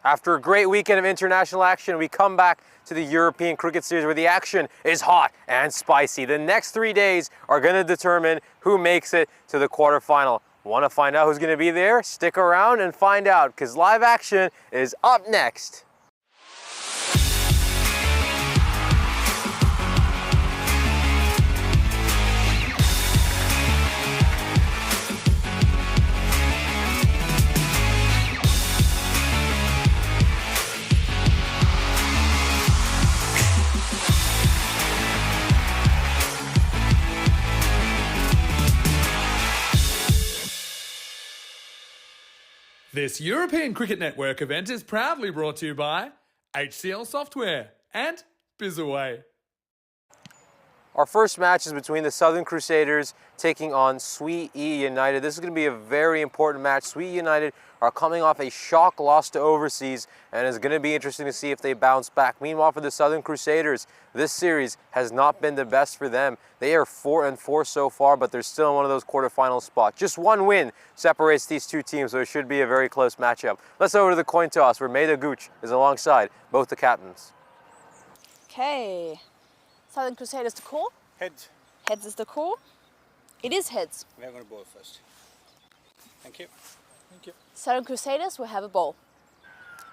After a great weekend of international action, we come back to the European Cricket Series where the action is hot and spicy. The next 3 days are going to determine who makes it to the quarterfinal. Want to find out who's going to be there? Stick around and find out, because live action is up next. This European Cricket Network event is proudly brought to you by HCL Software and BizAway. Our first match is between the Southern Crusaders taking on Sweet E United. This is going to be a very important match. Sweet United are coming off a shock loss to overseas, and it's going to be interesting to see if they bounce back. Meanwhile, for the Southern Crusaders, this series has not been the best for them. They are 4-4 so far, but they're still in one of those quarterfinal spots. Just one win separates these two teams, so it should be a very close matchup. Let's go over to the coin toss, where Maida Gooch is alongside both the captains. Okay. Southern Crusaders to call? Heads. Heads is the call. It is heads. We are going to bowl first. Thank you. Thank you. Southern Crusaders will have a ball.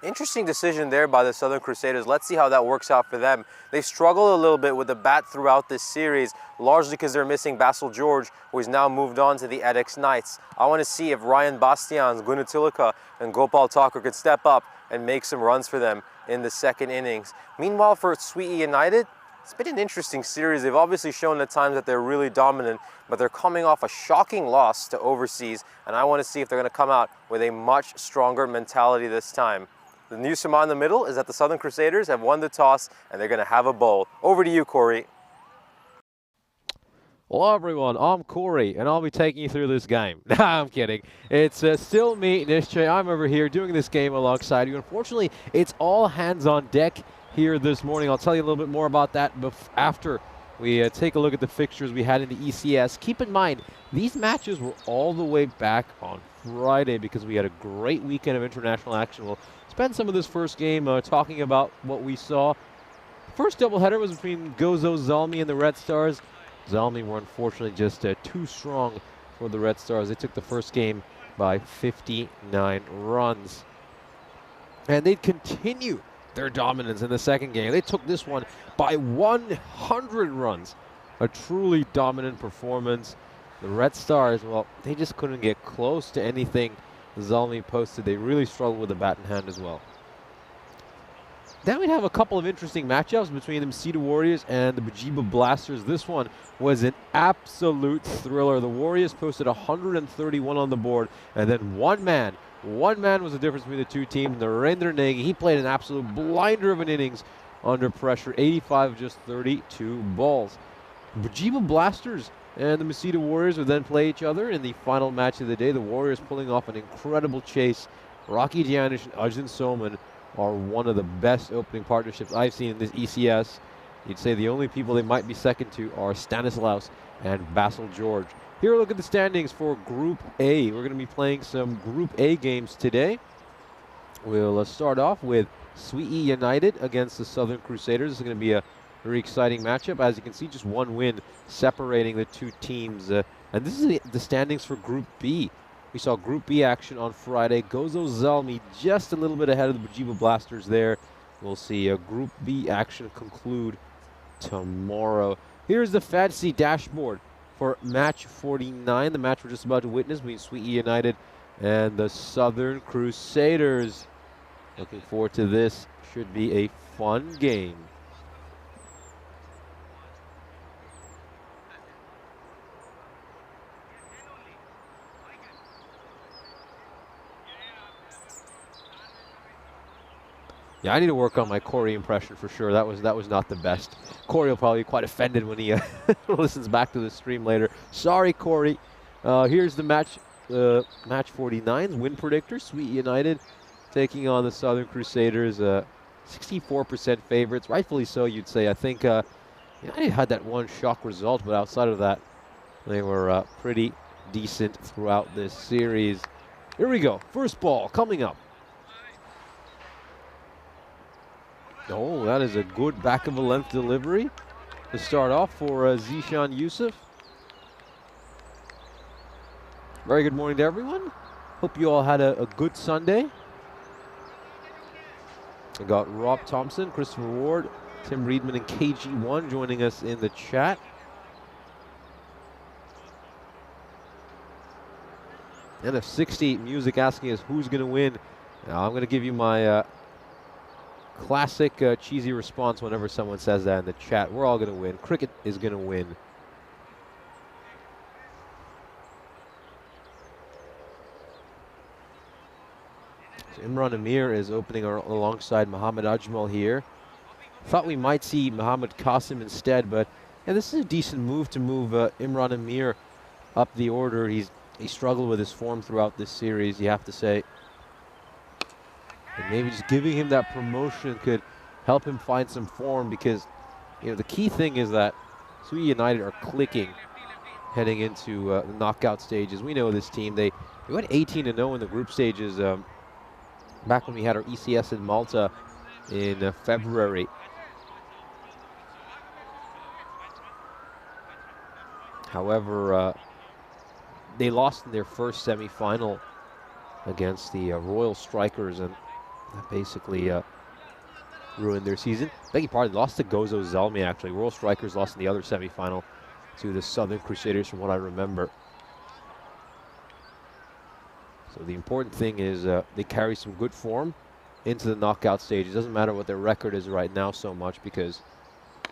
Interesting decision there by the Southern Crusaders. Let's see how that works out for them. They've struggled a little bit with the bat throughout this series, largely because they're missing Basil George, who has now moved on to the Edix Knights. I want to see if Ryan Bastians, Gunatilaka, and Gopal Thakur could step up and make some runs for them in the second innings. Meanwhile, for Sweet E United, it's been an interesting series. They've obviously shown at times that they're really dominant, but they're coming off a shocking loss to overseas, and I want to see if they're going to come out with a much stronger mentality this time. The news from on the middle is that the Southern Crusaders have won the toss, and they're going to have a bowl. Over to you, Corey. Hello everyone, I'm Corey, and I'll be taking you through this game. Nah, I'm kidding. It's still me, Nishchay. I'm over here doing this game alongside you. Unfortunately, it's all hands on deck here this morning. I'll tell you a little bit more about that after we take a look at the fixtures we had in the ECS. Keep in mind, these matches were all the way back on Friday because we had a great weekend of international action. We'll spend some of this first game talking about what we saw. The first doubleheader was between Gozo Zalmi and the Red Stars. Zalmi were unfortunately just too strong for the Red Stars. They took the first game by 59 runs. And they'd continue their dominance in the second game. They took this one by 100 runs. A truly dominant performance. The Red Stars, well, they just couldn't get close to anything Zalmi posted. They really struggled with the bat in hand as well. Then we'd have a couple of interesting matchups between the Masita Warriors and the Bajiba Blasters. This one was an absolute thriller. The Warriors posted 131 on the board, and then one man was the difference between the two teams. Narendra Negi, he played an absolute blinder of an innings under pressure, 85 of just 32 balls. Bajiba Blasters and the Masita Warriors would then play each other in the final match of the day. The Warriors pulling off an incredible chase. Rocky Giannis and Ajin Soman are one of the best opening partnerships I've seen in this ECS. You'd say the only people they might be second to are Stanislaus and Basil George. Here, look at the standings for Group A. We're going to be playing some Group A games today. We'll start off with Sweet E United against the Southern Crusaders. This is going to be a very exciting matchup. As you can see, just one win separating the two teams. And this is the standings for Group B. We saw Group B action on Friday. Gozo Zalmi just a little bit ahead of the Bajiba Blasters there. We'll see Group B action conclude tomorrow. Here's the fantasy dashboard for match 49, the match we're just about to witness between Sweet E United and the Southern Crusaders. Looking forward to this. Should be a fun game. Yeah, I need to work on my Corey impression for sure. That was not the best. Corey will probably be quite offended when he listens back to the stream later. Sorry, Corey. Here's the match 49's win predictor. Sweet United taking on the Southern Crusaders. 64% favorites, rightfully so, you'd say. I think United had that one shock result, but outside of that, they were pretty decent throughout this series. Here we go. First ball coming up. Oh, that is a good back of a length delivery to start off for Zishan Yusuf. Very good morning to everyone. Hope you all had a good Sunday. I got Rob Thompson, Christopher Ward, Tim Reedman, and KG1 joining us in the chat. And a 68 music asking us who's going to win. Now, I'm going to give you my classic cheesy response whenever someone says that in the chat. We're all going to win. Cricket is going to win. So Imran Amir is opening alongside Muhammad Ajmal here. Thought we might see Muhammad Qasim instead, but yeah, this is a decent move to move Imran Amir up the order. He struggled with his form throughout this series, you have to say. And maybe just giving him that promotion could help him find some form, because the key thing is that Sui United are clicking heading into the knockout stages. We know this team. They went 18-0 in the group stages back when we had our ECS in Malta in February. However, they lost in their first semi-final against the Royal Strikers, and that basically ruined their season. Beg your pardon, lost to Gozo Zelmi, actually. Royal Strikers lost in the other semi-final to the Southern Crusaders, from what I remember. So the important thing is they carry some good form into the knockout stage. It doesn't matter what their record is right now so much, because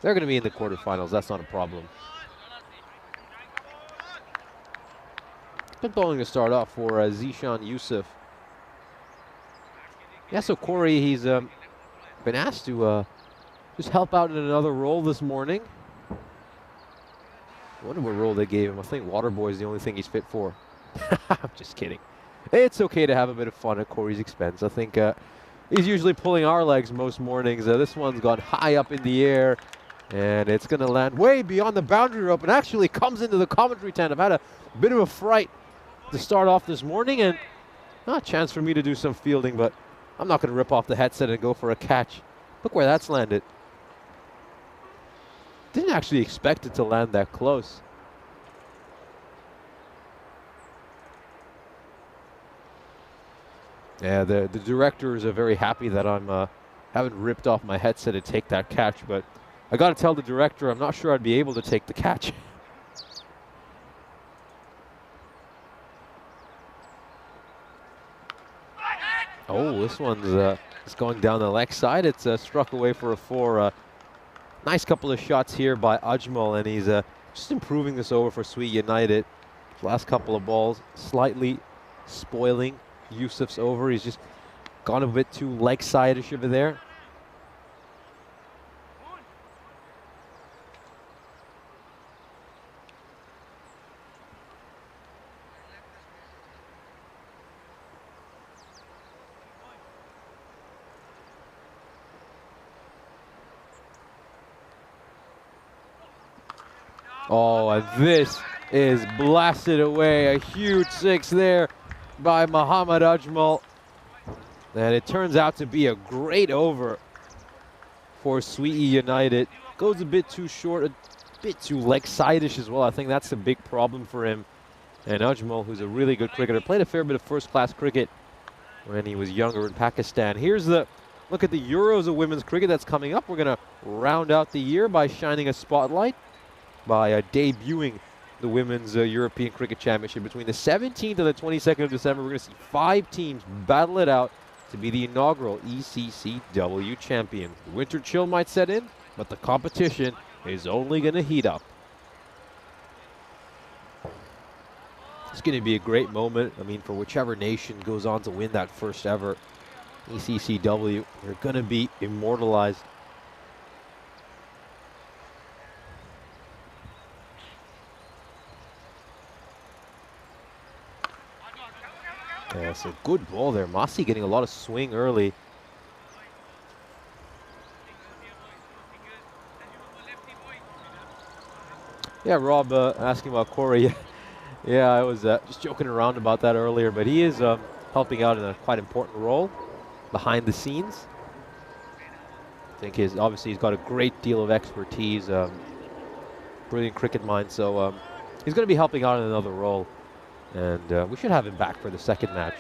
they're going to be in the quarterfinals. That's not a problem. Good bowling to start off for Zishan Yusuf. Yeah, so Corey, he's been asked to just help out in another role this morning. I wonder what role they gave him. I think water boy is the only thing he's fit for. I'm just kidding. It's okay to have a bit of fun at Corey's expense. I think he's usually pulling our legs most mornings. This one's gone high up in the air, and it's going to land way beyond the boundary rope and actually comes into the commentary tent. I've had a bit of a fright to start off this morning, and not a chance for me to do some fielding, but I'm not going to rip off the headset and go for a catch. Look where that's landed. Didn't actually expect it to land that close. Yeah, the directors are very happy that I'm haven't ripped off my headset to take that catch, but I got to tell the director I'm not sure I'd be able to take the catch. Oh, this one's it's going down the leg side. It's struck away for a 4. Nice couple of shots here by Ajmal, and he's just improving this over for Sui United. Last couple of balls slightly spoiling Yusuf's over. He's just gone a bit too leg side-ish over there. Oh, and this is blasted away. A huge 6 there by Muhammad Ajmal. And it turns out to be a great over for Sui United. Goes a bit too short, a bit too leg side-ish as well. I think that's a big problem for him. And Ajmal, who's a really good cricketer, played a fair bit of first-class cricket when he was younger in Pakistan. Here's the look at the Euros of women's cricket that's coming up. We're going to round out the year by shining a spotlight by debuting the Women's European Cricket Championship. Between the 17th and the 22nd of December, we're going to see 5 teams battle it out to be the inaugural ECCW champion. The winter chill might set in, but the competition is only going to heat up. It's going to be a great moment, I mean, for whichever nation goes on to win that first ever ECCW. They're going to be immortalized. Yeah, so good ball there. Masi getting a lot of swing early. Yeah, Rob asking about Corey. Yeah, I was just joking around about that earlier, but he is helping out in a quite important role behind the scenes. I think obviously he's got a great deal of expertise, brilliant cricket mind, so he's going to be helping out in another role, and we should have him back for the second match.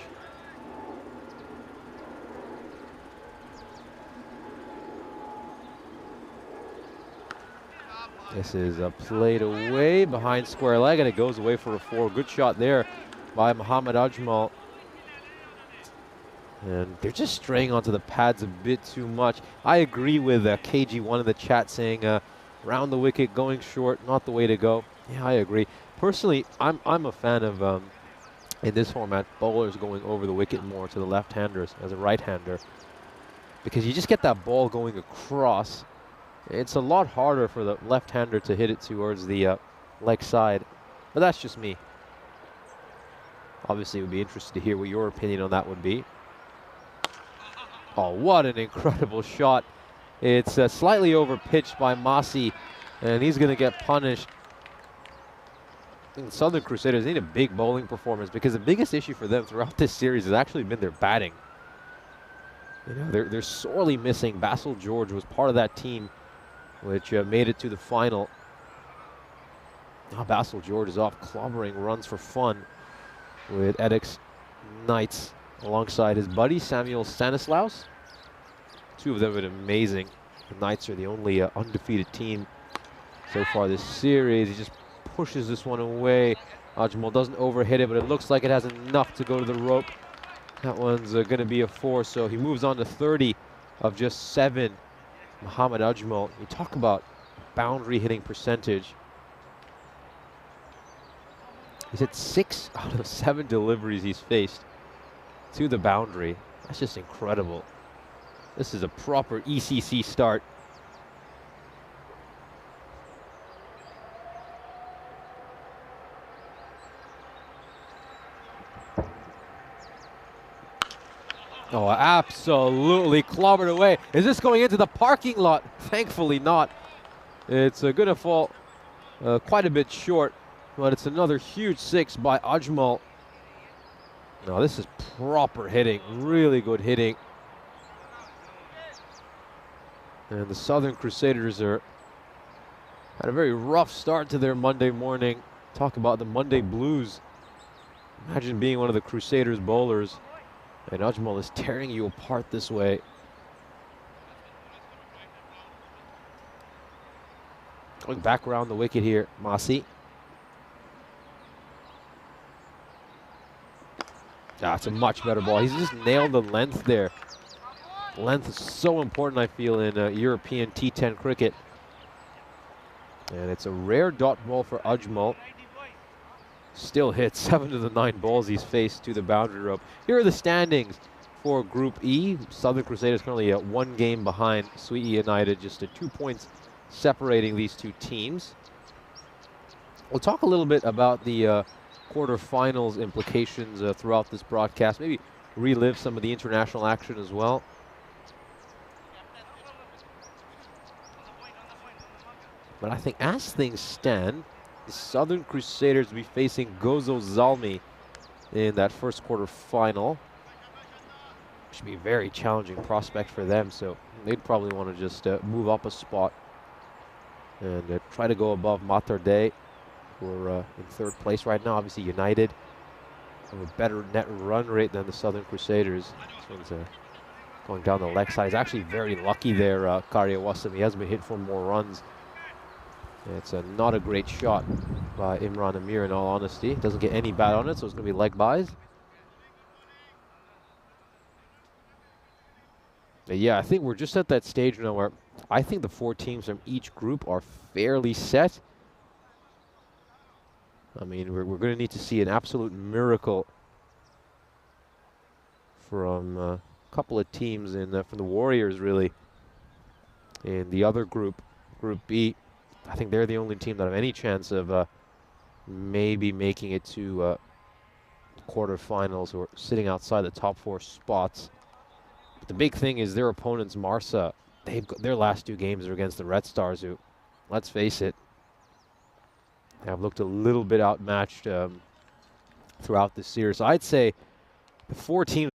This is played away behind square leg, and it goes away for a 4. Good shot there by Mohammad Ajmal. And they're just straying onto the pads a bit too much. I agree with KG1 in the chat saying round the wicket, going short, not the way to go. Yeah, I agree. Personally, I'm a fan of, in this format, bowlers going over the wicket more to the left-handers as a right-hander, because you just get that ball going across. It's a lot harder for the left-hander to hit it towards the leg side, but that's just me. Obviously, it would be interested to hear what your opinion on that would be. Oh, what an incredible shot. It's slightly over-pitched by Masi, and he's going to get punished. I think the Southern Crusaders need a big bowling performance, because the biggest issue for them throughout this series has actually been their batting. You know, they're sorely missing. Basil George was part of that team which made it to the final. Now Basil George is off clobbering runs for fun with Edix Knights alongside his buddy Samuel Stanislaus. Two of them have been amazing. The Knights are the only undefeated team so far this series. He just pushes this one away. Ajmal doesn't overhit it, but it looks like it has enough to go to the rope. That one's going to be a 4, so he moves on to 30 of just 7. Mohammad Ajmal, you talk about boundary hitting percentage. He's hit 6 out of 7 deliveries he's faced to the boundary. That's just incredible. This is a proper ECC start. Oh, absolutely clobbered away. Is this going into the parking lot? Thankfully not. It's going to fall quite a bit short, but it's another huge 6 by Ajmal. No, this is proper hitting, really good hitting. And the Southern Crusaders had a very rough start to their Monday morning. Talk about the Monday blues. Imagine being one of the Crusaders bowlers, and Ajmal is tearing you apart this way. Going back around the wicket here, Masi. It's a much better ball. He's just nailed the length there. Length is so important, I feel, in European T10 cricket. And it's a rare dot ball for Ajmal. Still hits 7 of the 9 balls he's faced to the boundary rope. Here are the standings for Group E. Southern Crusaders currently 1 game behind Sweetie United, just 2 points separating these two teams. We'll talk a little bit about the quarterfinals implications throughout this broadcast. Maybe relive some of the international action as well. But I think as things stand, the Southern Crusaders will be facing Gozo Zalmi in that first quarter final. Should be a very challenging prospect for them, so they'd probably want to just move up a spot and try to go above Mater Dei, who are in 3rd place right now. Obviously United have a better net run rate than the Southern Crusaders. This one's going down the leg side. He's actually very lucky there, Karyawasam. He has been hit for more runs. It's not a great shot by Imran Amir, in all honesty. Doesn't get any bat on it, so it's going to be leg byes. But yeah, I think we're just at that stage now where I think the 4 teams from each group are fairly set. I mean, we're going to need to see an absolute miracle from a couple of teams from the Warriors, really, in the other group, Group B. I think they're the only team that have any chance of maybe making it to quarterfinals or sitting outside the top 4 spots. But the big thing is their opponents, Marsa. Their last 2 games are against the Red Stars, who, let's face it, have looked a little bit outmatched throughout this series. So I'd say the 4 teams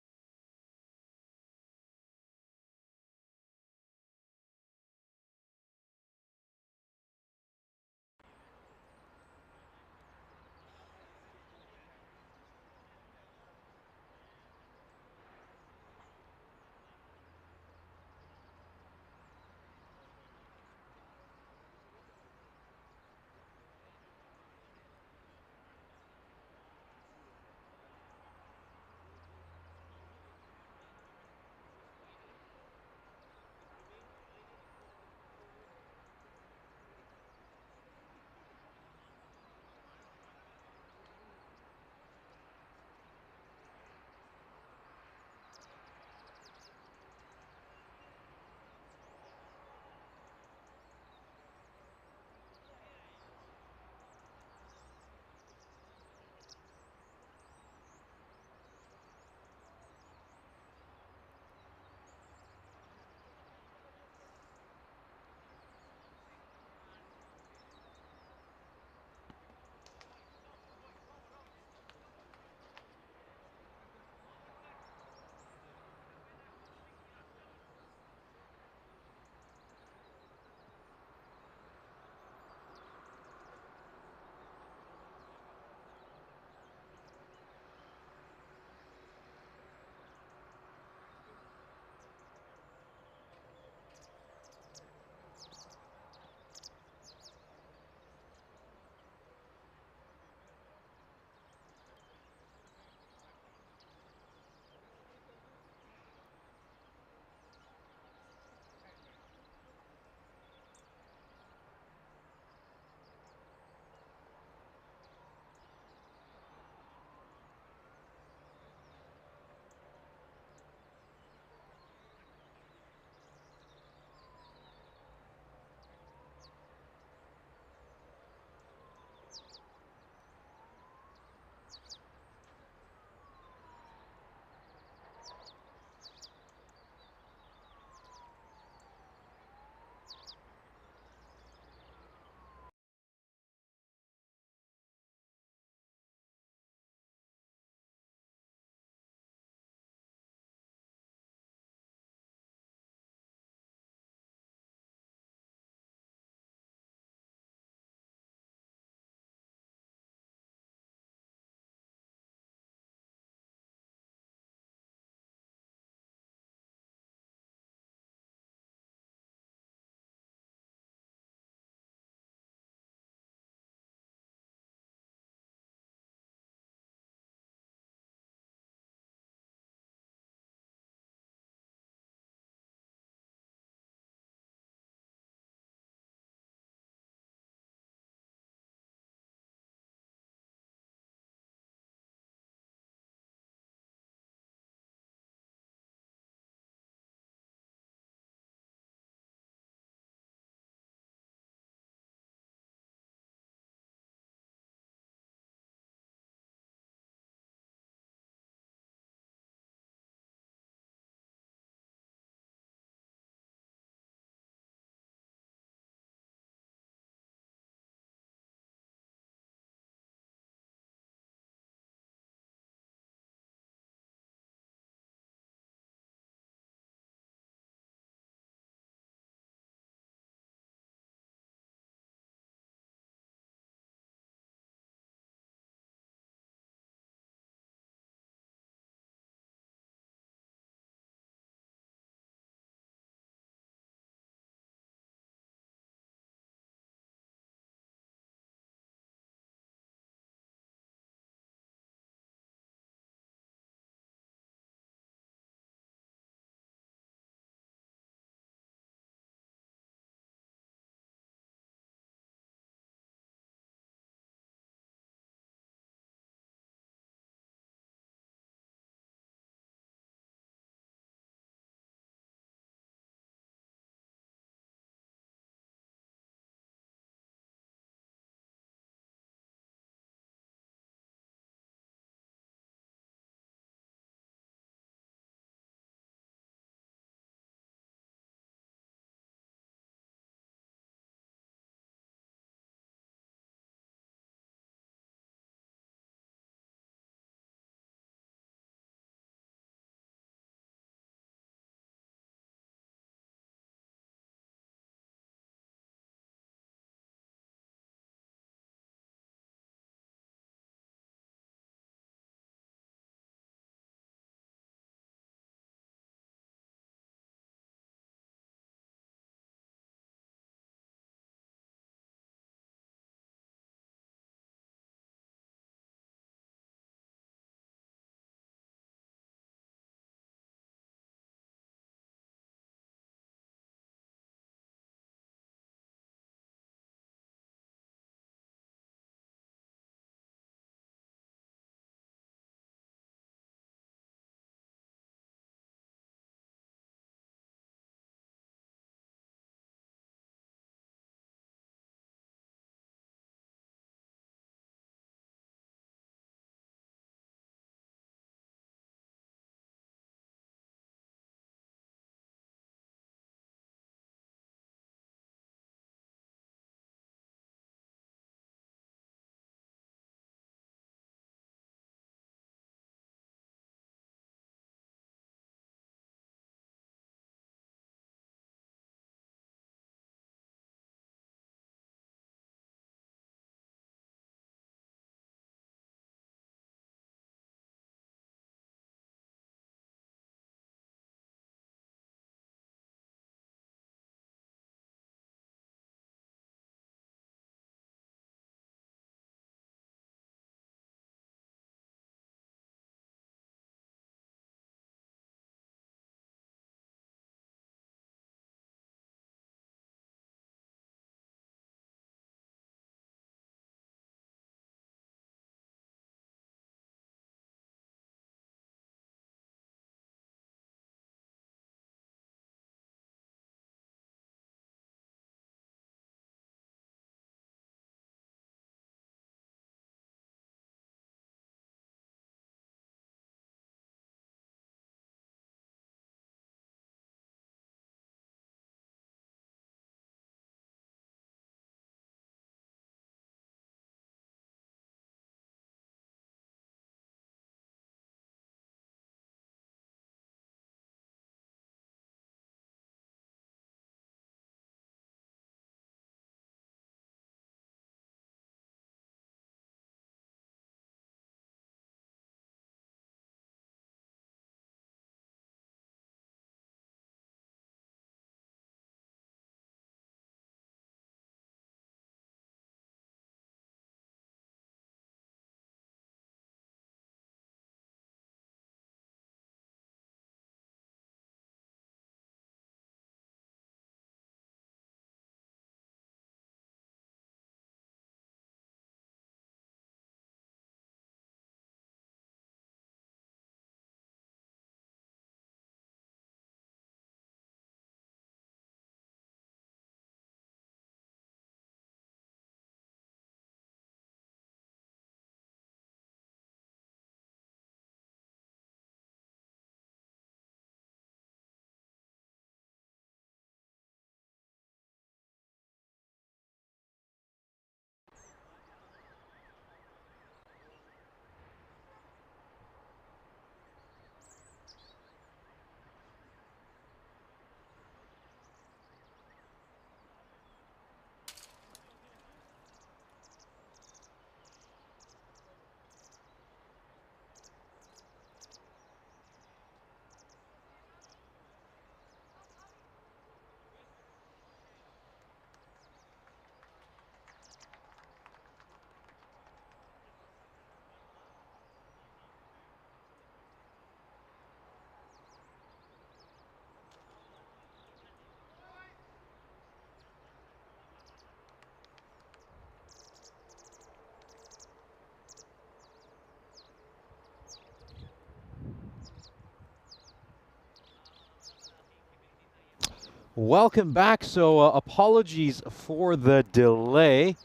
Welcome back. So apologies for the delay.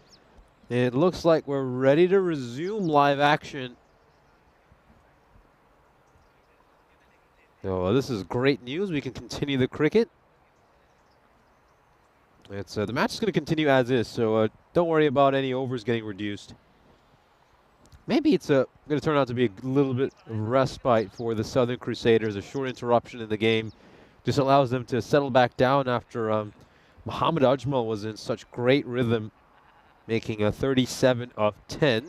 It looks like we're ready to resume live action. So this is great news. We can continue the cricket. It's the match is going to continue as is, so don't worry about any overs getting reduced. Maybe it's going to turn out to be a little bit of respite for the Southern Crusaders. A short interruption in the game just allows them to settle back down after Muhammad Ajmal was in such great rhythm, making a 37 of 10.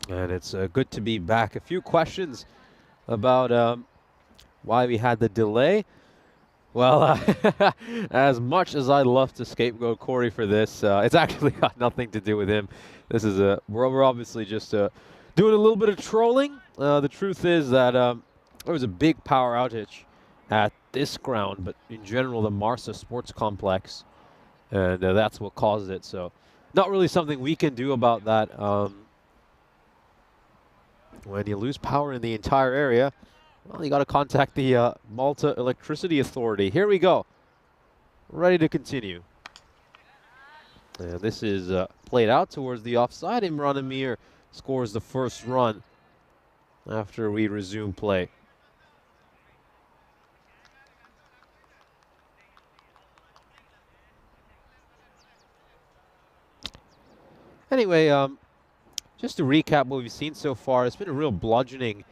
And it's good to be back. A few questions about why we had the delay. Well, as much as I'd love to scapegoat Corey for this, it's actually got nothing to do with him. This is we're obviously just doing a little bit of trolling. The truth is that there was a big power outage at this ground, but in general the Marsa Sports Complex, and that's what caused it. So not really something we can do about that. When you lose power in the entire area, well, you got to contact the Malta Electricity Authority. Here we go. Ready to continue. And this is played out towards the offside. Imran Amir scores the first run after we resume play. Anyway, just to recap what we've seen so far, it's been a real bludgeoning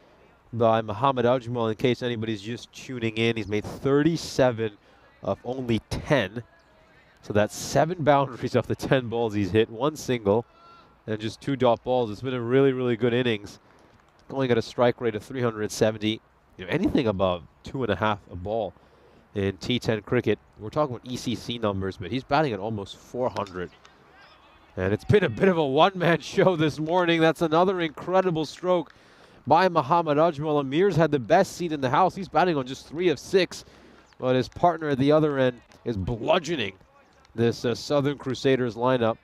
by Muhammad Ajmal. In case anybody's just tuning in, he's made 37 of only 10. So that's 7 boundaries off the 10 balls he's hit, 1 single, and just 2 dot balls. It's been a really, really good innings. Going at a strike rate of 370. Anything above 2.5 a ball in T10 cricket. We're talking about ECC numbers, but he's batting at almost 400. And it's been a bit of a one-man show this morning. That's another incredible stroke by Muhammad Ajmal. Amir's had the best seat in the house. He's batting on just 3 of 6, but his partner at the other end is bludgeoning this Southern Crusaders lineup.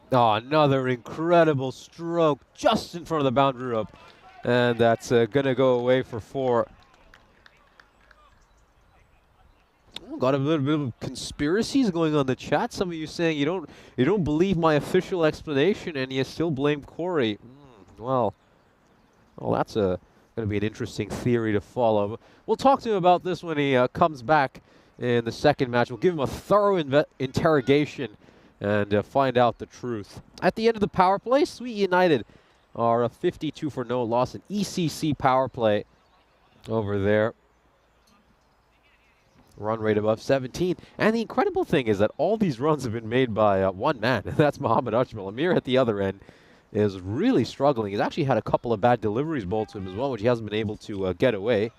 Oh, another incredible stroke just in front of the boundary rope. And that's going to go away for 4. Got a little bit of conspiracies going on in the chat. Some of you saying you don't believe my official explanation and you still blame Corey. Well, that's going to be an interesting theory to follow. We'll talk to him about this when he comes back in the second match. We'll give him a thorough interrogation and find out the truth. At the end of the power play, Sweet United are a 52 for no loss, an ECC power play over there. Run rate above 17. And the incredible thing is that all these runs have been made by one man, and that's Muhammad Ajmal. Amir at the other end is really struggling. He's actually had a couple of bad deliveries bowled to him as well, which he hasn't been able to get away.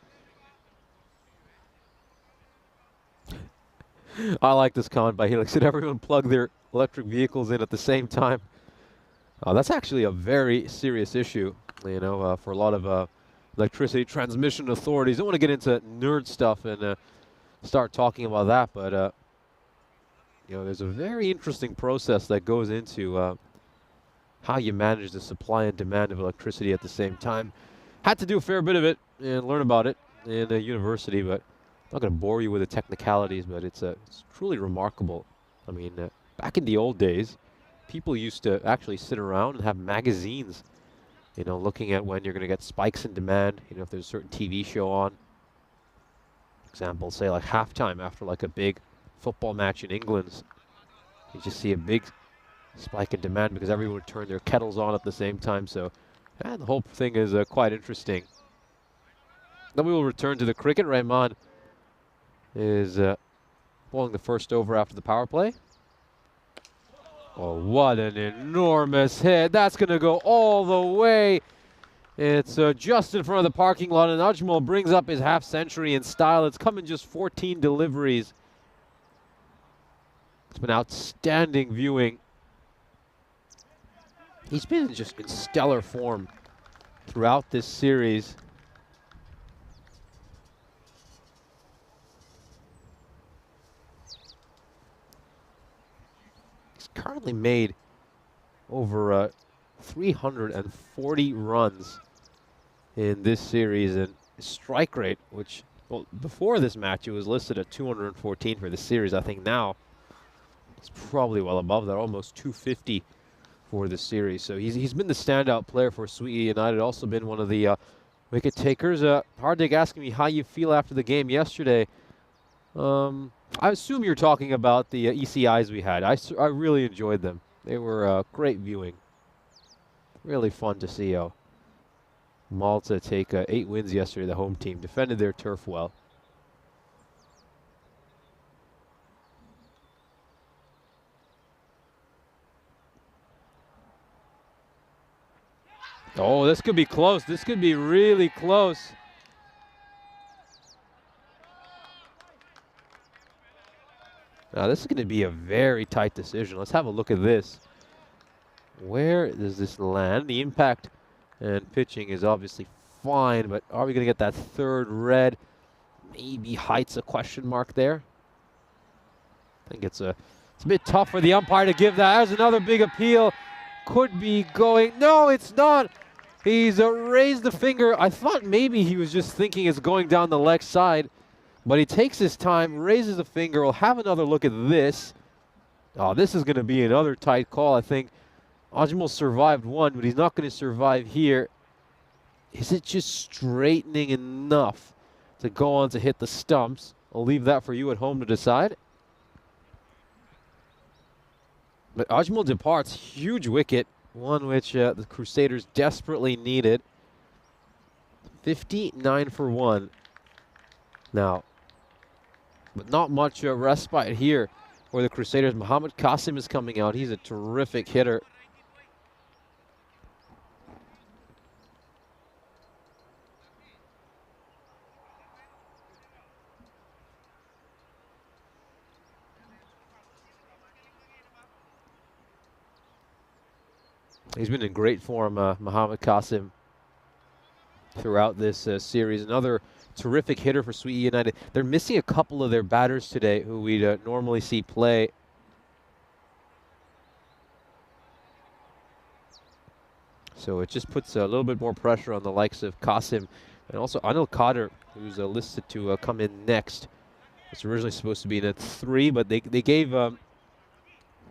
I like this comment by Helix. Did everyone plug their electric vehicles in at the same time? That's actually a very serious issue, for a lot of electricity transmission authorities. Don't want to get into nerd stuff and start talking about that, but there's a very interesting process that goes into how you manage the supply and demand of electricity at the same time. Had to do a fair bit of it and learn about it in university, but I'm not going to bore you with the technicalities, but it's truly remarkable. I mean, back in the old days, people used to actually sit around and have magazines, looking at when you're going to get spikes in demand, if there's a certain TV show on. Example, say like halftime after like a big football match in England. You just see a big spike in demand because everyone would turn their kettles on at the same time. So the whole thing is quite interesting. Then we will return to the cricket. Rahman is bowling the first over after the power play. Oh, what an enormous hit. That's going to go all the way. It's just in front of the parking lot, and Ajmal brings up his half century in style. It's come in just 14 deliveries. It's been outstanding viewing. He's been just in stellar form throughout this series. He's currently made over 340 runs in this series, and his strike rate, which, well, before this match it was listed at 214 for the series. I think now it's probably well above that, almost 250 for the series. So he's been the standout player for Sweetie United, also been one of the wicket takers. Hardik asking me how you feel after the game yesterday. I assume you're talking about the ECIs we had. I really enjoyed them. They were great viewing. Really fun to see Malta take 8 wins yesterday. The home team defended their turf well. Oh, this could be close. This could be really close. Now, this is going to be a very tight decision. Let's have a look at this. Where does this land? The impact and pitching is obviously fine, but are we going to get that third red? Maybe height's a question mark there. I think it's a bit tough for the umpire to give that. There's another big appeal. Could be going. No, it's not. He's raised the finger. I thought maybe he was just thinking it's going down the leg side, but he takes his time, raises the finger. We'll have another look at this. Oh, this is going to be another tight call, I think. Ajmal survived one, but he's not going to survive here. Is it just straightening enough to go on to hit the stumps? I'll leave that for you at home to decide. But Ajmal departs, huge wicket, one which the Crusaders desperately needed. 59 for 1. Now, but not much respite here for the Crusaders. Mohammed Qasim is coming out. He's a terrific hitter. He's been in great form, Mohammed Qasim, throughout this series. Another terrific hitter for Sweetie United. They're missing a couple of their batters today who we'd normally see play. So it just puts a little bit more pressure on the likes of Qasim and also Anil Kader, who's listed to come in next. It's originally supposed to be in at 3, but they gave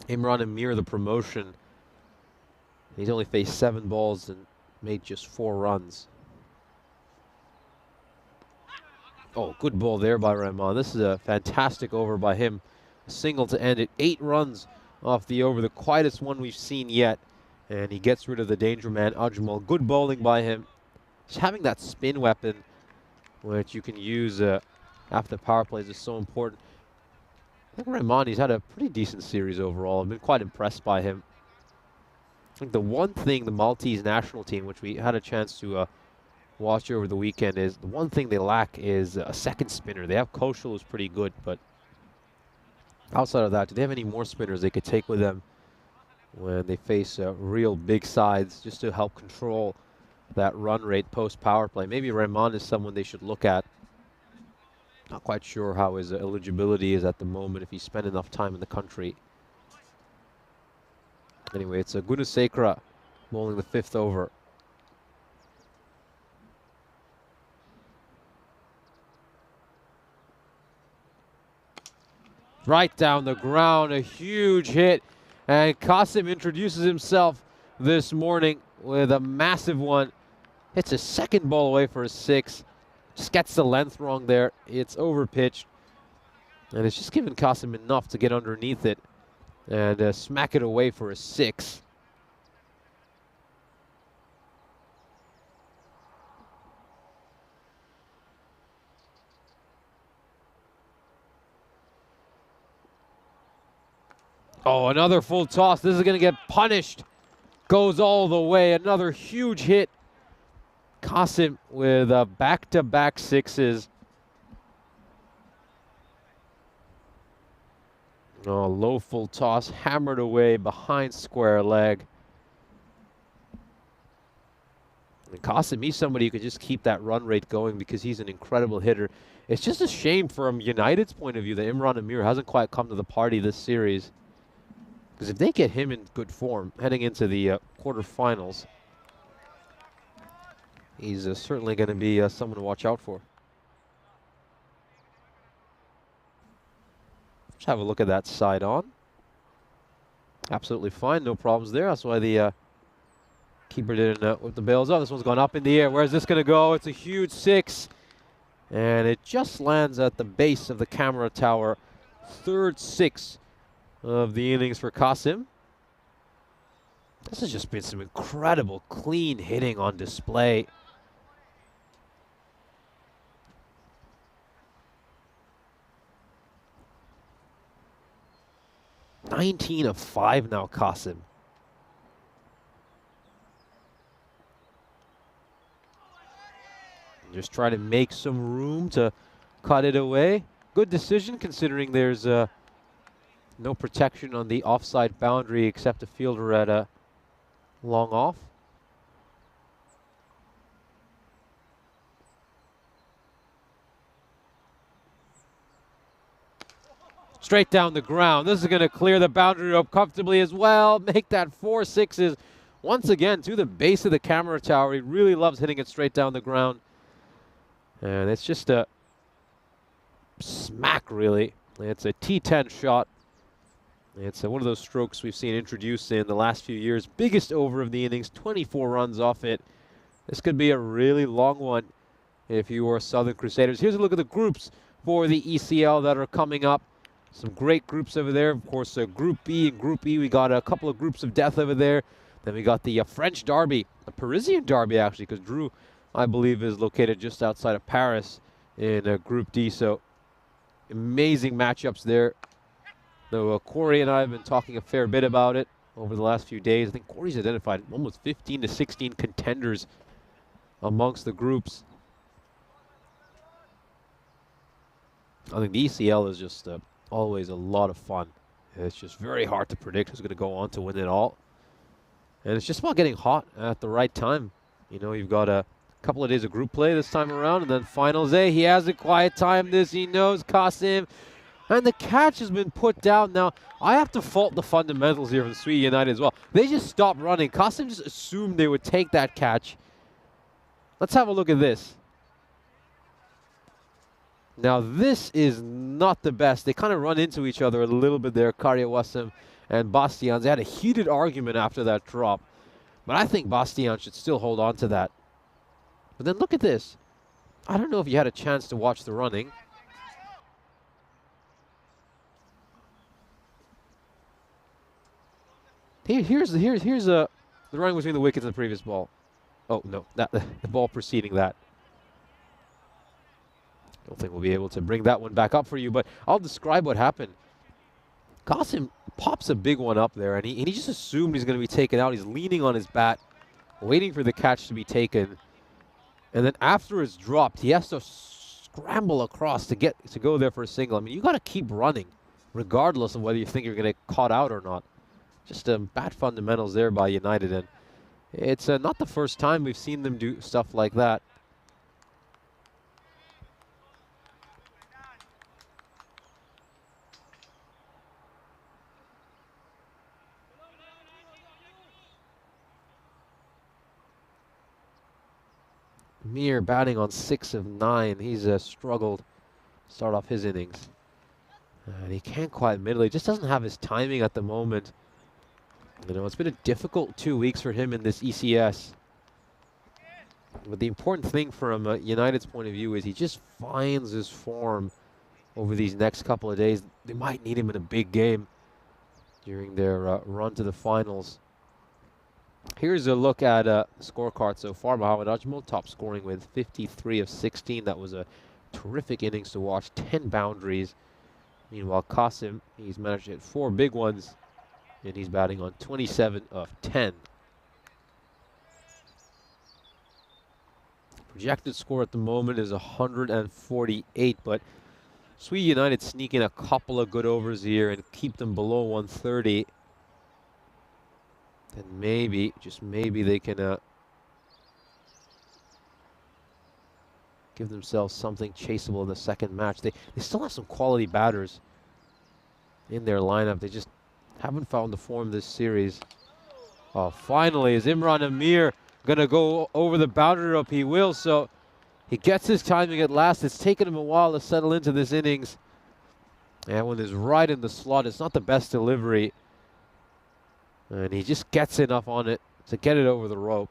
Imran Amir the promotion. He's only faced 7 balls and made just 4 runs. Oh, good ball there by Rahman. This is a fantastic over by him. A single to end it. 8 runs off the over, the quietest one we've seen yet. And he gets rid of the danger man, Ajmal. Good bowling by him. Just having that spin weapon, which you can use after the power plays, is so important. I think Rahman, he's had a pretty decent series overall. I've been quite impressed by him. I think the one thing the Maltese national team, which we had a chance to watch over the weekend, is the one thing they lack is a second spinner. They have Koshal, who's pretty good, but outside of that, do they have any more spinners they could take with them when they face real big sides, just to help control that run rate post power play? Maybe Rahman is someone they should look at. Not quite sure how his eligibility is at the moment, if he spent enough time in the country. Anyway, it's Gunasekara bowling the 5th over. Right down the ground, a huge hit. And Qasim introduces himself this morning with a massive one. Hits a second ball away for a 6. Just gets the length wrong there. It's overpitched. And it's just given Qasim enough to get underneath it and smack it away for a 6. Oh, another full toss. This is going to get punished. Goes all the way. Another huge hit. Qasim with back-to-back 6s. Oh, low full toss, hammered away behind square leg. And Qasim, he's somebody who could just keep that run rate going because he's an incredible hitter. It's just a shame from United's point of view that Imran Amir hasn't quite come to the party this series. Because if they get him in good form heading into the quarterfinals, he's certainly going to be someone to watch out for. Let's have a look at that side on. Absolutely fine, no problems there. That's why the keeper didn't whip the bails up. This one's gone up in the air. Where's this going to go? It's a huge 6. And it just lands at the base of the camera tower. Third 6 of the innings for Qasim. This has just been some incredible clean hitting on display. "19 of 5 now, Qasim. Just try to make some room to cut it away. Good decision considering there's no protection on the offside boundary except a fielder at a long off. Straight down the ground. This is going to clear the boundary up comfortably as well. Make that 4 6s once again to the base of the camera tower. He really loves hitting it straight down the ground. And it's just a smack, really. It's a T10 shot. It's one of those strokes we've seen introduced in the last few years. Biggest over of the innings, 24 runs off it. This could be a really long one if you are Southern Crusaders. Here's a look at the groups for the ECL that are coming up. Some great groups over there. Of course, Group B and Group E, we got a couple of groups of death over there. Then we got the French derby, the Parisian derby, actually, because Drew, I believe, is located just outside of Paris in Group D. So amazing matchups there. Though Corey and I have been talking a fair bit about it over the last few days. I think Corey's identified almost 15 to 16 contenders amongst the groups. I think the ECL is just always a lot of fun. It's just very hard to predict who's going to go on to win it all. And it's just about getting hot at the right time. You know, you've got a couple of days of group play this time around, and then finals A. He has a quiet time this, he knows, Qasim. And the catch has been put down. Now, I have to fault the fundamentals here for Sweet United as well. They just stopped running. Qasim just assumed they would take that catch. Let's have a look at this. Now, this is not the best. They kind of run into each other a little bit there, Karyawassim and Bastians. They had a heated argument after that drop. But I think Bastian should still hold on to that. But then look at this. I don't know if you had a chance to watch the running. Here's the running between the wickets and the previous ball. Oh, no, the ball preceding that. Don't think we'll be able to bring that one back up for you, but I'll describe what happened. Qasim pops a big one up there, and he just assumed he's going to be taken out. He's leaning on his bat, waiting for the catch to be taken. And then after it's dropped, he has to scramble across to go there for a single. I mean, you got to keep running, regardless of whether you think you're going to get caught out or not. Just bad fundamentals there by United, and it's not the first time we've seen them do stuff like that. Mir batting on 6 of 9. He's struggled to start off his innings. And he can't quite middle. He just doesn't have his timing at the moment. You know, it's been a difficult 2 weeks for him in this ECS. But the important thing from United's point of view is he just finds his form over these next couple of days. They might need him in a big game during their run to the finals. Here's a look at scorecard so far. Mohamed Ajmal top scoring with 53 of 16. That was a terrific innings to watch. 10 boundaries. Meanwhile, Qasim, he's managed to hit 4 big ones, and he's batting on 27 of 10. Projected score at the moment is 148, but Sweet United sneak in a couple of good overs here and keep them below 130. Then maybe, just maybe, they can give themselves something chaseable in the second match. They still have some quality batters in their lineup. They just haven't found the form this series. Oh, finally, is Imran Amir going to go over the boundary rope? He will, so he gets his timing at last. It's taken him a while to settle into this innings. And one is right in the slot. It's not the best delivery. And he just gets enough on it to get it over the rope.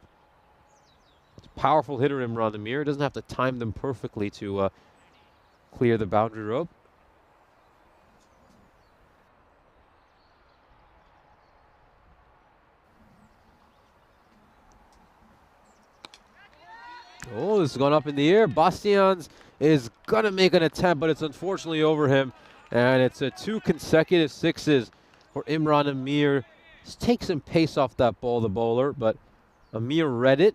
It's a powerful hitter, Imran Amir. Doesn't have to time them perfectly to clear the boundary rope. Oh, this has gone up in the air. Bastians is going to make an attempt, but it's unfortunately over him. And it's 2 consecutive sixes for Imran Amir. Just take some pace off that ball, the bowler, but Amir read it,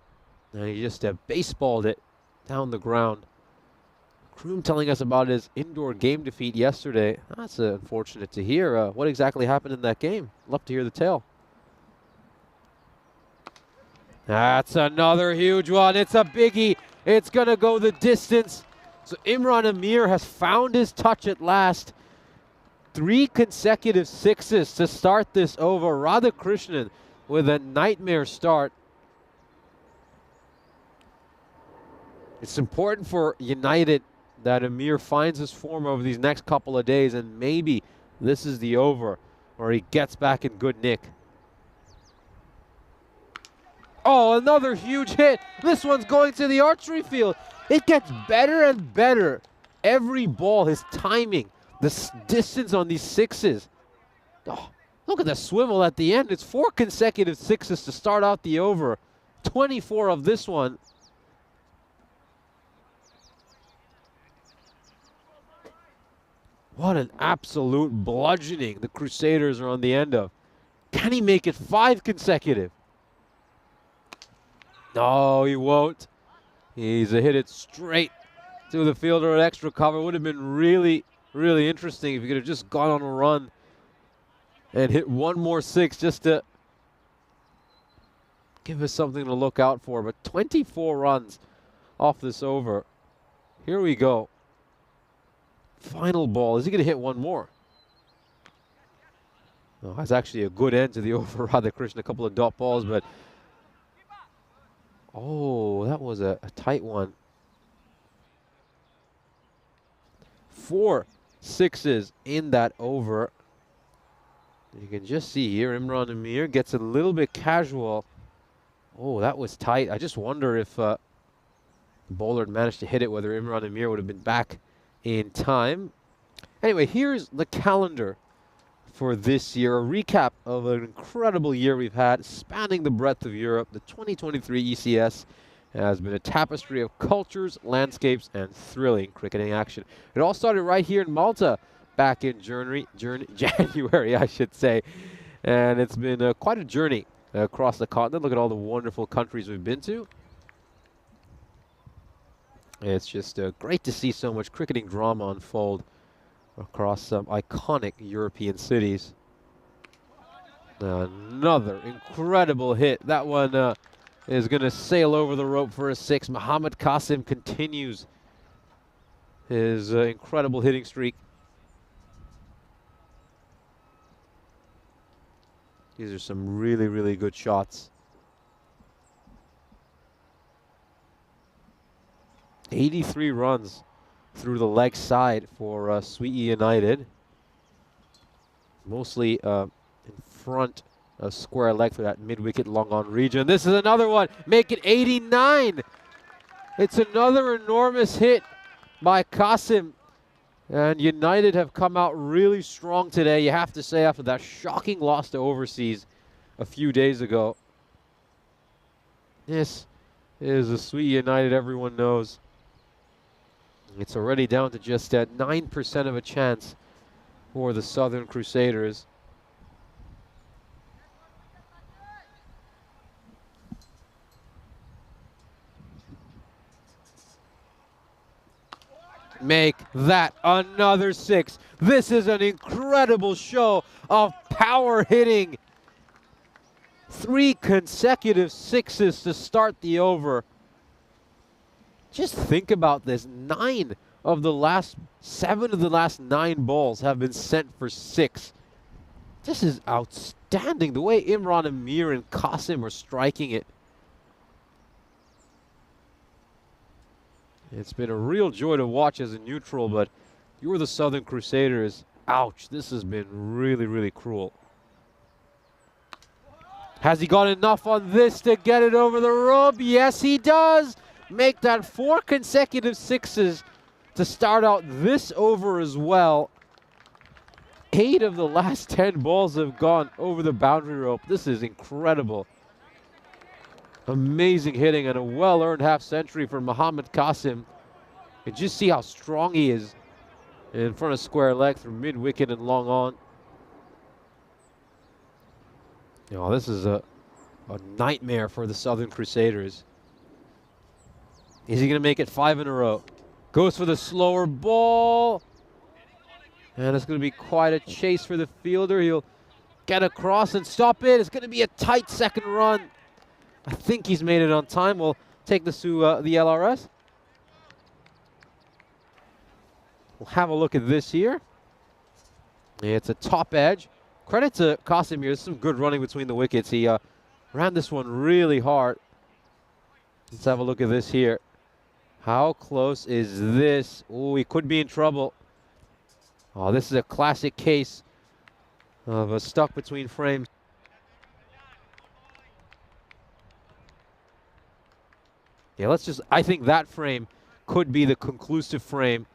and he just baseballed it down the ground. Kroom telling us about his indoor game defeat yesterday. That's unfortunate to hear. What exactly happened in that game? Love to hear the tale. That's another huge one. It's a biggie. It's going to go the distance. So Imran Amir has found his touch at last. 3 consecutive sixes to start this over. Radhakrishnan with a nightmare start. It's important for United that Amir finds his form over these next couple of days, and maybe this is the over where he gets back in good nick. Oh, another huge hit. This one's going to the archery field. It gets better and better. Every ball, his timing, the distance on these sixes. Oh, look at the swivel at the end. It's 4 consecutive sixes to start out the over. 24 of this one. What an absolute bludgeoning the Crusaders are on the end of. Can he make it 5 consecutive? No, he won't. He's hit it straight to the fielder at extra cover. Would have been really, really interesting if he could have just gone on a run and hit one more 6 just to give us something to look out for. But 24 runs off this over. Here we go. Final ball. Is he going to hit one more? No, that's actually a good end to the over. Radhakrishnan, a couple of dot balls, but oh, that was a tight one. 4 sixes in that over. You can just see here, Imran Amir gets a little bit casual. Oh, that was tight. I just wonder if the bowler had managed to hit it, whether Imran Amir would have been back in time. Anyway, here's the calendar for this year. A recap of an incredible year we've had, spanning the breadth of Europe. The 2023 ECS has been a tapestry of cultures, landscapes, and thrilling cricketing action. It all started right here in Malta back in January, I should say. And it's been quite a journey across the continent. Look at all the wonderful countries we've been to. It's just great to see so much cricketing drama unfold across some iconic European cities. Another incredible hit. That one is going to sail over the rope for a 6. Mohammad Qasim continues his incredible hitting streak. These are some really, really good shots. 83 runs through the leg side for Sweetie United. Mostly in front of square leg for that mid-wicket long on region. This is another one. Make it 89. It's another enormous hit by Qasim. And United have come out really strong today, you have to say, after that shocking loss to overseas a few days ago. This is a Sweetie United everyone knows. It's already down to just 9% of a chance for the Southern Crusaders. Make that another 6. This is an incredible show of power hitting. 3 consecutive sixes to start the over. Just think about this. 7 of the last 9 balls have been sent for 6. This is outstanding. The way Imran Amir and Qasim are striking it. It's been a real joy to watch as a neutral, but you're the Southern Crusaders. Ouch, this has been really, really cruel. Has he got enough on this to get it over the rope? Yes, he does. Make that 4 consecutive 6s to start out this over as well. 8 of the last 10 balls have gone over the boundary rope. This is incredible. Amazing hitting and a well-earned half century for Mohammad Qasim. You just see how strong he is in front of square leg through mid-wicket and long on. You know, this is a nightmare for the Southern Crusaders. Is he going to make it 5 in a row? Goes for the slower ball. And it's going to be quite a chase for the fielder. He'll get across and stop it. It's going to be a tight second run. I think he's made it on time. We'll take this to the LRS. We'll have a look at this here. It's a top edge. Credit to Qasim here. There's some good running between the wickets. He ran this one really hard. Let's have a look at this here. How close is this? Oh, he could be in trouble. Oh, this is a classic case of a stuck between frames. Yeah, I think that frame could be the conclusive frame.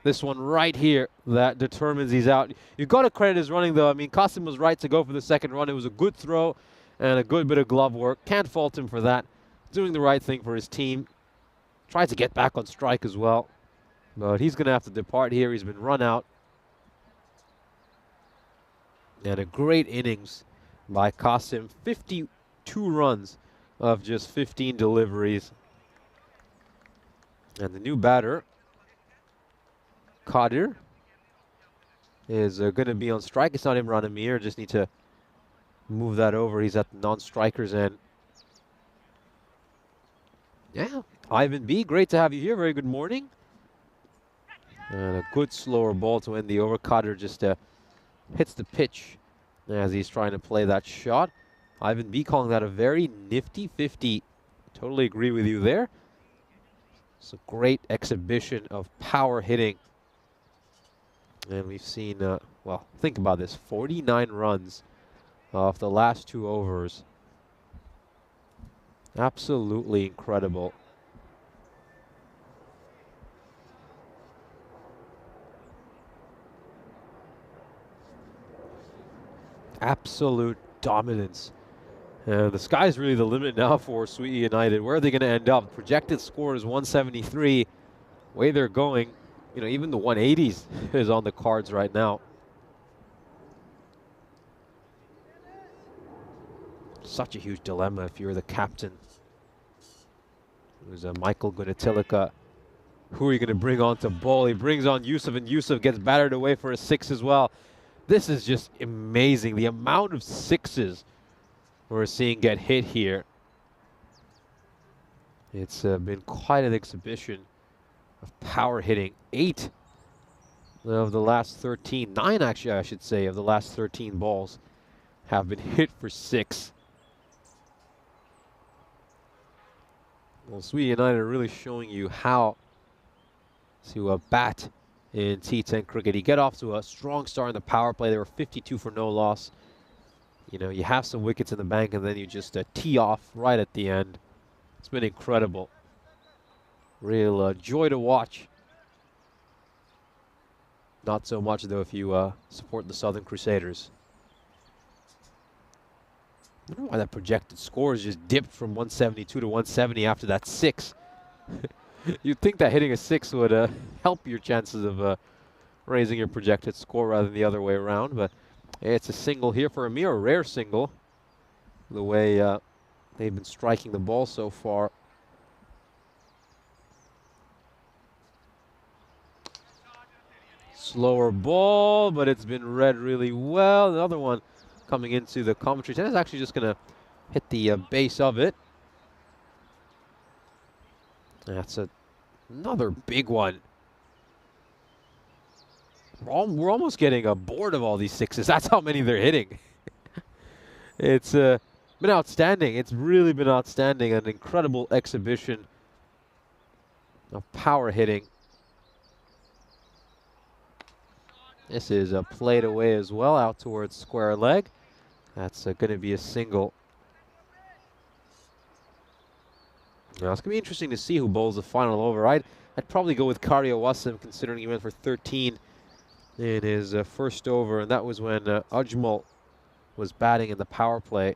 This one right here that determines he's out. You've got to credit his running, though. I mean, Qasim was right to go for the second run. It was a good throw and a good bit of glove work. Can't fault him for that. Doing the right thing for his team. Tried to get back on strike as well. But he's going to have to depart here. He's been run out. And a great innings by Qasim. 52 runs of just 15 deliveries. And the new batter, Qadir, is going to be on strike. It's not Imran Amir. Just need to move that over. He's at the non-strikers end. Yeah, Ivan B, great to have you here. Very good morning. And a good slower ball to end the over. Qadir just hits the pitch as he's trying to play that shot. Ivan B calling that a very nifty 50. Totally agree with you there. It's a great exhibition of power hitting. And we've seen, well, think about this, 49 runs off the last 2 overs. Absolutely incredible. Absolute dominance. And the sky's really the limit now for Sweet United. Where are they going to end up? Projected score is 173. Way they're going, you know, even the 180s is on the cards right now. Such a huge dilemma if you're the captain. There's Michael Gunatilika. Who are you going to bring on to bowl? He brings on Yusuf, and Yusuf gets battered away for a 6 as well. This is just amazing. The amount of 6s we're seeing get hit here. It's been quite an exhibition of power hitting. 8 of the last 13, 9 actually I should say, of the last 13 balls have been hit for 6. Well, Sweet United are really showing you how to bat in T10 cricket. You get off to a strong start in the power play. They were 52 for no loss. You know, you have some wickets in the bank, and then you just tee off right at the end. It's been incredible. Real joy to watch. Not so much, though, if you support the Southern Crusaders. I don't know why that projected score has just dipped from 172 to 170 after that 6. You'd think that hitting a 6 would help your chances of raising your projected score rather than the other way around, but it's a single here for Amir, a rare single, the way they've been striking the ball so far. Slower ball, but it's been read really well. Another one coming into the commentary tent is actually just going to hit the base of it. That's a Another big one. We're almost getting bored of all these sixes. That's how many they're hitting. It's been outstanding. It's really been outstanding. An incredible exhibition of power hitting. This is played away as well, out towards square leg. That's going to be a single. Now, it's going to be interesting to see who bowls the final over. I'd probably go with Karya Wasim, considering he went for 13 in his first over, and that was when Ajmal was batting in the power play.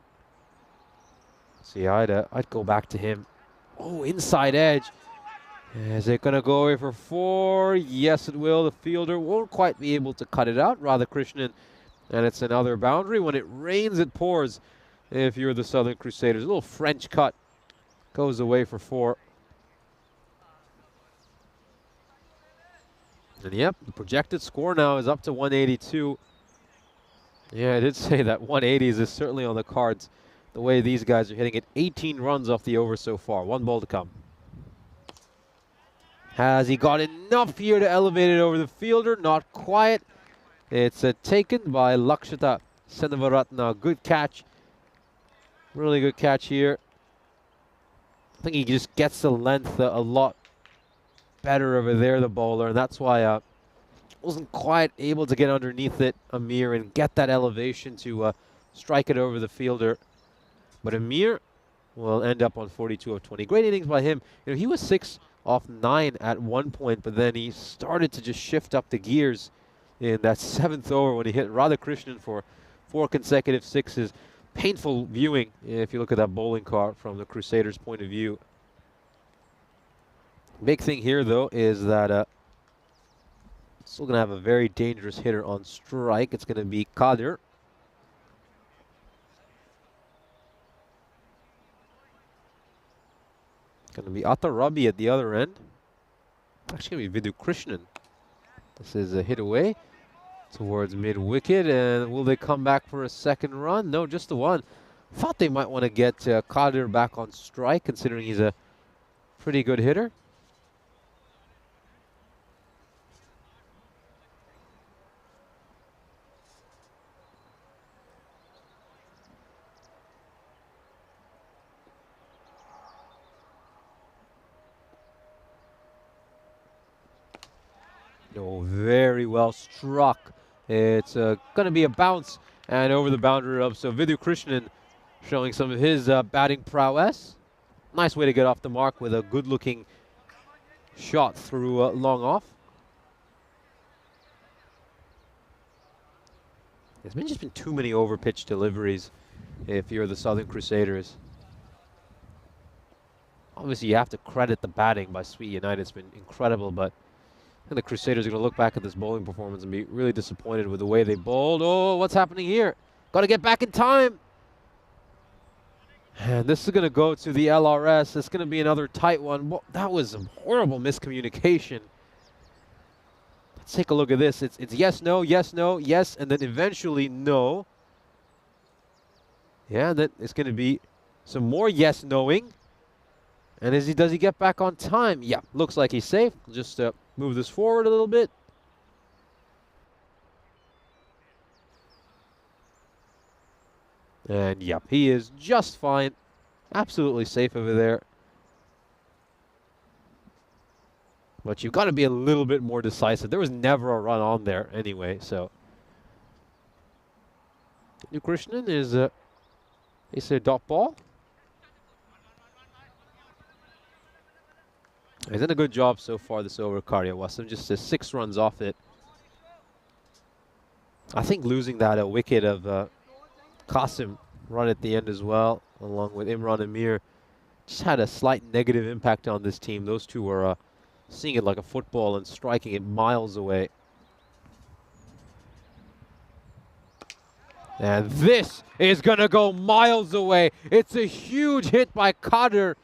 See, I'd go back to him. Oh, inside edge. Is it going to go away for 4? Yes, it will. The fielder won't quite be able to cut it out. Radhakrishnan, and it's another boundary. When it rains, it pours. If you're the Southern Crusaders, a little French cut goes away for 4. And yep, the projected score now is up to 182. Yeah, I did say that 180s is certainly on the cards. The way these guys are hitting it, 18 runs off the over so far. 1 ball to come. Has he got enough here to elevate it over the fielder? Not quite. It's taken by Lakshata Senavaratna. Good catch. Really good catch here. I think he just gets the length a lot better over there, the bowler, and that's why wasn't quite able to get underneath it, Amir, and get that elevation to strike it over the fielder. But Amir will end up on 42 of 20. Great innings by him. You know, he was 6 off 9 at one point, but then he started to just shift up the gears in that 7th over when he hit Radhakrishnan for 4 consecutive sixes. Painful viewing if you look at that bowling cart from the Crusaders' point of view. Big thing here, though, is that still going to have a very dangerous hitter on strike. It's going to be Kadir. Going to be Atarabi at the other end. Actually going to be Vidhu Krishnan. This is a hit away towards mid-wicket, and will they come back for a second run? No, just the one. Thought they might want to get Kadir back on strike, considering he's a pretty good hitter. Oh, very well struck. It's going to be a bounce and over the boundary up. So Vidhu Krishnan showing some of his batting prowess. Nice way to get off the mark with a good-looking shot through long off. There's just been too many over-pitch deliveries if you're the Southern Crusaders. Obviously, you have to credit the batting by Sweet United. It's been incredible, but I think the Crusaders are going to look back at this bowling performance and be really disappointed with the way they bowled. Oh, what's happening here? Got to get back in time. And this is going to go to the LRS. It's going to be another tight one. Well, that was some horrible miscommunication. Let's take a look at this. It's yes, no, yes, no, yes, and then eventually no. Yeah, and then it's going to be some more yes knowing. And does he get back on time? Yeah, looks like he's safe. Just move this forward a little bit. And yep, he is just fine. Absolutely safe over there. But you've got to be a little bit more decisive. There was never a run on there anyway, so. New Krishnan is a dot ball. He's done a good job so far this over, Karya Wasim. Just 6 runs off it. I think losing that wicket of Qasim run at the end as well, along with Imran Amir, just had a slight negative impact on this team. Those two were seeing it like a football and striking it miles away. And this is going to go miles away. It's a huge hit by Kadir.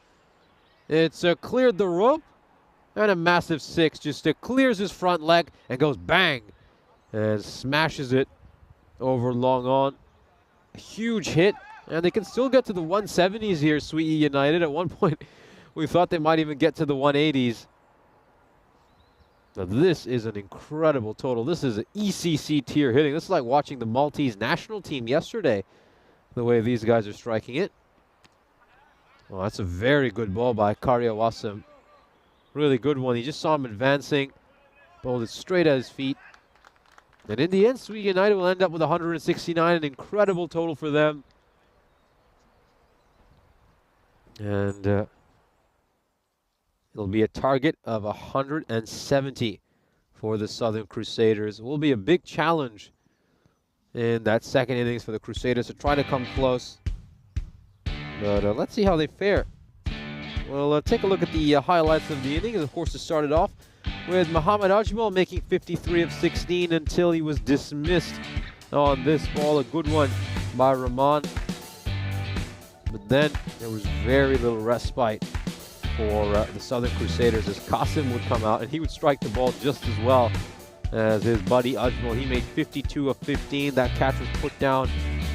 It's cleared the rope. And a massive 6 just clears his front leg and goes bang. And smashes it over long on. A huge hit. And they can still get to the 170s here, Sweet United. At one point, we thought they might even get to the 180s. Now this is an incredible total. This is an ECC tier hitting. This is like watching the Maltese national team yesterday, the way these guys are striking it. Well, that's a very good ball by Karyawasa. Really good one. He just saw him advancing, bowled it straight at his feet. And in the end, Sweden United will end up with 169, an incredible total for them. And it'll be a target of 170 for the Southern Crusaders. It will be a big challenge in that second innings for the Crusaders to try to come close. But let's see how they fare. We'll take a look at the highlights of the innings. Of course, it started off with Mohammad Ajmal making 53 of 16 until he was dismissed on this ball. A good one by Rahman. But then there was very little respite for the Southern Crusaders as Qasim would come out and he would strike the ball just as well as his buddy Ajmal. He made 52 of 15. That catch was put down.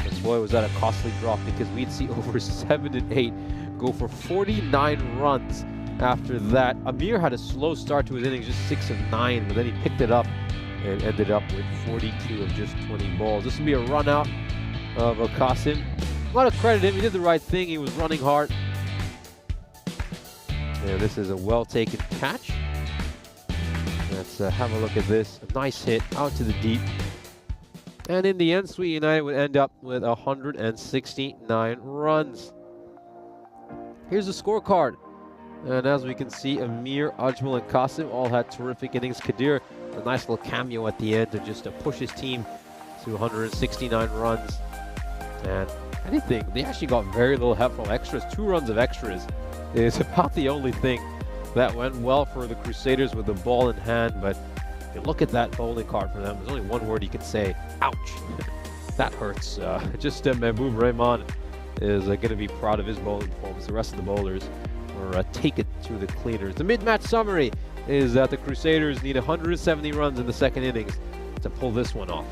But boy, was that a costly drop, because we'd see over 7 and 8 go for 49 runs after that. Amir had a slow start to his innings, just 6 of 9, but then he picked it up and ended up with 42 of just 20 balls. This will be a run out of Qasim. A lot of credit to him. He did the right thing. He was running hard. And this is a well-taken catch. Let's have a look at this. A nice hit out to the deep. And in the end, Sweden United would end up with 169 runs. Here's the scorecard. And as we can see, Amir, Ajmal, and Qasim all had terrific innings. Kadir, a nice little cameo at the end to just push his team to 169 runs. And anything, they actually got very little help from extras. 2 runs of extras is about the only thing that went well for the Crusaders with the ball in hand. But if you look at that bowling card for them, there's only one word you can say: ouch. That hurts. Mehboob Rahman is going to be proud of his bowling performance. The rest of the bowlers were taken to the cleaners. The mid-match summary is that the Crusaders need 170 runs in the second innings to pull this one off.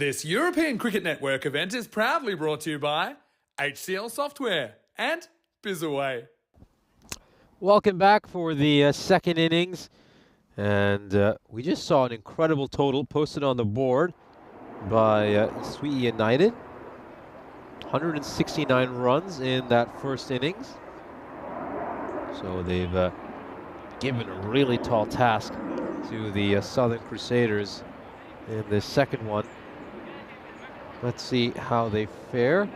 This European Cricket Network event is proudly brought to you by HCL Software and Bizaway. Welcome back for the second innings. And we just saw an incredible total posted on the board by Sweet United. 169 runs in that first innings. So they've given a really tall task to the Southern Crusaders in this second one. Let's see how they fare.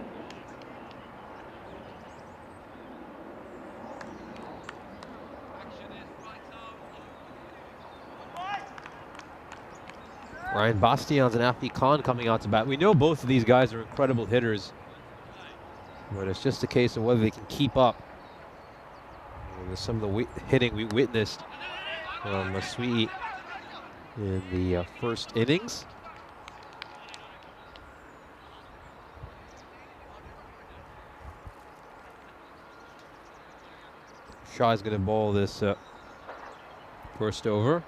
Ryan Bastians and Afi Khan coming out to bat. We know both of these guys are incredible hitters, but it's just a case of whether they can keep up with some of the hitting we witnessed from Sweet in the first innings. Shaw is going to bowl this first over.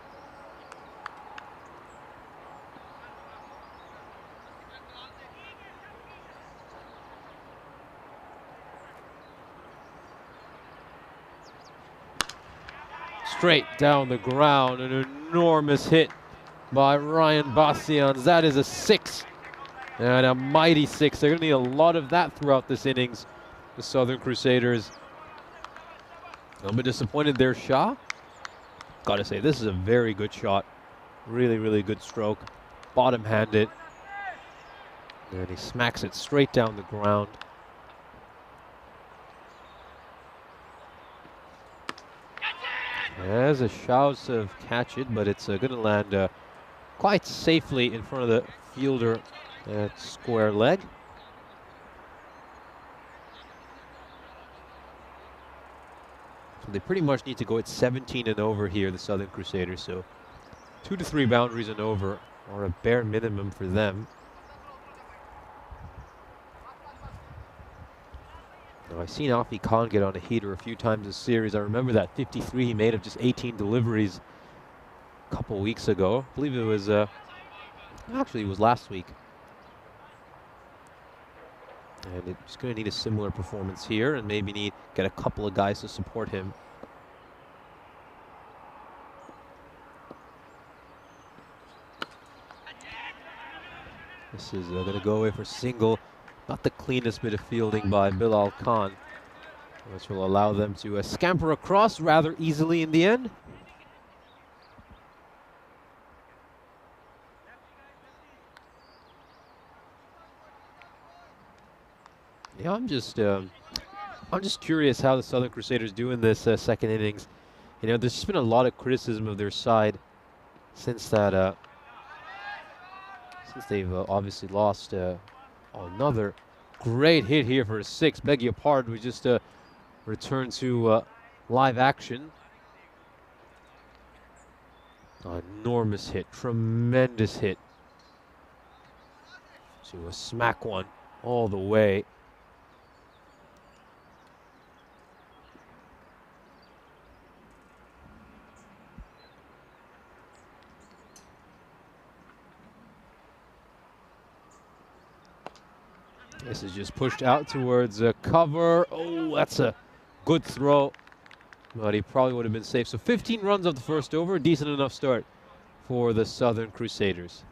Straight down the ground, an enormous hit by Ryan Bastians. That is a 6, and a mighty 6. They're going to need a lot of that throughout this innings, the Southern Crusaders. A little bit disappointed there, Shah. Gotta say, this is a very good shot. Really, really good stroke. Bottom-handed. And he smacks it straight down the ground. As a shouts of catch it, but it's going to land quite safely in front of the fielder at square leg. So they pretty much need to go at 17 and over here, the Southern Crusaders. So 2 to 3 boundaries and over are a bare minimum for them. Now, I've seen Afi Khan get on a heater a few times this series. I remember that 53 he made of just 18 deliveries a couple weeks ago. I believe it was, actually it was last week. And it's going to need a similar performance here and maybe get a couple of guys to support him. This is going to go away for single. Not the cleanest bit of fielding by Bilal Khan, which will allow them to scamper across rather easily in the end. Yeah, I'm just curious how the Southern Crusaders do in this second innings. You know, there's just been a lot of criticism of their side since that, since they've obviously lost. Another great hit here for a 6. Beg your pardon, we just returned to live action. Enormous hit, tremendous hit. To smack one all the way. This is just pushed out towards cover. Oh, that's a good throw. But he probably would have been safe. So 15 runs off the first over. Decent enough start for the Southern Crusaders.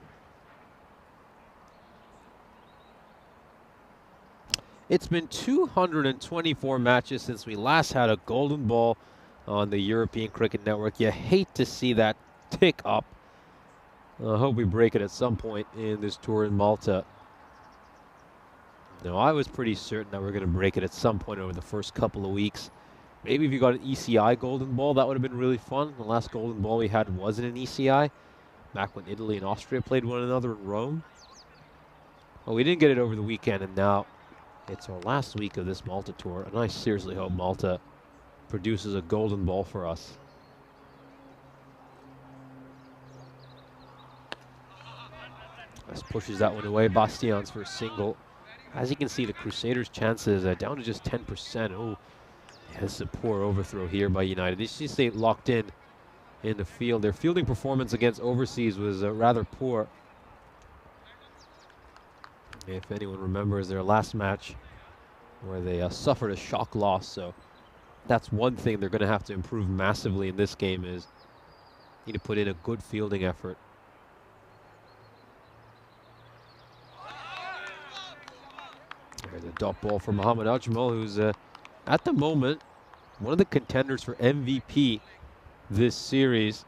It's been 224 matches since we last had a golden ball on the European Cricket Network. You hate to see that tick up. I hope we break it at some point in this tour in Malta. No, I was pretty certain that we're going to break it at some point over the first couple of weeks. Maybe if you got an ECI golden ball, that would have been really fun. The last golden ball we had wasn't an ECI, back when Italy and Austria played one another in Rome. Well, we didn't get it over the weekend, and now it's our last week of this Malta tour, and I seriously hope Malta produces a golden ball for us. This pushes that one away. Bastians for a single. As you can see, the Crusaders' chances down to just 10%. Oh, yeah, this is a poor overthrow here by United. They just stay locked in the field. Their fielding performance against overseas was rather poor. If anyone remembers their last match where they suffered a shock loss, so that's one thing they're going to have to improve massively in this game is need to put in a good fielding effort. There's a dot ball for Mohamed Ajmal, who's at the moment one of the contenders for MVP this series.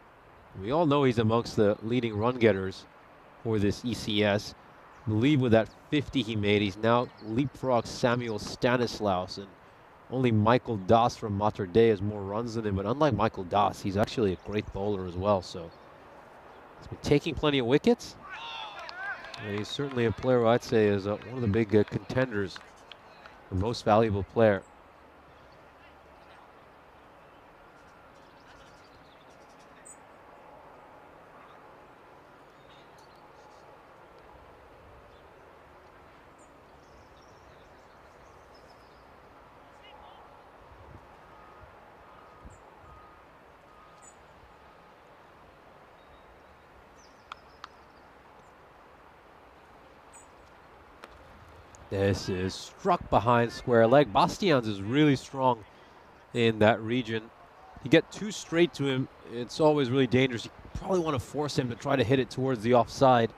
We all know he's amongst the leading run getters for this ECS. I believe with that 50 he made, he's now leapfrogged Samuel Stanislaus, and only Michael Das from Mater Dei has more runs than him. But unlike Michael Das, he's actually a great bowler as well. So he's been taking plenty of wickets. And he's certainly a player who I'd say is one of the big contenders for most valuable player. This is struck behind square leg. Bastians is really strong in that region. You get too straight to him, it's always really dangerous. You probably want to force him to try to hit it towards the offside.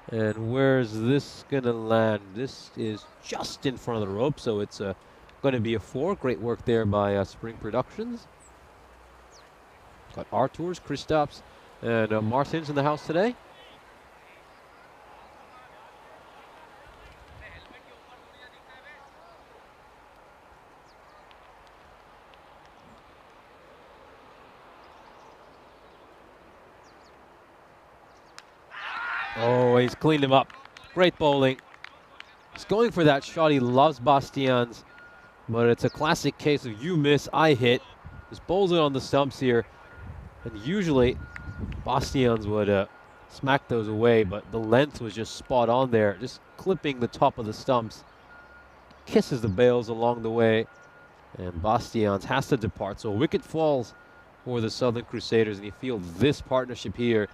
And where's this going to land? This is just in front of the rope, so it's going to be a 4. Great work there by Spring Productions. Got Arturs, Kristaps, and Martins in the house today. Oh, he's cleaned him up. Great bowling. He's going for that shot. He loves Bastians, but it's a classic case of you miss, I hit. Just bowls it on the stumps here. And usually, Bastians would smack those away, but the length was just spot on there. Just clipping the top of the stumps. Kisses the bails along the way. And Bastians has to depart. So wicket falls for the Southern Crusaders, and you feel this partnership here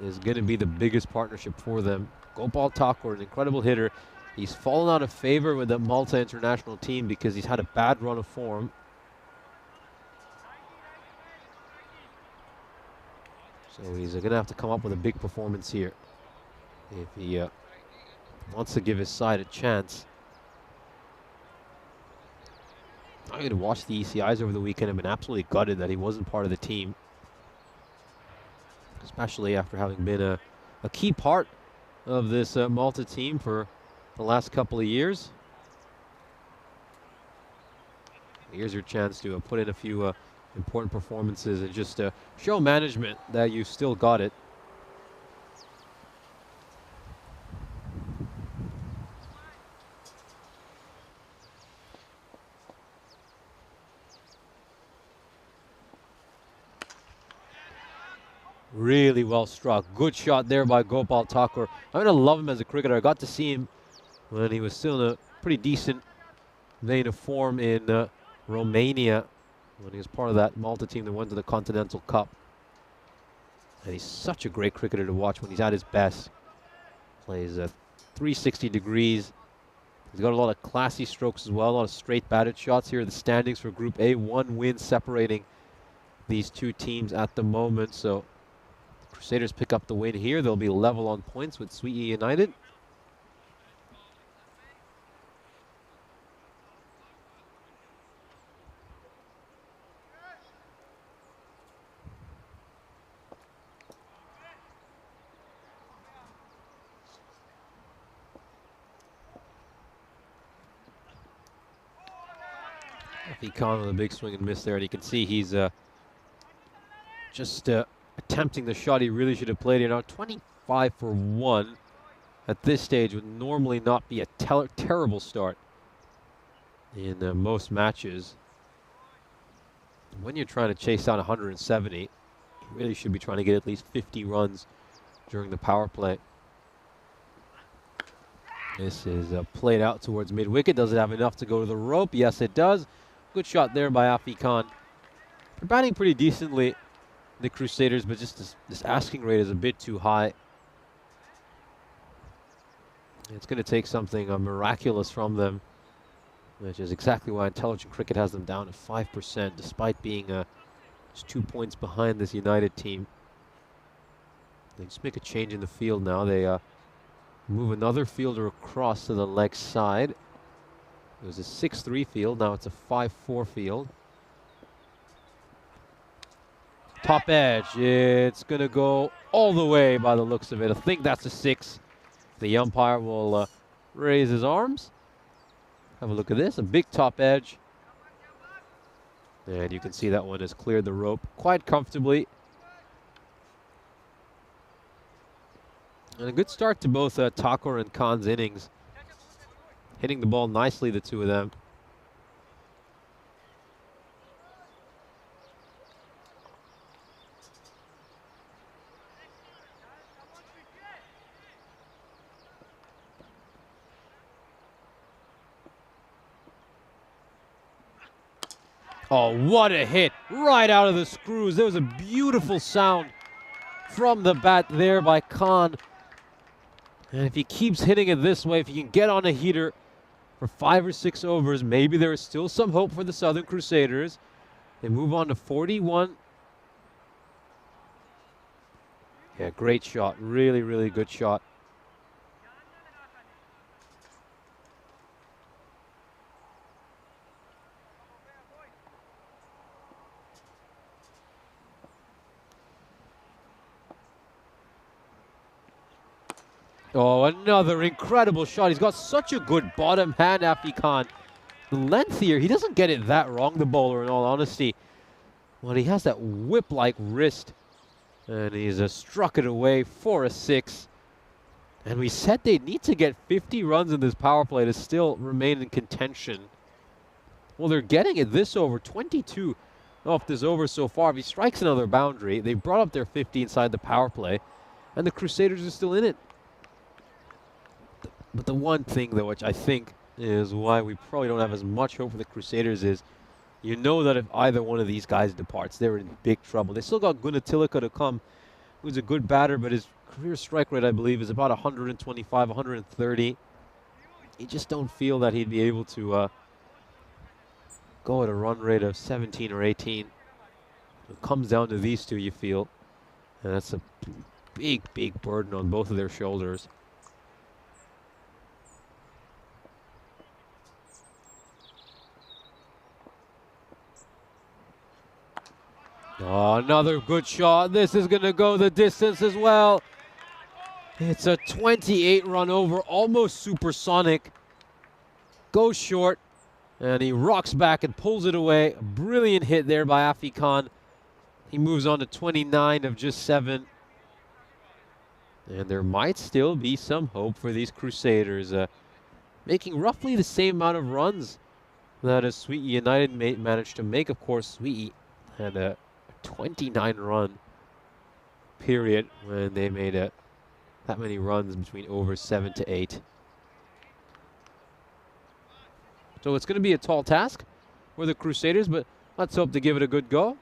is going to be the biggest partnership for them. Gopal Thakur, an incredible hitter. He's fallen out of favor with the Malta international team because he's had a bad run of form. So he's going to have to come up with a big performance here if he wants to give his side a chance. I had to watch the ECIs over the weekend. I've been absolutely gutted that he wasn't part of the team, especially after having been a key part of this Malta team for the last couple of years. Here's your chance to put in a few important performances and just show management that you still got it. Really well struck. Good shot there by Gopal Thakur. I'm going to love him as a cricketer. I got to see him when he was still in a pretty decent vein of form in Romania, when he was part of that Malta team that went to the Continental Cup. And he's such a great cricketer to watch when he's at his best. Plays at 360 degrees. He's got a lot of classy strokes as well, a lot of straight batted shots here. The standings for Group A, 1 win separating these two teams at the moment. So Crusaders pick up the win here. They'll be level on points with Sweet United. Khan with a big swing and miss there, and you can see he's just attempting the shot he really should have played. Now 25 for 1 at this stage would normally not be a terrible start in most matches. When you're trying to chase down 170, you really should be trying to get at least 50 runs during the power play. This is played out towards mid-wicket. Does it have enough to go to the rope? Yes, it does. Good shot there by Afi Khan. They're batting pretty decently, the Crusaders, but just this asking rate is a bit too high. It's going to take something miraculous from them, which is exactly why Intelligent Cricket has them down at 5%, despite being just 2 points behind this United team. They just make a change in the field now. They move another fielder across to the leg side. It was a 6-3 field, now it's a 5-4 field. Top edge, it's going to go all the way by the looks of it. I think that's a 6. The umpire will raise his arms. Have a look at this, a big top edge. And you can see that one has cleared the rope quite comfortably. And a good start to both Thakur and Khan's innings. Hitting the ball nicely, the two of them. Oh, what a hit right out of the screws. There was a beautiful sound from the bat there by Khan. And if he keeps hitting it this way, if he can get on a heater for 5 or 6 overs, maybe there is still some hope for the Southern Crusaders. They move on to 41. Yeah, great shot. Really, really good shot. Oh, another incredible shot. He's got such a good bottom hand, Afi Khan. The length here, he doesn't get it that wrong, the bowler, in all honesty. Well, he has that whip-like wrist. And he's struck it away for a 6. And we said they need to get 50 runs in this power play to still remain in contention. Well, they're getting it this over, 22 off this over so far. If he strikes another boundary, they brought up their 50 inside the power play. And the Crusaders are still in it. But the one thing, though, which I think is why we probably don't have as much hope for the Crusaders is, you know that if either one of these guys departs, they're in big trouble. They still got Gunatilaka to come, who's a good batter, but his career strike rate, I believe, is about 125, 130. You just don't feel that he'd be able to go at a run rate of 17 or 18. It comes down to these two, you feel. And that's a big, big burden on both of their shoulders. Oh, another good shot. This is going to go the distance as well. It's a 28 run over, almost supersonic. Goes short, and he rocks back and pulls it away. A brilliant hit there by Afi Khan. He moves on to 29 of just 7. And there might still be some hope for these Crusaders, making roughly the same amount of runs that a Sweet United managed to make. Of course, Sweet had a 29 run period when they made that many runs between over 7 to 8. So it's going to be a tall task for the Crusaders, but let's hope to give it a good go.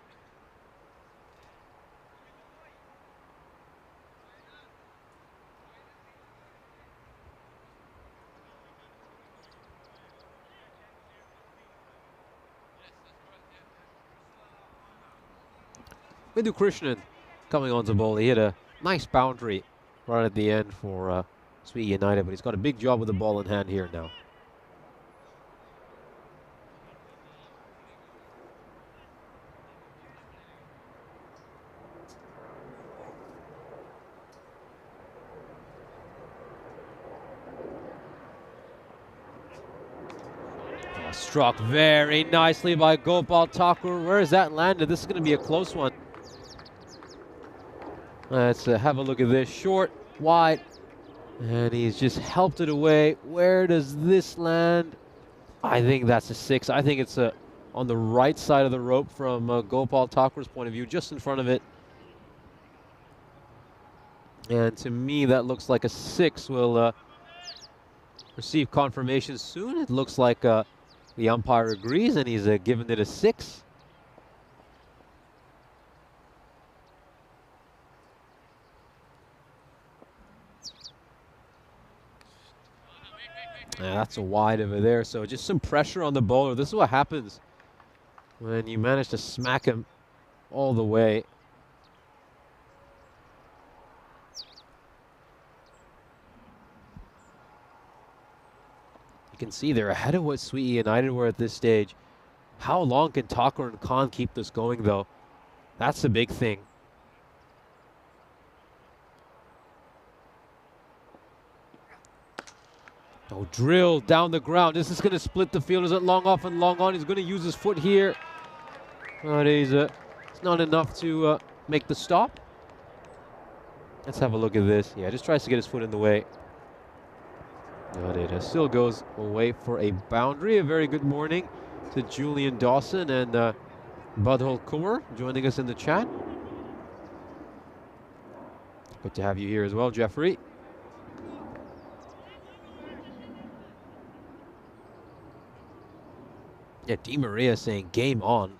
Vidhu Krishnan coming on to bowl. He hit a nice boundary right at the end for Sweet United, but he's got a big job with the ball in hand here now. Struck very nicely by Gopal Thakur. Where is that landed? This is going to be a close one. Let's have a look at this. Short, wide, and he's just helped it away. Where does this land? I think that's a 6. I think it's on the right side of the rope from Gopal Thakur's point of view, just in front of it. And to me, that looks like a 6. We'll receive confirmation soon. It looks like the umpire agrees, and he's given it a 6. Yeah, that's a wide over there. So just some pressure on the bowler. This is what happens when you manage to smack him all the way. You can see they're ahead of what Sweetie United were at this stage. How long can Tucker and Khan keep this going, though? That's the big thing. Oh, drill down the ground. This is going to split the fielders at long off and long on. He's going to use his foot here. But it's not enough to make the stop. Let's have a look at this. Yeah, just tries to get his foot in the way. But it still goes away for a boundary. A very good morning to Julian Dawson and Badhol Kumar joining us in the chat. Good to have you here as well, Jeffrey. Yeah, Di Maria saying game on.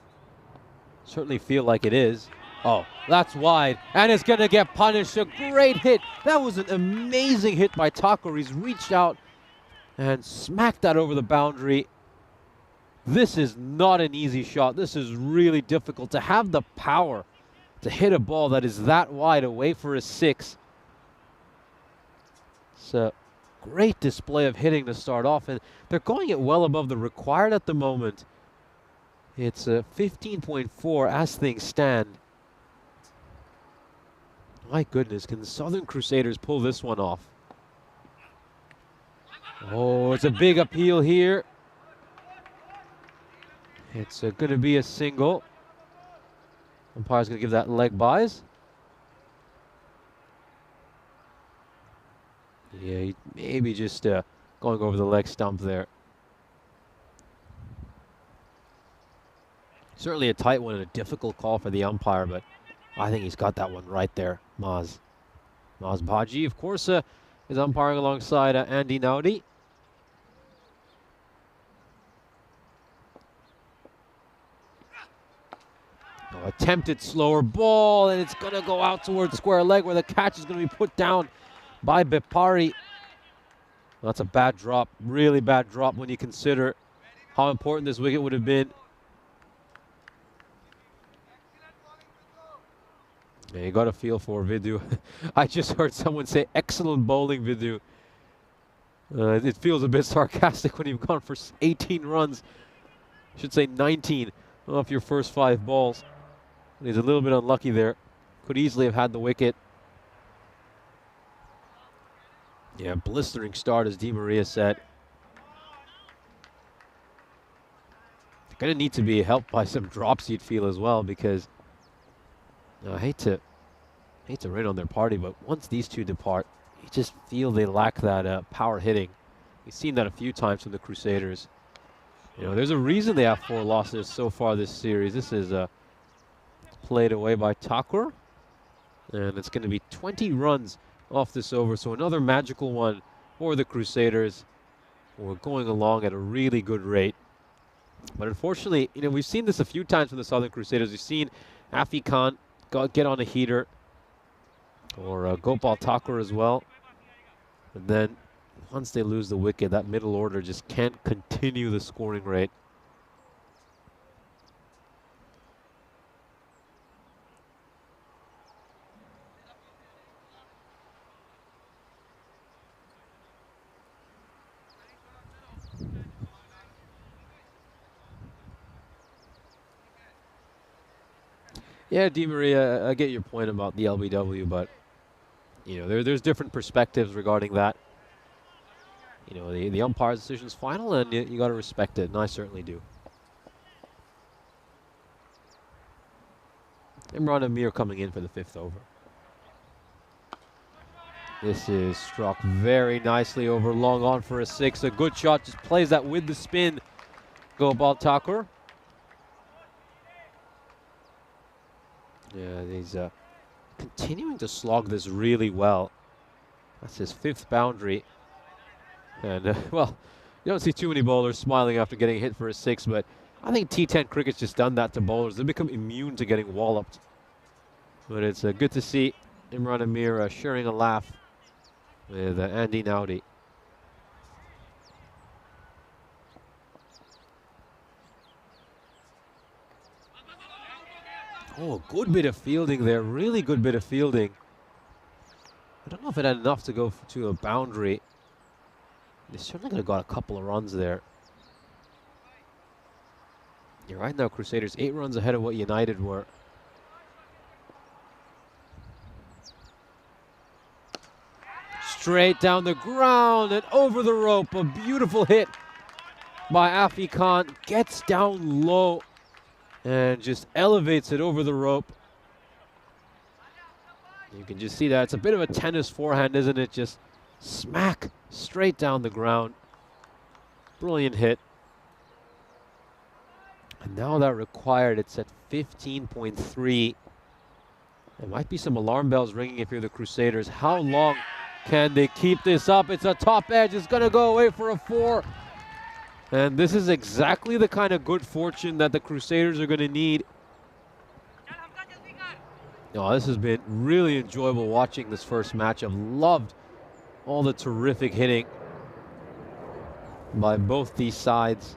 Certainly feel like it is. Oh, that's wide, and it's going to get punished. A great hit. That was an amazing hit by Tucker. He's reached out and smacked that over the boundary. This is not an easy shot. This is really difficult to have the power to hit a ball that is that wide away for a 6. It's a great display of hitting to start off, and they're going it well above the required at the moment. It's a 15.4 as things stand. My goodness, can the Southern Crusaders pull this one off? Oh, it's a big appeal here. It's going to be a single. Umpire's going to give that leg byes. Yeah, maybe just going over the leg stump there. Certainly a tight one and a difficult call for the umpire, but I think he's got that one right there, Maz Baji, of course, is umpiring alongside Andy Naudi. Oh, attempted slower ball, and it's going to go out towards square leg where the catch is going to be put down by Bipari. That's a bad drop, really bad drop when you consider how important this wicket would have been. Yeah, you got a feel for Vidhu. I just heard someone say excellent bowling, Vidhu. It feels a bit sarcastic when you've gone for 18 runs. I should say 19 off your first 5 balls. He's a little bit unlucky there. Could easily have had the wicket. Yeah, blistering start as Di Maria said. They're going to need to be helped by some drops, you'd feel as well, because I hate to rain on their party, but once these two depart, you just feel they lack that power hitting. We've seen that a few times from the Crusaders. You know, there's a reason they have 4 losses so far this series. This is played away by Thakur, and it's going to be 20 runs off this over, so another magical one for the Crusaders. We're going along at a really good rate. But unfortunately, you know, we've seen this a few times from the Southern Crusaders. We've seen Afi Khan get on a heater, or Gopal Thakur as well. And then once they lose the wicket, that middle order just can't continue the scoring rate. Yeah, Di Maria, I get your point about the LBW, but you know, there's different perspectives regarding that. You know, the umpire's decision's final, and you got to respect it, and I certainly do. Imran Amir coming in for the 5th over. This is struck very nicely over long on for a 6. A good shot, just plays that with the spin. Gopal Thakur. Yeah, he's continuing to slog this really well. That's his 5th boundary. And, well, you don't see too many bowlers smiling after getting hit for a 6, but I think T10 cricket's just done that to bowlers. They become immune to getting walloped. But it's good to see Imran Amir sharing a laugh with Andy Naudi. Oh, good bit of fielding there. Really good bit of fielding. I don't know if it had enough to go to a boundary. They certainly could have got a couple of runs there. You're right now, Crusaders 8 runs ahead of what United were. Straight down the ground and over the rope. A beautiful hit by Afi Khan. Gets down low and just elevates it over the rope. You can just see that. It's a bit of a tennis forehand, isn't it? Just smack straight down the ground. Brilliant hit. And now that required, it's at 15.3. There might be some alarm bells ringing if you're the Crusaders. How long can they keep this up? It's a top edge. It's going to go away for a 4. And this is exactly the kind of good fortune that the Crusaders are going to need. Oh, this has been really enjoyable watching this first match. I've loved all the terrific hitting by both these sides.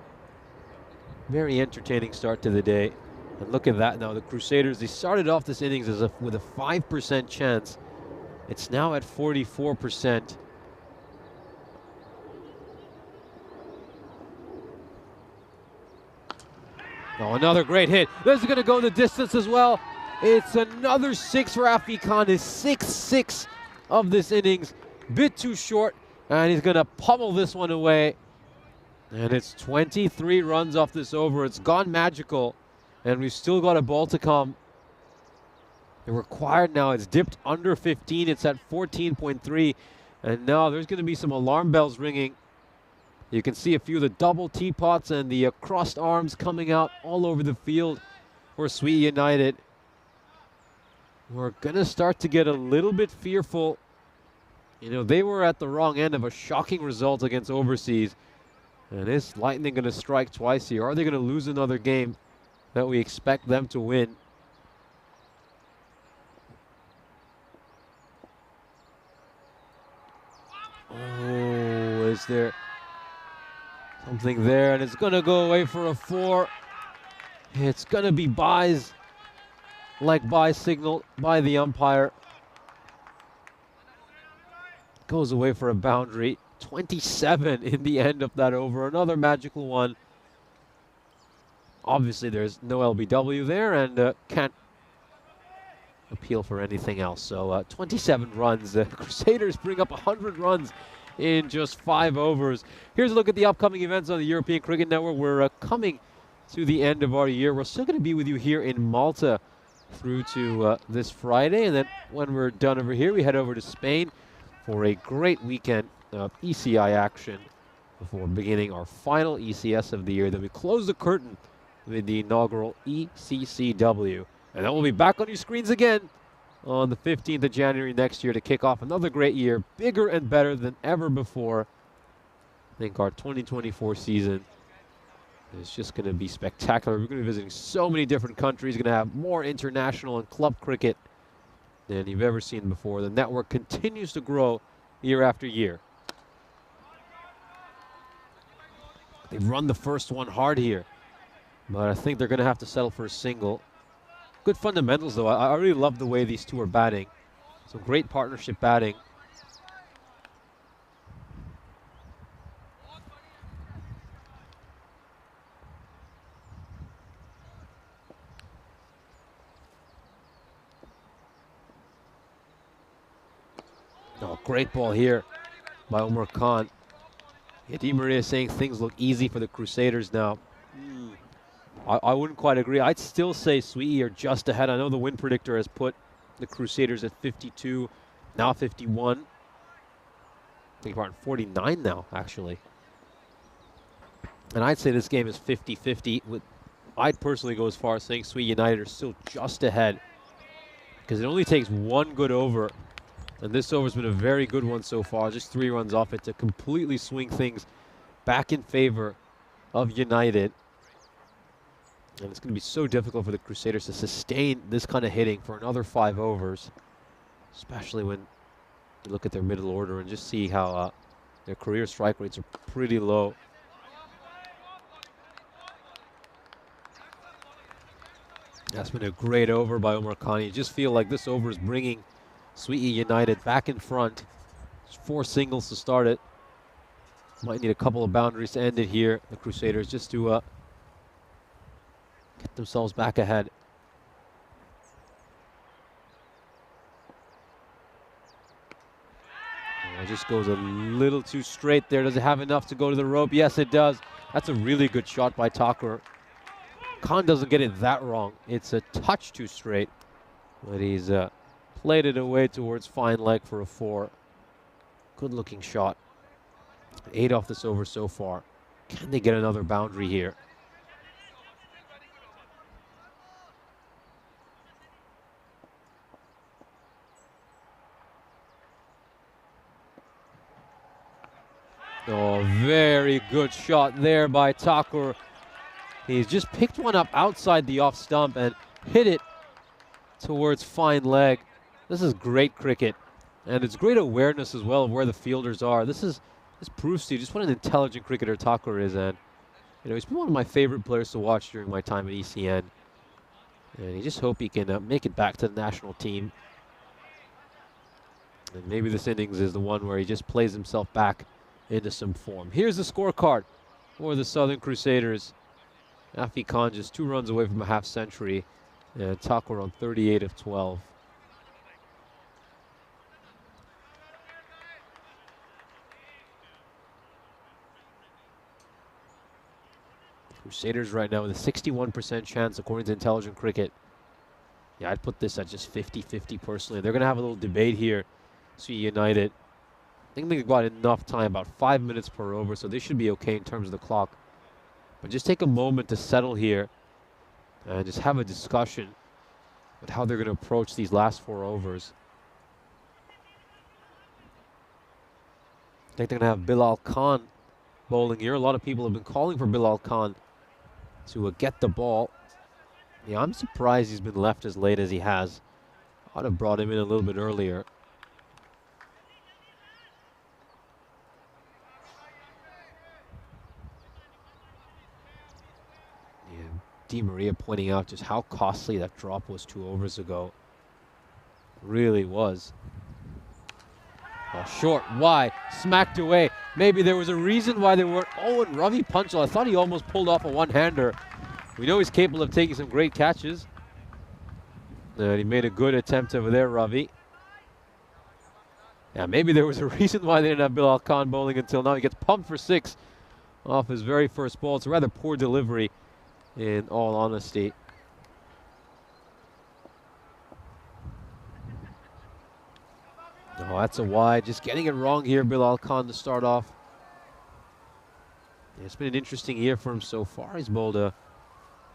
Very entertaining start to the day. And look at that now. The Crusaders, they started off this innings with a 5% chance. It's now at 44%. Oh, another great hit. This is going to go the distance as well. It's another 6 for Afi Khan. His 6-6 of this innings. Bit too short, and he's going to pummel this one away. And it's 23 runs off this over. It's gone magical, and we've still got a ball to come. The required now, it's dipped under 15. It's at 14.3, and now there's going to be some alarm bells ringing. You can see a few of the double teapots and the crossed arms coming out all over the field for Sweet United. We're going to start to get a little bit fearful. You know, they were at the wrong end of a shocking result against Overseas. And is Lightning going to strike twice here? Are they going to lose another game that we expect them to win? Oh, is there something there? And it's going to go away for a 4. It's going to be byes, like bye signal by the umpire. Goes away for a boundary. 27 in the end of that over. Another magical one. Obviously, there's no LBW there and can't appeal for anything else. So 27 runs. The Crusaders bring up 100 runs in just 5 overs. Here's a look at the upcoming events on the European Cricket Network. We're coming to the end of our year. We're still going to be with you here in Malta through to this Friday. And then when we're done over here, we head over to Spain for a great weekend of ECI action before beginning our final ECS of the year. Then we close the curtain with the inaugural ECCW. And then we'll be back on your screens again on the 15th of January next year to kick off another great year, bigger and better than ever before. I think our 2024 season is just going to be spectacular. We're going to be visiting so many different countries, going to have more international and club cricket than you've ever seen before. The network continues to grow year after year. They've run the first one hard here, but I think they're going to have to settle for a single. Good fundamentals, though. I really love the way these two are batting. Some great partnership batting. Oh, great ball here by Omar Khan. Yeah, Di Maria saying things look easy for the Crusaders now. I wouldn't quite agree. I'd still say Sweetie are just ahead. I know the win predictor has put the Crusaders at 52, now 51. I think we're on 49 now, actually. And I'd say this game is 50-50. I'd personally go as far as saying Sweet United are still just ahead, because it only takes one good over. And this over's been a very good one so far, just 3 runs off it to completely swing things back in favor of United. And it's going to be so difficult for the Crusaders to sustain this kind of hitting for another 5 overs, especially when you look at their middle order and just see how their career strike rates are pretty low. That's been a great over by Omar Khan. You just feel like this over is bringing Sweetie United back in front. Just 4 singles to start it. Might need a couple of boundaries to end it here. The Crusaders just to get themselves back ahead. It just goes a little too straight there. Does it have enough to go to the rope? Yes, it does. That's a really good shot by Tucker. Khan doesn't get it that wrong. It's a touch too straight. But he's played it away towards fine leg for a 4. Good looking shot. 8 off this over so far. Can they get another boundary here? Oh, very good shot there by Tucker. He's just picked one up outside the off stump and hit it towards fine leg. This is great cricket. And it's great awareness as well of where the fielders are. This proves to you just what an intelligent cricketer Tucker is. And he's been one of my favorite players to watch during my time at ECN. And you just hope he can make it back to the national team. And maybe this innings is the one where he just plays himself back into some form. Here's the scorecard for the Southern Crusaders. Afi Khan just 2 runs away from a half century. And Tucker on 38 of 12. Crusaders right now with a 61% chance according to Intelligent Cricket. Yeah, I'd put this at just 50-50 personally. They're going to have a little debate here. See United. I think they've got enough time, about 5 minutes per over, so they should be okay in terms of the clock. But just take a moment to settle here and just have a discussion with how they're going to approach these last 4 overs. I think they're going to have Bilal Khan bowling here. A lot of people have been calling for Bilal Khan to get the ball. Yeah, I'm surprised he's been left as late as he has. I'd have brought him in a little bit earlier. Di Maria pointing out just how costly that drop was 2 overs ago. Really was. Oh, short, wide, smacked away. Maybe there was a reason why they weren't. Oh, and Ravi Panchal, I thought he almost pulled off a one-hander. We know he's capable of taking some great catches. And he made a good attempt over there, Ravi. Yeah, maybe there was a reason why they didn't have Bilal Khan bowling until now. He gets pumped for 6 off his very first ball. It's a rather poor delivery, in all honesty. Oh, that's a wide. Just getting it wrong here, Bilal Khan, to start off. Yeah, it's been an interesting year for him so far. He's bowled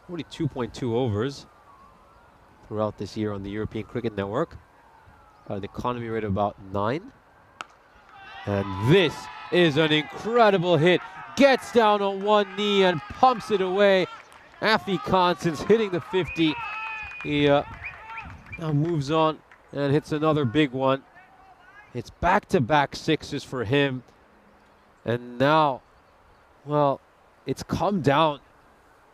42.2 overs throughout this year on the European Cricket Network. An economy rate of about 9. And this is an incredible hit. Gets down on one knee and pumps it away. Afi Khan, since hitting the 50, he now moves on and hits another big one. It's back-to-back 6s for him. And now, well, it's come down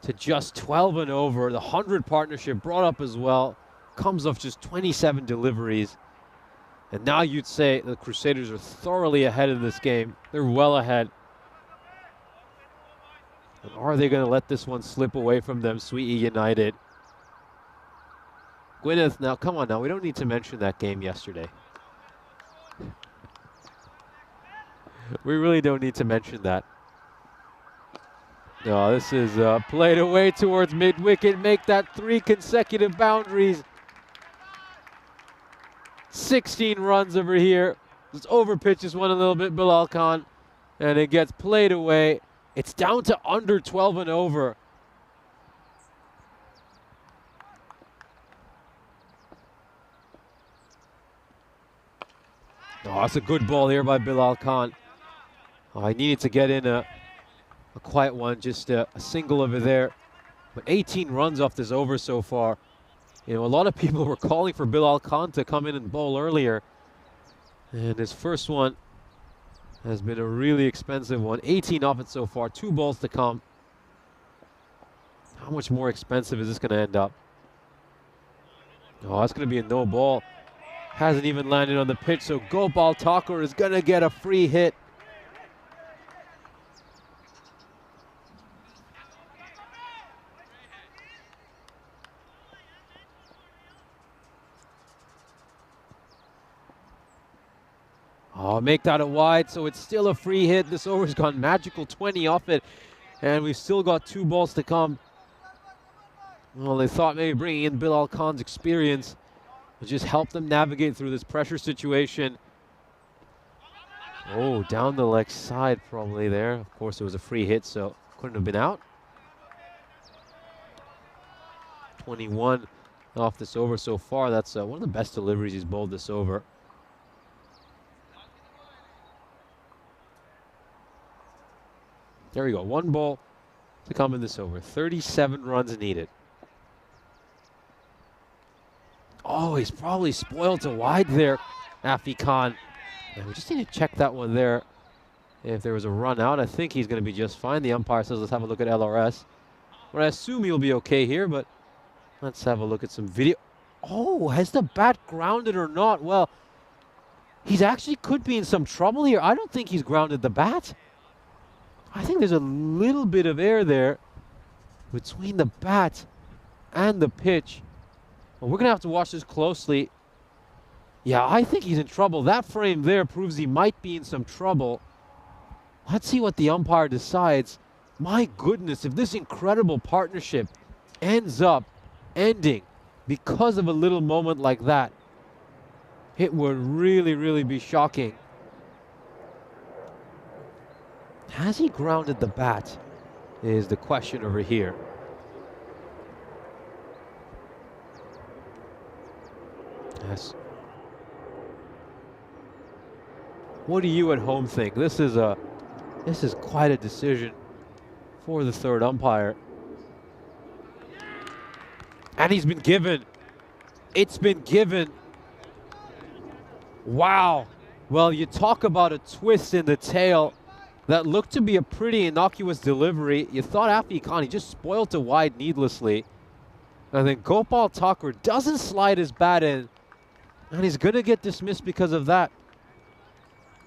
to just 12 and over. The 100 partnership brought up as well. Comes off just 27 deliveries. And now you'd say the Crusaders are thoroughly ahead of this game. They're well ahead. And are they going to let this one slip away from them, Sweetie United? Gwyneth, now, come on now. We don't need to mention that game yesterday. We really don't need to mention that. No, this is played away towards mid-wicket. Make that 3 consecutive boundaries. 16 runs over here. This over pitches one a little bit, Bilal Khan. And it gets played away. It's down to under 12 and over. Oh, that's a good ball here by Bilal Khan. Oh, I needed to get in a quiet one, just a single over there. But 18 runs off this over so far. You know, a lot of people were calling for Bilal Khan to come in and bowl earlier. And his first one has been a really expensive one. 18 off it so far, 2 balls to come. How much more expensive is this going to end up? Oh, that's going to be a no ball. Hasn't even landed on the pitch, so Gopal Thakur is going to get a free hit. Oh, make that a wide, so it's still a free hit. This over's gone magical 20 off it, and we've still got 2 balls to come. Well, they thought maybe bringing in Bilal Khan's experience would just help them navigate through this pressure situation. Oh, down the leg side probably there. Of course, it was a free hit, so couldn't have been out. 21 off this over so far. That's one of the best deliveries he's bowled this over. There we go. 1 ball to come in this over. 37 runs needed. Oh, he's probably spoiled to wide there, Afi Khan. And we just need to check that one there. If there was a run out, I think he's going to be just fine. The umpire says let's have a look at LRS. Well, I assume he'll be okay here, but let's have a look at some video. Oh, has the bat grounded or not? Well, he's actually could be in some trouble here. I don't think he's grounded the bat. I think there's a little bit of air there between the bat and the pitch. Well, we're going to have to watch this closely. Yeah, I think he's in trouble. That frame there proves he might be in some trouble. Let's see what the umpire decides. My goodness, if this incredible partnership ends up ending because of a little moment like that, it would really, really be shocking. Has he grounded the bat is the question over here. Yes. What do you at home think? This is quite a decision for the third umpire. And he's been given. It's been given. Wow. Well, you talk about a twist in the tail. That looked to be a pretty innocuous delivery. You thought Afi Khan, he just spoiled to wide needlessly. And then Gopal Thakur doesn't slide his bat in. And he's going to get dismissed because of that.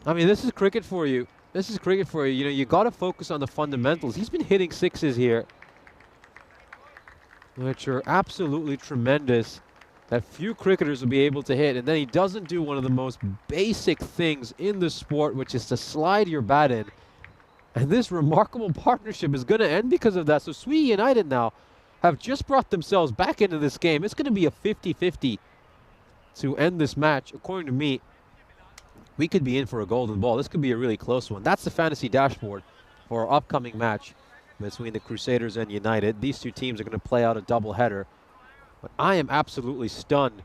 I mean, this is cricket for you. This is cricket for you. You know, you got to focus on the fundamentals. He's been hitting 6s here, which are absolutely tremendous, that few cricketers will be able to hit. And then he doesn't do one of the most basic things in the sport, which is to slide your bat in. And this remarkable partnership is going to end because of that. So Sweden United now have just brought themselves back into this game. It's going to be a 50-50 to end this match. According to me, we could be in for a golden ball. This could be a really close one. That's the fantasy dashboard for our upcoming match between the Crusaders and United. These two teams are going to play out a doubleheader. But I am absolutely stunned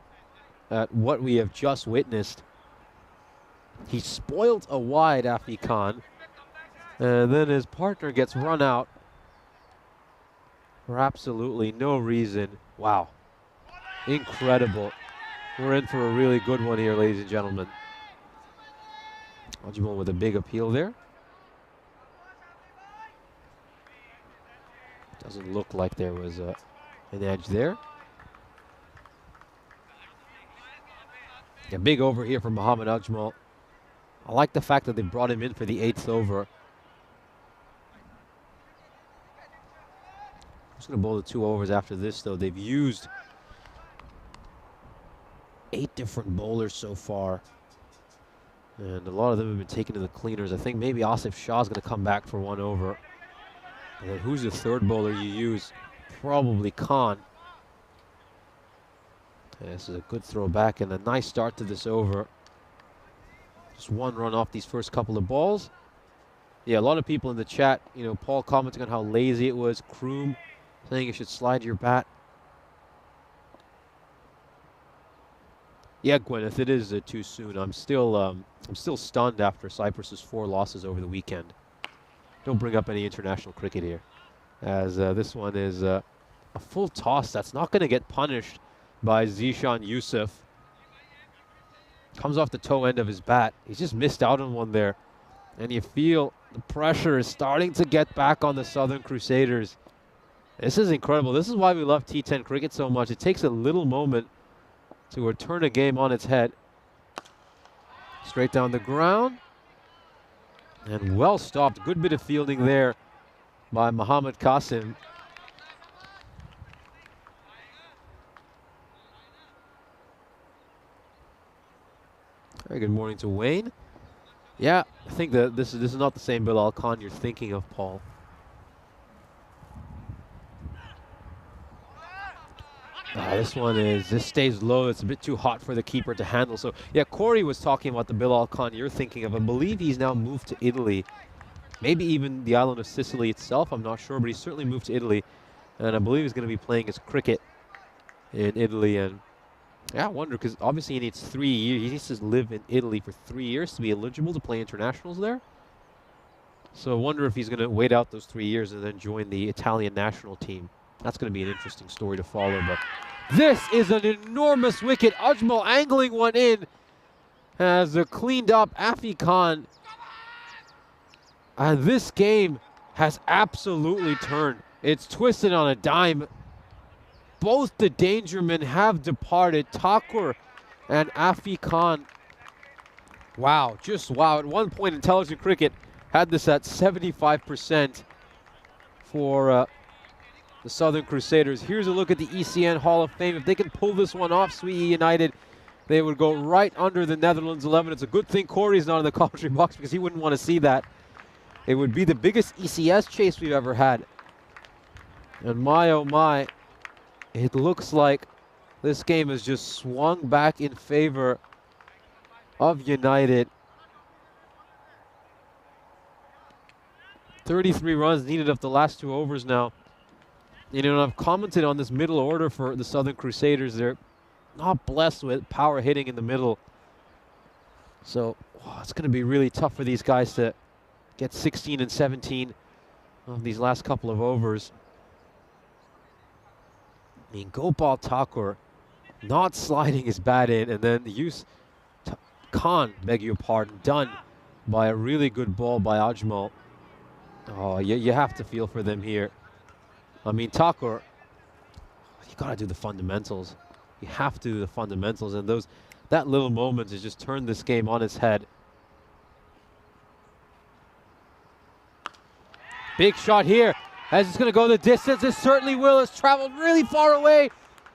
at what we have just witnessed. He spoiled a wide, Afi Khan. And then his partner gets run out for absolutely no reason. Wow. Incredible. We're in for a really good one here, ladies and gentlemen. Ajmal with a big appeal there. Doesn't look like there was an edge there. A big over here from Mohammad Ajmal. I like the fact that they brought him in for the 8th over. Just going to bowl the 2 overs after this, though. They've used 8 different bowlers so far. And a lot of them have been taken to the cleaners. I think maybe Asif Shah's going to come back for 1 over. And then who's the third bowler you use? Probably Khan. Yeah, this is a good throw back and a nice start to this over. Just 1 run off these first couple of balls. Yeah, a lot of people in the chat, you know, Paul commenting on how lazy it was. Kroom saying you should slide your bat. Yeah, Gwyneth, it is too soon. I'm still stunned after Cyprus's 4 losses over the weekend. Don't bring up any international cricket here, as this one is a full toss that's not going to get punished by Zishan Yusuf. Comes off the toe end of his bat. He's just missed out on one there. And you feel the pressure is starting to get back on the Southern Crusaders. This is incredible. This is why we love T10 cricket so much. It takes a little moment to turn a game on its head. Straight down the ground. And well stopped. Good bit of fielding there by Mohammad Qasim. Very good morning to Wayne. Yeah, I think that this is not the same Bilal Khan you're thinking of, Paul. This stays low. It's a bit too hot for the keeper to handle. So, yeah, Corey was talking about the Bilal Khan you're thinking of. I believe he's now moved to Italy. Maybe even the island of Sicily itself. I'm not sure, but he's certainly moved to Italy. And I believe he's going to be playing his cricket in Italy. And yeah, I wonder, because obviously he needs 3 years. He needs to live in Italy for 3 years to be eligible to play internationals there. So I wonder if he's going to wait out those 3 years and then join the Italian national team. That's going to be an interesting story to follow. But this is an enormous wicket. Ajmal angling one in. Has cleaned up Afi Khan. And this game has absolutely turned. It's twisted on a dime. Both the danger men have departed. Thakur and Afi Khan. Wow, just wow. At one point, Intelligent Cricket had this at 75% for the Southern Crusaders. Here's a look at the ECN Hall of Fame. If they can pull this one off, Sweet United, they would go right under the Netherlands 11. It's a good thing Corey's not in the commentary box because he wouldn't want to see that. It would be the biggest ECS chase we've ever had. And my, oh my, it looks like this game has just swung back in favor of United. 33 runs needed of the last 2 overs now. You know, I've commented on this middle order for the Southern Crusaders. They're not blessed with power hitting in the middle. So it's going to be really tough for these guys to get 16 and 17 of these last couple of overs. I mean, Gopal Thakur not sliding his bat in, and then the Khan, beg your pardon, done by a really good ball by Ajmal. Oh, you have to feel for them here. I mean, Thakur, you got to do the fundamentals. You have to do the fundamentals, and that little moment has just turned this game on its head. Big shot here. As it's going to go the distance, it certainly will. It's traveled really far away.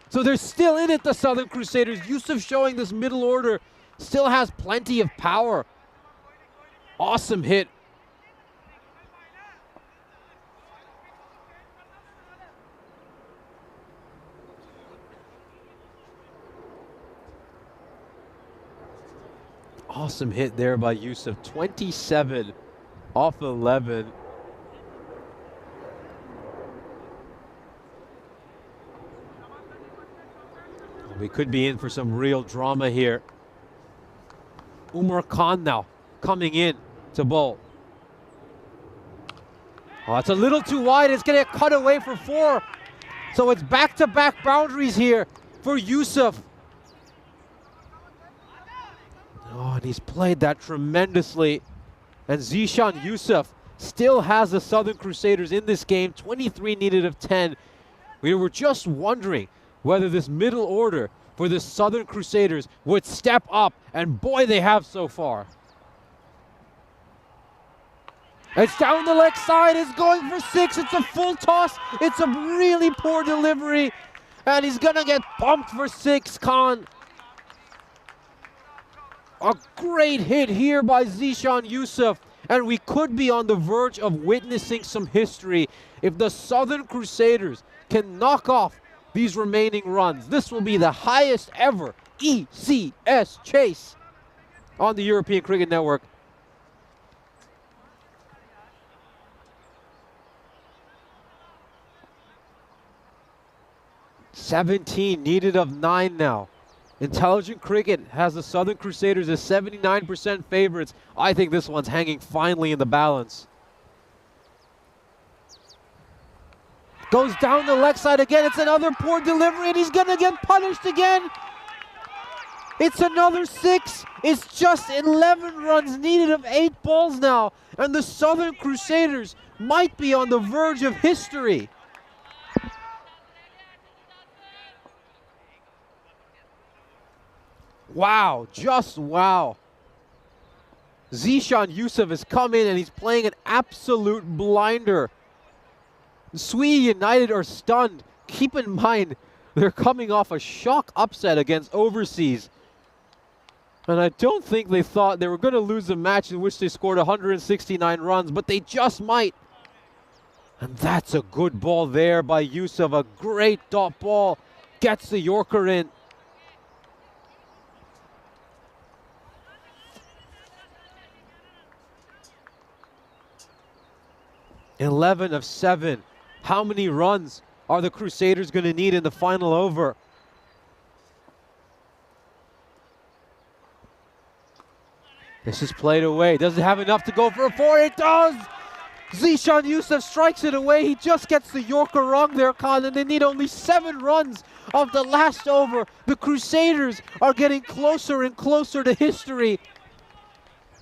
So they're still in it, the Southern Crusaders. Yusuf showing this middle order still has plenty of power. Awesome hit. Awesome hit there by Yusuf. 27 off 11. We could be in for some real drama here. Umar Khan now coming in to bowl. Oh, it's a little too wide. It's going to get cut away for 4. So it's back-to-back boundaries here for Yusuf. Oh, and he's played that tremendously. And Zishan Yusuf still has the Southern Crusaders in this game. 23 needed of 10. We were just wondering whether this middle order for the Southern Crusaders would step up, and boy, they have so far. It's down the leg side, it's going for 6, it's a full toss, it's a really poor delivery, and he's gonna get bumped for 6, Khan. A great hit here by Zishan Yusuf, and we could be on the verge of witnessing some history if the Southern Crusaders can knock off these remaining runs. This will be the highest ever ECS chase on the European Cricket Network. $17 needed of 9 now. Intelligent Cricket has the Southern Crusaders as 79% favorites. I think this one's hanging finely in the balance. Goes down the leg side again. It's another poor delivery, and he's going to get punished again. It's another 6. It's just 11 runs needed of 8 balls now. And the Southern Crusaders might be on the verge of history. Wow, just wow. Zishan Yusuf has come in and he's playing an absolute blinder. Sweden United are stunned. Keep in mind, they're coming off a shock upset against Overseas. And I don't think they thought they were going to lose a match in which they scored 169 runs, but they just might. And that's a good ball there by Yusuf. A great dot ball. Gets the Yorker in. "11 of 7. How many runs are the Crusaders going to need in the final over? This is played away. Does it have enough to go for a 4? It does! Zishan Yusuf strikes it away. He just gets the Yorker wrong there, Khan, and they need only 7 runs of the last over. The Crusaders are getting closer and closer to history.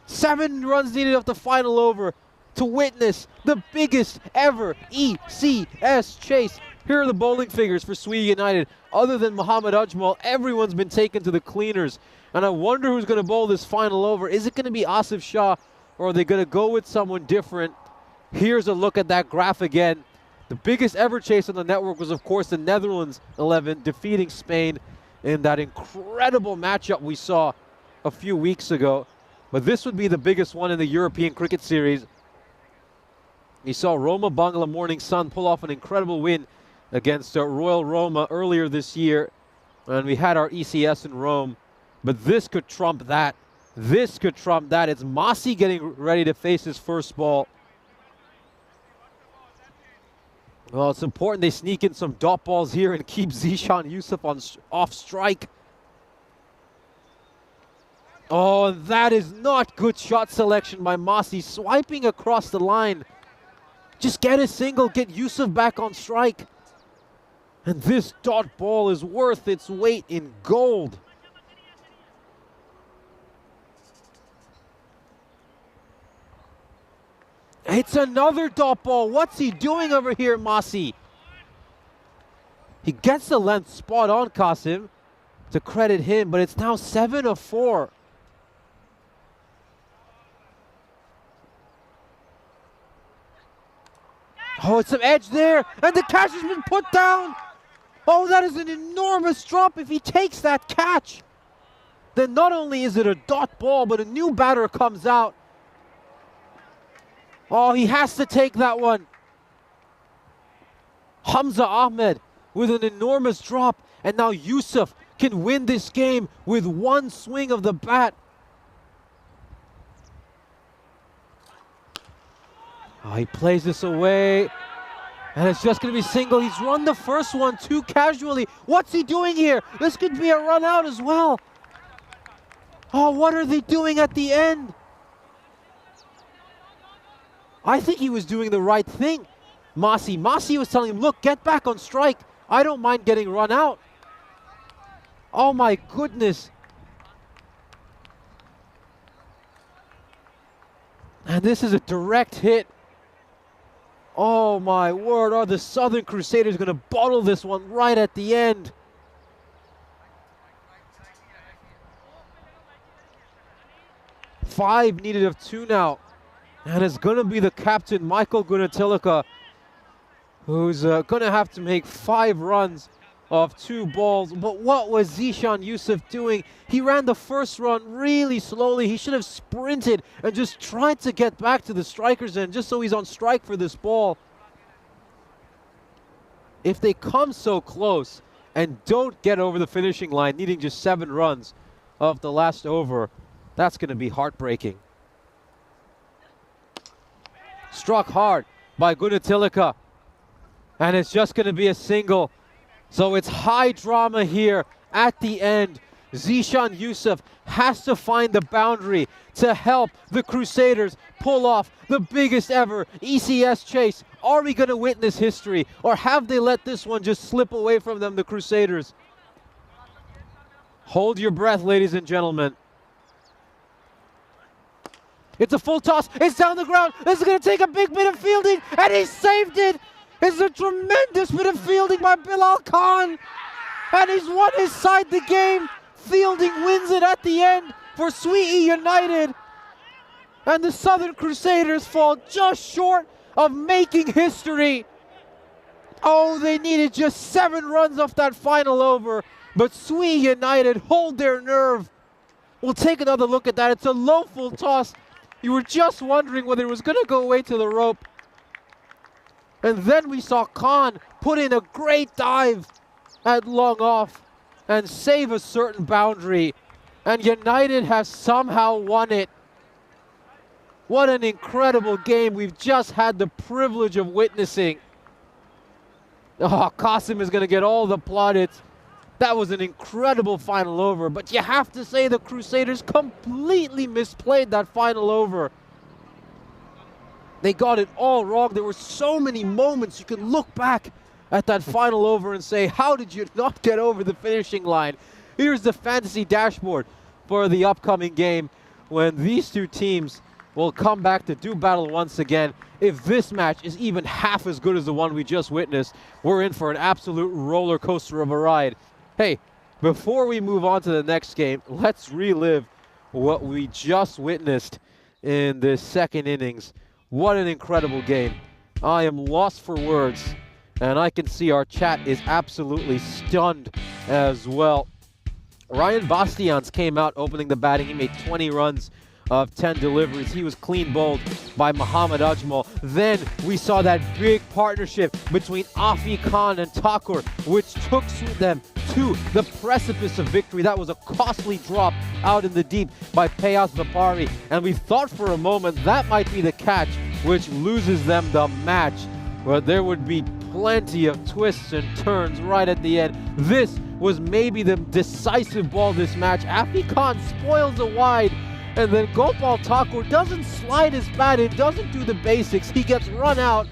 7 runs needed of the final over to witness the biggest ever ECS chase. Here are the bowling figures for Sweden United. Other than Mohammad Ajmal, everyone's been taken to the cleaners. And I wonder who's going to bowl this final over. Is it going to be Asif Shah, or are they going to go with someone different? Here's a look at that graph again. The biggest ever chase on the network was, of course, the Netherlands 11 defeating Spain in that incredible matchup we saw a few weeks ago. But this would be the biggest one in the European Cricket Series. You saw Roma Bangla Morning Sun pull off an incredible win against Royal Roma earlier this year. And we had our ECS in Rome. But this could trump that. This could trump that. It's Masi getting ready to face his first ball. Well, it's important they sneak in some dot balls here and keep Zishan Yusuf on off strike. Oh, that is not good shot selection by Masi. Swiping across the line. Just get a single, get Yusuf back on strike. And this dot ball is worth its weight in gold. It's another dot ball. What's he doing over here, Masi? He gets the length spot on, Qasim, to credit him, but it's now 7 of 4. Oh, it's some edge there, and the catch has been put down. Oh, that is an enormous drop. If he takes that catch, then not only is it a dot ball, but a new batter comes out. Oh, he has to take that one. Hamza Ahmed with an enormous drop, and now Yusuf can win this game with one swing of the bat. Oh, he plays this away, and it's just going to be single. He's run the first one too casually. What's he doing here? This could be a run out as well. Oh, what are they doing at the end? I think he was doing the right thing. Masi was telling him, look, get back on strike. I don't mind getting run out. Oh my goodness. And this is a direct hit. Oh my word, are the Southern Crusaders going to bottle this one right at the end? Five needed of 2 now. And it's going to be the captain, Michael Gunatilaka, who's going to have to make 5 runs off 2 balls. But what was Zishan Yusuf doing? He ran the first run really slowly. He should have sprinted and just tried to get back to the striker's end just so he's on strike for this ball. If they come so close and don't get over the finishing line, needing just 7 runs of the last over, that's going to be heartbreaking. Struck hard by Gunatilaka, and it's just going to be a single. So it's high drama here at the end. Zishan Yusuf has to find the boundary to help the Crusaders pull off the biggest ever ECS chase. Are we going to witness history, or have they let this one just slip away from them, the Crusaders? Hold your breath, ladies and gentlemen. It's a full toss. It's down the ground. This is going to take a big bit of fielding, and he saved it. It's a tremendous bit of fielding by Bilal Khan, and he's won his side the game Fielding wins it at the end for Sweetie United. And the Southern Crusaders fall just short of making history. Oh, they needed just 7 runs off that final over, but Sweetie United hold their nerve. We'll take another look at that. It's a low full toss. You were just wondering whether it was going to go away to the rope. And then we saw Khan put in a great dive at long off and save a certain boundary. And United has somehow won it. What an incredible game we've just had the privilege of witnessing. Oh, Qasim is going to get all the plaudits. That was an incredible final over, but you have to say the Crusaders completely misplayed that final over. They got it all wrong. There were so many moments you could look back at that final over and say, how did you not get over the finishing line? Here's the fantasy dashboard for the upcoming game when these two teams will come back to do battle once again. If this match is even half as good as the one we just witnessed, we're in for an absolute roller coaster of a ride. Hey, before we move on to the next game, let's relive what we just witnessed in this second innings. What an incredible game. I am lost for words, and I can see our chat is absolutely stunned as well. Ryan Bastians came out opening the batting. He made 20 runs of 10 deliveries. He was clean bowled by Muhammad Ajmal. Then we saw that big partnership between Afi Khan and Thakur, which took them to the precipice of victory. That was a costly drop out in the deep by Payas Vapari, and we thought for a moment that might be the catch which loses them the match, but there would be plenty of twists and turns right at the end. This was maybe the decisive ball of this match. Afi Khan spoils a wide, and then Gopal Thakur doesn't slide his bat in, doesn't do the basics. He gets run out,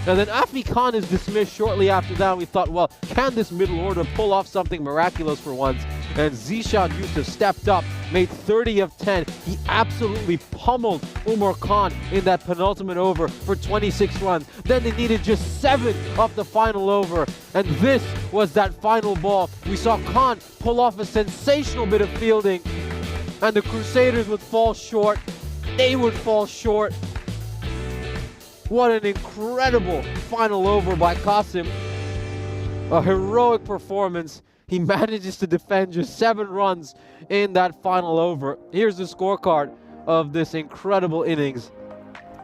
and then Afi Khan is dismissed shortly after that. We thought, well, can this middle order pull off something miraculous for once? And Zishan Yusuf stepped up, made 30 of 10. He absolutely pummeled Umar Khan in that penultimate over for 26 runs. Then they needed just 7 off the final over, and this was that final ball. We saw Khan pull off a sensational bit of fielding, and the Crusaders would fall short. They would fall short. What an incredible final over by Qasim. A heroic performance. He manages to defend just 7 runs in that final over. Here's the scorecard of this incredible innings.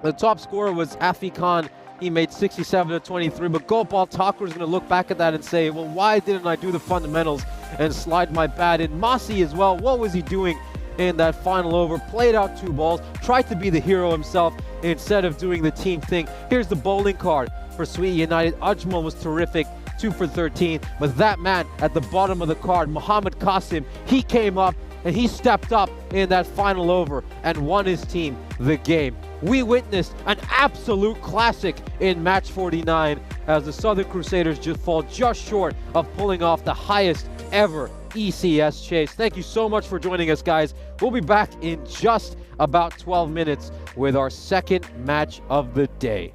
The top scorer was Afi Khan. He made 67 of 23, but Gopal Thakur is going to look back at that and say, well, why didn't I do the fundamentals and slide my bat in? Masi as well, what was he doing in that final over? Played out 2 balls, tried to be the hero himself instead of doing the team thing. Here's the bowling card for Sweetie United. Ajmal was terrific, 2 for 13, but that man at the bottom of the card, Muhammad Qasim, he came up and he stepped up in that final over and won his team the game. We witnessed an absolute classic in match 49 as the Southern Crusaders just fall just short of pulling off the highest ever ECS chase. Thank you so much for joining us, guys. We'll be back in just about 12 minutes with our second match of the day.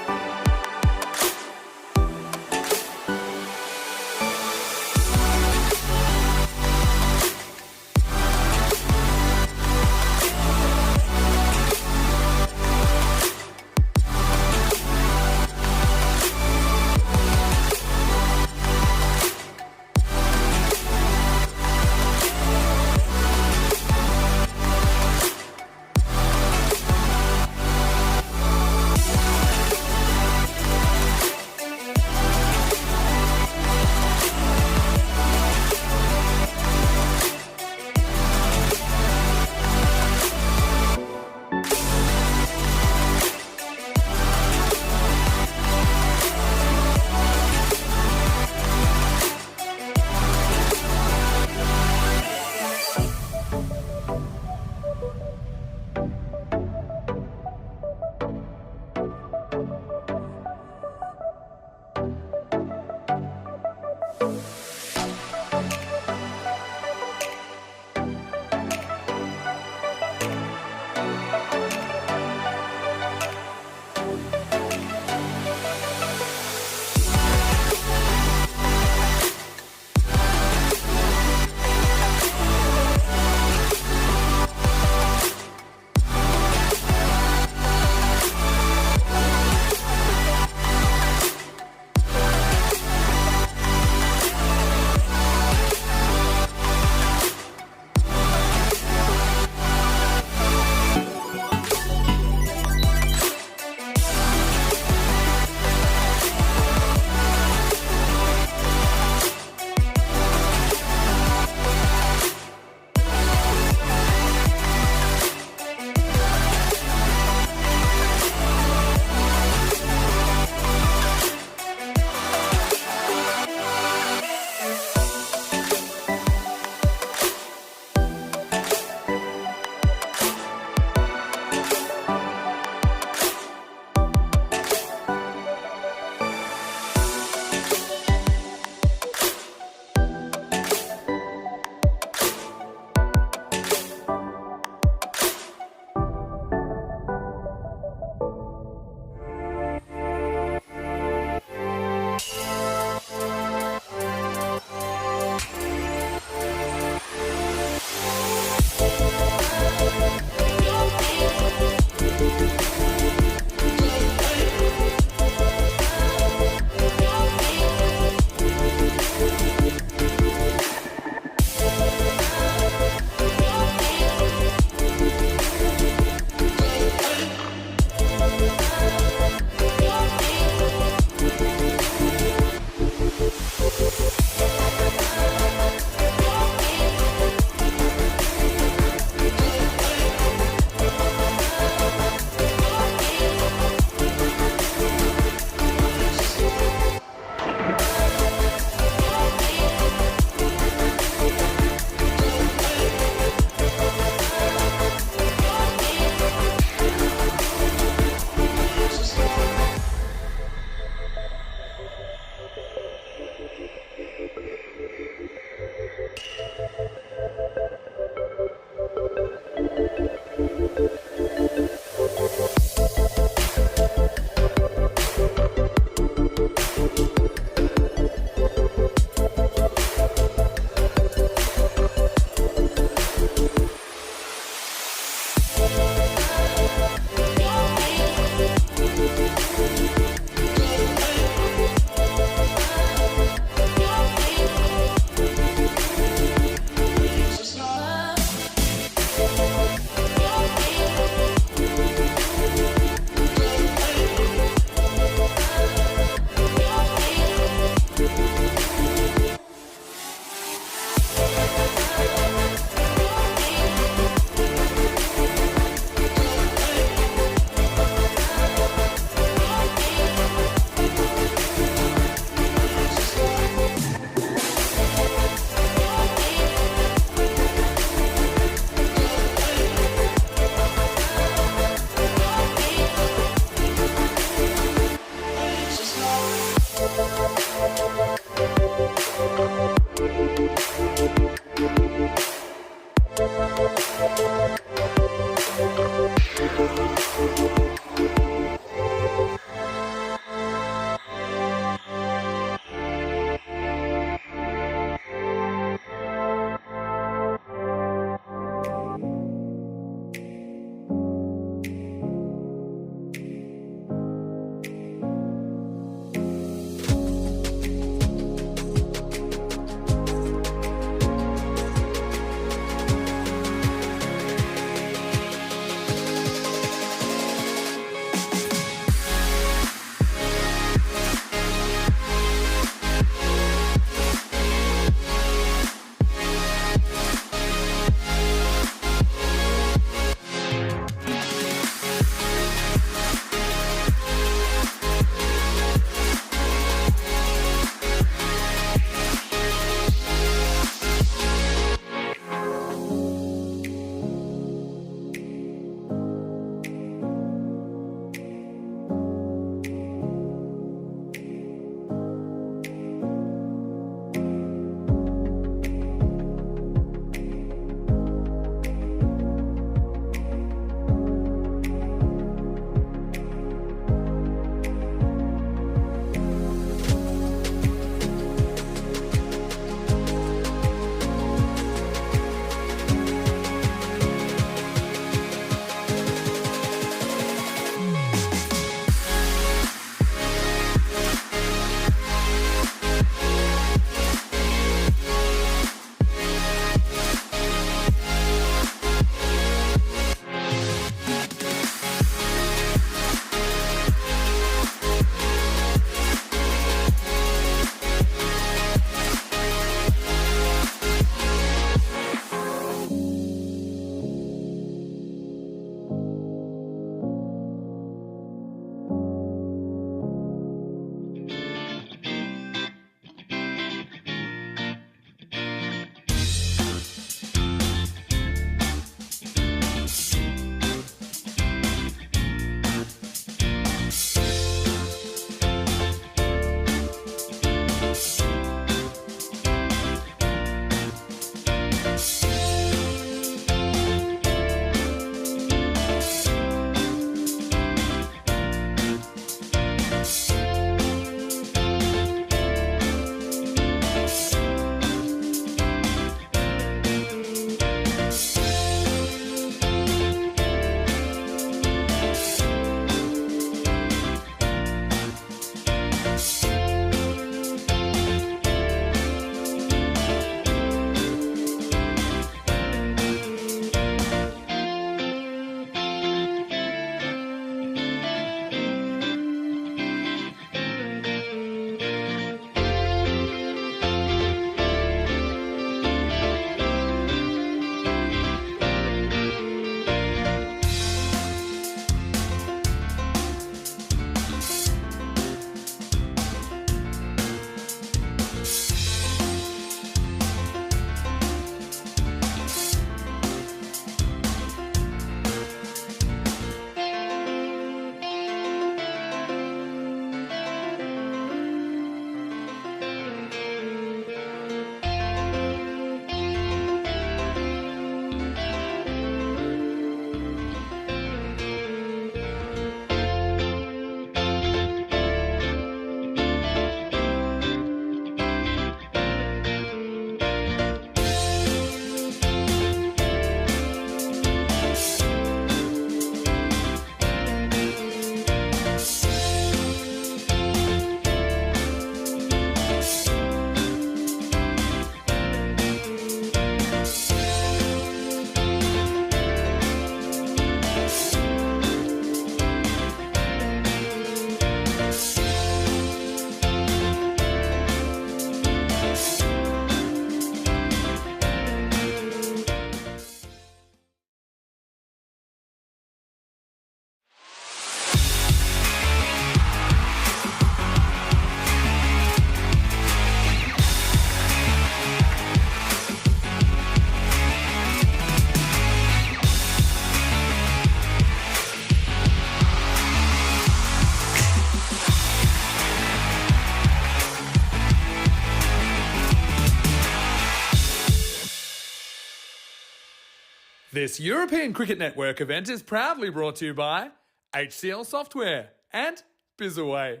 This European Cricket Network event is proudly brought to you by HCL Software and Bizaway.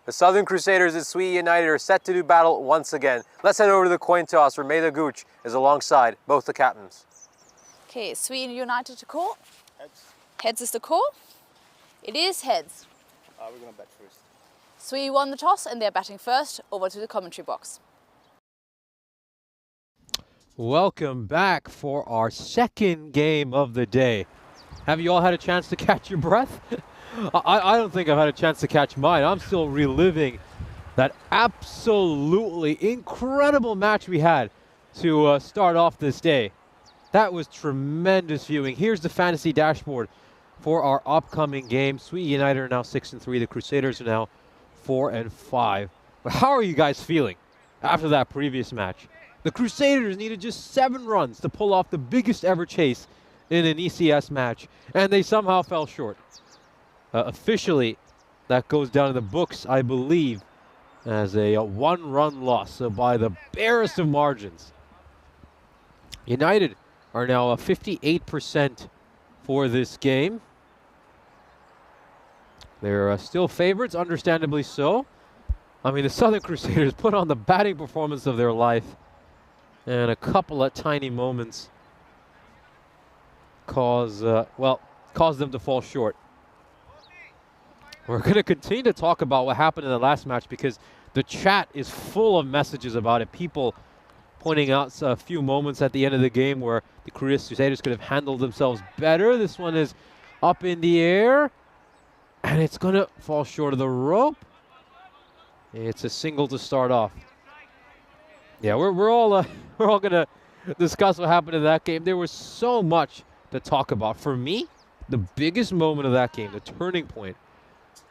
The Southern Crusaders and Sweden United are set to do battle once again. Let's head over to the coin toss where Meda Gooch is alongside both the captains. Okay, Sweden United to call. Heads. Heads is the call. It is heads. We're going to bet first. Sweden won the toss and they're batting first. Over to the commentary box. Welcome back for our second game of the day. Have you all had a chance to catch your breath? I don't think I've had a chance to catch mine. I'm still reliving that absolutely incredible match we had to start off this day. That was tremendous viewing. Here's the fantasy dashboard for our upcoming game. Sweden United are now 6-3. The Crusaders are now 4-5. But how are you guys feeling after that previous match? The Crusaders needed just 7 runs to pull off the biggest ever chase in an ECS match, and they somehow fell short. Officially, that goes down in the books, I believe, as a 1-run loss, so by the barest of margins. United are now 58% for this game. They're still favorites, understandably so. I mean, the Southern Crusaders put on the batting performance of their life, and a couple of tiny moments caused them to fall short. We're going to continue to talk about what happened in the last match because the chat is full of messages about it. People pointing out a few moments at the end of the game where the Crusaders could have handled themselves better. This one is up in the air, and it's going to fall short of the rope. It's a single to start off. Yeah, we're all going to discuss what happened in that game. There was so much to talk about. For me, the biggest moment of that game, the turning point,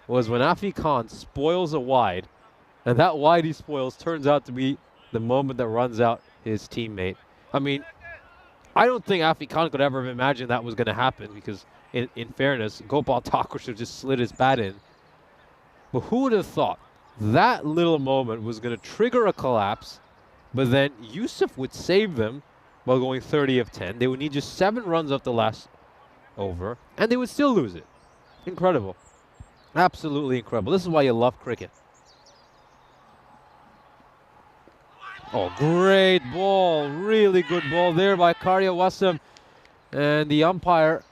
was when Afi Khan spoils a wide, and that wide he spoils turns out to be the moment that runs out his teammate. I mean, I don't think Afi Khan could ever have imagined that was going to happen because, in fairness, Gopal Thakur should have just slid his bat in. But who would have thought that little moment was going to trigger a collapse, but then Yusuf would save them while going 30 of 10. They would need just 7 runs off the last over, and they would still lose it. Incredible. Absolutely incredible. This is why you love cricket. Oh, great ball. Really good ball there by Karya Wassam. And the umpire,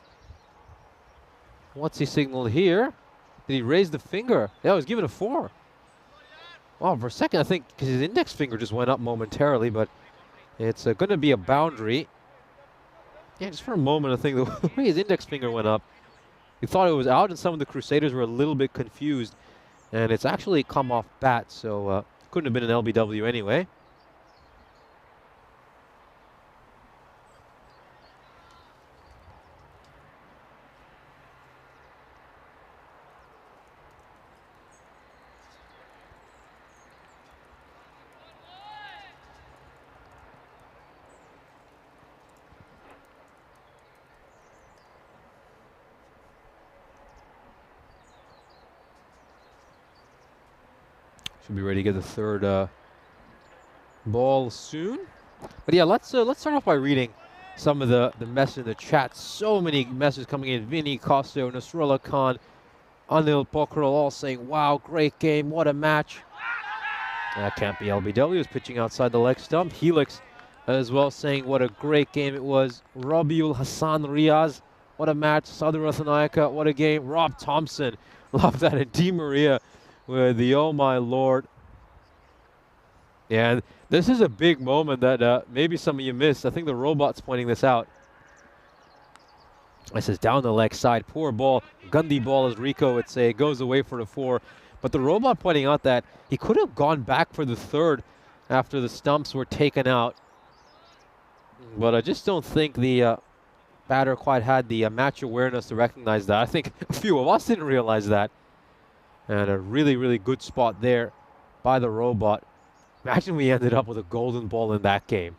what's he signaled here? Did he raise the finger? Yeah, he was given a 4. Well, for a second, I think his index finger just went up momentarily, but it's going to be a boundary. Yeah, just for a moment, I think the way his index finger went up, he thought it was out, and some of the Crusaders were a little bit confused. And it's actually come off bat, so couldn't have been an LBW anyway. Should be ready to get the third ball soon. But yeah, let's start off by reading some of the messages in the chat. So many messages coming in. Vinny, Costo, Nasrullah Khan, Anil Pokral all saying, wow, great game, what a match. That can't be LBW, is pitching outside the leg stump. Helix as well saying what a great game it was. Rabiul Hassan Riaz, what a match. Sadhu Rathanayaka, what a game. Rob Thompson, love that. And Di Maria with the oh my lord. Yeah, this is a big moment that maybe some of you missed. I think the robot's pointing this out. This is down the leg side. Poor ball. Gundy ball, as Rico would say. Goes away for the 4. But the robot pointing out that he could have gone back for the 3rd after the stumps were taken out. But I just don't think the batter quite had the match awareness to recognize that. I think a few of us didn't realize that. And a really, really good spot there by the robot. Imagine we ended up with a golden ball in that game.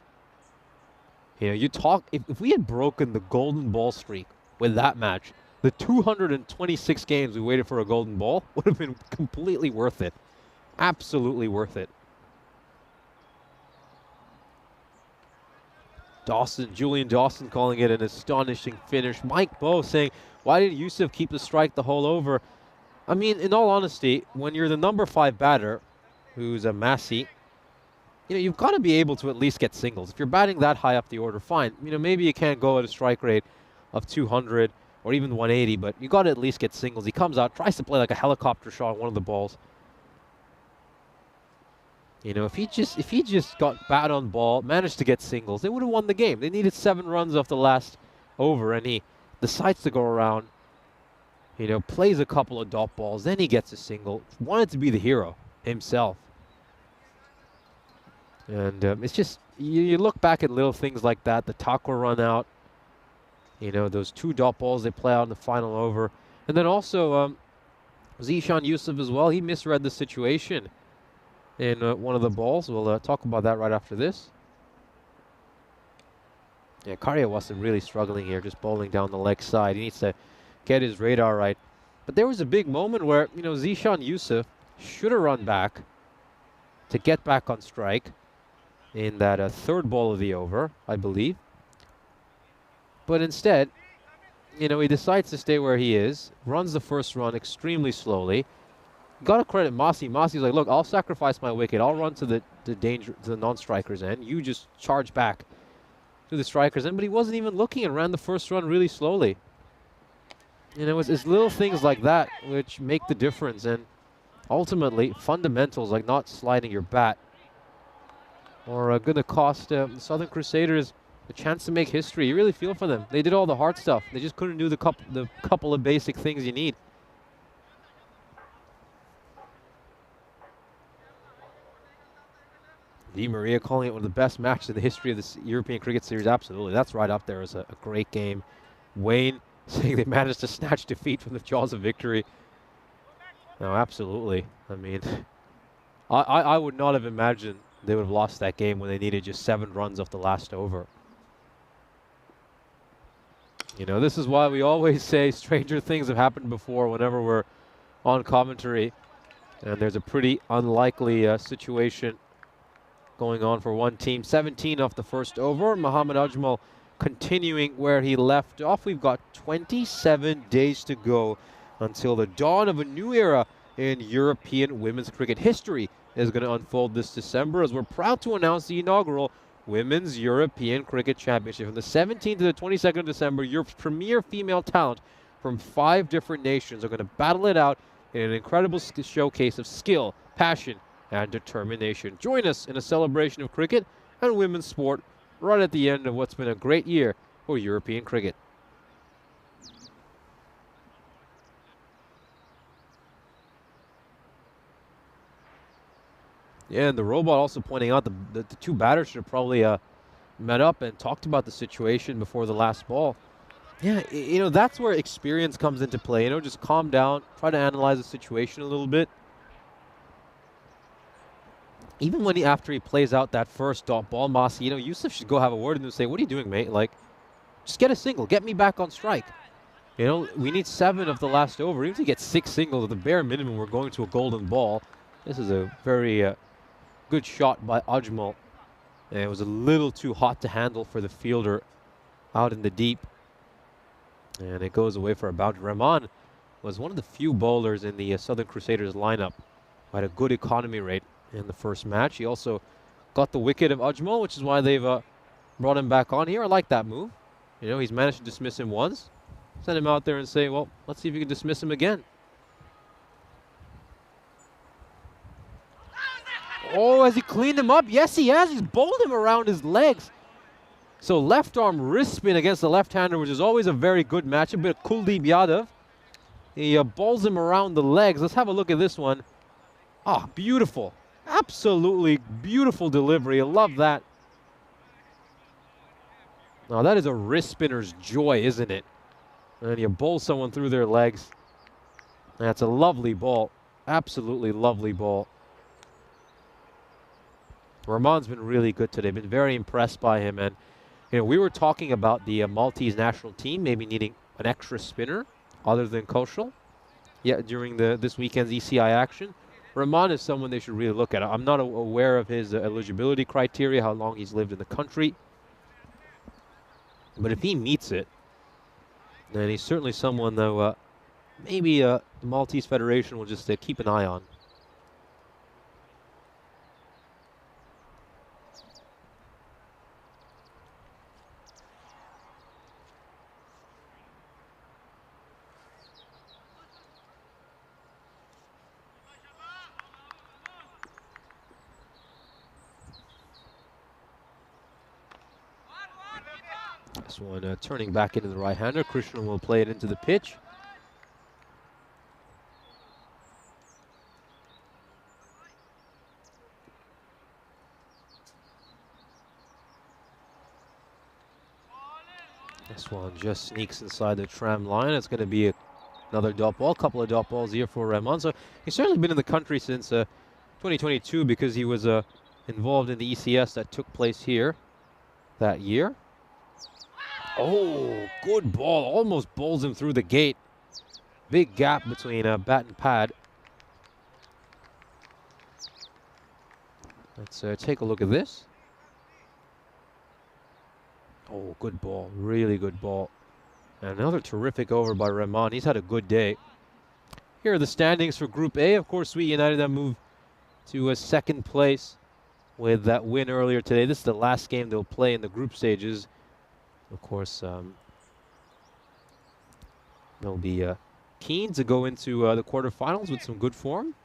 You know, you talk, if we had broken the golden ball streak with that match, the 226 games we waited for a golden ball would have been completely worth it. Absolutely worth it. Julian Dawson calling it an astonishing finish. Mike Bowe saying, why didn't Yusuf keep the strike the whole over? I mean, in all honesty, when you're the number 5 batter, who's a Massey, you've got to be able to at least get singles. If you're batting that high up the order, fine. Maybe you can't go at a strike rate of 200 or even 180, but you got to at least get singles. He comes out, tries to play like a helicopter shot on one of the balls. If he just got bat on ball, managed to get singles, they would have won the game. They needed 7 runs off the last over, and he decides to go around, plays a couple of dot balls, then he gets a single. Wanted to be the hero himself. And it's just, you look back at little things like that, the taco run out, those 2 dot balls they play out in the final over. And then also, Zishan Yusuf as well, he misread the situation in one of the balls. We'll talk about that right after this. Yeah, Karyawasa really struggling here, just bowling down the leg side. He needs to get his radar right. But there was a big moment where, Zishan Yusuf should have run back to get back on strike in that 3rd ball of the over, I believe. But instead, he decides to stay where he is, runs the first run extremely slowly. Got to credit Massey. Massey's like, look, I'll sacrifice my wicket. I'll run to the non-strikers end. You just charge back to the strikers end. But he wasn't even looking and ran the first run really slowly. It's little things like that which make the difference. And ultimately, fundamentals like not sliding your bat are going to cost the Southern Crusaders a chance to make history. You really feel for them. They did all the hard stuff. They just couldn't do the couple of basic things you need. Di Maria calling it one of the best matches in the history of this European Cricket Series. Absolutely. That's right up there as a great game. Wayne saying they managed to snatch defeat from the jaws of victory. No, absolutely. I mean, I would not have imagined they would have lost that game when they needed just 7 runs off the last over. This is why we always say stranger things have happened before whenever we're on commentary. And there's a pretty unlikely situation going on for one team. 17 off the first over. Mohammad Ajmal continuing where he left off. We've got 27 days to go until the dawn of a new era in European women's cricket. History is going to unfold this December as we're proud to announce the inaugural Women's European Cricket Championship. From the 17th to the 22nd of December, your premier female talent from 5 different nations are going to battle it out in an incredible showcase of skill, passion, and determination. Join us in a celebration of cricket and women's sport right at the end of what's been a great year for European cricket. Yeah, and the robot also pointing out the 2 batters should have probably met up and talked about the situation before the last ball. Yeah, that's where experience comes into play. Just calm down, try to analyze the situation a little bit. Even when after he plays out that first dot ball, Massey, Yusuf should go have a word with him and say, what are you doing, mate? Like, just get a single. Get me back on strike. We need 7 of the last over. Even if you get 6 singles, at the bare minimum, we're going to a golden ball. This is a very good shot by Ajmal. And it was a little too hot to handle for the fielder out in the deep. And it goes away for a boundary. Rahman was one of the few bowlers in the Southern Crusaders lineup who had a good economy rate in the first match. He also got the wicket of Ajmal, which is why they've brought him back on here. I like that move. He's managed to dismiss him once. Send him out there and say, well, let's see if you can dismiss him again. Oh, has he cleaned him up? Yes, he has. He's bowled him around his legs. So left arm wrist spin against the left-hander, which is always a very good matchup. But Kuldeep Yadav, he bowls him around the legs. Let's have a look at this one. Ah, beautiful. Absolutely beautiful delivery. I love that. Now that is a wrist spinner's joy, isn't it? And you bowl someone through their legs. That's a lovely ball. Absolutely lovely ball. Rahman's been really good today. Been very impressed by him. And we were talking about the Maltese national team maybe needing an extra spinner other than Kaushal. Yeah, during this weekend's ECI action. Rahman is someone they should really look at. I'm not aware of his eligibility criteria, how long he's lived in the country. But if he meets it, then he's certainly someone, though, maybe the Maltese Federation will just keep an eye on. This one turning back into the right-hander. Christian will play it into the pitch. This one just sneaks inside the tram line. It's going to be another dot ball. A couple of dot balls here for Rahman. So he's certainly been in the country since 2022 because he was involved in the ECS that took place here that year. Oh, good ball. Almost bowls him through the gate. Big gap between bat and pad. Let's take a look at this. Oh, good ball. Really good ball. And another terrific over by Rahman. He's had a good day. Here are the standings for Group A. Of course, Sweet United have moved to second place with that win earlier today. This is the last game they'll play in the group stages. Of course, they'll be keen to go into the quarterfinals with some good form.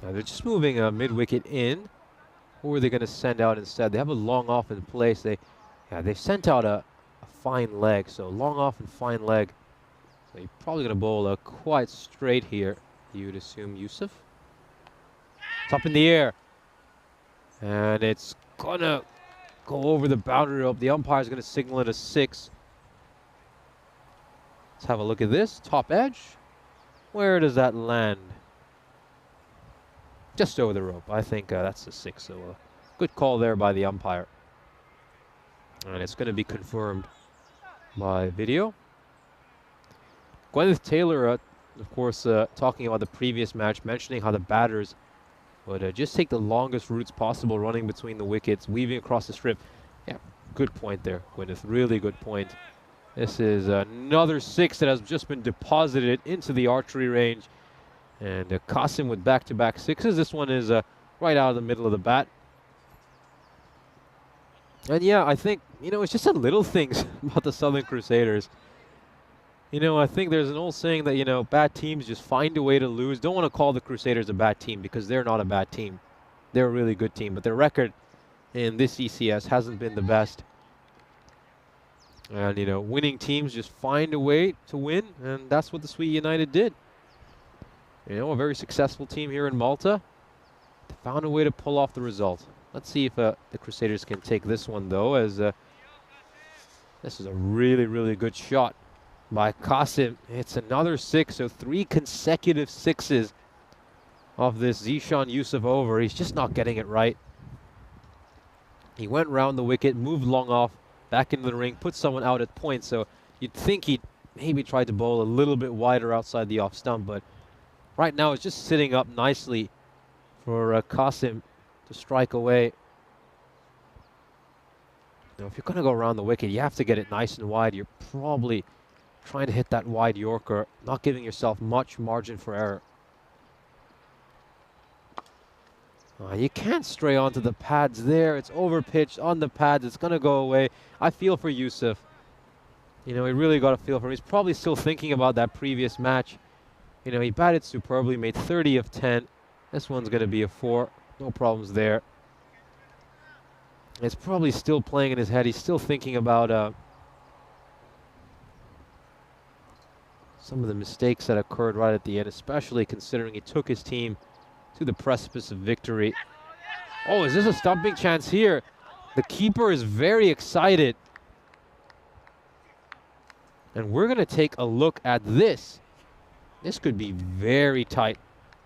They're just moving mid-wicket in. Who are they going to send out instead? They have a long off in place. They've sent out a fine leg. So long off and fine leg. So you're probably going to bowl quite straight here. You'd assume Yusuf. It's up in the air. And it's going to go over the boundary rope. The umpire's going to signal it a 6. Let's have a look at this. Top edge. Where does that land? Just over the rope. I think that's a 6. So good call there by the umpire. And it's going to be confirmed by video. Gwyneth Taylor, of course, talking about the previous match, mentioning how the batters would just take the longest routes possible, running between the wickets, weaving across the strip. Yeah, good point there, Gwyneth. Really good point. This is another 6 that has just been deposited into the archery range. And Qasim with back-to-back 6s. This one is right out of the middle of the bat. And yeah, I think, it's just the little things about the Southern Crusaders. I think there's an old saying that, bad teams just find a way to lose. Don't want to call the Crusaders a bad team because they're not a bad team. They're a really good team. But their record in this ECS hasn't been the best. And, winning teams just find a way to win. And that's what the Sweet United did. A very successful team here in Malta. They found a way to pull off the result. Let's see if the Crusaders can take this one, though, as this is a really, really good shot by Qasim. It's another 6, so 3 consecutive 6s of this Zishan Yusuf over. He's just not getting it right. He went round the wicket, moved long off, back into the ring, put someone out at point, so you'd think he'd maybe try to bowl a little bit wider outside the off stump, but right now, it's just sitting up nicely for Qasim to strike away. Now, if you're going to go around the wicket, you have to get it nice and wide. You're probably trying to hit that wide Yorker, not giving yourself much margin for error. You can't stray onto the pads there. It's overpitched on the pads. It's going to go away. I feel for Yusuf. He really got a feel for him. He's probably still thinking about that previous match. He batted superbly, made 30 of 10. This one's going to be a 4. No problems there. It's probably still playing in his head. He's still thinking about some of the mistakes that occurred right at the end, especially considering he took his team to the precipice of victory. Oh, is this a stumping chance here? The keeper is very excited. And we're going to take a look at this. This could be very tight.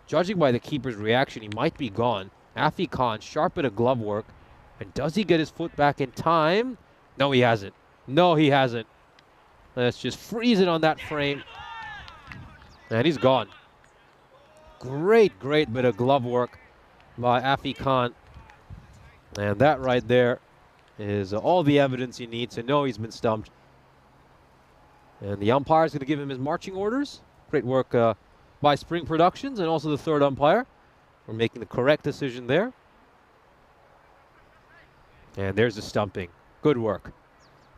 Judging by the keeper's reaction, he might be gone. Afi Khan, sharp bit of glove work. And does he get his foot back in time? No, he hasn't. No, he hasn't. Let's just freeze it on that frame. And he's gone. Great, great bit of glove work by Afi Khan. And that right there is all the evidence you need to know he's been stumped. And the umpire is going to give him his marching orders. Great work by Spring Productions and also the third umpire. We're making the correct decision there. And there's the stumping. Good work.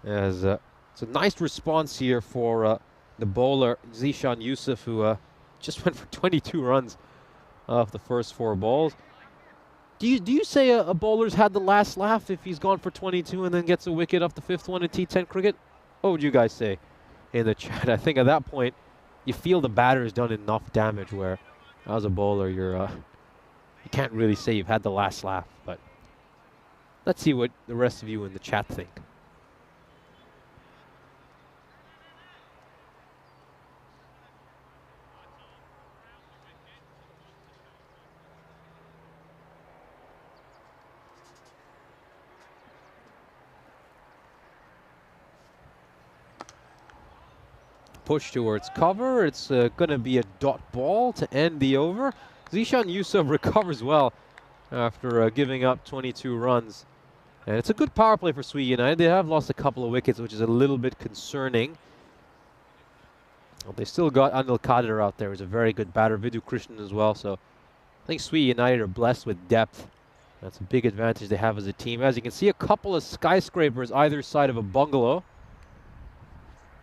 As it's a nice response here for the bowler, Zishan Yusuf, who just went for 22 runs off the first 4 balls. Do you say a bowler's had the last laugh if he's gone for 22 and then gets a wicket off the 5th one in T10 cricket? What would you guys say in the chat? I think at that point, you feel the batter has done enough damage where, as a bowler, you can't really say you've had the last laugh. But let's see what the rest of you in the chat think. Push towards cover. It's going to be a dot ball to end the over. Zishan Yusuf recovers well after giving up 22 runs. And it's a good power play for Sui United. They have lost a couple of wickets, which is a little bit concerning. Well, they still got Anil Kadir out there, who's a very good batter. Vidhu Krishnan as well. So I think Sui United are blessed with depth. That's a big advantage they have as a team. As you can see, a couple of skyscrapers either side of a bungalow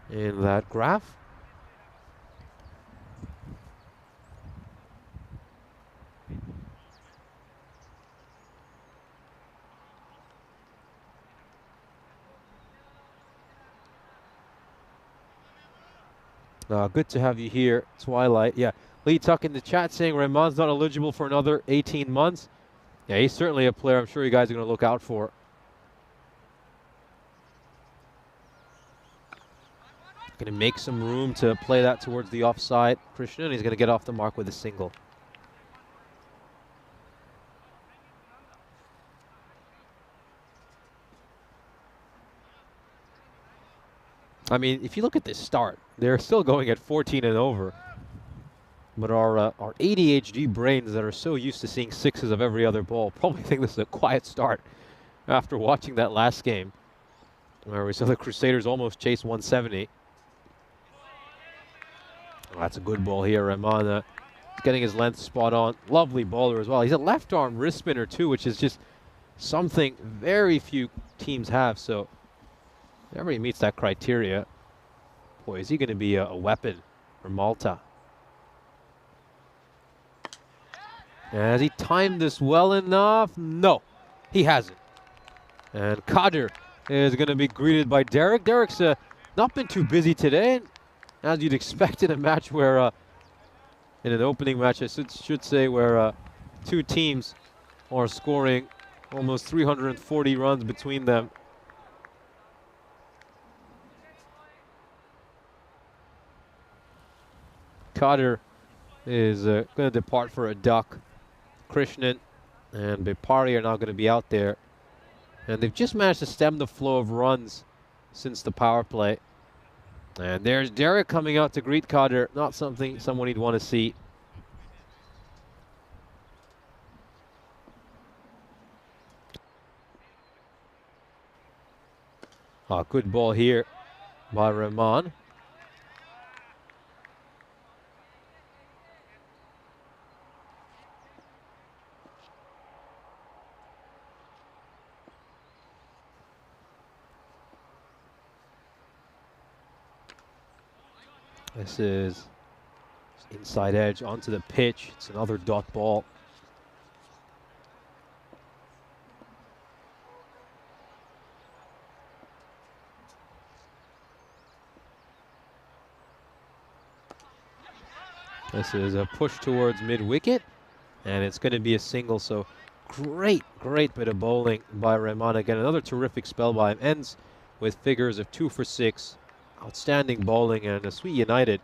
in that graph. Good to have you here, Twilight. Yeah, Lee Tuck in the chat saying Rahman's not eligible for another 18 months. Yeah, he's certainly a player I'm sure you guys are going to look out for. Going to make some room to play that towards the offside. Krishnan, he's going to get off the mark with a single. I mean, if you look at this start, they're still going at 14 and over. But our ADHD brains that are so used to seeing 6s of every other ball probably think this is a quiet start after watching that last game where we saw the Crusaders almost chase 170. Oh, that's a good ball here. Rahman getting his length spot on. Lovely bowler as well. He's a left arm wrist spinner too, which is just something very few teams have. So whenever he meets that criteria, boy, is he going to be a weapon for Malta. Has he timed this well enough? No, he hasn't. And Kadir is going to be greeted by Derek. Derek's not been too busy today, as you'd expect in a match where, in an opening match, I should say, where 2 teams are scoring almost 340 runs between them. Kadir is going to depart for a duck. Krishnan and Bipari are now going to be out there. And they've just managed to stem the flow of runs since the power play. And there's Derek coming out to greet Kadir. Not someone he'd want to see. Good ball here by Rahman. This is inside edge onto the pitch. It's another dot ball. This is a push towards mid-wicket, and it's going to be a single. So great bit of bowling by Rahman. Again, another terrific spell by him. Ends with figures of 2 for 6 outstanding bowling, and Sweet United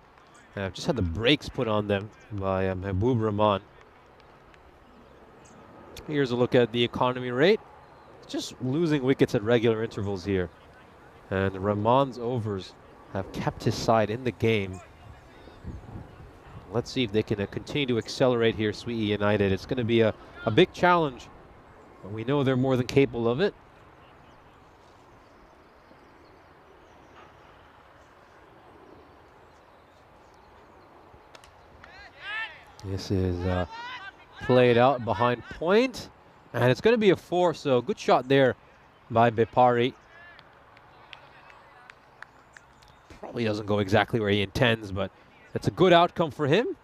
have just had the brakes put on them by Mahbub Rahman. Here's a look at the economy rate. Just losing wickets at regular intervals here. And Rahman's overs have kept his side in the game. Let's see if they can continue to accelerate here, Sweet United. It's going to be a big challenge, but we know they're more than capable of it. This is played out behind point, and it's going to be a 4, so good shot there by Bipari. Probably doesn't go exactly where he intends, but it's a good outcome for him.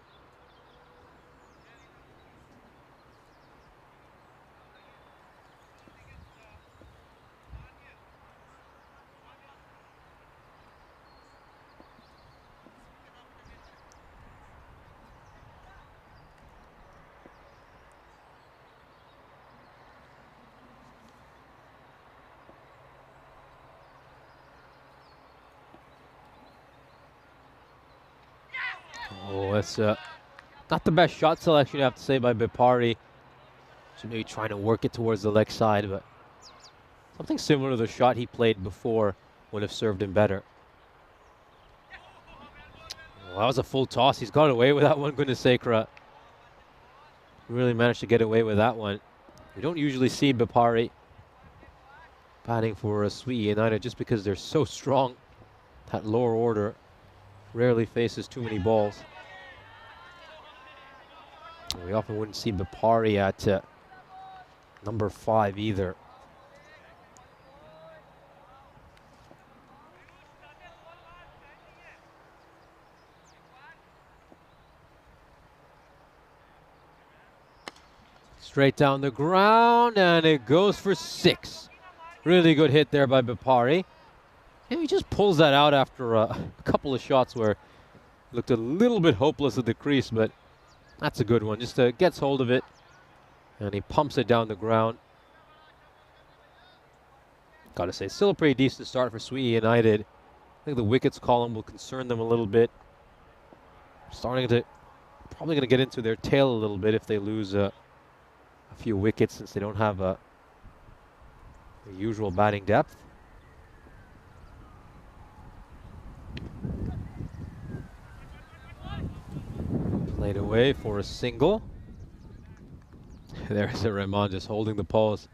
Oh, that's not the best shot selection, I have to say, by Bipari. So maybe trying to work it towards the leg side, but something similar to the shot he played before would have served him better. Well, that was a full toss. He's got away with that one, goodness sakra. Really managed to get away with that one. We don't usually see Bipari batting for a Sweet United just because they're so strong. That lower order rarely faces too many balls. We often wouldn't see Bipari at number 5 either. Straight down the ground, and it goes for 6. Really good hit there by Bipari. And he just pulls that out after a couple of shots where it looked a little bit hopeless at the crease, but that's a good one. Just gets hold of it, and he pumps it down the ground. Gotta say, still a pretty decent start for Sweet United. I think the wickets column will concern them a little bit. Starting to, probably gonna get into their tail a little bit if they lose a few wickets, since they don't have the usual batting depth. Played away for a single. There's a Rahman just holding the pose.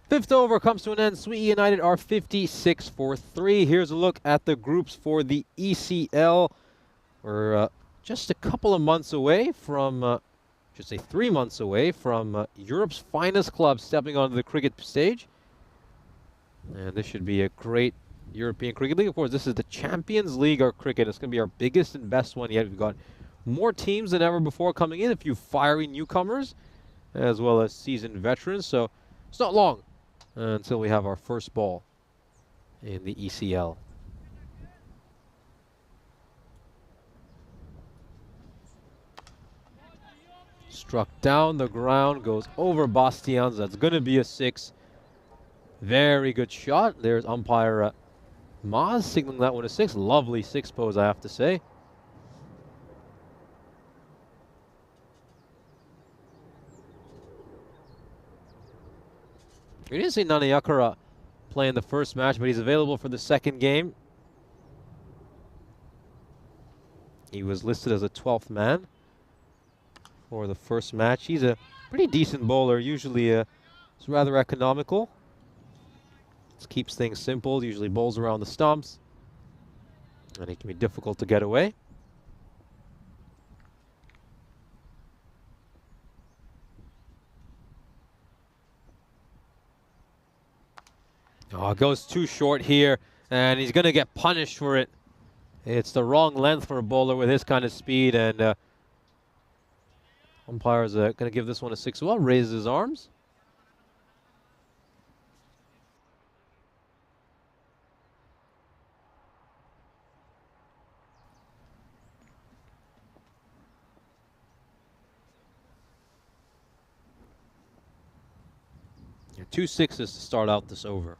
Fifth over comes to an end. Sweet United are 56 for 3. Here's a look at the groups for the ECL. We're just a couple of months away from, should say 3 months away from Europe's finest club stepping onto the cricket stage. And this should be a great European Cricket League. Of course, this is the Champions League of cricket. It's going to be our biggest and best one yet. We've got more teams than ever before coming in, a few fiery newcomers, as well as seasoned veterans. So it's not long until we have our first ball in the ECL. Struck down the ground, goes over Bastians. That's going to be a 6. Very good shot. There's umpire Maz signaling that one a 6. Lovely 6 pose, I have to say. We didn't see Nanayakara play in the first match, but he's available for the second game. He was listed as a 12th man for the first match. He's a pretty decent bowler. Usually it's rather economical. Just keeps things simple, usually bowls around the stumps, and it can be difficult to get away. Oh, it goes too short here, and he's going to get punished for it. It's the wrong length for a bowler with his kind of speed, and umpire's going to give this one a 6. Well, raises his arms. Yeah, 2 6s to start out this over.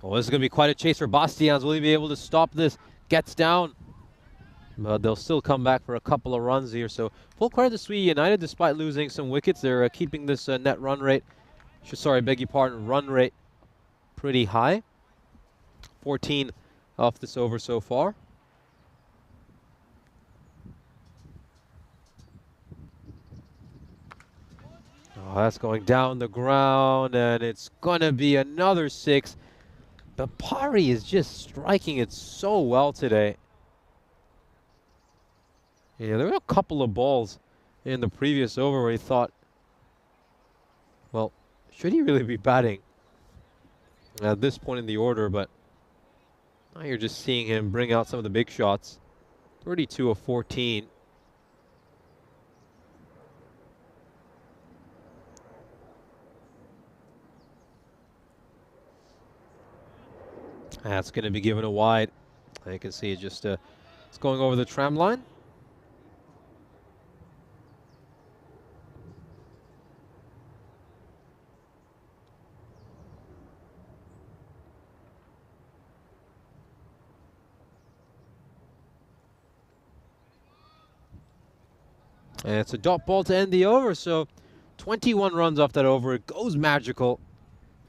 Oh, this is going to be quite a chase for Bastians. Will he be able to stop this? Gets down. But they'll still come back for a couple of runs here. So full credit to Sweden United, despite losing some wickets. They're keeping this net run rate, beg your pardon, run rate pretty high. 14 off this over so far. Oh, that's going down the ground, and it's going to be another 6. But Pari is just striking it so well today. Yeah, there were a couple of balls in the previous over where he thought, well, should he really be batting at this point in the order? But now you're just seeing him bring out some of the big shots. 32 of 14. That's going to be given a wide. You can see it just it's going over the tram line. And it's a dot ball to end the over, so 21 runs off that over. It goes magical.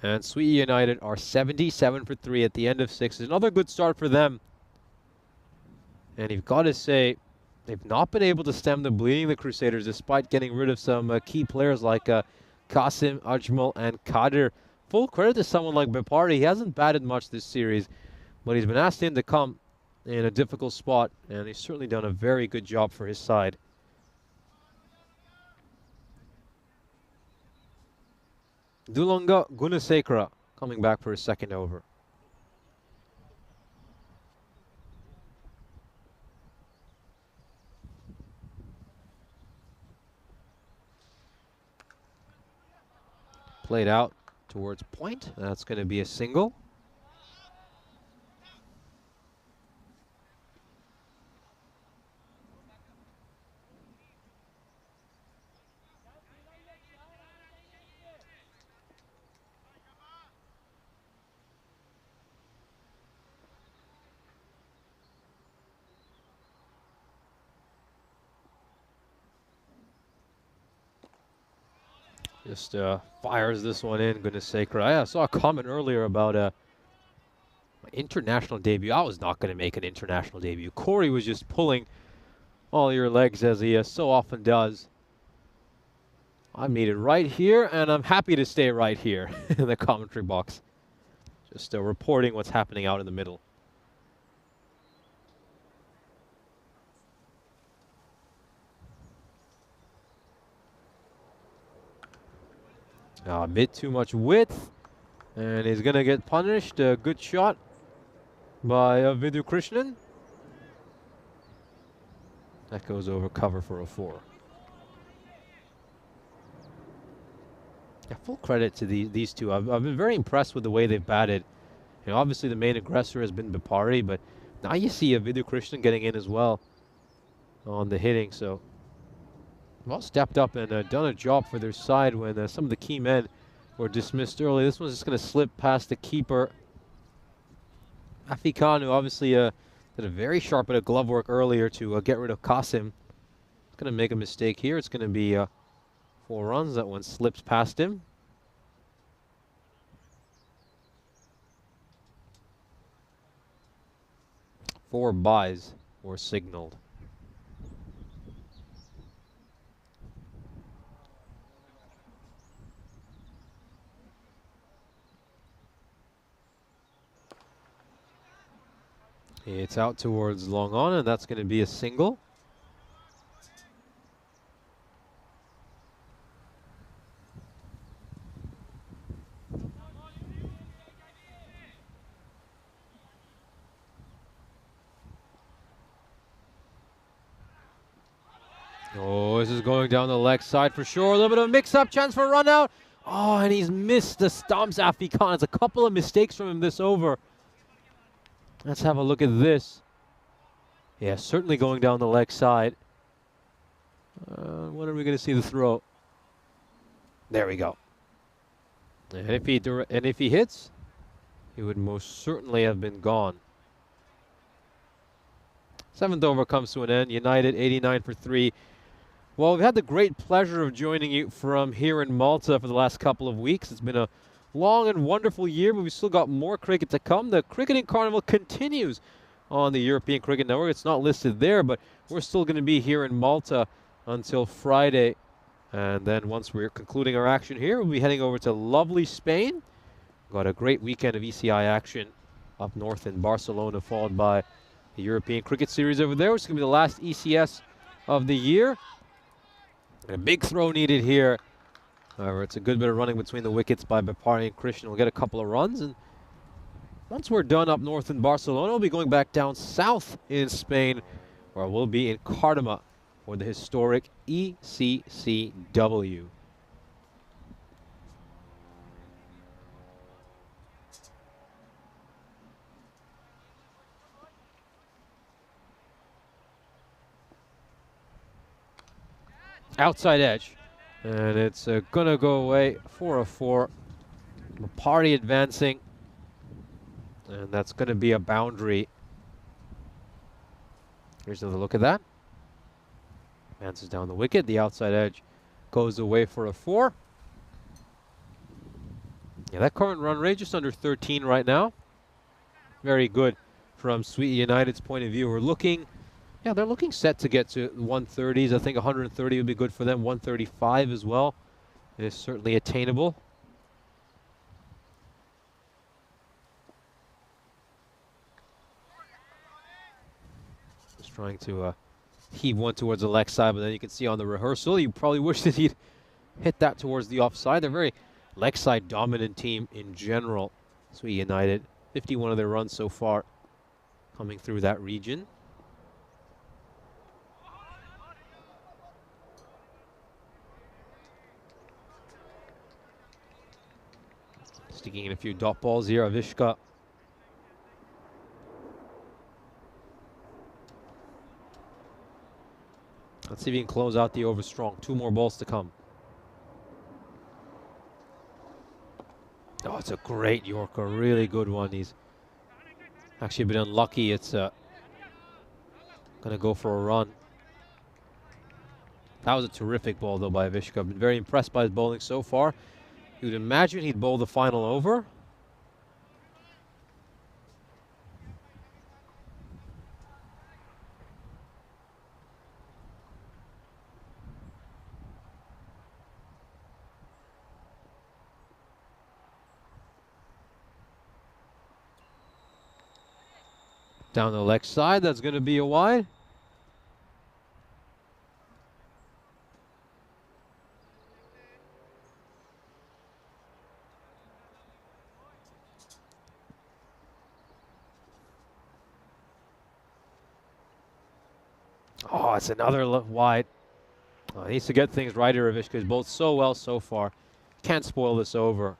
And Sweden United are 77 for 3 at the end of 6. Another good start for them. And you've got to say, they've not been able to stem the bleeding, the Crusaders, despite getting rid of some key players like Qasim, Ajmal, and Kadir. Full credit to someone like Bipari. He hasn't batted much this series, but he's been asked in to come in a difficult spot, and he's certainly done a very good job for his side. Dulonga Gunasekara coming back for his second over. Played out towards point. That's going to be a single. Just fires this one in. Goodness sake. I saw a comment earlier about my international debut. I was not going to make an international debut. Corey was just pulling all your legs as he so often does. I'm needed right here, and I'm happy to stay right here in the commentary box. Just reporting what's happening out in the middle. A bit too much width, and he's going to get punished. A good shot by Vidhu Krishnan. That goes over cover for a 4. Yeah, full credit to these two. I've been very impressed with the way they've batted. You know, obviously the main aggressor has been Bipari, but now you see Vidhu Krishnan getting in as well on the hitting. So well stepped up and done a job for their side when some of the key men were dismissed early. This one's just going to slip past the keeper. Afikan, who obviously did a very sharp bit of glove work earlier to get rid of Qasim. It's going to make a mistake here. It's going to be 4 runs. That one slips past him. Four byes were signaled. It's out towards long on, and that's going to be a single. Oh, this is going down the leg side for sure. A little bit of a mix-up, chance for a run out. Oh, and he's missed the stumps, Afikan. It's a couple of mistakes from him this over. Let's have a look at this. Yeah, certainly going down the leg side. When are we going to see the throw? There we go. And if he hits, he would most certainly have been gone. 7th over comes to an end. United 89 for 3. Well, we've had the great pleasure of joining you from here in Malta for the last couple of weeks. It's been a long and wonderful year, but we've still got more cricket to come. The Cricketing Carnival continues on the European Cricket Network. It's not listed there, but we're still going to be here in Malta until Friday. And then once we're concluding our action here, we'll be heading over to lovely Spain. Got a great weekend of ECI action up north in Barcelona, followed by the European Cricket Series over there, which is going to be the last ECS of the year. And a big throw needed here. However, it's a good bit of running between the wickets by Bapari and Christian. We'll get a couple of runs, and once we're done up north in Barcelona, we'll be going back down south in Spain, where we'll be in Cardama for the historic ECCW. Outside edge, and it's gonna go away for a 4. Party advancing, and that's gonna be a boundary. Here's another look at that. Advances down the wicket. The outside edge goes away for a 4. Yeah, that current run rate just under 13 right now. Very good from Sweet United's point of view. We're looking. Yeah, they're looking set to get to 130s. I think 130 would be good for them. 135 as well is certainly attainable. Just trying to heave one towards the leg side, but then you can see on the rehearsal, you probably wish that he'd hit that towards the offside. They're a very leg side dominant team in general. Sweet United, 51 of their runs so far coming through that region. Sticking in a few dot balls here, Avishka. Let's see if he can close out the over strong. 2 more balls to come. Oh, it's a great Yorker, really good one. He's actually been unlucky. It's gonna go for a run. That was a terrific ball though by Avishka. I've been very impressed by his bowling so far. You would imagine he'd bowl the final over. Down the leg side, that's going to be a wide. Oh, it's another wide. Oh, he needs to get things right here, Avishka. He's bowled so well so far. Can't spoil this over.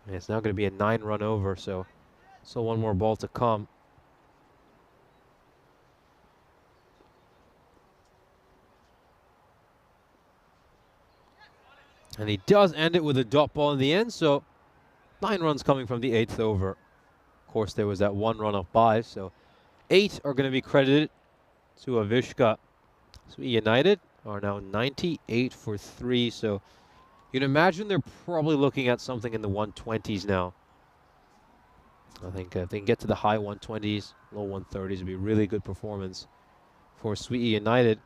And it's now going to be a 9-run over, so 1 more ball to come. And he does end it with a dot ball in the end, so 9 runs coming from the 8th over. Of course, there was that 1 run up by, so 8 are going to be credited to Avishka. Sweet United are now 98 for 3, so you'd imagine they're probably looking at something in the 120s now. I think if they can get to the high 120s, low 130s, would be a really good performance for Sweet United.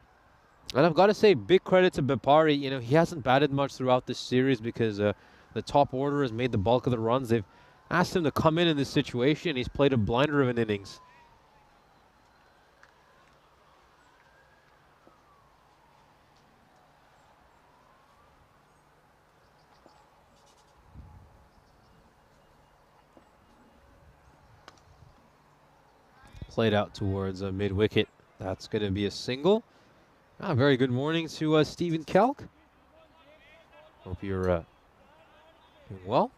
And I've got to say, big credit to Bapari. You know, he hasn't batted much throughout this series because the top order has made the bulk of the runs. They've asked him to come in this situation. He's played a blinder of an innings. Played out towards mid-wicket. That's going to be a single. Very good morning to Stephen Kelk. Hope you're doing well.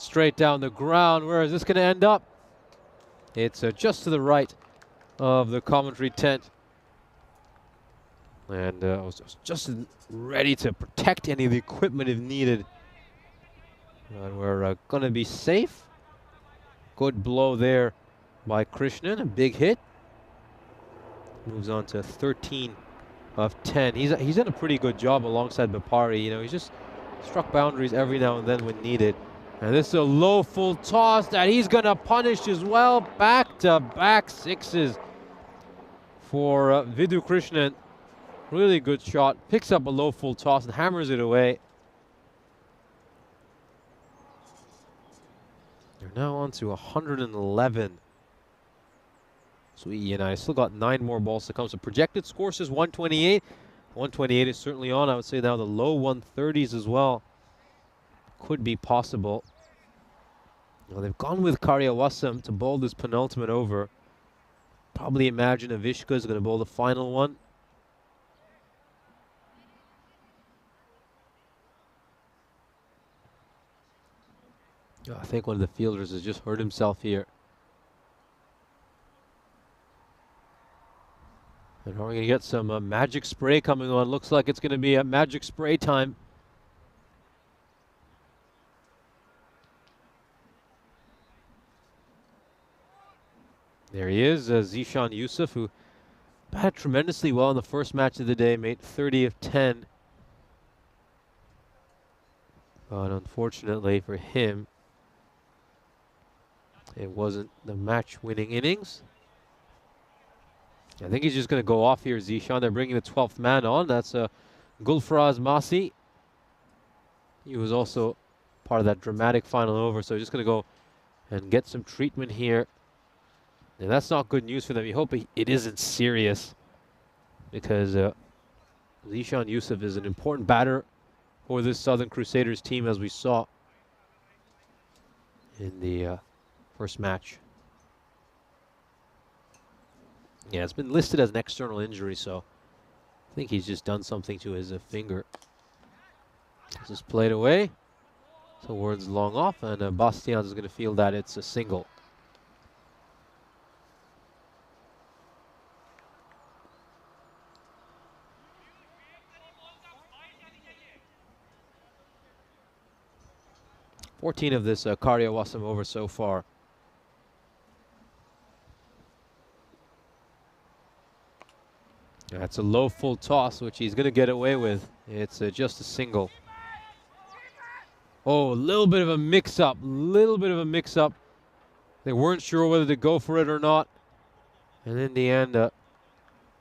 straight down the ground. Where is this going to end up? It's just to the right of the commentary tent. And I was just ready to protect any of the equipment if needed. And we're going to be safe. Good blow there by Krishnan. A big hit. Moves on to 13 of 10. He's done a pretty good job alongside Bapari. You know, he's just struck boundaries every now and then when needed. And this is a low full toss that he's going to punish as well. Back-to-back sixes for Vidhu Krishnan. Really good shot. Picks up a low full toss and hammers it away. They're now on to 111. Sweet United still got 9 more balls to come. So projected score says 128. 128 is certainly on. I would say now the low 130s as well could be possible. Well, they've gone with Karyawasam to bowl this penultimate over. Probably imagine Avishka is going to bowl the final one. I think one of the fielders has just hurt himself here. And we're going to get some magic spray coming on. Looks like it's going to be a magic spray time. There he is, Zishan Yusuf, who batted tremendously well in the first match of the day, made 30 of 10. But unfortunately for him, it wasn't the match-winning innings. I think he's just going to go off here, Zishan. They're bringing the 12th man on. That's Gulfraz Masi. He was also part of that dramatic final over, so he's just going to go and get some treatment here. And that's not good news for them. You hope it isn't serious, because Zishan Yusuf is an important batter for this Southern Crusaders team, as we saw in the first match. Yeah, it's been listed as an external injury, so I think he's just done something to his finger. This is played away towards long off, and Bastians is going to feel that it's a single. Fourteen of this Karyawasam over so far. That's a low full toss, which he's going to get away with. It's just a single. Oh, a little bit of a mix-up. They weren't sure whether to go for it or not. And in the end,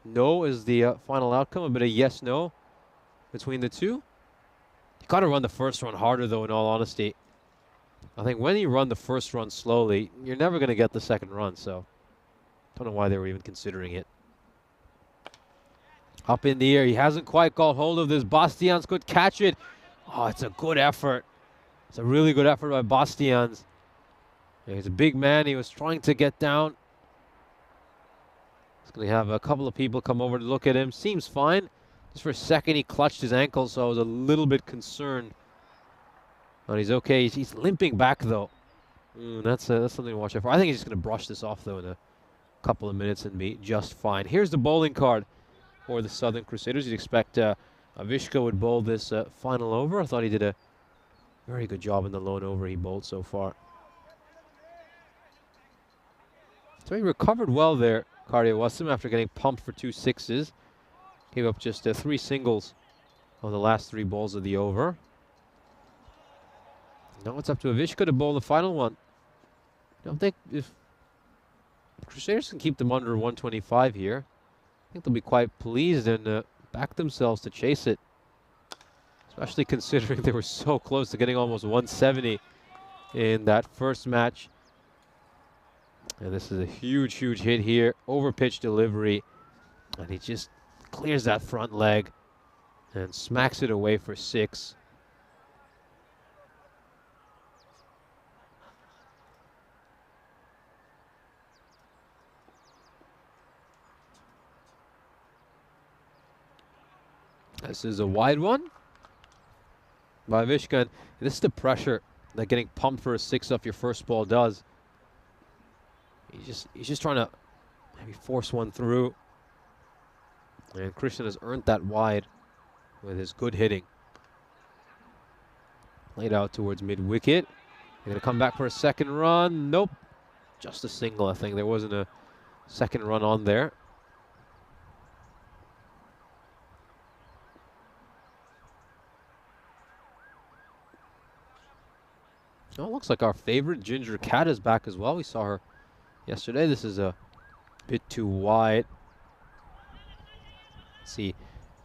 no is the final outcome. A bit of yes-no between the two. You got to run the first run harder, though, in all honesty. I think when you run the first run slowly, you're never going to get the second run, so don't know why they were even considering it. Up in the air, he hasn't quite got hold of this. Bastians could catch it. Oh, it's a good effort. It's a really good effort by Bastians. Yeah, he's a big man. He was trying to get down. He's going to have a couple of people come over to look at him. Seems fine. Just for a second, he clutched his ankle, so I was a little bit concerned. But he's okay. He's limping back, though. That's something to watch out for. I think he's just going to brush this off, though, in a couple of minutes and be just fine. Here's the bowling card for the Southern Crusaders. You'd expect Avishka would bowl this final over. I thought he did a very good job in the lone over he bowled so far. So he recovered well there, Karyawasam, after getting pumped for 2 sixes. Gave up just 3 singles on the last 3 balls of the over. Now it's up to Avishka to bowl the final one. I don't think if Crusaders can keep them under 125 here, I think they'll be quite pleased and back themselves to chase it. Especially considering they were so close to getting almost 170 in that first match. And this is a huge, huge hit here. Over pitch delivery. And he just clears that front leg and smacks it away for 6. This is a wide one by Vishkan. This is the pressure that getting pumped for a 6 off your first ball does. He's just trying to maybe force one through. And Christian has earned that wide with his good hitting. Laid out towards mid-wicket. They're going to come back for a second run. Nope. Just a single, I think. There wasn't a second run on there. Oh, looks like our favorite Ginger Cat is back as well. We saw her yesterday. This is a bit too wide. Let's see,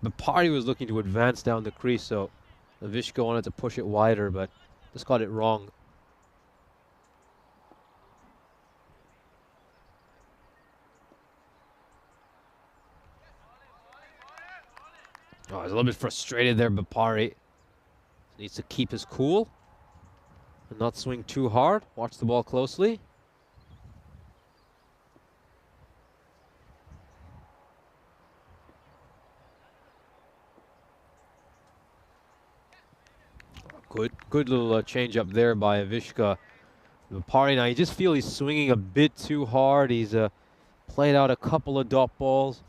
Bapari was looking to advance down the crease, so Vishka wanted to push it wider, but just got it wrong. Oh, he's a little bit frustrated there, Bapari. Needs to keep his cool and not swing too hard. Watch the ball closely. Good little change up there by Vishka. Bapari now, you just feel he's swinging a bit too hard. He's played out a couple of dot balls.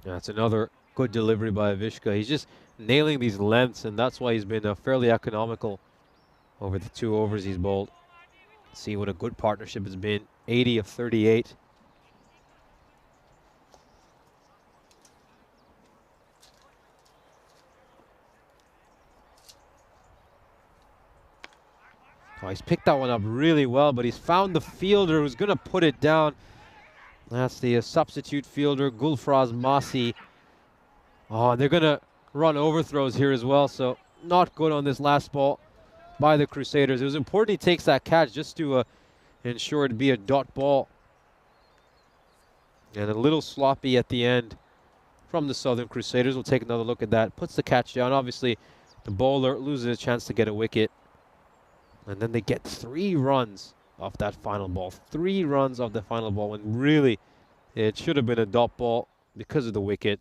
That's another good delivery by Vishka. He's just nailing these lengths, and that's why he's been fairly economical over the 2 overs he's bowled. See what a good partnership has been. 80 of 38. Oh, he's picked that one up really well, but he's found the fielder who's going to put it down. That's the substitute fielder, Gulfraz Masi. Oh, they're going to run overthrows here as well, so not good on this last ball by the Crusaders. It was important he takes that catch just to ensure it be a dot ball. And a little sloppy at the end from the Southern Crusaders. We'll take another look at that. Puts the catch down. Obviously, the bowler loses a chance to get a wicket. And then they get 3 runs off that final ball. 3 runs off the final ball when really it should have been a dot ball because of the wicket.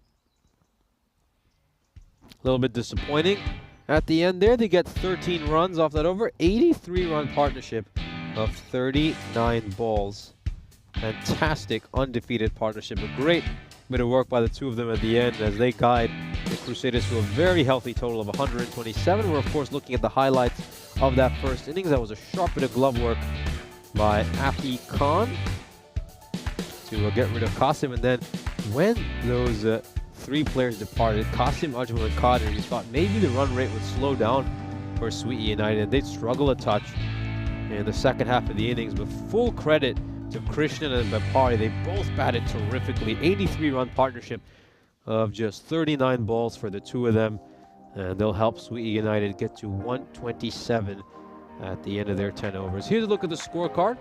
A little bit disappointing. At the end there, they get 13 runs off that over. 83-run partnership of 39 balls. Fantastic undefeated partnership. A great bit of work by the two of them at the end as they guide the Crusaders to a very healthy total of 127. We're of course looking at the highlights of that first innings. That was a sharp bit of glove work by Afi Khan to get rid of Qasim. And then when those 3 players departed, Qasim, Ajmal and Qadir, you thought maybe the run rate would slow down for Sweetie United and they'd struggle a touch in the second half of the innings. But full credit to Krishnan and Bapari. They both batted terrifically. 83-run partnership of just 39 balls for the two of them. And they'll help Sweetie United get to 127 at the end of their 10 overs. Here's a look at the scorecard.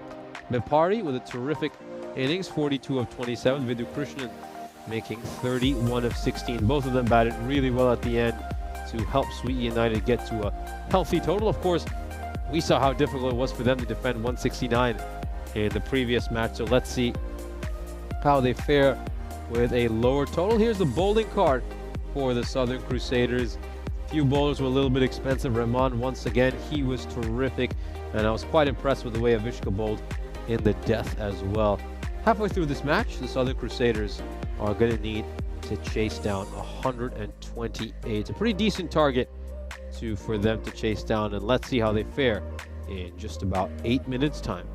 Bapari with a terrific innings, 42 of 27. Vidhu Krishnan making 31 of 16. Both of them batted really well at the end to help Sweetie United get to a healthy total. Of course, we saw how difficult it was for them to defend 169 in the previous match. So let's see how they fare with a lower total. Here's the bowling card for the Southern Crusaders. Few bowlers were a little bit expensive. Rahman, once again, he was terrific. And I was quite impressed with the way Avishka bowled in the death as well. Halfway through this match, the Southern Crusaders are going to need to chase down 128. It's a pretty decent target for them to chase down. And let's see how they fare in just about 8 minutes' time.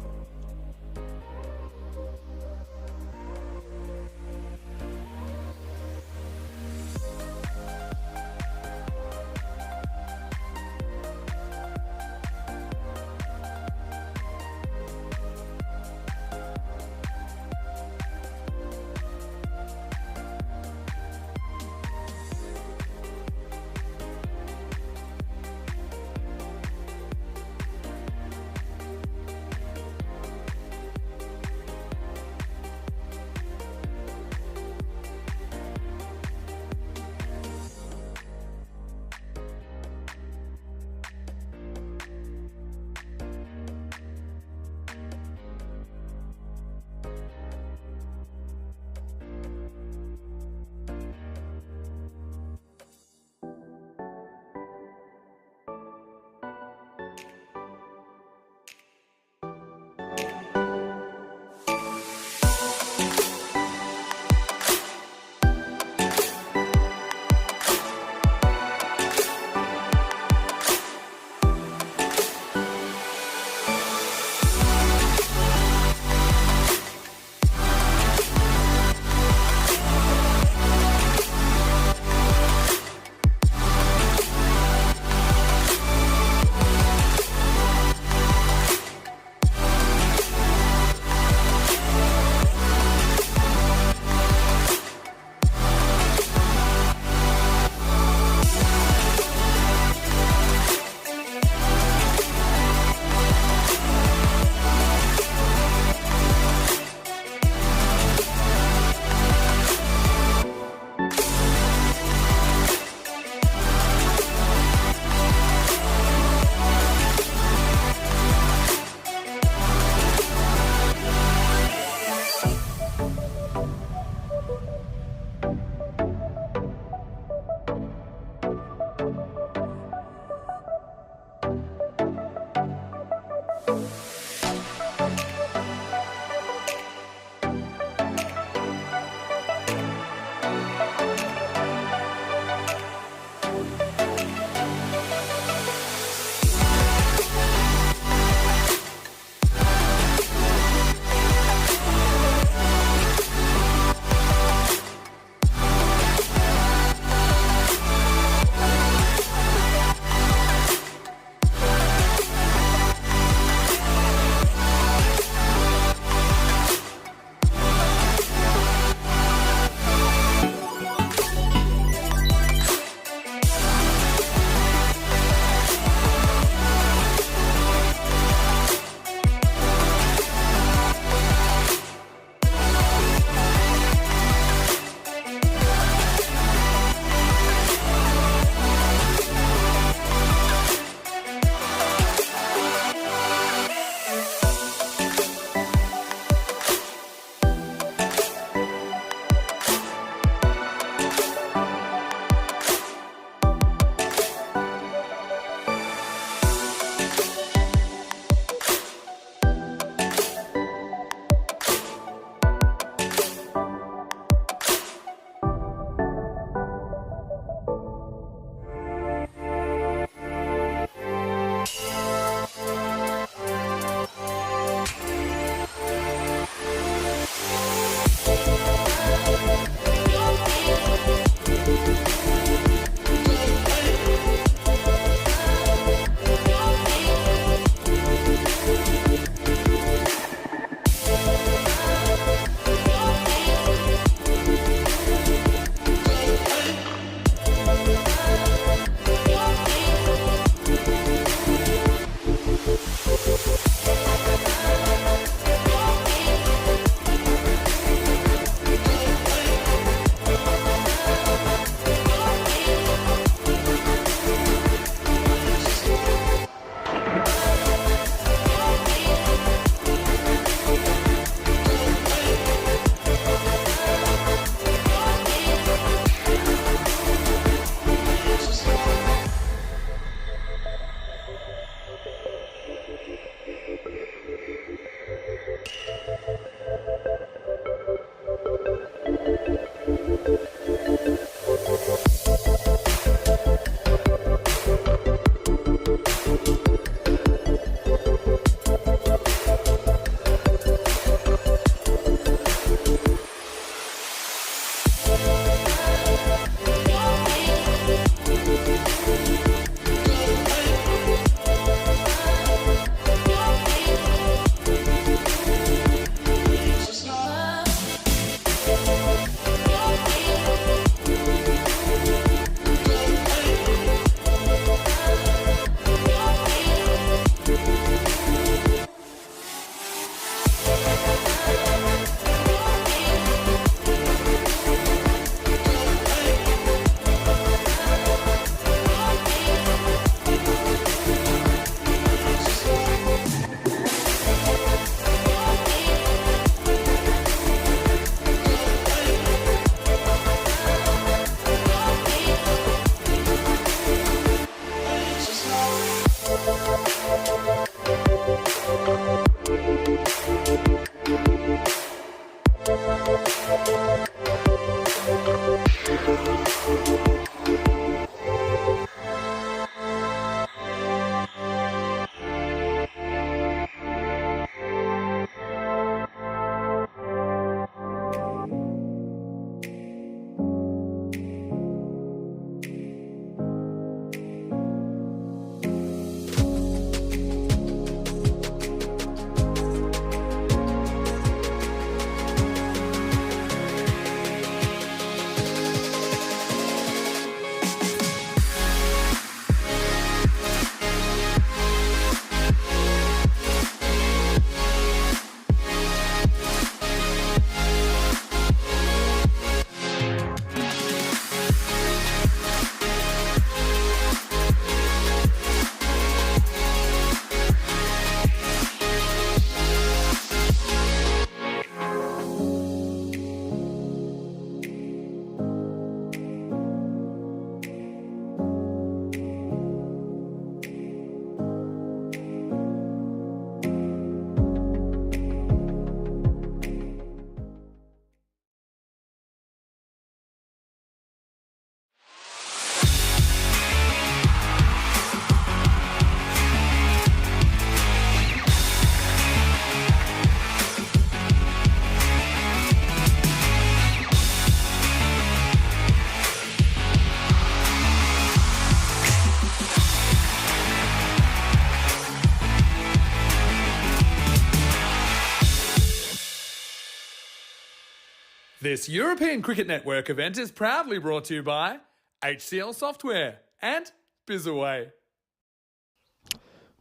This European Cricket Network event is proudly brought to you by HCL Software and Bizaway.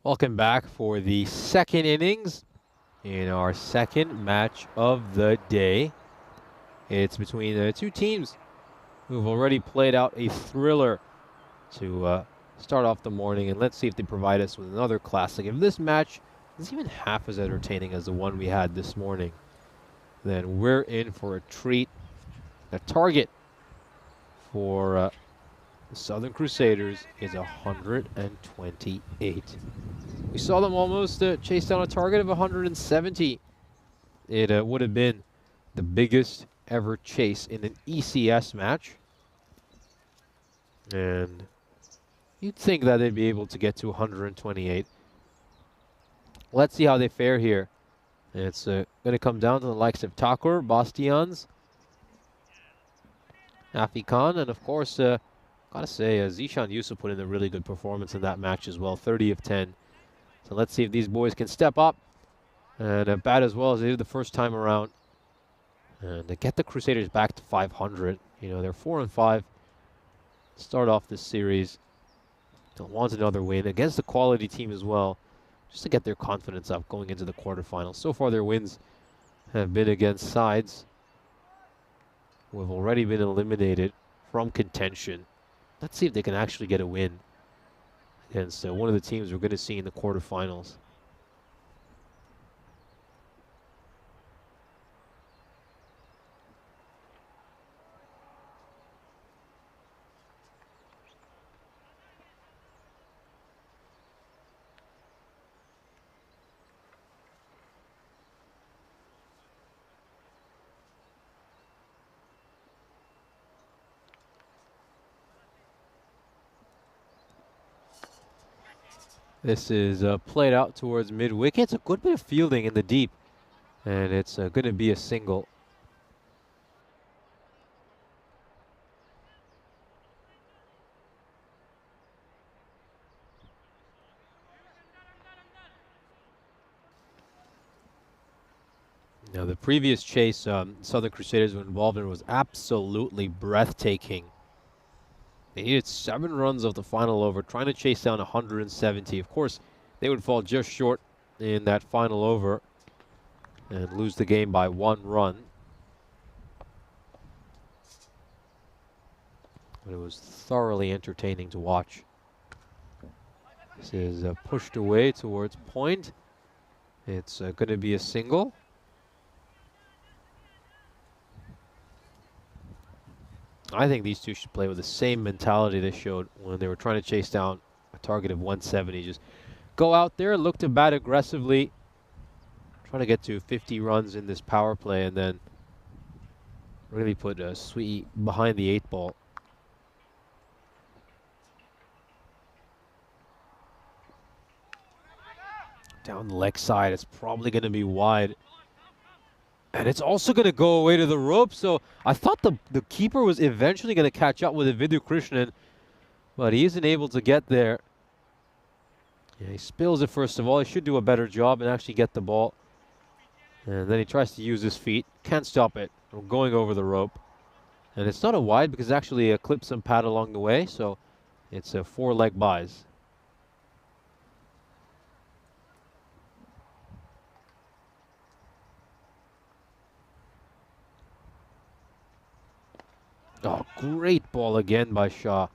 Welcome back for the second innings in our second match of the day. It's between the two teams who've already played out a thriller to start off the morning, and let's see if they provide us with another classic. If this match is even half as entertaining as the one we had this morning, then we're in for a treat. The target for the Southern Crusaders is 128. We saw them almost chase down a target of 170. It would have been the biggest ever chase in an ECS match. And you'd think that they'd be able to get to 128. Let's see how they fare here. It's going to come down to the likes of Takur, Bastians, Afi Khan, and of course, gotta say, Zishan Yusuf put in a really good performance in that match as well, 30 of 10. So let's see if these boys can step up and bat as well as they did the first time around, and get the Crusaders back to 500. You know, they're 4-5. Start off this series. They'll want another win against a quality team as well, just to get their confidence up going into the quarterfinals. So far, their wins have been against sides who have already been eliminated from contention. Let's see if they can actually get a win against one of the teams we're going to see in the quarterfinals. This is played out towards mid-wicket. It's a good bit of fielding in the deep, and it's going to be a single. Now, the previous chase Southern Crusaders were involved in was absolutely breathtaking. They needed 7 runs of the final over, trying to chase down 170. Of course, they would fall just short in that final over and lose the game by 1 run. But it was thoroughly entertaining to watch. This is pushed away towards point. It's going to be a single. I think these two should play with the same mentality they showed when they were trying to chase down a target of 170. Just go out there, look to bat aggressively, trying to get to 50 runs in this power play, and then really put Sweet behind the 8 ball. Down the leg side, it's probably going to be wide. And it's also going to go away to the rope, so I thought the keeper was eventually going to catch up with Vidhu Krishnan, but he isn't able to get there. Yeah, he spills it first of all. He should do a better job and actually get the ball. And then he tries to use his feet. Can't stop it from going over the rope. And it's not a wide because it actually clips some pad along the way, so it's a 4-leg buys. Oh, great ball again by Shah.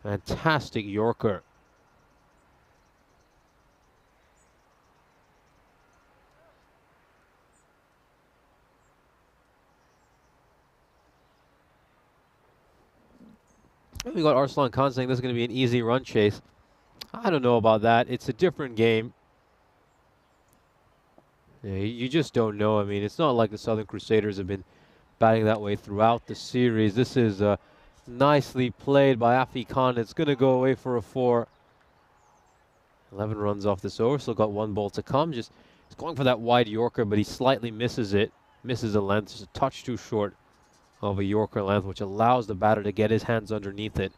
Fantastic Yorker. We got Arslan Khan saying this is going to be an easy run chase. I don't know about that. It's a different game. Yeah, you just don't know. I mean, it's not like the Southern Crusaders have been batting that way throughout the series. This is nicely played by Afi Khan. It's going to go away for a 4. 11 runs off this over. Still got 1 ball to come. Just he's going for that wide Yorker, but he slightly misses it. Misses the length. Just a touch too short of a Yorker length, which allows the batter to get his hands underneath it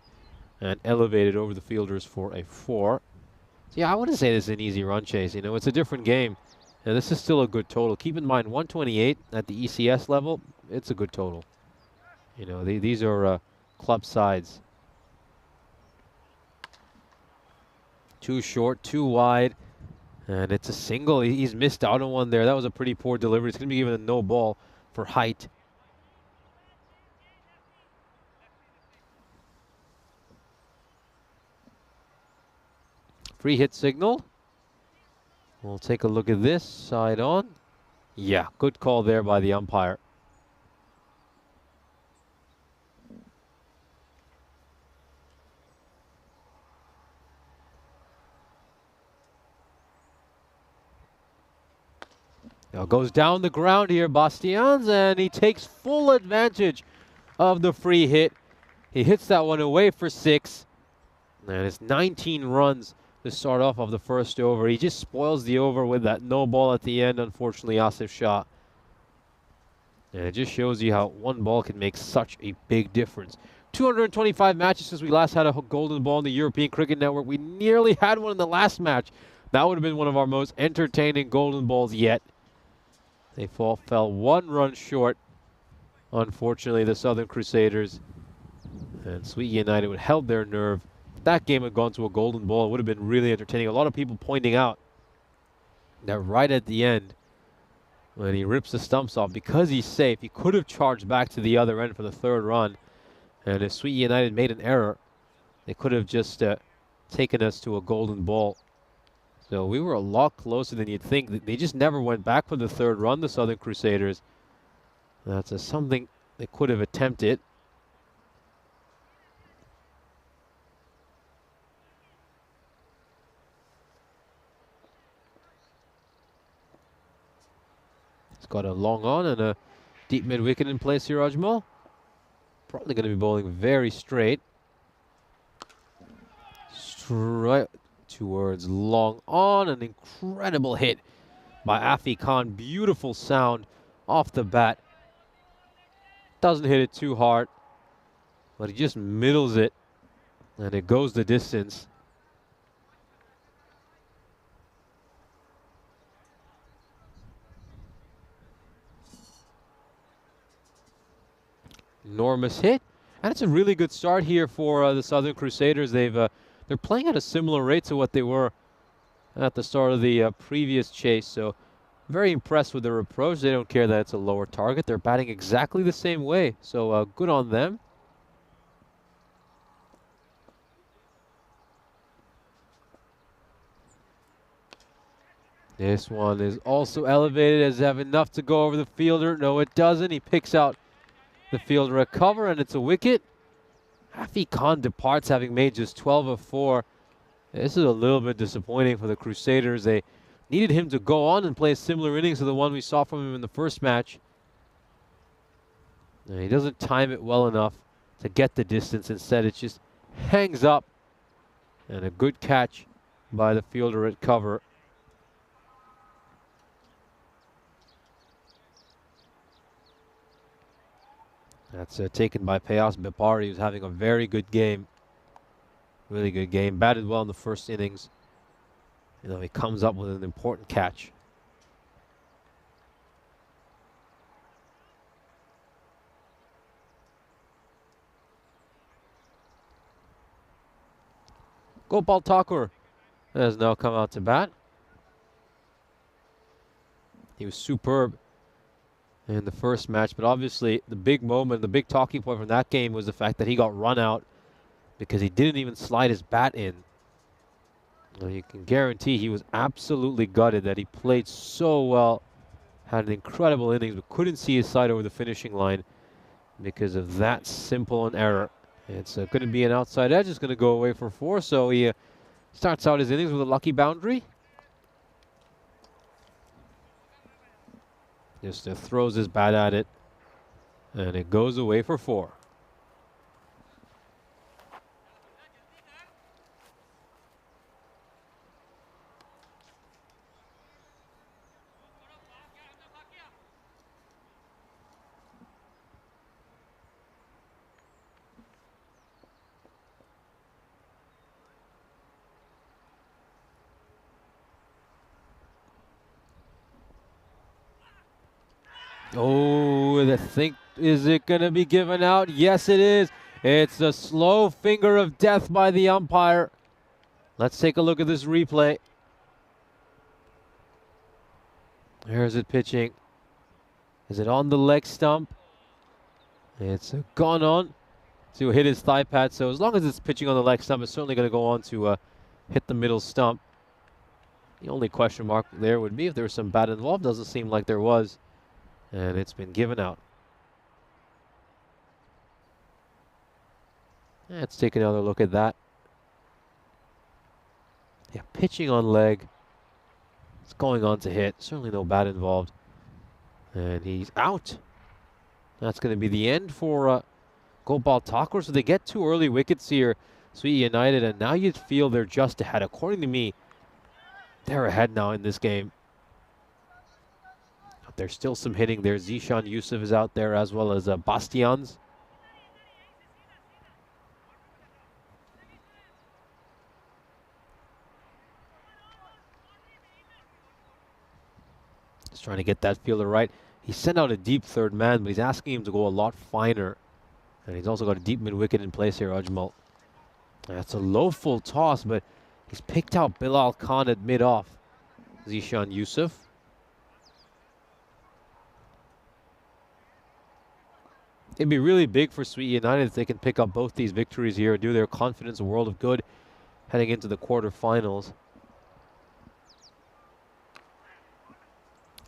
and elevate it over the fielders for a 4. So yeah, I wouldn't say this is an easy run chase. You know, it's a different game. And this is still a good total. Keep in mind, 128 at the ECS level, it's a good total. You know, these are club sides. Too short, too wide, and it's a single. He's missed out on one there. That was a pretty poor delivery. It's going to be given a no ball for height. Free hit signal. We'll take a look at this side on. Yeah, good call there by the umpire. Now goes down the ground here, Bastians, and he takes full advantage of the free hit. He hits that one away for 6. And it's 19 runs to start off of the first over. He just spoils the over with that no ball at the end, unfortunately, Asif Shah. And it just shows you how one ball can make such a big difference. 225 matches since we last had a golden ball in the European Cricket Network. We nearly had one in the last match. That would have been one of our most entertaining golden balls yet. They fell 1 run short, unfortunately, the Southern Crusaders. And Sweet United would held their nerve. If that game had gone to a golden ball, it would have been really entertaining. A lot of people pointing out that right at the end, when he rips the stumps off, because he's safe, he could have charged back to the other end for the 3rd run. And if Sweet United made an error, they could have just taken us to a golden ball. So we were a lot closer than you'd think. They just never went back for the 3rd run, the Southern Crusaders. That's something they could have attempted. He's got a long on and a deep mid wicket in place here, Ajmal. Probably going to be bowling very straight. Straight towards long on. An incredible hit by Afi Khan. Beautiful sound off the bat. Doesn't hit it too hard, but he just middles it, and it goes the distance. Enormous hit, and it's a really good start here for the Southern Crusaders. They're playing at a similar rate to what they were at the start of the previous chase, so very impressed with their approach. They don't care that it's a lower target. They're batting exactly the same way, so good on them. This one is also elevated. Does it have enough to go over the fielder? No, it doesn't. He picks out the fielder at cover, and it's a wicket. Afi Khan departs having made just 12 of 4. This is a little bit disappointing for the Crusaders. They needed him to go on and play a similar innings to the one we saw from him in the first match. And he doesn't time it well enough to get the distance. Instead, it just hangs up. And a good catch by the fielder at cover. That's taken by Payas Bipari, who's having a very good game. Really good game. Batted well in the first innings. You know, he comes up with an important catch. Gopal Thakur has now come out to bat. He was superb in the first match, but obviously the big moment, the big talking point from that game was the fact that he got run out because he didn't even slide his bat in. And you can guarantee he was absolutely gutted that he played so well, had an incredible innings, but couldn't see his side over the finishing line because of that simple an error. It's going to be an outside edge. It's going to go away for 4, so he starts out his innings with a lucky boundary. Just throws his bat at it, and it goes away for 4. Oh, with it. Is it going to be given out? Yes, it is. It's a slow finger of death by the umpire. Let's take a look at this replay. Here's it pitching. Is it on the leg stump? It's gone on to hit his thigh pad. So as long as it's pitching on the leg stump, it's certainly going to go on to hit the middle stump. The only question mark there would be if there was some bat involved. Doesn't seem like there was. And it's been given out. Let's take another look at that. Yeah, pitching on leg. It's going on to hit. Certainly no bat involved. And he's out. That's going to be the end for Gopal Thakur. So they get 2 early wickets here, Sweet United, and now you'd feel they're just ahead. According to me, they're ahead now in this game. But there's still some hitting there. Zishan Yusuf is out there, as well as Bastians. Just trying to get that fielder right. He sent out a deep third man, but he's asking him to go a lot finer. And he's also got a deep mid-wicket in place here, Ajmal. That's a low full toss, but he's picked out Bilal Khan at mid-off. Zishan Yusuf. It'd be really big for Sweet United if they can pick up both these victories here, do their confidence a world of good heading into the quarterfinals.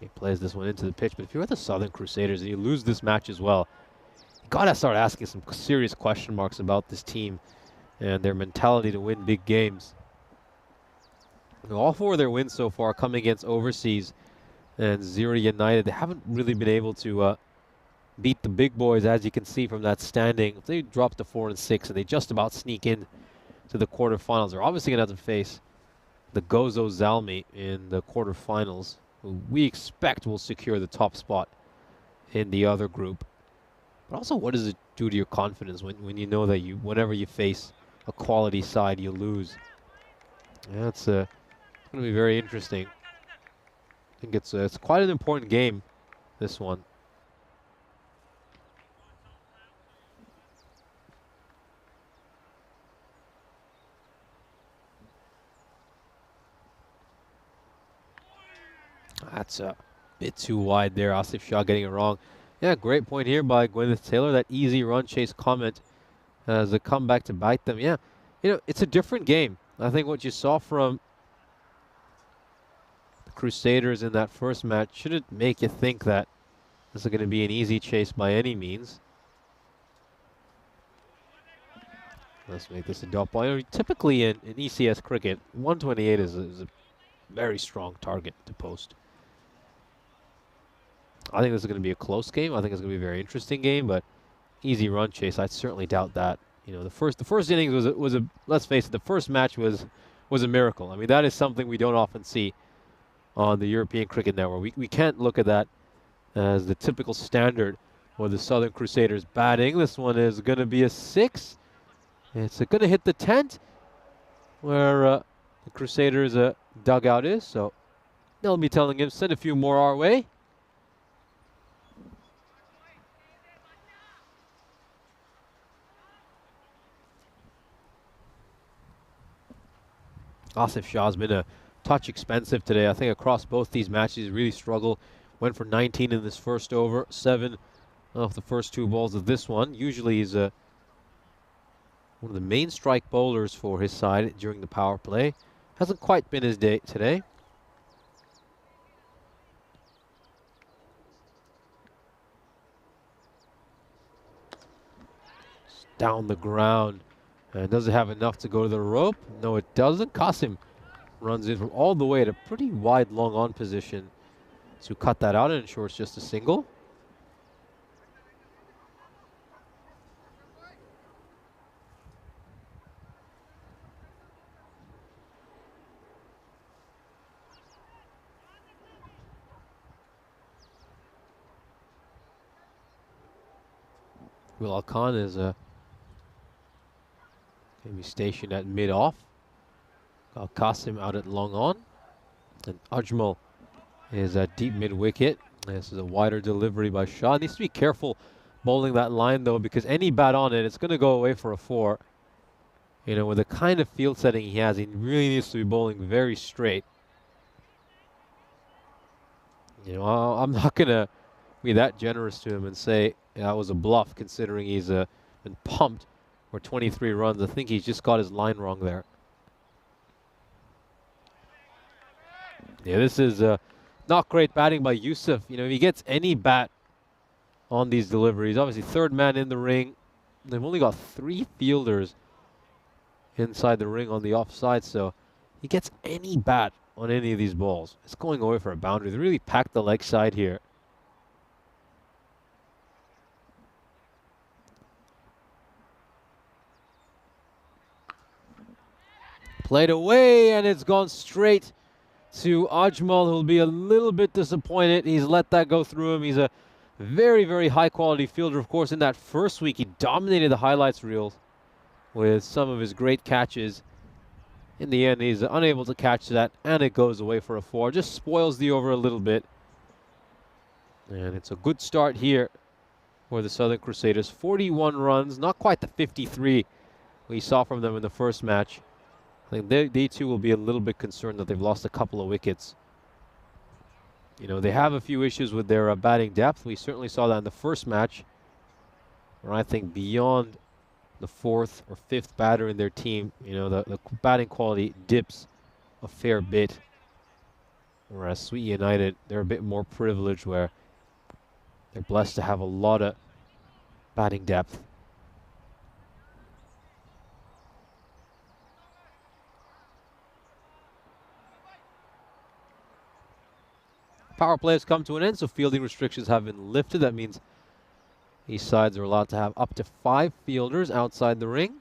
He plays this one into the pitch, but if you're the Southern Crusaders and you lose this match as well, you gotta start asking some serious question marks about this team and their mentality to win big games. All 4 of their wins so far come against overseas and Zero United. They haven't really been able to beat the big boys, as you can see from that standing. If they drop to 4 and 6 and they just about sneak in to the quarterfinals, they're obviously gonna have to face the Gozo Zalmi in the quarterfinals, who we expect will secure the top spot in the other group. But also, what does it do to your confidence when you know that whenever you face a quality side, you lose? Yeah, it's going to be very interesting. I think it's quite an important game, this one. That's a bit too wide there. Asif Shah getting it wrong. Yeah, great point here by Gwyneth Taylor. That easy run chase comment as a comeback to bite them. Yeah, you know, it's a different game. I think what you saw from the Crusaders in that first match shouldn't make you think that this is going to be an easy chase by any means. Let's make this a dot ball. You know, typically in ECS cricket, 128 is a very strong target to post. I think this is going to be a close game. I think it's going to be a very interesting game, but easy run chase, I certainly doubt that. You know, the first innings was a let's face it, the first match was a miracle. I mean, that is something we don't often see on the European Cricket Network. We can't look at that as the typical standard for the Southern Crusaders batting. This one is going to be a 6. It's going to hit the tent where the Crusaders dugout is, so they'll be telling him, send a few more our way. Asif Shah's been a touch expensive today. I think across both these matches, he's really struggled. Went for 19 in this first over, 7 off the first 2 balls of this one. Usually he's one of the main strike bowlers for his side during the power play. Hasn't quite been his day today. It's down the ground. And does it have enough to go to the rope? No, it doesn't. Qasim runs in from all the way at a pretty wide long on position to cut that out and ensure it's just a single. Bilal Khan is going to be stationed at mid-off. Got Qasim out at long on. And Ajmal is at deep mid-wicket. This is a wider delivery by Shaw. Needs to be careful bowling that line though, because any bat on it, it's going to go away for a 4. You know, with the kind of field setting he has, he really needs to be bowling very straight. You know, I'm not going to be that generous to him and say that was a bluff, considering he's been pumped for 23 runs. I think he's just got his line wrong there. Yeah, this is not great batting by Yusuf. You know, if he gets any bat on these deliveries, obviously third man in the ring. They've only got 3 fielders inside the ring on the offside, so he gets any bat on any of these balls, it's going away for a boundary. They really packed the leg side here. Played away, and it's gone straight to Ajmal, who'll be a little bit disappointed. He's let that go through him. He's a very, very high-quality fielder. Of course, in that first week, he dominated the highlights reel with some of his great catches. In the end, he's unable to catch that, and it goes away for a 4. Just spoils the over a little bit. And it's a good start here for the Southern Crusaders. 41 runs, not quite the 53 we saw from them in the first match. I think they too will be a little bit concerned that they've lost a couple of wickets. You know, they have a few issues with their batting depth. We certainly saw that in the first match, where I think beyond the 4th or 5th batter in their team, you know, the batting quality dips a fair bit. Whereas Sweet United, they're a bit more privileged, where they're blessed to have a lot of batting depth. Power play has come to an end, so fielding restrictions have been lifted. That means these sides are allowed to have up to 5 fielders outside the ring.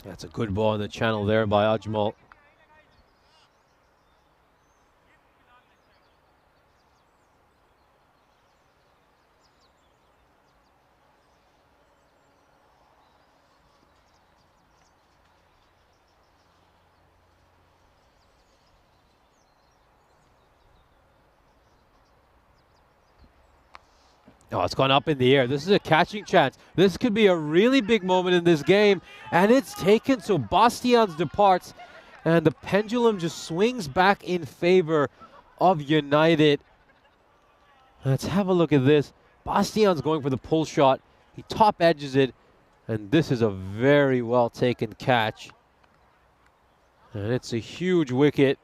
That's a good ball in the channel there by Ajmal. Oh, it's gone up in the air. This is a catching chance. This could be a really big moment in this game, and it's taken. So Bastians departs, and the pendulum just swings back in favor of United. Let's have a look at this. Bastians going for the pull shot. He top edges it, and this is a very well taken catch. And it's a huge wicket.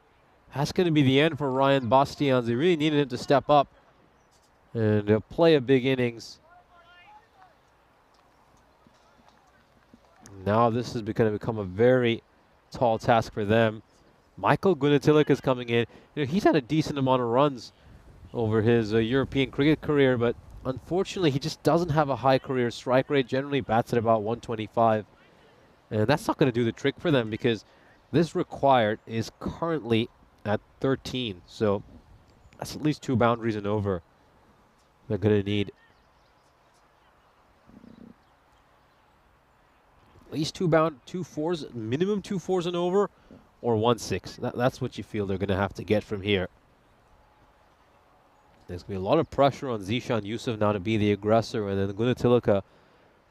That's going to be the end for Ryan Bastians. They really needed him to step up and play a big innings. Now this is going to become a very tall task for them. Michael Gunatilik is coming in. You know, he's had a decent amount of runs over his European cricket career, but unfortunately he just doesn't have a high career strike rate. Generally bats at about 125. And that's not going to do the trick for them, because this required is currently at 13. So that's at least 2 boundaries and over. They're going to need at least 2 fours, minimum 2 4s and over, or 1 6. That's what you feel they're going to have to get from here. There's going to be a lot of pressure on Zishan Yusuf now to be the aggressor, and then Gunatilaka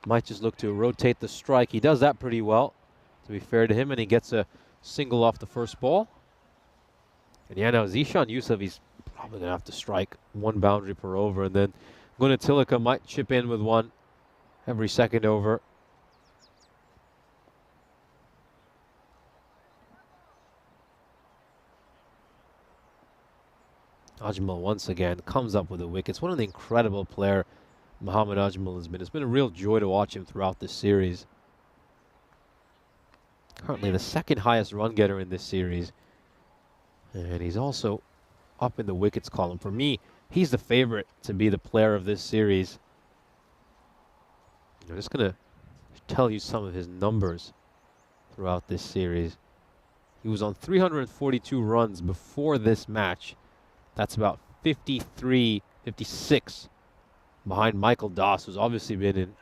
might just look to rotate the strike. He does that pretty well, to be fair to him, and he gets a single off the first ball. And yeah, now Zishan Yusuf, he's probably going to have to strike 1 boundary per over, and then Gunatilaka might chip in with 1 every second over. Ajmal once again comes up with a wicket. It's what an incredible player Mohammad Ajmal has been. It's been a real joy to watch him throughout this series. Currently the 2nd highest run getter in this series. And he's also up in the wickets column. For me, he's the favorite to be the player of this series. I'm just going to tell you some of his numbers throughout this series. He was on 342 runs before this match. That's about 53, 56 behind Michael Doss, who's obviously been in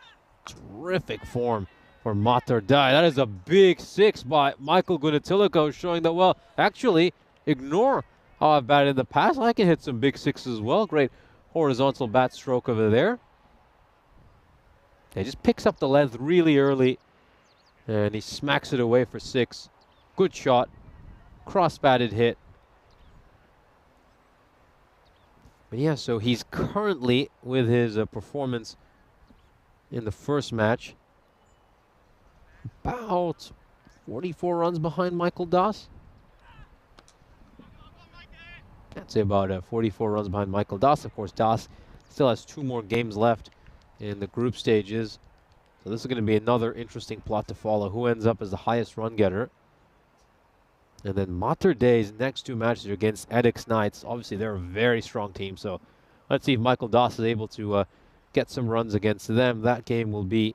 terrific form for Mater Dei. That is a big 6 by Michael Gunatilico, showing that, well, actually, ignore how I've batted in the past. I can hit some big 6s as well. Great horizontal bat stroke over there. He just picks up the length really early, and he smacks it away for 6. Good shot. Cross-batted hit. But yeah, so he's currently, with his performance in the first match, about 44 runs behind Michael Doss. I'd say about 44 runs behind Michael Doss. Of course, Doss still has 2 more games left in the group stages. So this is going to be another interesting plot to follow. Who ends up as the highest run getter? And then Mater Dei's next 2 matches are against Edix Knights. Obviously, they're a very strong team. So let's see if Michael Doss is able to get some runs against them. That game will be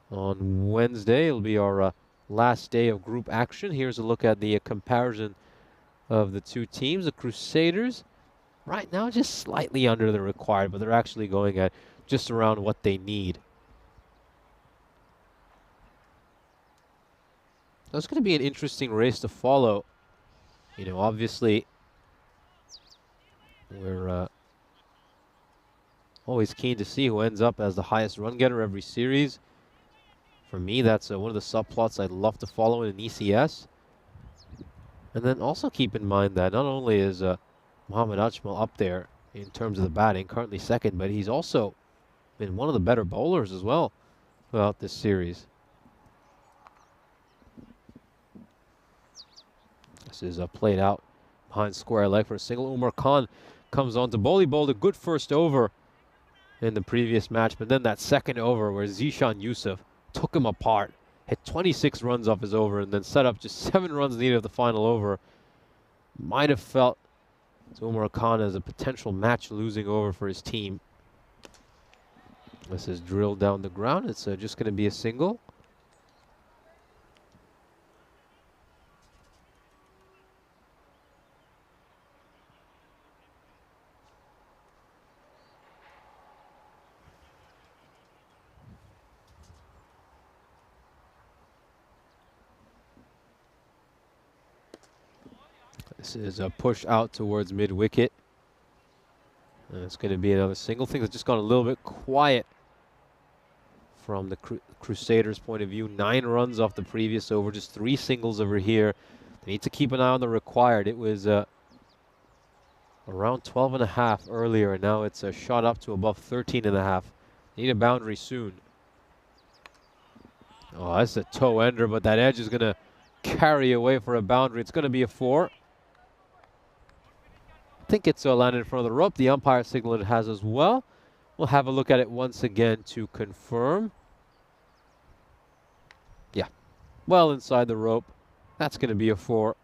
on Wednesday. It'll be our last day of group action. Here's a look at the comparison of the 2 teams. The Crusaders, right now, just slightly under the required, but they're actually going at just around what they need. That's going to be an interesting race to follow. You know, obviously, we're always keen to see who ends up as the highest run getter every series. For me, that's one of the subplots I'd love to follow in an ECS. And then also keep in mind that not only is Mohamed Ajmal up there in terms of the batting, currently second, but he's also been one of the better bowlers as well throughout this series. This is played out behind square leg for a single. Umar Khan comes on to bowl. He bowled a good first over in the previous match, but then that second over where Zishan Yusuf took him apart, hit 26 runs off his over, and then set up just 7 runs needed of the final over. Might have felt Umar Khan as a potential match-losing over for his team. This is drilled down the ground. It's just going to be a single. This is a push out towards mid-wicket. And it's going to be another single. Things have just gone a little bit quiet from the Crusaders' point of view. 9 runs off the previous over, just 3 singles over here. They need to keep an eye on the required. It was around 12.5 earlier, and now it's shot up to above 13.5. Need a boundary soon. Oh, that's a toe ender, but that edge is going to carry away for a boundary. It's going to be a 4. I think it's landed in front of the rope. The umpire signal it has as well. We'll have a look at it once again to confirm. Yeah, well inside the rope. That's going to be a 4.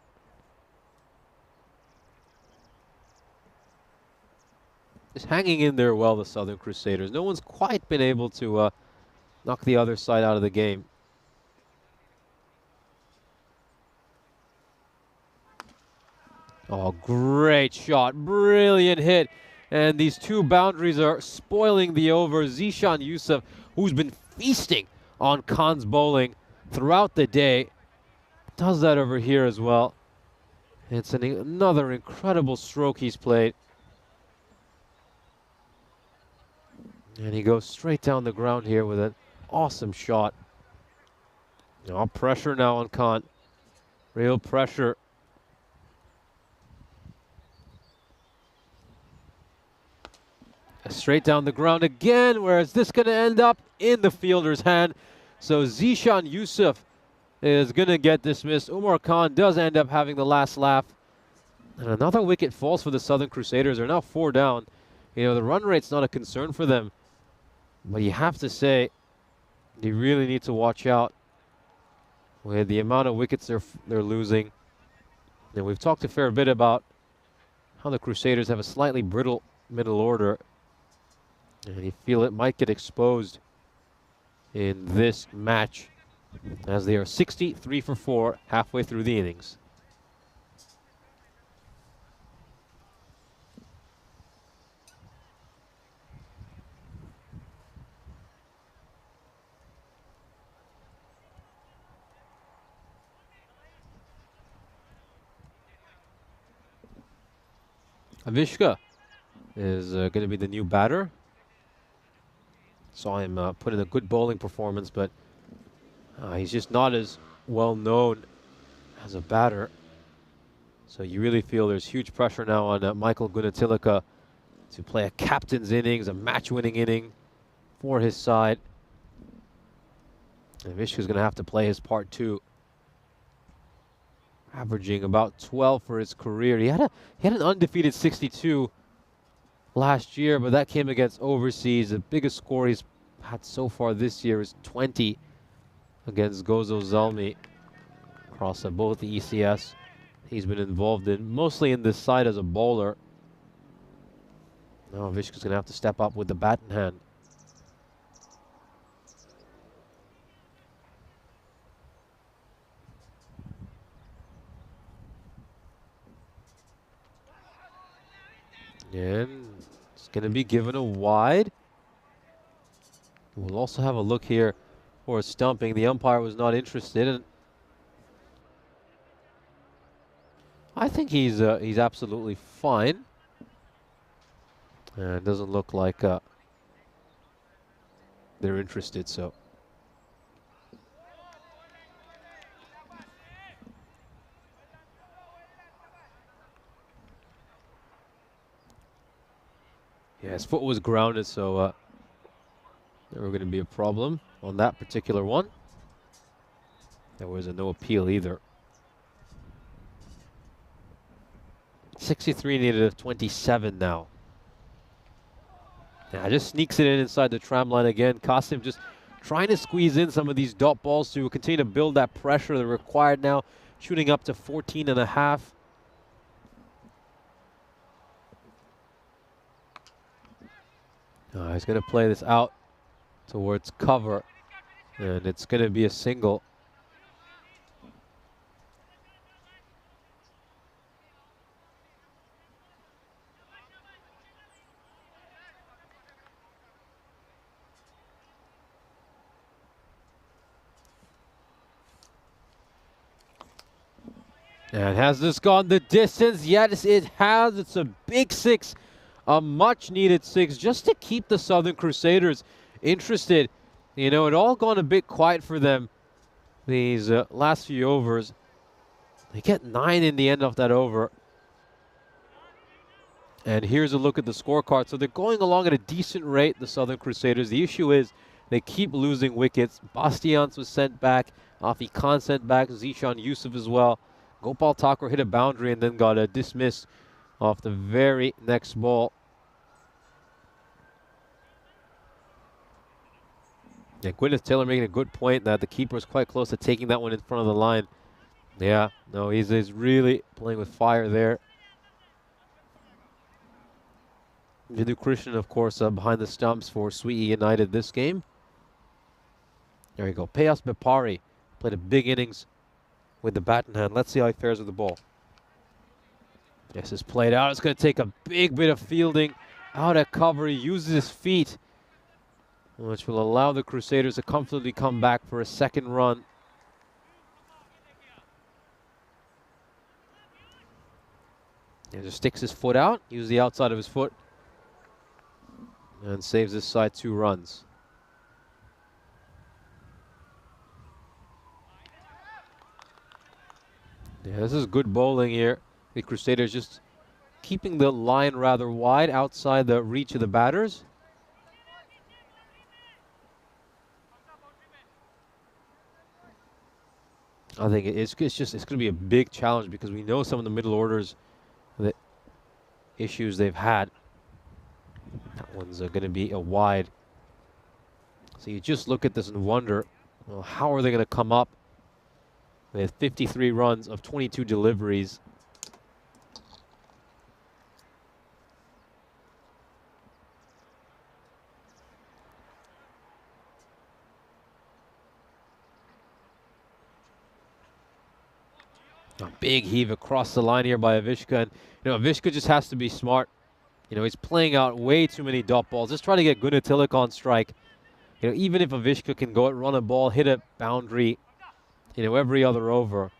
Just hanging in there well, the Southern Crusaders. No one's quite been able to knock the other side out of the game. Oh, great shot. Brilliant hit. And these 2 boundaries are spoiling the over. Zishan Yusuf, who's been feasting on Khan's bowling throughout the day, does that over here as well. It's another incredible stroke he's played. And he goes straight down the ground here with an awesome shot. Oh, pressure now on Khan. Real pressure. Straight down the ground again. Where is this going to end up? In the fielder's hand. So Zishan Yusuf is going to get dismissed. Umar Khan does end up having the last laugh. And another wicket falls for the Southern Crusaders. They're now 4 down. You know, the run rate's not a concern for them. But you have to say, they really need to watch out with the amount of wickets they're losing. And we've talked a fair bit about how the Crusaders have a slightly brittle middle order. And you feel it might get exposed in this match. as they are 63 for 4 halfway through the innings. Avishka is going to be the new batter. Saw him put in a good bowling performance, but he's just not as well known as a batter. So you really feel there's huge pressure now on Michael Gunatilaka to play a captain's innings, a match-winning inning for his side. And Avishka's going to have to play his part too. Averaging about 12 for his career. He had an undefeated 62 last year, but that came against overseas. The biggest score he's had so far this year is 20 against Gozo Zalmi across both the ECS he's been involved in, mostly in this side as a bowler. Now Avishka's going to have to step up with the bat in hand. And it's going to be given a wide. We'll also have a look here for a stumping. The umpire was not interested, and I think he's absolutely fine. And it doesn't look like they're interested, so. Yeah, his foot was grounded, so never going to be a problem on that particular one. There was a no appeal either. 63 needed a 27 now. Yeah, just sneaks it in inside the tram line again. Kasim just trying to squeeze in some of these dot balls to continue to build that pressure that's required now. Shooting up to 14 and a half. He's going to play this out towards cover, and it's going to be a single. And has this gone the distance? Yes, it has. It's a big six. A much-needed six just to keep the Southern Crusaders interested. You know, it all gone a bit quiet for them these last few overs. They get 9 in the end of that over. And here's a look at the scorecard. So they're going along at a decent rate, the Southern Crusaders. The issue is they keep losing wickets. Bastians was sent back. Afi Khan sent back. Zishan Yusuf as well. Gopal Thakur hit a boundary and then got dismissed off the very next ball. Yeah, Gwyneth Taylor making a good point that the keeper is quite close to taking that one in front of the line. Yeah, no, he's really playing with fire there. Vidhu Krishnan, of course, behind the stumps for Sweetie United this game. There you go. Payas Bepari played a big innings with the bat in hand. Let's see how he fares with the ball. This is played out. It's going to take a big bit of fielding out at cover. He uses his feet, which will allow the Crusaders to comfortably come back for a second run. He just sticks his foot out, uses the outside of his foot, and saves this side 2 runs. Yeah, this is good bowling here. The Crusaders just keeping the line rather wide outside the reach of the batters. I think it's going to be a big challenge because we know some of the middle orders, the issues they've had. That one's going to be a wide. So you just look at this and wonder, well, how are they going to come up with 53 runs of 22 deliveries? A big heave across the line here by Avishka. And, Avishka just has to be smart. He's playing out way too many dot balls. Just try to get Gunnar on strike. Even if Avishka can go run a ball, hit a boundary, every other over.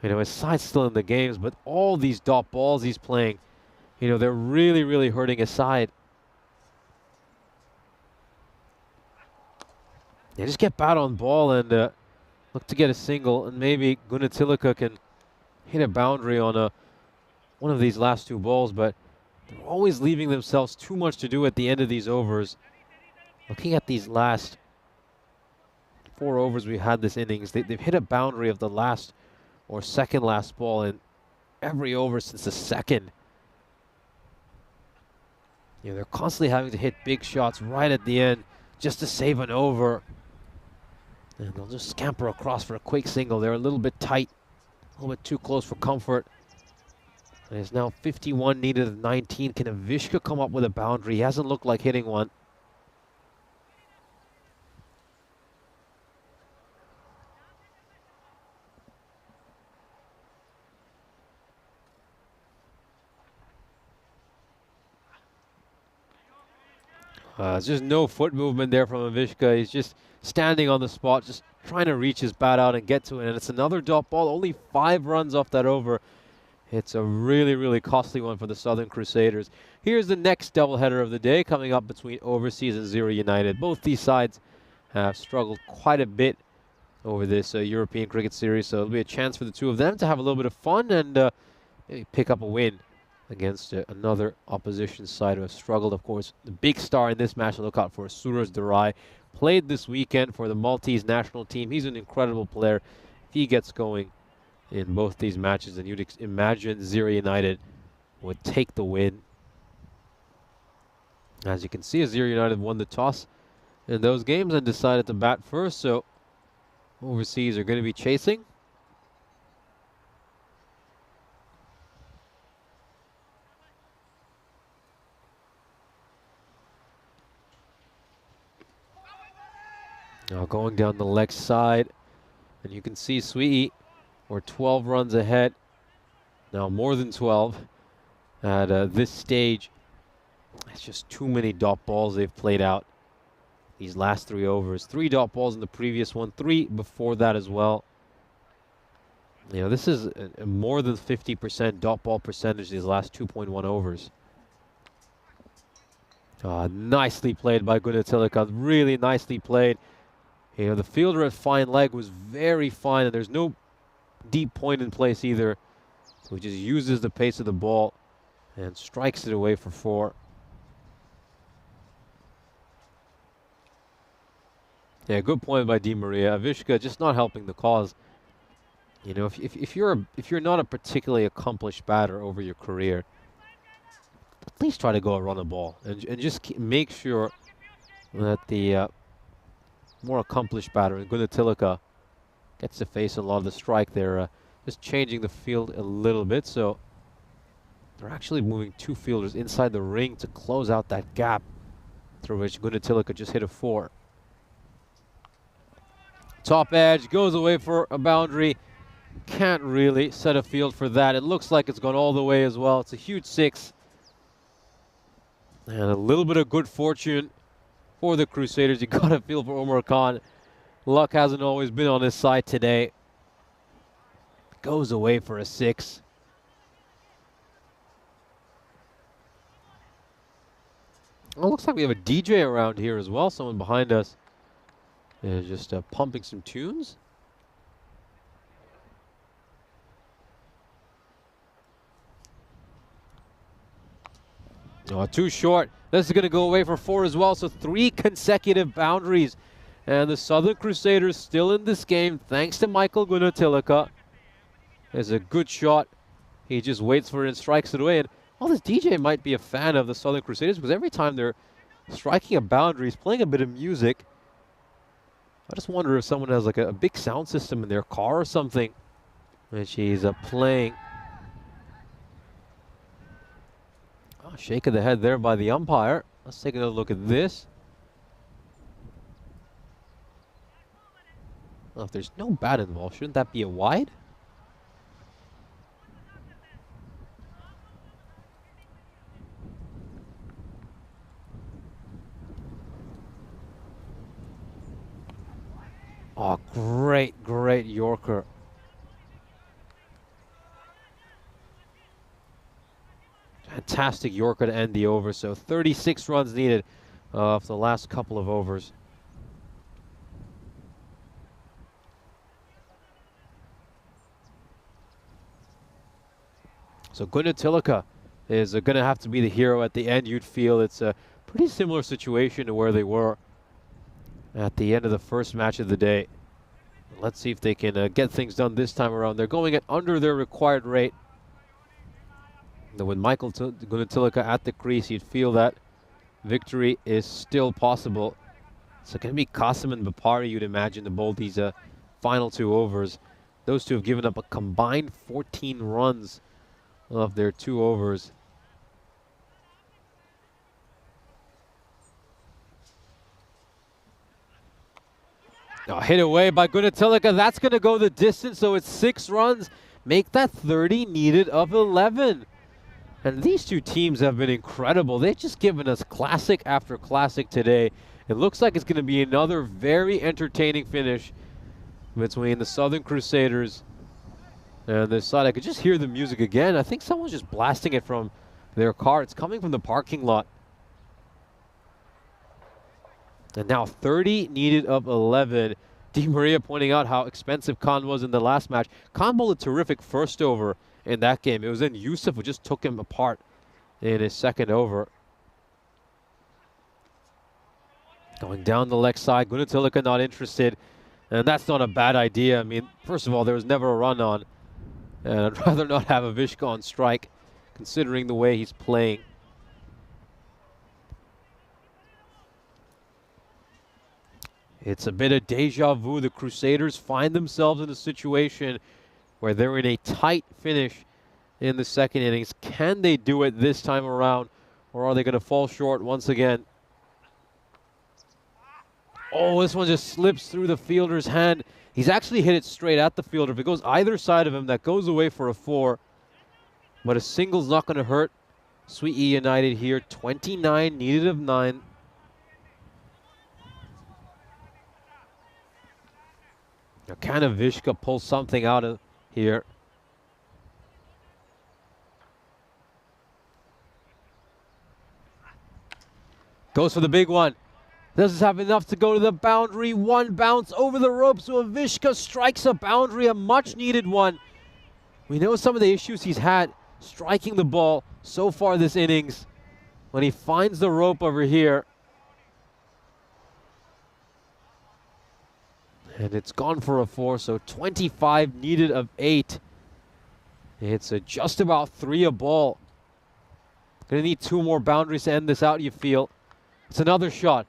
His side's still in the games, but all these dot balls he's playing, they're really, really hurting his side. Yeah, just get bat on ball and look to get a single, and maybe Gunnar can hit a boundary on one of these last two balls, but they're always leaving themselves too much to do at the end of these overs. Looking at these last 4 overs we had this innings, they've hit a boundary of the last or second last ball in every over since the second. They're constantly having to hit big shots right at the end just to save an over. And they'll just scamper across for a quick single. They're a little bit tight, a little bit too close for comfort. And it's now 51 needed of 19. Can Avishka come up with a boundary? He hasn't looked like hitting one. There's just no foot movement there from Avishka. He's just standing on the spot, just trying to reach his bat out and get to it. And it's another dot ball, only 5 runs off that over. It's a really, really costly one for the Southern Crusaders. Here's the next doubleheader of the day coming up between Overseas and Zero United. Both these sides have struggled quite a bit over this European cricket series, so it'll be a chance for the two of them to have a little bit of fun and maybe pick up a win against another opposition side who have struggled. Of course, the big star in this match to look out for is Suraj Durai. Played this weekend for the Maltese national team. He's an incredible player. If he gets going in both these matches, then you'd imagine Zero United would take the win. As you can see, Zero United won the toss in those games and decided to bat first, so Overseas are going to be chasing. Now going down the leg side, and you can see Sweetie, we're 12 runs ahead. Now more than 12 at this stage. It's just too many dot balls they've played out these last 3 overs. 3 dot balls in the previous one, 3 before that as well. This is a more than 50% dot ball percentage these last 2.1 overs. Nicely played by Gunnar, really nicely played. The fielder at fine leg was very fine, and there's no deep point in place either. So he just uses the pace of the ball and strikes it away for 4. Yeah, good point by Di Maria. Avishka just not helping the cause. If you're not a particularly accomplished batter over your career, at least try to go and run a ball and just make sure that the more accomplished batter, Gunnar gets to face a lot of the strike. They're just changing the field a little bit, so they're actually moving 2 fielders inside the ring to close out that gap through which Gunnar just hit a 4. Top edge goes away for a boundary. Can't really set a field for that. It looks like it's gone all the way as well. It's a huge 6. And a little bit of good fortune for the Crusaders. You got to feel for Omar Khan. Luck hasn't always been on his side today. Goes away for a 6. Well, looks like we have a DJ around here as well. Someone behind us is just pumping some tunes. Oh, too short. This is going to go away for 4 as well. So 3 consecutive boundaries. And the Southern Crusaders still in this game thanks to Michael Gunnar. It's a good shot. He just waits for it and strikes it away. And this DJ might be a fan of the Southern Crusaders because every time they're striking a boundary, he's playing a bit of music. I just wonder if someone has like a big sound system in their car or something, and she's playing. Oh, shake of the head there by the umpire. Let's take another look at this. Well, if there's no bat involved, shouldn't that be a wide? Oh, great, great Yorker. Fantastic Yorker to end the over. So 36 runs needed for the last couple of overs. So Gunnar is going to have to be the hero at the end. You'd feel it's a pretty similar situation to where they were at the end of the first match of the day. Let's see if they can get things done this time around. They're going at under their required rate. With Michael Gunnar at the crease, you'd feel that victory is still possible. So going to be Qasim and Bapari, you'd imagine, to bowl these final 2 overs. Those two have given up a combined 14 runs of their 2 overs. Oh, hit away by Gunnar. That's going to go the distance, so it's 6 runs. Make that 30 needed of 11. And these two teams have been incredible. They've just given us classic after classic today. It looks like it's going to be another very entertaining finish between the Southern Crusaders and this side. I could just hear the music again. I think someone's just blasting it from their car. It's coming from the parking lot. And now 30 needed of 11. Di Maria pointing out how expensive Khan was in the last match. Khan bowled a terrific first over in that game. It was then Yusuf who just took him apart in his second over. Going down the leg side, Gunnar not interested. And that's not a bad idea. I mean, first of all, there was never a run on. And I'd rather not have Avishka on strike, considering the way he's playing. It's a bit of deja vu. The Crusaders find themselves in a situation where they're in a tight finish in the second innings. Can they do it this time around, or are they going to fall short once again? Oh, this one just slips through the fielder's hand. He's actually hit it straight at the fielder. If it goes either side of him, that goes away for a 4. But a single's not going to hurt Sweet E United here. 29 needed of 9. Now, can Avishka pull something out of here? Goes for the big one. Doesn't have enough to go to the boundary. One bounce over the rope, so Avishka strikes a boundary, a much needed one. We know some of the issues he's had striking the ball so far this innings. When he finds the rope over here, and it's gone for a 4, so 25 needed of 8. It's just about 3 a ball. Gonna need 2 more boundaries to end this out, you feel. It's another shot,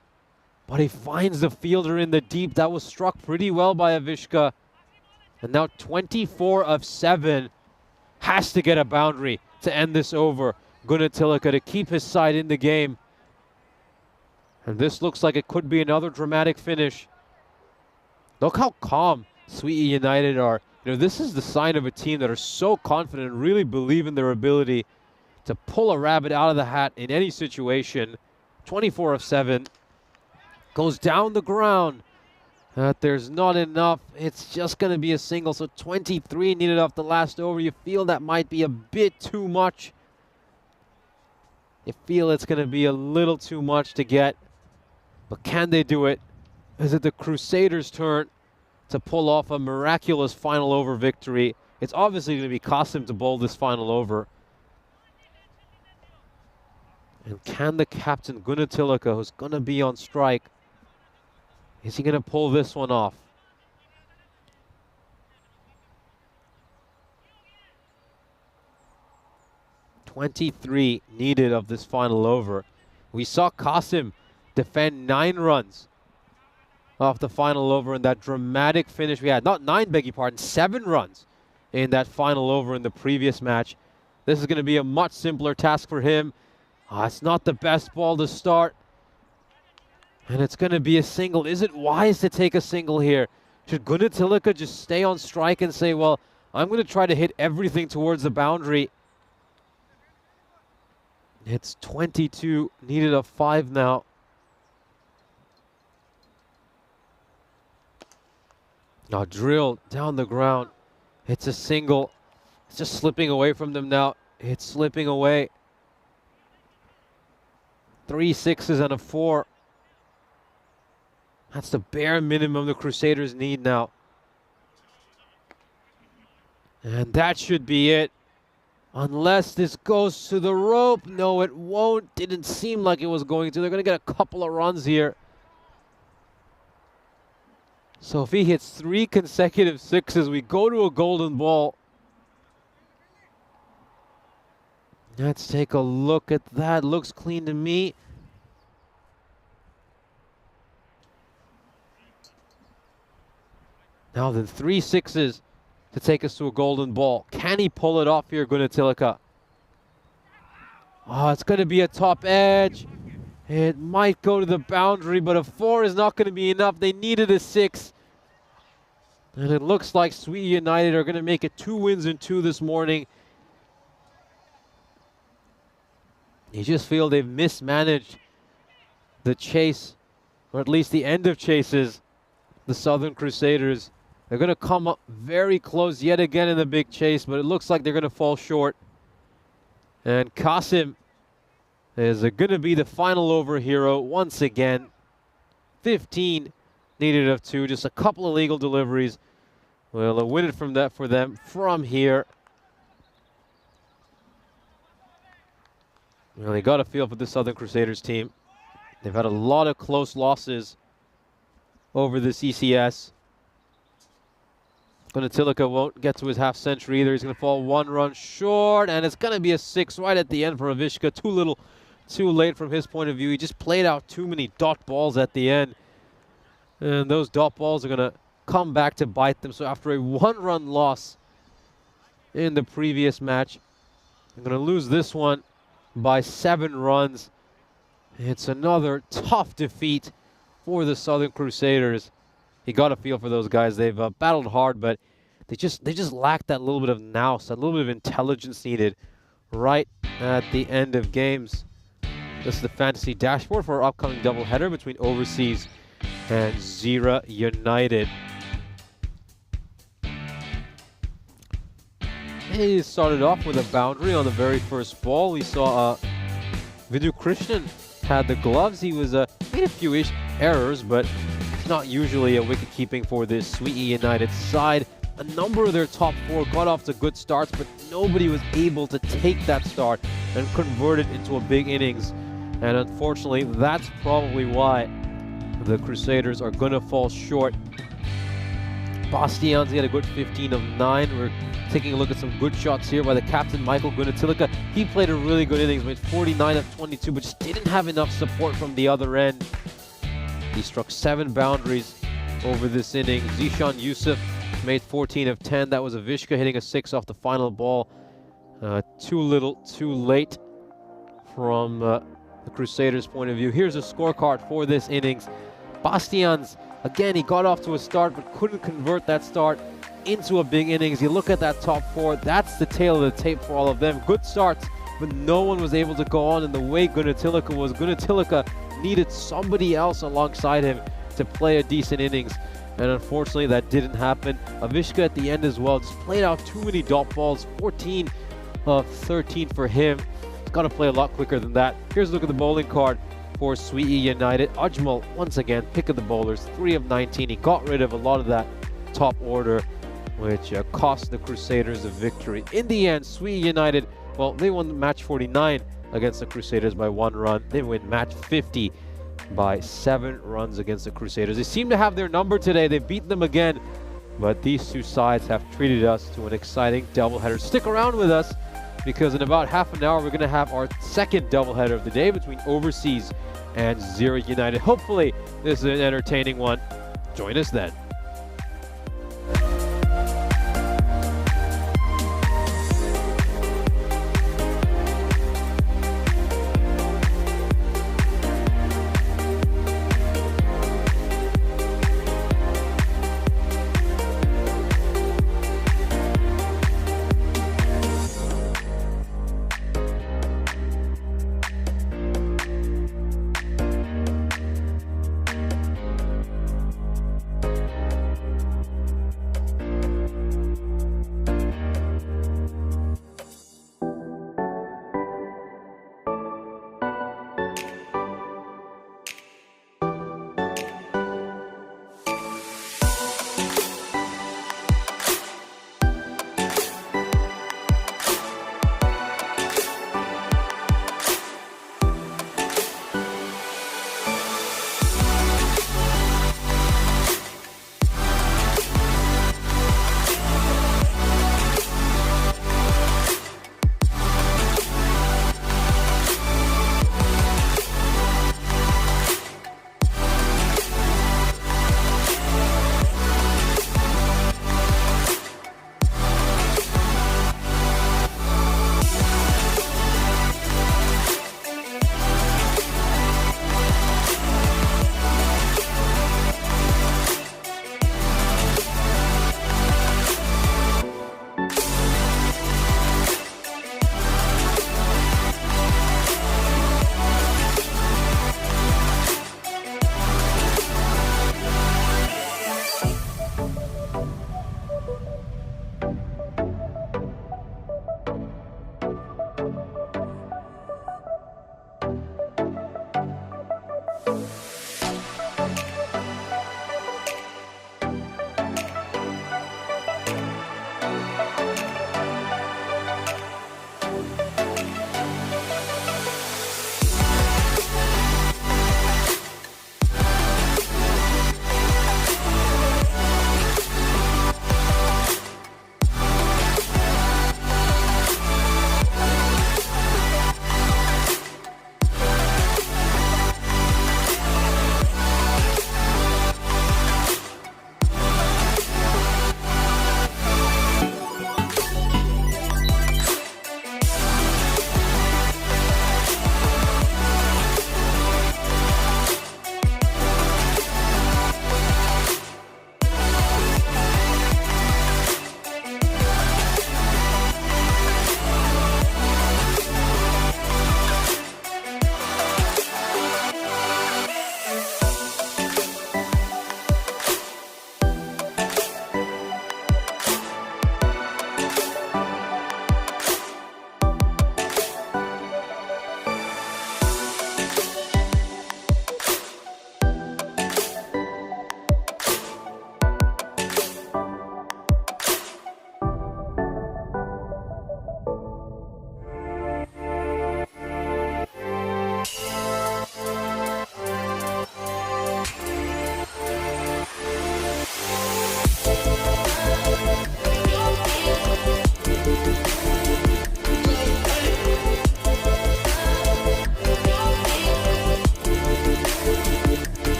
but he finds the fielder in the deep. That was struck pretty well by Avishka. And now 24 of 7. Has to get a boundary to end this over. Gunnar to keep his side in the game. And this looks like it could be another dramatic finish. Look how calm Sweet E United are. You know, this is the sign of a team that are so confident and really believe in their ability to pull a rabbit out of the hat in any situation. 24 of 7. Goes down the ground. There's not enough. It's just going to be a single. So 23 needed off the last over. You feel that might be a bit too much. You feel it's going to be a little too much to get. But can they do it? Is it the Crusaders' turn to pull off a miraculous final over victory? It's obviously going to be Qasim to bowl this final over. And can the captain, Gunnar, who's going to be on strike, is he going to pull this one off? .23 needed of this final over. We saw Qasim defend 9 runs off the final over in that dramatic finish we had. Not 9, beg your pardon, 7 runs in that final over in the previous match. This is going to be a much simpler task for him. It's not the best ball to start. And it's going to be a single. Is it wise to take a single here? Should Gunnar just stay on strike and say, well, I'm going to try to hit everything towards the boundary? It's 22 needed of 5 now. Now drill down the ground. It's a single. It's just slipping away from them now. It's slipping away. 3 sixes and a 4. That's the bare minimum the Crusaders need now. And that should be it. Unless this goes to the rope. No, it won't. Didn't seem like it was going to. They're going to get a couple of runs here. So if he hits 3 consecutive sixes, we go to a golden ball. Let's take a look at that. Looks clean to me. Now then, 3 sixes to take us to a golden ball. Can he pull it off here, Gunatilaka? Oh, it's going to be a top edge. It might go to the boundary, but a 4 is not going to be enough. They needed a 6. And it looks like Sweet United are going to make it 2 wins in 2 this morning. You just feel they've mismanaged the chase, or at least the end of chases, the Southern Crusaders. They're going to come up very close yet again in the big chase, but it looks like they're going to fall short. And Qasim is going to be the final over hero once again. 15 needed of 2, just a couple of legal deliveries. We'll win it from that for them from here. Well, they got a feel for the Southern Crusaders team. They've had a lot of close losses over this ECS. Gunatilaka won't get to his half century either. He's going to fall 1 run short, and it's going to be a 6 right at the end for Avishka. Too little, too late from his point of view. He just played out too many dot balls at the end. And those dot balls are going to come back to bite them. So after a 1-run loss in the previous match, they're going to lose this one by 7 runs. It's another tough defeat for the Southern Crusaders. You got a feel for those guys. They've battled hard, but they just lack that little bit of nous, that little bit of intelligence needed right at the end of games. This is the fantasy dashboard for our upcoming doubleheader between Overseas and Zira United. He started off with a boundary on the very first ball. We saw Vidhu Krishnan had the gloves. He was made a few errors, but it's not usually a wicket keeping for this Sweet United side. A number of their top 4 got off to good starts, but nobody was able to take that start and convert it into a big innings. And unfortunately, that's probably why the Crusaders are going to fall short. Bastian's got a good 15 of 9. We're taking a look at some good shots here by the captain, Michael Gunatilaka. He played a really good innings, made 49 of 22, but just didn't have enough support from the other end. He struck 7 boundaries over this inning. Zishan Yusuf made 14 of 10. That was Avishka hitting a 6 off the final ball. Too little, too late from the Crusaders' point of view. Here's a scorecard for this innings. Bastian's, again, he got off to a start, but couldn't convert that start into a big innings. You look at that top 4, that's the tail of the tape for all of them. Good starts, but no one was able to go on in the way Gunatilaka was. Gunatilaka needed somebody else alongside him to play a decent innings, and unfortunately that didn't happen. Avishka at the end as well just played out too many dot balls. 14 of 13 for him. He's got to play a lot quicker than that. Here's a look at the bowling card for Sweet United. Ajmal, once again, pick of the bowlers, 3 of 19. He got rid of a lot of that top order, which cost the Crusaders a victory. In the end, Sweet United, well, they won match 49 against the Crusaders by 1 run. They win match 50 by 7 runs against the Crusaders. They seem to have their number today. They've beaten them again, but these two sides have treated us to an exciting doubleheader. Stick around with us, because in about half an hour, we're going to have our second doubleheader of the day between Overseas and Zira United. Hopefully, this is an entertaining one. Join us then.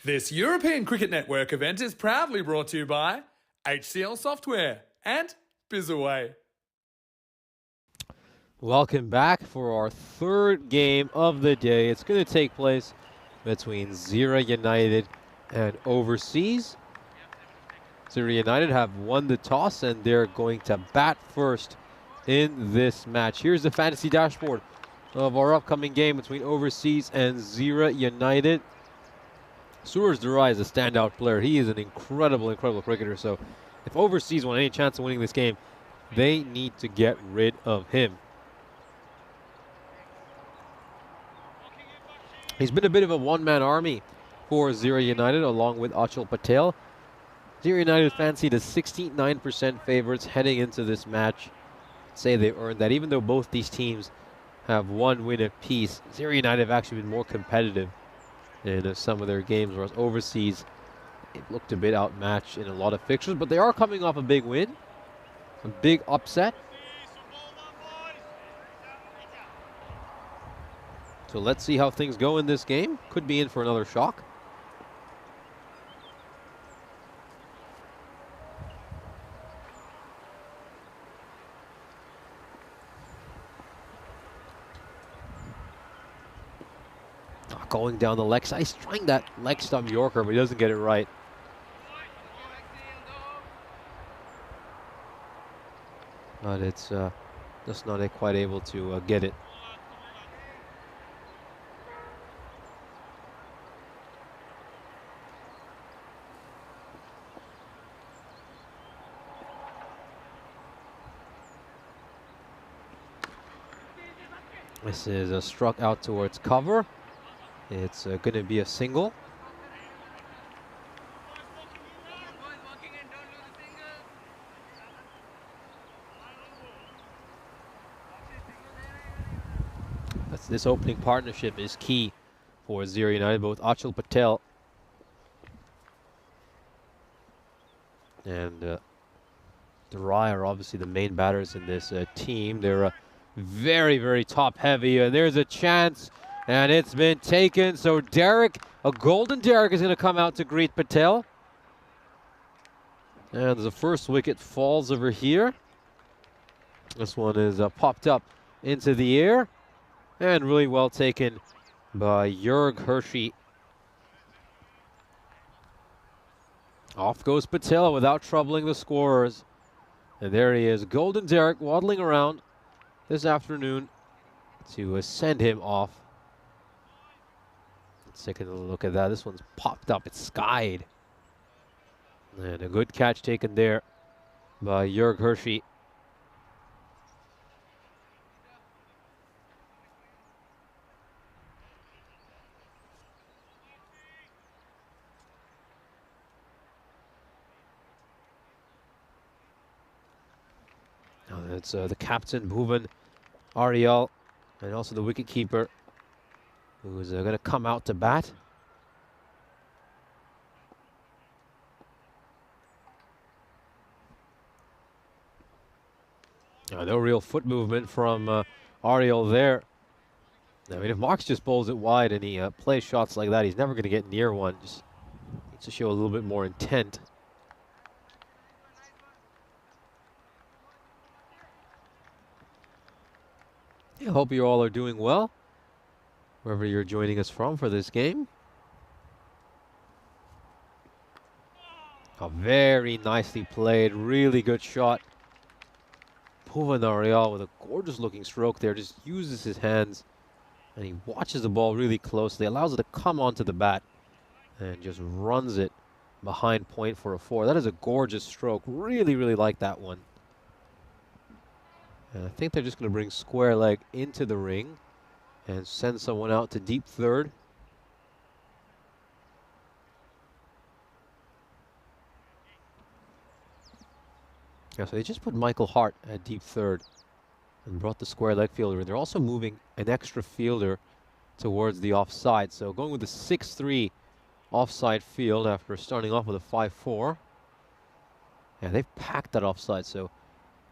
This European Cricket Network event is proudly brought to you by HCL Software and Bizaway. Welcome back for our third game of the day. It's going to take place between Zira United and Overseas. Zira United have won the toss and they're going to bat first in this match. Here's the fantasy dashboard of our upcoming game between Overseas and Zira United. Suraj Durai is a standout player. He is an incredible cricketer. So if Overseas want any chance of winning this game, they need to get rid of him. He's been a bit of a one-man army for Zira United along with Achal Patel. Zira United fancied as 69% favorites heading into this match. I'd say they earned that. Even though both these teams have one win apiece, Zira United have actually been more competitive in some of their games, whereas Overseas, it looked a bit outmatched in a lot of fixtures, but they are coming off a big win, a big upset. So let's see how things go in this game. Could be in for another shock. Going down the leg side. He's trying that leg stump Yorker, but he doesn't get it right. But it's just not quite able to get it. This is struck out towards cover. It's going to be a single. This opening partnership is key for Zira United. Both Achal Patel and Durai are obviously the main batters in this team. They're very top heavy, and there's a chance. And it's been taken, so Derek, a golden Derek, is going to come out to greet Patel. And the first wicket falls over here. This one is popped up into the air. And really well taken by Jurg Hershey. Off goes Patel without troubling the scorers. And there he is, golden Derek waddling around this afternoon to send him off. Taking a look at that. This one's popped up. It's skied. And a good catch taken there by Jurg Hershey. Now that's the captain, Bhuvan Ariel, and also the wicketkeeper, who's going to come out to bat. No real foot movement from Ariel there. I mean, if Marks just bowls it wide and he plays shots like that, he's never going to get near one. Just needs to show a little bit more intent. I hope you all are doing well, wherever you're joining us from for this game. Very nicely played, really good shot. Bhuvan Ariel with a gorgeous looking stroke there, just uses his hands and he watches the ball really closely, allows it to come onto the bat and just runs it behind point for a 4. That is a gorgeous stroke, really like that one. And I think they're just going to bring square leg into the ring and send someone out to deep third. Yeah, so they just put Michael Hart at deep third and brought the square leg fielder. They're also moving an extra fielder towards the offside. So going with the 6-3 offside field after starting off with a 5-4. Yeah, they've packed that offside. So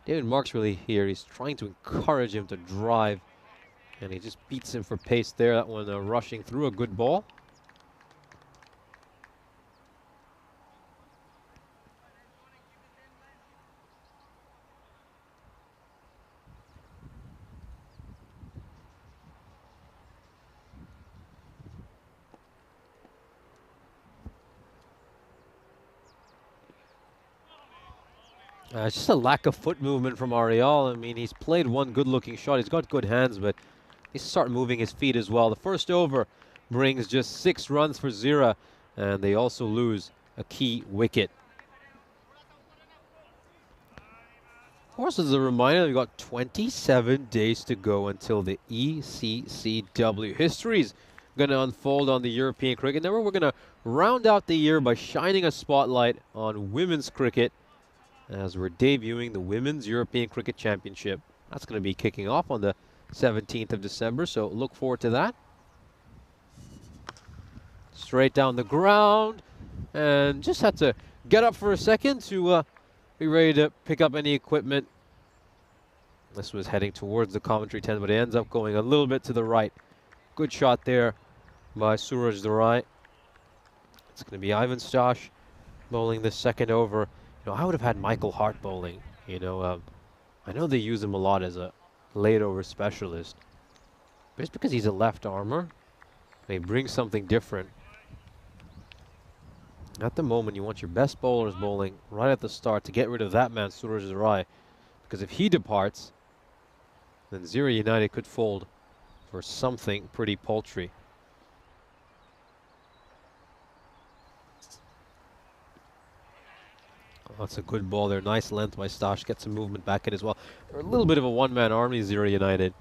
David Marks really here. He's trying to encourage him to drive. And he just beats him for pace there. That one rushing through a good ball. It's just a lack of foot movement from Ariel. I mean, he's played one good-looking shot. He's got good hands, but he needs to start moving his feet as well. The first over brings just 6 runs for Zira, and they also lose a key wicket. Of course, as a reminder, we've got 27 days to go until the ECCW. History's going to unfold on the European Cricket Network. We're going to round out the year by shining a spotlight on women's cricket as we're debuting the Women's European Cricket Championship. That's going to be kicking off on the 17th of December, so look forward to that. Straight down the ground, and just had to get up for a second to be ready to pick up any equipment. This was heading towards the commentary tent, but it ends up going a little bit to the right. Good shot there by Suraj Durai. It's going to be Ivan Stosh bowling the second over. You know, I would have had Michael Hart bowling. You know, I know they use him a lot as a late over specialist, but it's because he's a left armer. He brings something different. At the moment, you want your best bowlers bowling right at the start to get rid of that man, Suraj Durai, because if he departs, then Zira United could fold for something pretty paltry. Oh, that's a good ball there. Nice length by Stosh. Gets some movement back in as well. They're a little bit of a one-man army, Zira United.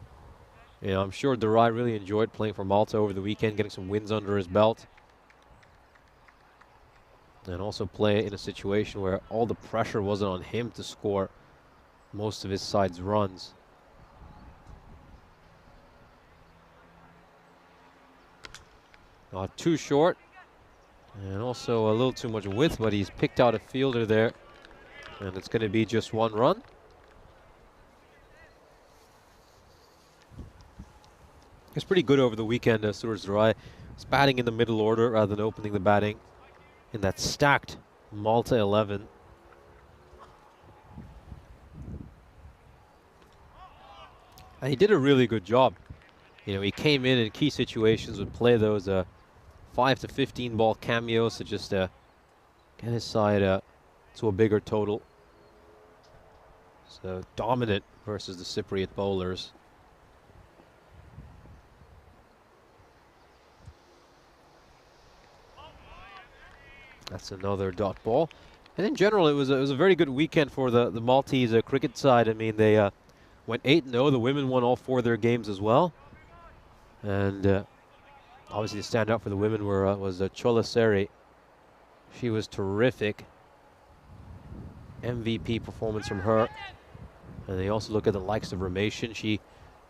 You know, I'm sure Durai really enjoyed playing for Malta over the weekend, getting some wins under his belt. And also play in a situation where all the pressure wasn't on him to score most of his side's runs. Too short. And also a little too much width, but he's picked out a fielder there. And it's going to be just 1 run. It's pretty good over the weekend, Suraj Durai. He's batting in the middle order rather than opening the batting in that stacked Malta 11. And he did a really good job. You know, he came in key situations, would play those 5 to 15 ball cameos to just get his side to a bigger total. So dominant versus the Cypriot bowlers. That's another dot ball. And in general, it was a very good weekend for the Maltese cricket side. I mean, they went 8-0. The women won all 4 of their games as well. And obviously, the standout for the women was Chola Seri. She was terrific. MVP performance from her. And they also look at the likes of Rameshan. She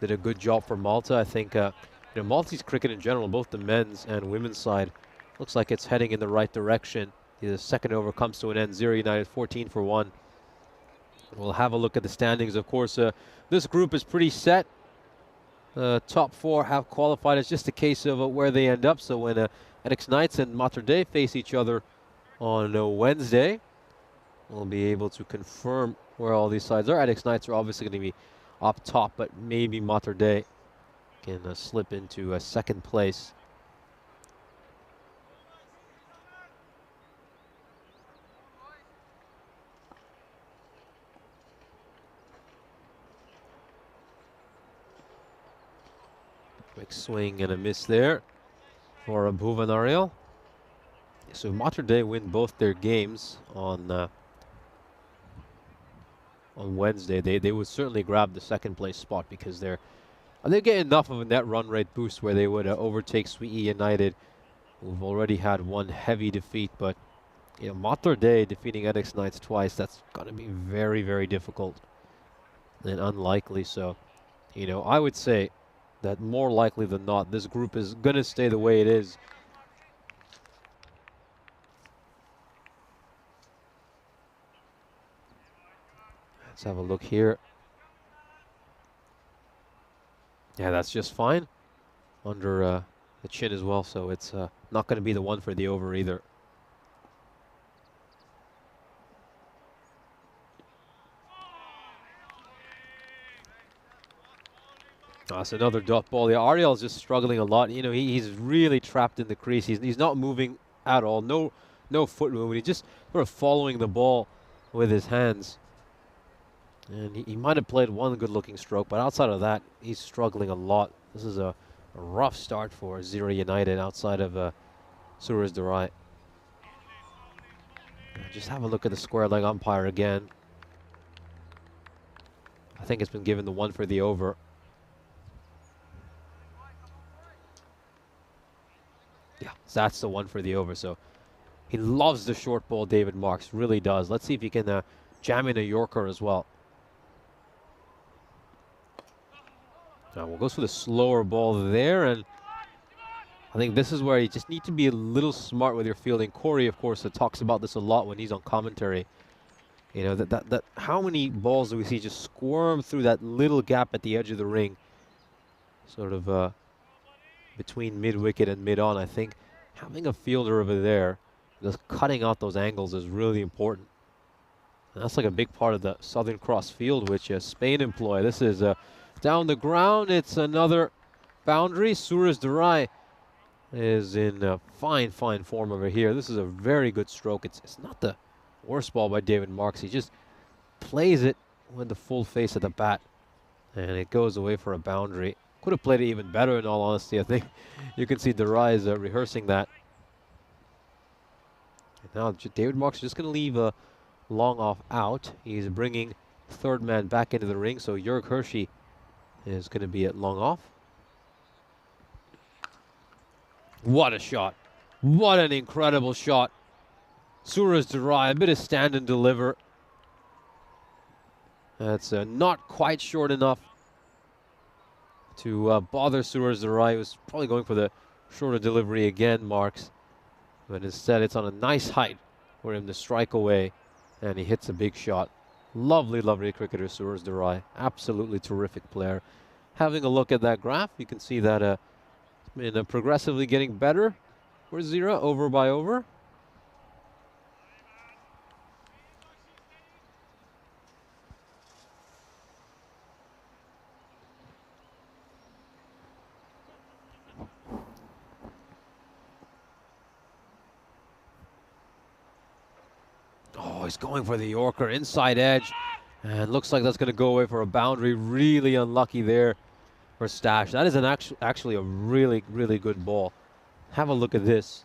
did a good job for Malta. I think you know, Maltese cricket in general, both the men's and women's side, looks like it's heading in the right direction. The second over comes to an end. Zira United 14 for 1. We'll have a look at the standings. Of course, this group is pretty set. Top 4 have qualified. It's just a case of where they end up. So when Edix Knights and Mater Dei face each other on Wednesday, we'll be able to confirm where all these sides are. Edix Knights are obviously going to be up top, but maybe Mater Dei can slip into second place. Quick swing and a miss there for Bhuvan Ariel. So if Mater Dei win both their games on Wednesday, they would certainly grab the second place spot, because they get enough of a net run rate boost where they would overtake Sweet United, who've already had one heavy defeat. But you know, Mater Dei defeating Edix Knights twice, that's going to be very, very difficult and unlikely. So, you know, I would say that more likely than not, this group is going to stay the way it is. Let's have a look here. Yeah, that's just fine. Under the chin as well, so it's not going to be the one for the over either. That's another dot ball. Yeah, Ariel's just struggling a lot. You know, he's really trapped in the crease. He's not moving at all. No foot movement. He's just sort of following the ball with his hands. And he might have played one good-looking stroke, but outside of that, he's struggling a lot. This is a rough start for Zero United outside of Suraj Durai. Just have a look at the square leg umpire again. I think it's been given the one for the over. Yeah, that's the one for the over. So he loves the short ball, David Marks, really does. Let's see if he can jam in a Yorker as well. Now we'll go for the slower ball there, and I think this is where you just need to be a little smart with your fielding. Corey, of course, talks about this a lot when he's on commentary. You know, that how many balls do we see just squirm through that little gap at the edge of the ring, sort of between mid-wicket and mid-on. I think having a fielder over there, just cutting out those angles is really important. And that's like a big part of the Southern Cross field, which Spain employ. This is down the ground. It's another boundary. Suraj Durai is in fine form over here. This is a very good stroke. It's not the worst ball by David Marks. He just plays it with the full face of the bat, and it goes away for a boundary. Could have played it even better, in all honesty. I think you can see Durai is rehearsing that. And now David Marks is just going to leave a long off out. He's bringing third man back into the ring, so Jörg Hershey is going to be at long off. What a shot. What an incredible shot. Suraj Durai, a bit of stand and deliver. That's not quite short enough to bother Suraj Durai. He was probably going for the shorter delivery again, Marks. But instead, it's on a nice height for him to strike away, and he hits a big shot. Lovely, lovely cricketer, Suraj Durai. Absolutely terrific player. Having a look at that graph, you can see that it's been progressively getting better for Zira, over by over. Oh, he's going for the Yorker, inside edge. And looks like that's going to go away for a boundary. Really unlucky there for Stash. That is actually a really, really good ball. Have a look at this.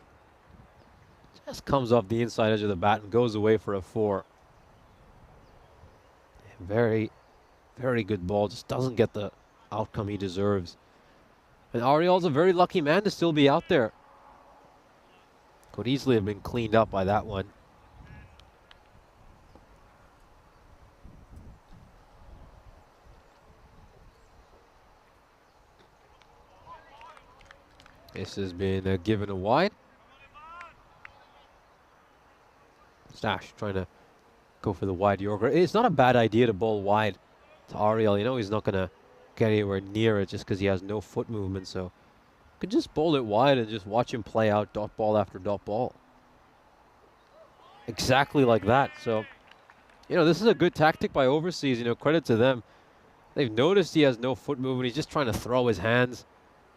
Just comes off the inside edge of the bat and goes away for a 4. Very, very good ball. Just doesn't get the outcome he deserves. And Ariel's a very lucky man to still be out there. Could easily have been cleaned up by that one. This has been given a wide. Stash trying to go for the wide Yorker. It's not a bad idea to bowl wide to Ariel. You know he's not going to get anywhere near it just because he has no foot movement. So you could just bowl it wide and just watch him play out dot ball after dot ball. Exactly like that. So, you know, this is a good tactic by overseas. You know, credit to them. They've noticed he has no foot movement. He's just trying to throw his hands.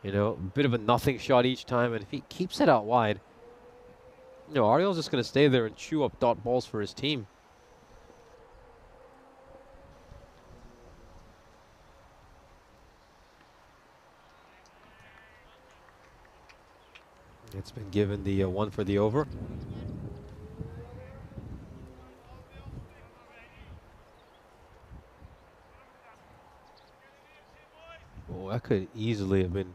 You know, a bit of a nothing shot each time. And if he keeps it out wide, you know, Ariel's just going to stay there and chew up dot balls for his team. It's been given the one for the over. Oh, that could easily have been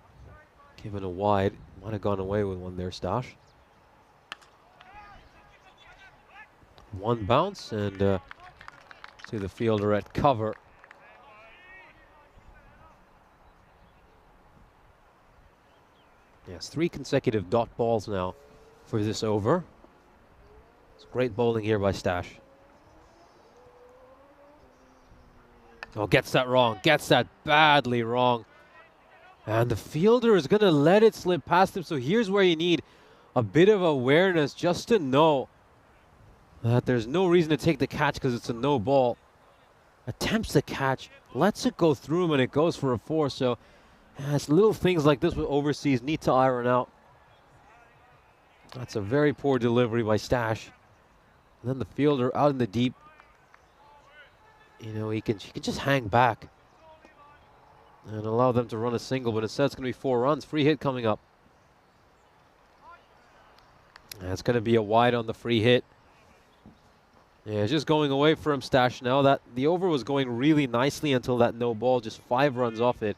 given a wide. Might have gone away with one there, Stash. One bounce and to the fielder at cover. Yes, 3 consecutive dot balls now for this over. It's great bowling here by Stash. Oh, gets that wrong. Gets that badly wrong. And the fielder is going to let it slip past him. So here's where you need a bit of awareness just to know that there's no reason to take the catch because it's a no ball. Attempts the catch, lets it go through him, and it goes for a 4. So it's little things like this with overseas need to iron out. That's a very poor delivery by Stash. And then the fielder out in the deep. you know, he can just hang back and allow them to run a single, but instead it's going to be 4 runs. Free hit coming up. That's going to be a wide on the free hit. Yeah, it's just going away for him, Stash. Now that the over was going really nicely until that no ball, just 5 runs off it.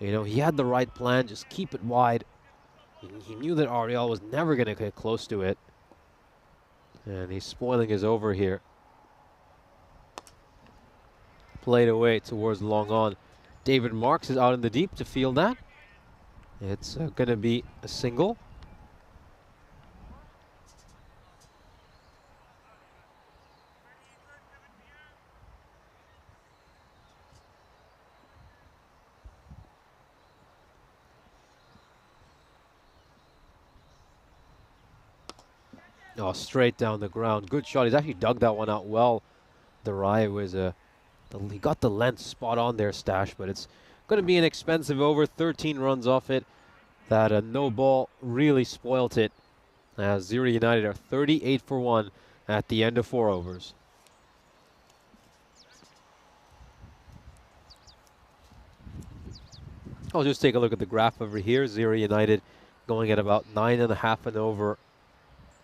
You know, he had the right plan, just keep it wide. He knew that Ariel was never going to get close to it. And he's spoiling his over here. Played away towards long on. David Marks is out in the deep to field that. It's going to be a single. Oh, straight down the ground. Good shot. He's actually dug that one out well. The Rye was he got the length spot on there, Stash, but it's going to be an expensive over. 13 runs off it. That no ball really spoilt it. As Zero United are 38 for 1 at the end of 4 overs. I'll just take a look at the graph over here. Zero United going at about 9.5 and over.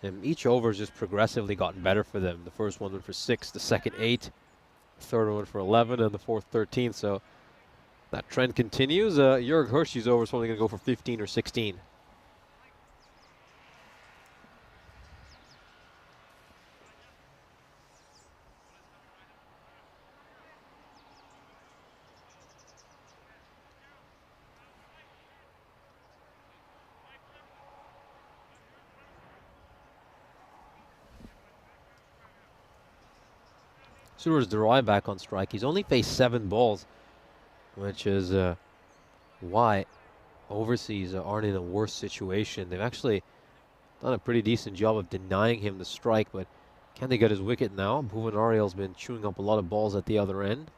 And each over has just progressively gotten better for them. The first one went for 6, the second 8, the third one for 11, and the fourth 13. So that trend continues. Jörg Hershey's over is probably going to go for 15 or 16. Suraj Durai back on strike. He's only faced 7 balls, which is why overseas aren't in a worse situation. They've actually done a pretty decent job of denying him the strike, but can they get his wicket now? Bhuvan Ariel's been chewing up a lot of balls at the other end.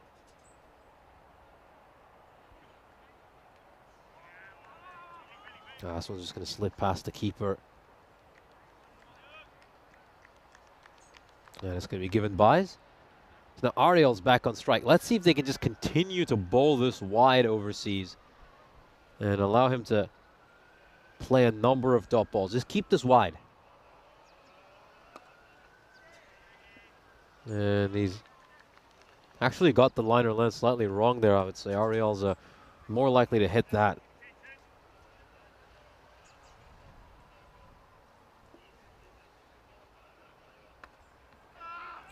This one's just going to slip past the keeper. And it's going to be given byes. Now Ariel's back on strike. Let's see if they can just continue to bowl this wide overseas and allow him to play a number of dot balls. Just keep this wide. And he's actually got the liner length slightly wrong there, I would say. Ariel's more likely to hit that.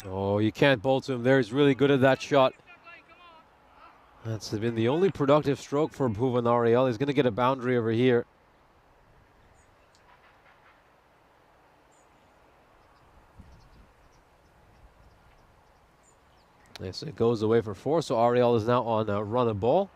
Oh, you can't bowl to him there. He's really good at that shot. That's been the only productive stroke for Bhuvan Ariel. He's going to get a boundary over here. Yes, it goes away for 4, so Ariel is now on a run a ball.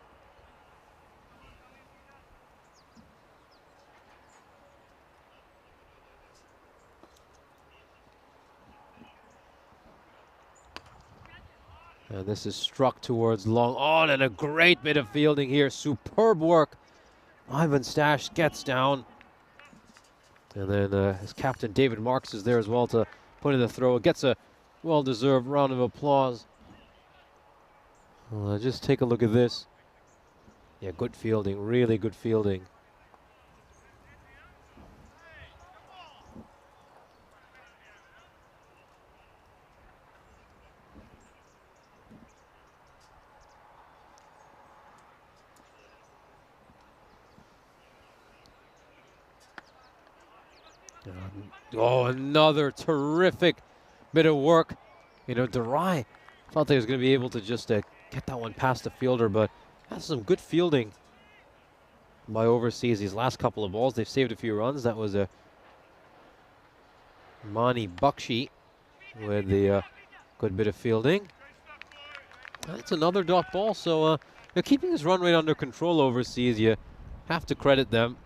And this is struck towards long on, and a great bit of fielding here. Superb work. Ivan Stash gets down. And then his captain David Marks is there as well to put in the throw. It gets a well-deserved round of applause. Just take a look at this. Yeah, good fielding, really good fielding. Oh, another terrific bit of work. You know, Durai thought they was going to be able to just get that one past the fielder, but that's some good fielding by overseas. These last couple of balls, they've saved a few runs. That was a Mani Bakshi with the good bit of fielding. That's another dot ball, so they're keeping this run rate under control overseas. You have to credit them.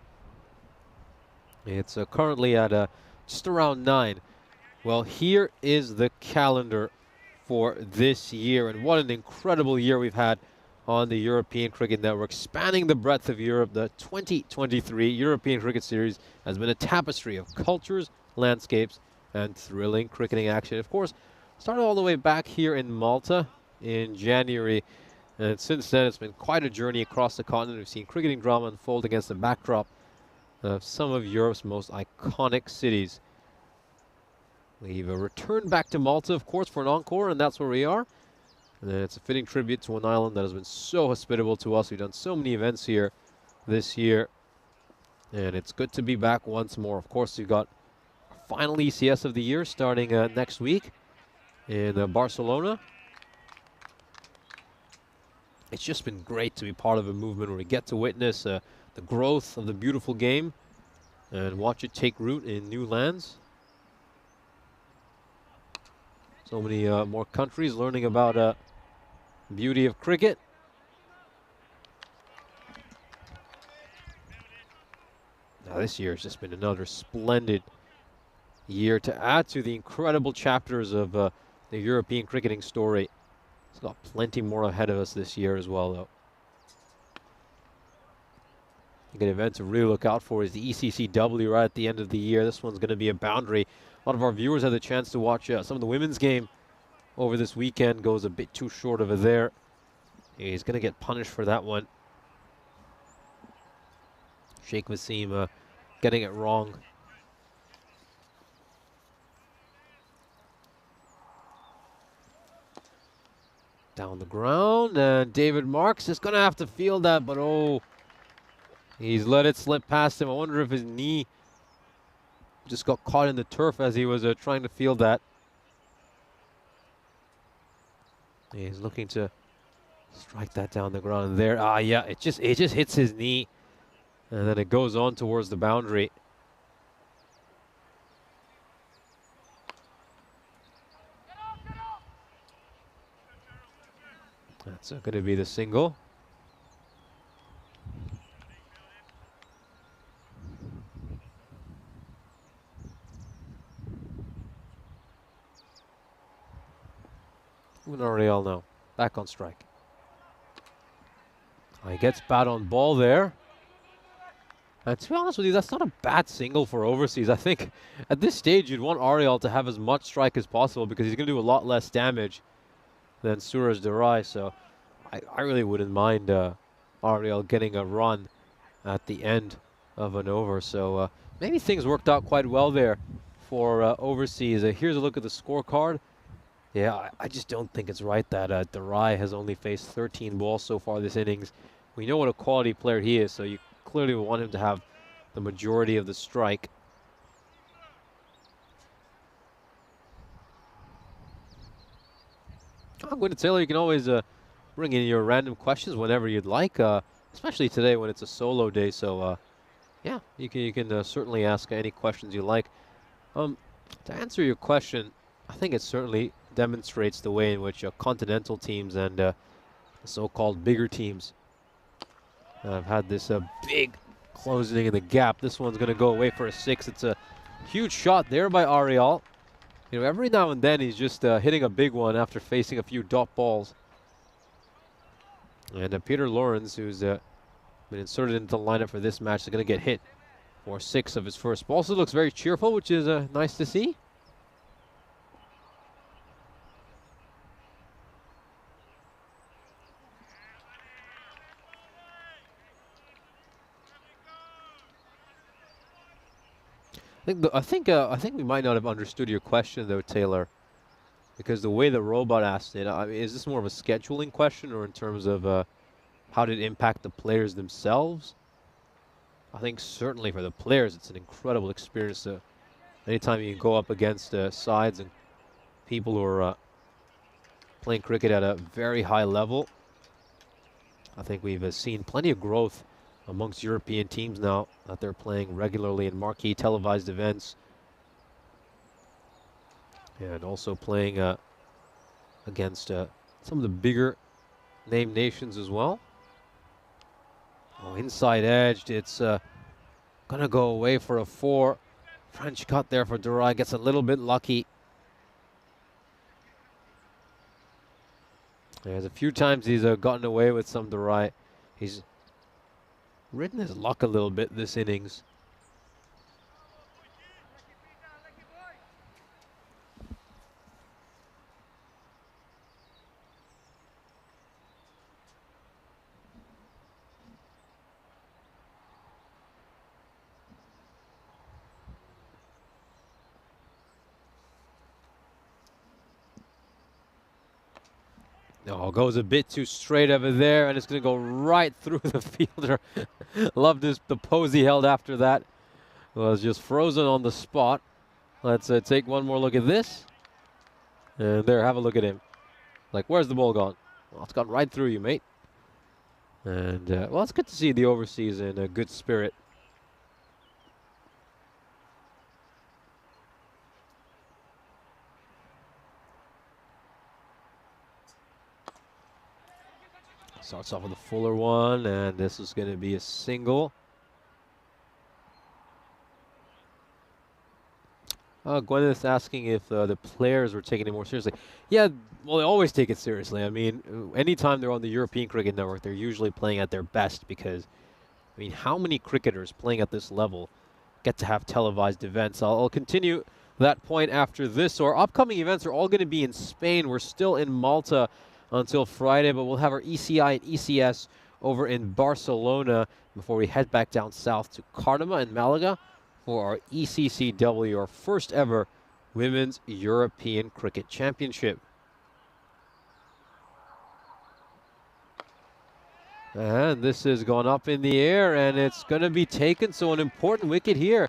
It's currently at just around 9. Well, here is the calendar for this year, and what an incredible year we've had on the European Cricket Network, spanning the breadth of Europe. The 2023 European Cricket Series has been a tapestry of cultures, landscapes, and thrilling cricketing action. Of course, Started all the way back here in Malta in January, and since then it's been quite a journey across the continent. We've seen cricketing drama unfold against the backdrop of some of Europe's most iconic cities. We've returned back to Malta, of course, for an encore, and that's where we are. And then it's a fitting tribute to an island that has been so hospitable to us. We've done so many events here this year, and it's good to be back once more. Of course, we've got our final ECS of the year starting next week in Barcelona. It's just been great to be part of a movement where we get to witness the growth of the beautiful game and watch it take root in new lands. So many more countries learning about the beauty of cricket. Now this year has just been another splendid year to add to the incredible chapters of the European cricketing story. It's got plenty more ahead of us this year as well, though. I think an event to really look out for is the ECCW right at the end of the year. This one's going to be a boundary. A lot of our viewers had the chance to watch some of the women's game over this weekend. Goes a bit too short over there. He's going to get punished for that one. Sheikh Wasim getting it wrong. Down the ground, and David Marks is going to have to field that, but oh, he's let it slip past him. I wonder if his knee just got caught in the turf as he was trying to field that. He's looking to strike that down the ground there. Ah, yeah, it just hits his knee, and then it goes on towards the boundary. That's going to be the single. Ariel now, back on strike. He gets bat on ball there. And to be honest with you, that's not a bad single for overseas. I think at this stage you'd want Ariel to have as much strike as possible because he's going to do a lot less damage than Suraj Durai. So I really wouldn't mind Ariel getting a run at the end of an over. So maybe things worked out quite well there for overseas. Here's a look at the scorecard. Yeah, I just don't think it's right that Durai has only faced 13 balls so far this innings. We know what a quality player he is, so you clearly want him to have the majority of the strike. I'm going to Taylor, you can always bring in your random questions whenever you'd like, especially today when it's a solo day. So, yeah, you can certainly ask any questions you like. To answer your question, I think it certainly demonstrates the way in which continental teams and the so-called bigger teams have had this big closing in the gap. This one's going to go away for a 6. It's a huge shot there by Ariel. You know, every now and then he's just hitting a big one after facing a few dot balls. And Peter Lawrence, who's been inserted into the lineup for this match, is going to get hit for 6 of his first. Also looks very cheerful, which is nice to see. I think we might not have understood your question though, Taylor, because the way the robot asked it, I mean, is this more of a scheduling question or in terms of how did it impact the players themselves? I think certainly for the players, it's an incredible experience. Anytime you go up against sides and people who are playing cricket at a very high level, I think we've seen plenty of growth amongst European teams now that they're playing regularly in marquee televised events. And also playing against some of the bigger name nations as well. Oh, inside edged. It's going to go away for a 4. French cut there for Durai. Gets a little bit lucky. There's a few times he's gotten away with some Durai. He's ridden his luck a little bit this innings. Oh, goes a bit too straight over there, and it's going to go right through the fielder. Love this, the pose he held after that. Was just frozen on the spot. Let's take one more look at this. And there, have a look at him. Like, where's the ball gone? Well, it's gone right through you, mate. And, well, it's good to see the overseas in a good spirit. Starts off with a fuller one, and this is going to be a single. Gwyneth's asking if the players were taking it more seriously. Yeah, well, they always take it seriously. I mean, anytime they're on the European Cricket Network, they're usually playing at their best because, I mean, how many cricketers playing at this level get to have televised events? I'll continue that point after this. So our upcoming events are all going to be in Spain. We're still in Malta until Friday, but we'll have our ECI and ECS over in Barcelona before we head back down south to Cardama and Malaga for our ECCW, our first ever Women's European Cricket Championship. And this has gone up in the air, and it's going to be taken, so an important wicket here.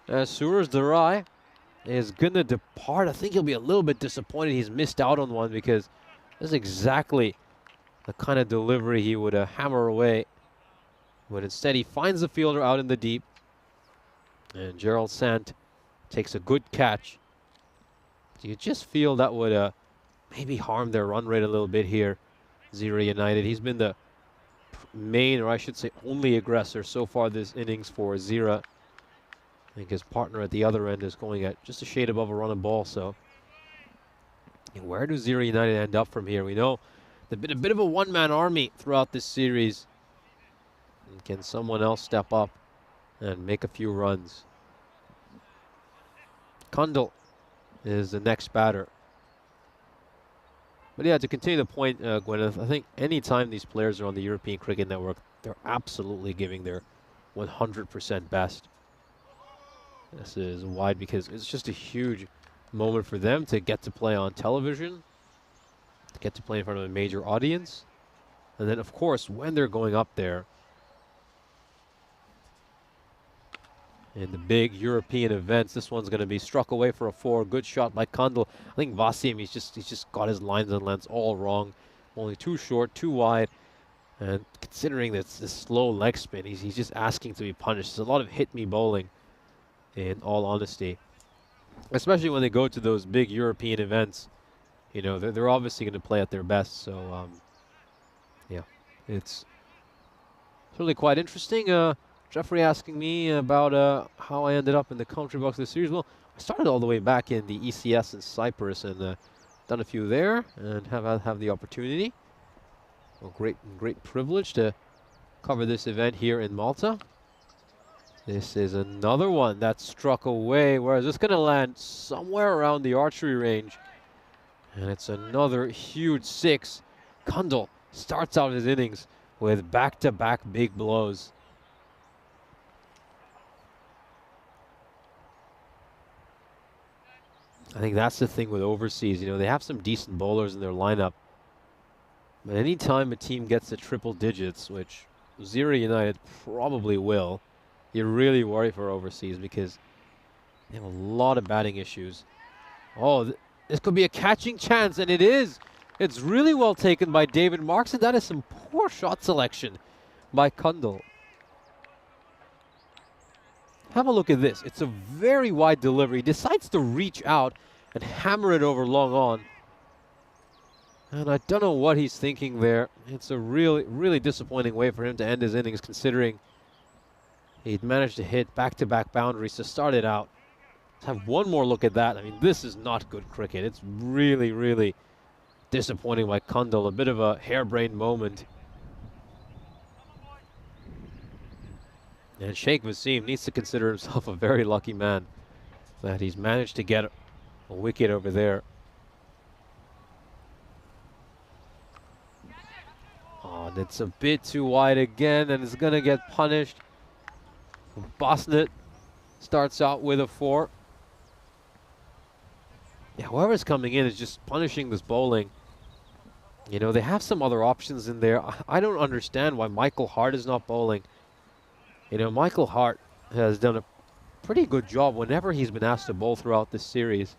As Suraj Dharai is going to depart. I think he'll be a little bit disappointed he's missed out on one because this is exactly the kind of delivery he would hammer away. But instead, he finds the fielder out in the deep. And Gerald Sant takes a good catch. So you just feel that would maybe harm their run rate a little bit here. Zira United. He's been the main, or I should say only aggressor so far this innings for Zira. I think his partner at the other end is going at just a shade above a run and ball. So where do Zira United end up from here? We know they've been a bit of a one-man army throughout this series. And can someone else step up and make a few runs? Kundal is the next batter. But yeah, to continue the point, Gwyneth, I think anytime these players are on the European Cricket Network, they're absolutely giving their 100% best. This is wide because it's just a huge moment for them to get to play on television, to get to play in front of a major audience. And then, of course, when they're going up there in the big European events, this one's going to be struck away for a 4. Good shot by Kundal. I think Wasim, he's just got his lines and lengths all wrong. Only too short, too wide. And considering this slow leg spin, he's just asking to be punished. There's a lot of hit-me bowling, in all honesty. Especially when they go to those big European events. You know, they're obviously going to play at their best. So, yeah, it's really quite interesting. Jeffrey asking me about how I ended up in the country box of the series. Well, I started all the way back in the ECS in Cyprus and done a few there and have the opportunity. Well, great privilege to cover this event here in Malta. This is another one that struck away, whereas it's going to land somewhere around the archery range. And it's another huge 6. Kundal starts out his innings with back-to-back big blows. I think that's the thing with overseas. You know, they have some decent bowlers in their lineup. But anytime a team gets to triple digits, which Zira United probably will, you really worry for overseas because they have a lot of batting issues. Oh, this could be a catching chance, and it is. It's really well taken by David Marks, and that is some poor shot selection by Kundal. Have a look at this. It's a very wide delivery. He decides to reach out and hammer it over long on. And I don't know what he's thinking there. It's a really disappointing way for him to end his innings, considering he'd managed to hit back-to-back boundaries to start it out. Let's have one more look at that. I mean, this is not good cricket. It's really disappointing by Kundal. A bit of a harebrained moment. And Sheikh Wasim needs to consider himself a very lucky man that he's managed to get a wicket over there. Oh, and it's a bit too wide again, and it's going to get punished. Bosnet starts out with a 4. Yeah, whoever's coming in is just punishing this bowling. You know, they have some other options in there. I don't understand why Michael Hart is not bowling. You know, Michael Hart has done a pretty good job whenever he's been asked to bowl throughout this series.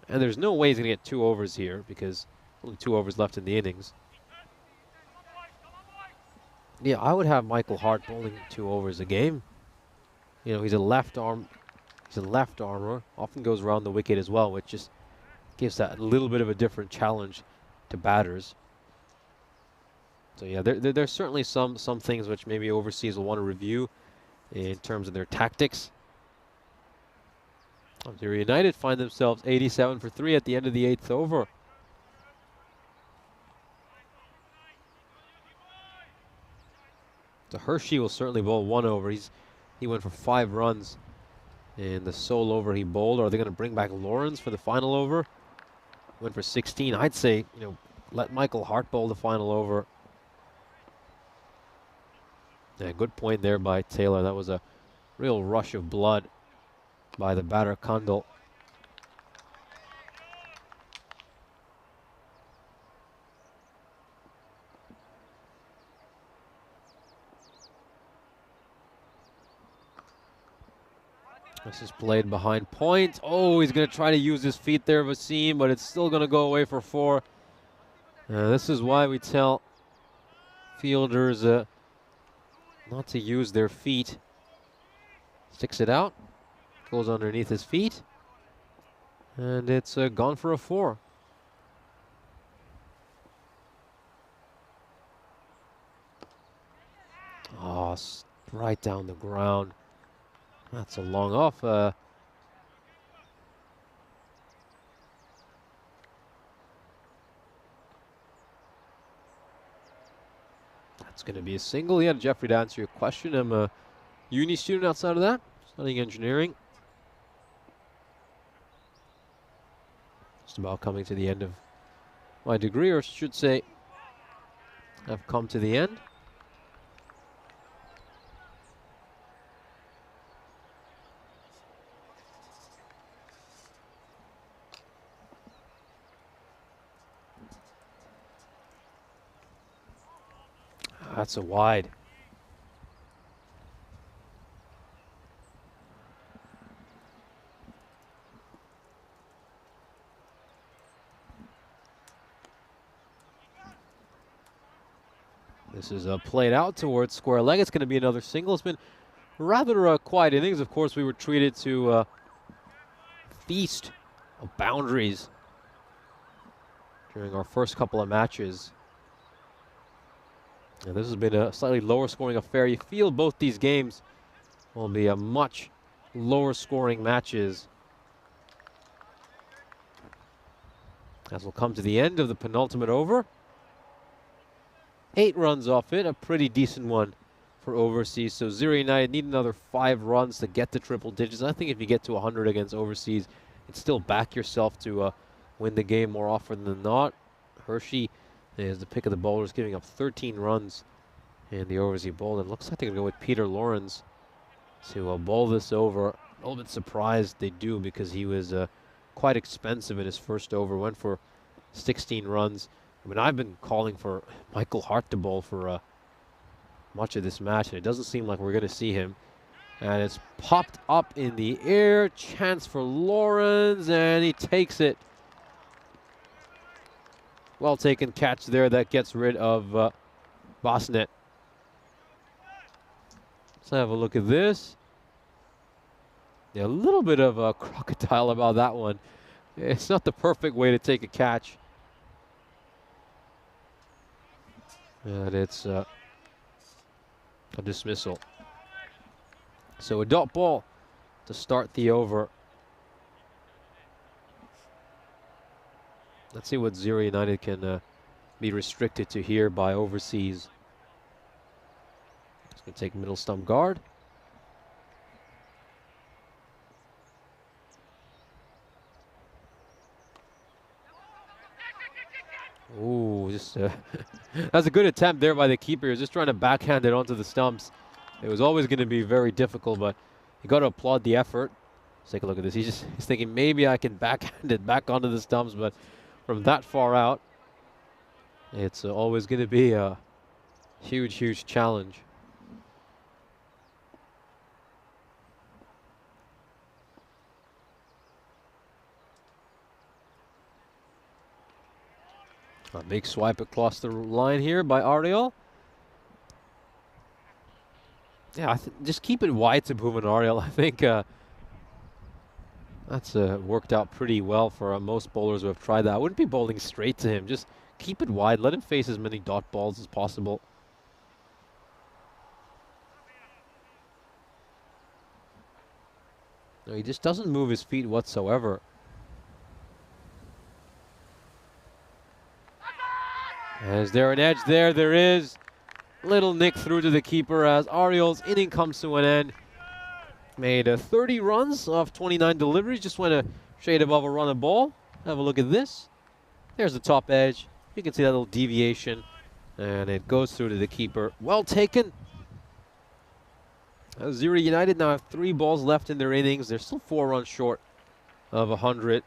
And there's no way he's going to get 2 overs here because only 2 overs left in the innings. Yeah, I would have Michael Hart bowling 2 overs a game. You know, he's a left armer, often goes around the wicket as well, which just gives that a little bit of a different challenge to batters. So yeah, there's certainly some things which maybe overseas will want to review in terms of their tactics. Ontario United find themselves 87 for 3 at the end of the 8th over. So Hershey will certainly bowl 1 over. He went for 5 runs in the sole over he bowled. Are they going to bring back Lawrence for the final over? Went for 16. I'd say, you know, let Michael Hart bowl the final over. Yeah, good point there by Taylor. That was a real rush of blood by the batter Kundal. This is played behind point. Oh, he's going to try to use his feet there, Vaseem, but it's still going to go away for 4. This is why we tell fielders not to use their feet. Sticks it out, goes underneath his feet, and it's gone for a 4. Oh, right down the ground. That's a long off. That's going to be a single. Yeah, Jeffrey, to answer your question, I'm a uni student outside of that, studying engineering. Just about coming to the end of my degree, or should say, I've come to the end. That's a wide. This is played out towards square leg. It's going to be another single. It's been rather quiet innings. Of course, we were treated to feast of boundaries during our first couple of matches. And this has been a slightly lower scoring affair. You feel both these games will be a much lower scoring matches. As we'll come to the end of the penultimate over. 8 runs off it, a pretty decent one for overseas. So Zero United need another 5 runs to get to triple digits. I think if you get to 100 against overseas, you'd still back yourself to win the game more often than not. Hershey is the pick of the bowlers, giving up 13 runs in the overs he bowled. And looks like they're going to go with Peter Lawrence to bowl this over. A little bit surprised they do because he was quite expensive in his first over. Went for 16 runs. I mean, I've been calling for Michael Hart to bowl for much of this match, and it doesn't seem like we're going to see him. And it's popped up in the air. Chance for Lawrence, and he takes it. Well taken catch there that gets rid of Bosnet. Let's have a look at this. Yeah, a little bit of a crocodile about that one. It's not the perfect way to take a catch. And it's a dismissal. So a dot ball to start the over. Let's see what Zero United can be restricted to here by overseas. It's going to take middle stump guard. Ooh, just that's a good attempt there by the keeper. He was just trying to backhand it onto the stumps. It was always going to be very difficult, but you got to applaud the effort. Let's take a look at this. He's thinking maybe I can backhand it back onto the stumps, but from that far out. It's always going to be a huge, huge challenge. A big swipe across the line here by Ariel. Yeah, just keep it wide to Bhuvan Ariel. I think that's worked out pretty well for most bowlers who have tried that. I wouldn't be bowling straight to him. Just keep it wide. Let him face as many dot balls as possible. No, he just doesn't move his feet whatsoever. Is there an edge there? There is. Little nick through to the keeper as Ariel's inning comes to an end. Made 30 runs off 29 deliveries. Just went a shade above a run a ball. Have a look at this. There's the top edge. You can see that little deviation. And it goes through to the keeper. Well taken. Zero United now have 3 balls left in their innings. They're still 4 runs short of 100.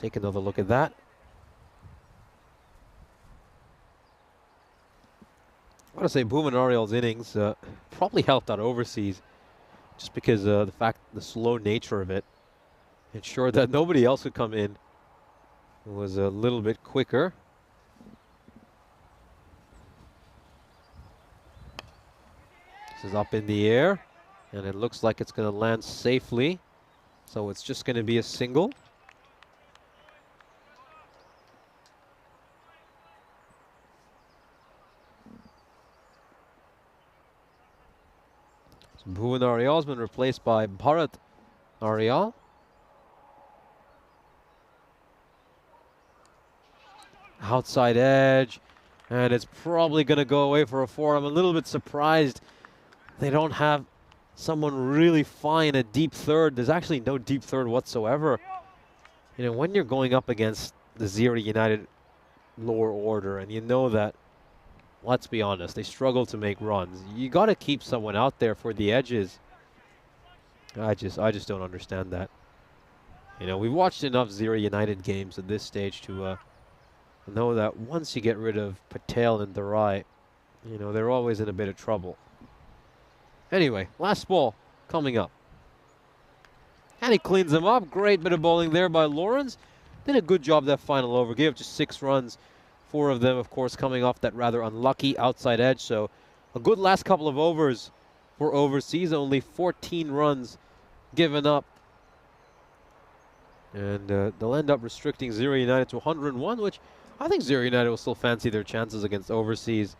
Take another look at that. I want to say Bhuvan Ariel's innings probably helped out overseas, just because the slow nature of it ensured that nobody else would come in. It was a little bit quicker. This is up in the air, and it looks like it's going to land safely. So it's just going to be a single. So Bhuvan Ariel has been replaced by Bharat Ariel. Outside edge, and it's probably going to go away for a 4. I'm a little bit surprised they don't have someone really fine at deep third. There's actually no deep third whatsoever. You know, when you're going up against the Zero United lower order, and you know that, let's be honest, they struggle to make runs. You got to keep someone out there for the edges. I just don't understand that. You know, we've watched enough Zero United games at this stage to know that once you get rid of Patel and Darai, you know, they're always in a bit of trouble. Anyway, last ball coming up. And he cleans them up. Great bit of bowling there by Lawrence. Did a good job that final over. Gave up just 6 runs. 4 of them, of course, coming off that rather unlucky outside edge. So a good last couple of overs for overseas. Only 14 runs given up. And they'll end up restricting Zero United to 101, which I think Zero United will still fancy their chances against overseas.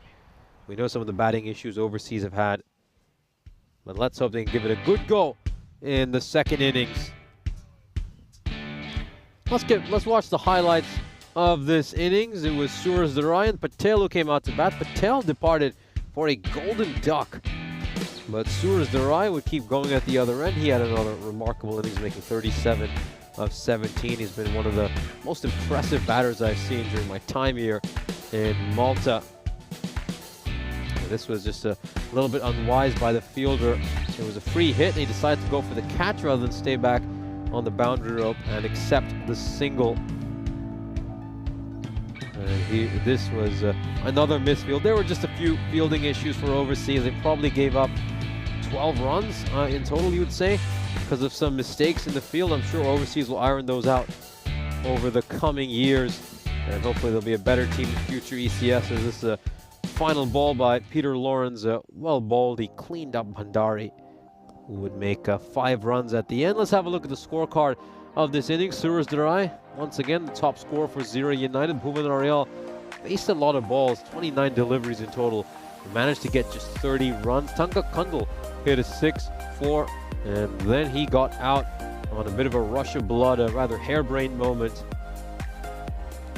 We know some of the batting issues overseas have had. But let's hope they can give it a good go in the second innings. Let's watch the highlights of this innings. It was Suraj Dharai and Patel who came out to bat. Patel departed for a golden duck, but Suraj Dharai would keep going at the other end. He had another remarkable innings, making 37 of 17. He's been one of the most impressive batters I've seen during my time here in Malta. This was just a little bit unwise by the fielder. It was a free hit, and he decided to go for the catch rather than stay back on the boundary rope and accept the single. This was another misfield. There were just a few fielding issues for overseas. They probably gave up 12 runs in total, you would say, because of some mistakes in the field. I'm sure overseas will iron those out over the coming years, and hopefully there'll be a better team in future ECS. As this final ball by Peter Lawrence, well bowled. He cleaned up Bhandari, who would make 5 runs at the end. Let's have a look at the scorecard of this inning. Suraj Dharai, once again, the top scorer for Zero United. Bhuvan Ariel faced a lot of balls, 29 deliveries in total. He managed to get just 30 runs. Tanka Kundal hit a 6-4, and then he got out on a bit of a rush of blood, a rather harebrained moment.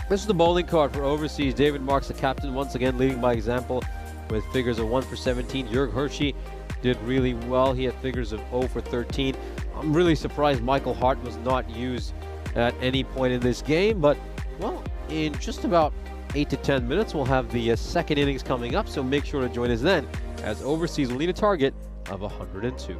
This is the bowling card for overseas. David Marks, the captain, once again leading by example with figures of 1 for 17. Jörg Hershey did really well. He had figures of 0 for 13. I'm really surprised Michael Hart was not used at any point in this game, but, well, in just about 8 to 10 minutes, we'll have the second innings coming up, so make sure to join us then, as overseas will need a target of 102.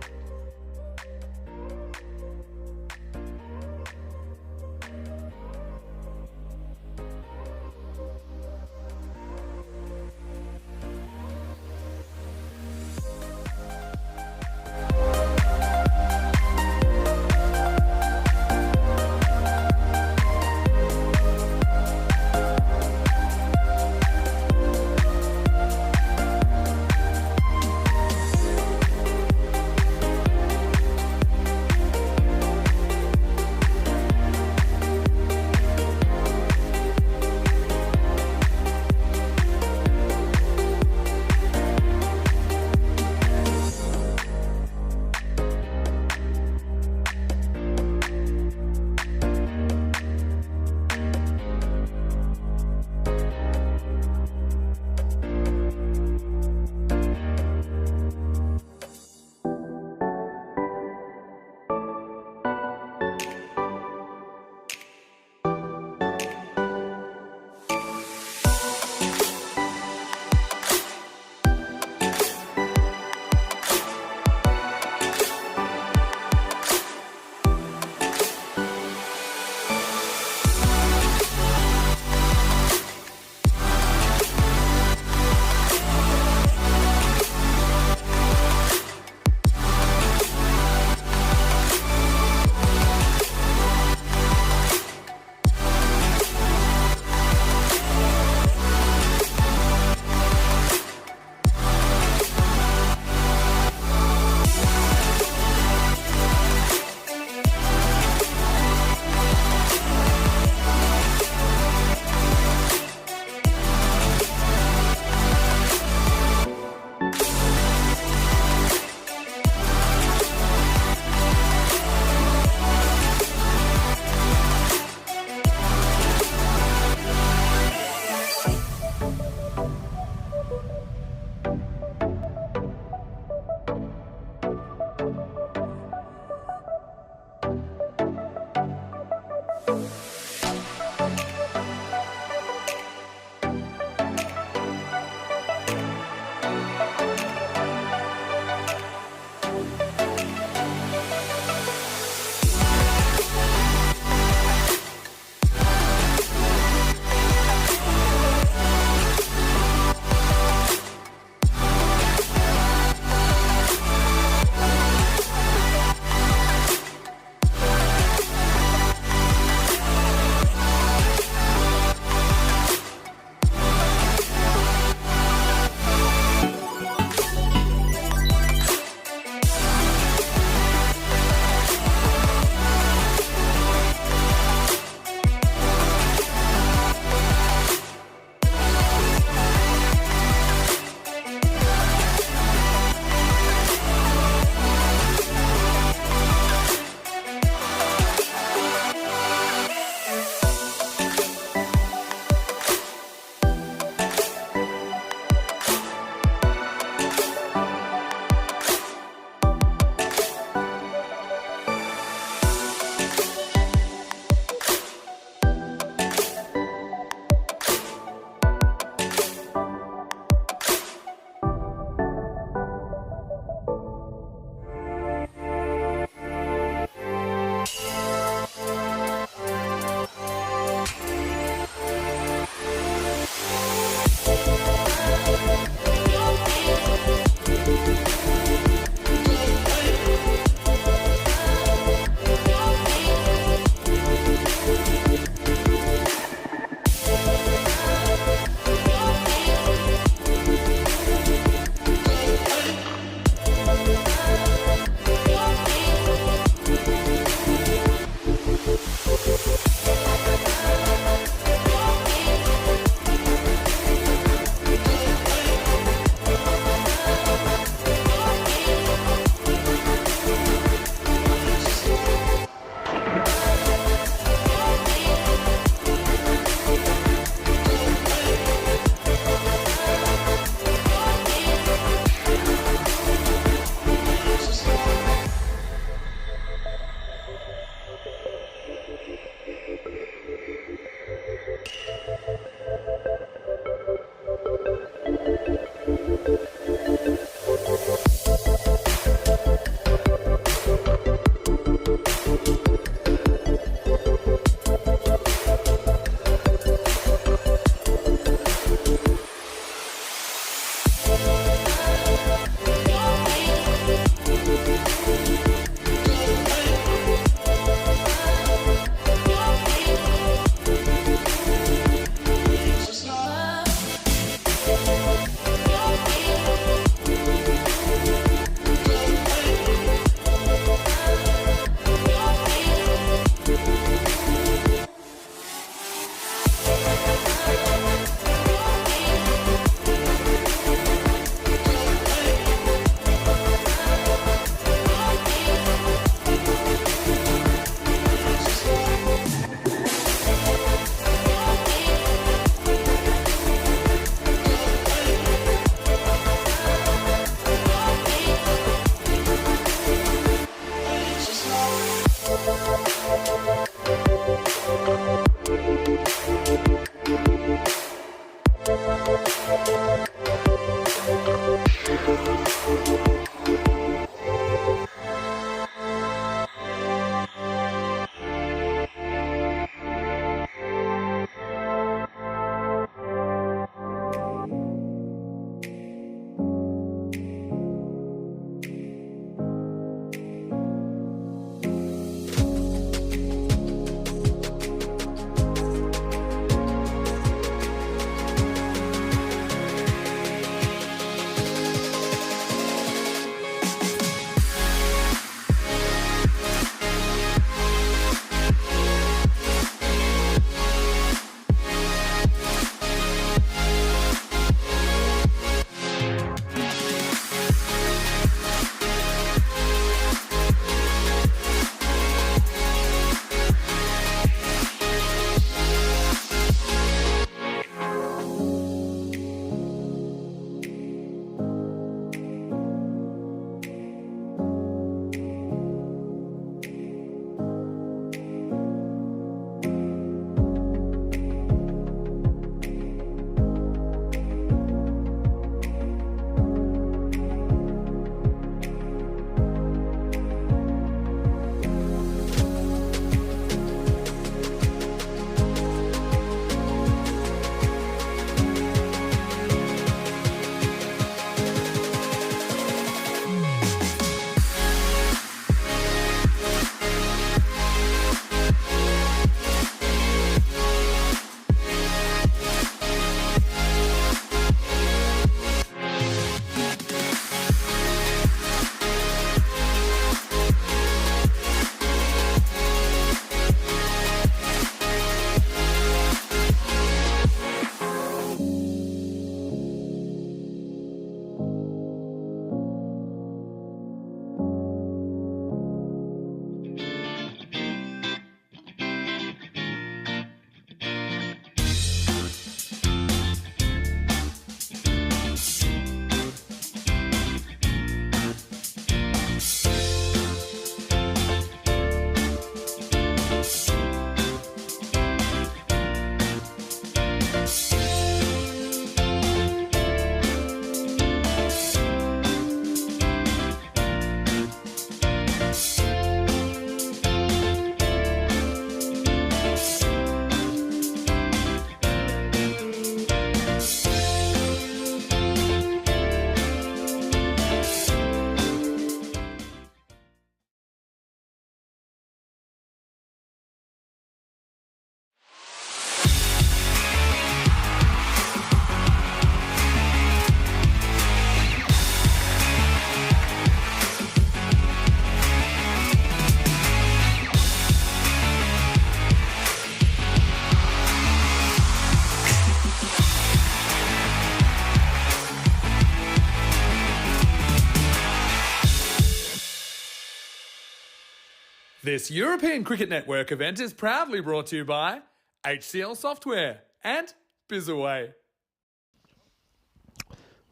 This European Cricket Network event is proudly brought to you by HCL Software and Bizaway.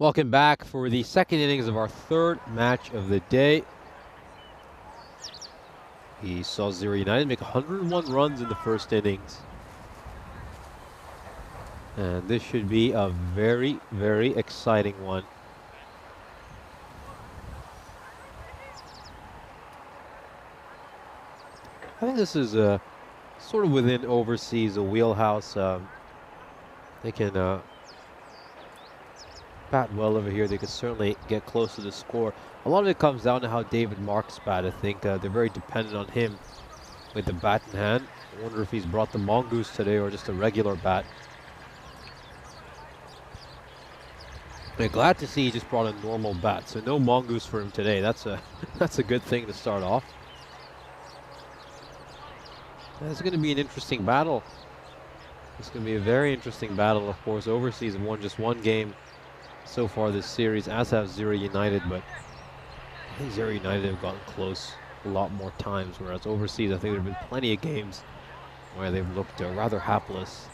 Welcome back for the second innings of our third match of the day. He saw Zero United make 101 runs in the first innings. And this should be a very, very exciting one. I think this is sort of within overseas, a wheelhouse. They can bat well over here. They could certainly get close to the score. A lot of it comes down to how David Marks bat. I think they're very dependent on him with the bat in hand. I wonder if he's brought the mongoose today or just a regular bat. I'm glad to see he just brought a normal bat, so no mongoose for him today. That's a good thing to start off. It's going to be an interesting battle. It's going to be a very interesting battle. Of course, overseas have won just one game so far this series, as have Zero United, but I think Zero United have gotten close a lot more times, whereas overseas I think there have been plenty of games where they've looked rather hapless.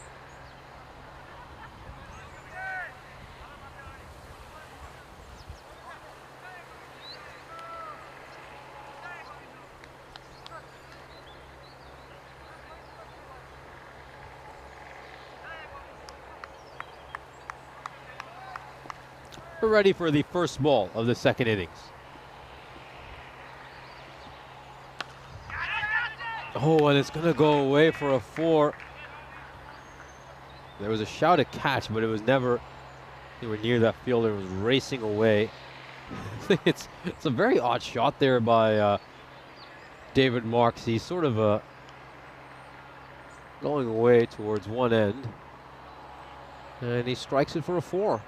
We're ready for the first ball of the second innings. Oh, and it's going to go away for a 4. There was a shout at catch, but it was never anywhere near that fielder. It was racing away. it's a very odd shot there by David Marks. He's sort of going away towards one end, and he strikes it for a 4.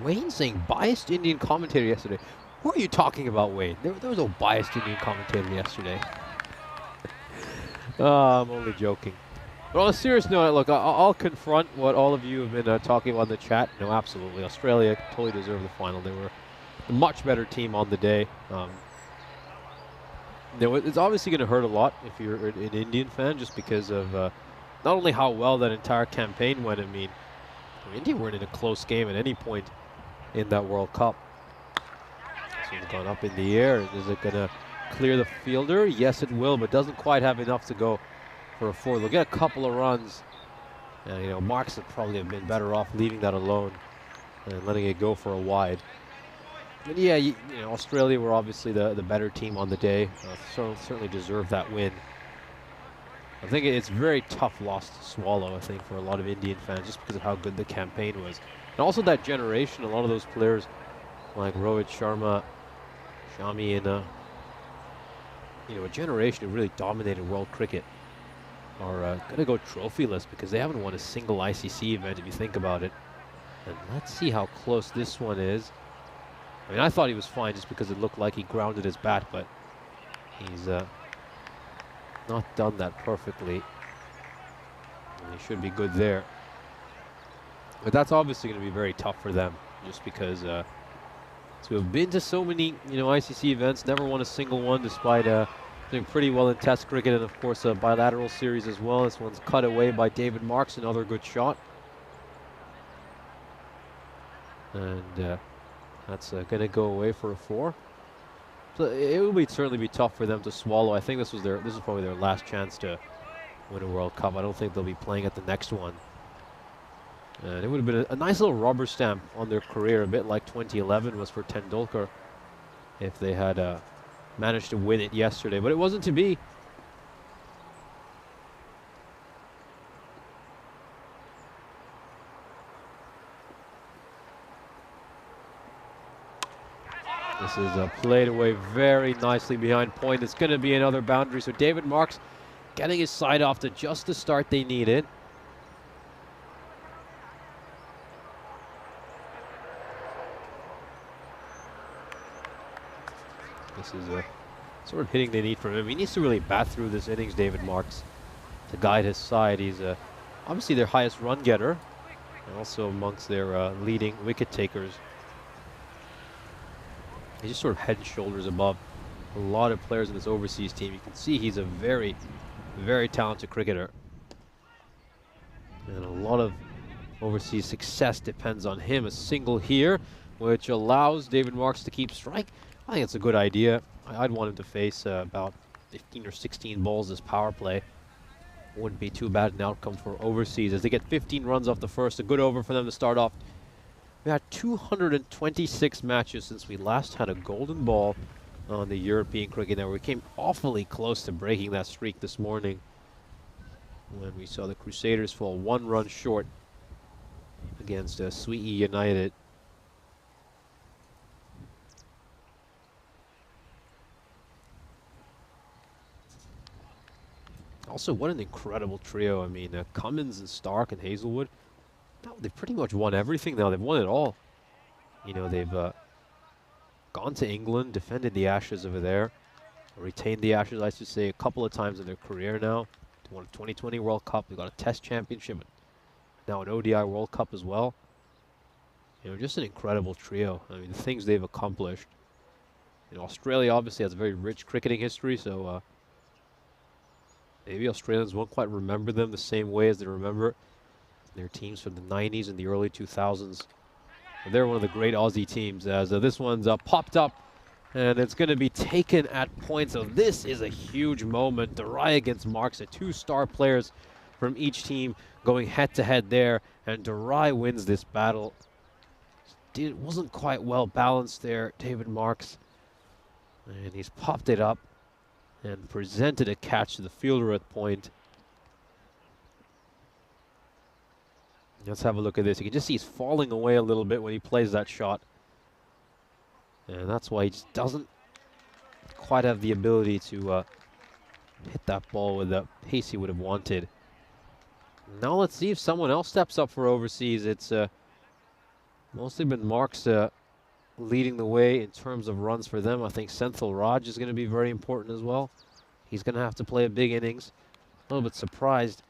Wayne saying biased Indian commentator yesterday. Who are you talking about, Wayne? There was no biased Indian commentator yesterday. I'm only joking. But on a serious note, look, I'll confront what all of you have been talking about in the chat. No, absolutely. Australia totally deserved the final. They were a much better team on the day. It's obviously going to hurt a lot if you're an Indian fan, just because of not only how well that entire campaign went. I mean, India weren't in a close game at any point in that World Cup. This one's gone up in the air. Is it going to clear the fielder? Yes, it will, but doesn't quite have enough to go for a 4. They'll get a couple of runs. And, you know, Marks would probably have been better off leaving that alone and letting it go for a wide. But yeah, you know, Australia were obviously the better team on the day. Certainly deserved that win. I think it's a very tough loss to swallow, I think, for a lot of Indian fans, just because of how good the campaign was. And also that generation, a lot of those players like Rohit Sharma, Shami, and you know, a generation who really dominated world cricket are going to go trophyless because they haven't won a single ICC event, if you think about it. And let's see how close this one is. I mean, I thought he was fine just because it looked like he grounded his bat, but he's not done that perfectly. And he should be good there. But that's obviously going to be very tough for them, just because to have been to so many, you know, ICC events, never won a single one, despite doing pretty well in Test cricket, and of course a bilateral series as well. This one's cut away by David Marks, another good shot. And that's going to go away for a 4. So it will certainly be tough for them to swallow. I think this is probably their last chance to win a World Cup. I don't think they'll be playing at the next one. And it would have been a nice little rubber stamp on their career, a bit like 2011 was for Tendulkar, if they had managed to win it yesterday. But it wasn't to be. This is played away very nicely behind point. It's going to be another boundary. So David Marks getting his side off to just the start they needed. This is sort of hitting they need from him. He needs to really bat through this innings, David Marks, to guide his side. He's obviously their highest run getter, and also amongst their leading wicket takers. He's just sort of head and shoulders above a lot of players in this overseas team. You can see he's a very, very talented cricketer. And a lot of overseas success depends on him. A single here, which allows David Marks to keep strike. I think it's a good idea. I'd want him to face about 15 or 16 balls this power play. Wouldn't be too bad an outcome for overseas as they get 15 runs off the first. A good over for them to start off. We had 226 matches since we last had a golden ball on the European Cricket Network. We came awfully close to breaking that streak this morning when we saw the Crusaders fall 1 run short against Sweet United. Also, what an incredible trio. I mean, Cummins and Stark and Hazelwood, they've pretty much won everything now. They've won it all. You know, they've gone to England, defended the Ashes over there, retained the Ashes, I should say, a couple of times in their career now. They won a 2020 World Cup. They got a Test Championship, now an ODI World Cup as well. You know, just an incredible trio. I mean, the things they've accomplished. You know, Australia obviously has a very rich cricketing history, so maybe Australians won't quite remember them the same way as they remember their teams from the 90s and the early 2000s. But they're one of the great Aussie teams as this one's popped up and it's going to be taken at point. So this is a huge moment. Durai against Marks, the 2 star players from each team going head-to-head there, and Durai wins this battle. It wasn't quite well balanced there, David Marks, and he's popped it up and presented a catch to the fielder at point. Let's have a look at this. You can just see he's falling away a little bit when he plays that shot. And that's why he just doesn't quite have the ability to hit that ball with the pace he would have wanted. Now let's see if someone else steps up for overseas. It's mostly been Marks leading the way in terms of runs for them. I think Senthil Raj is going to be very important as well. He's going to have to play a big innings. A little bit surprised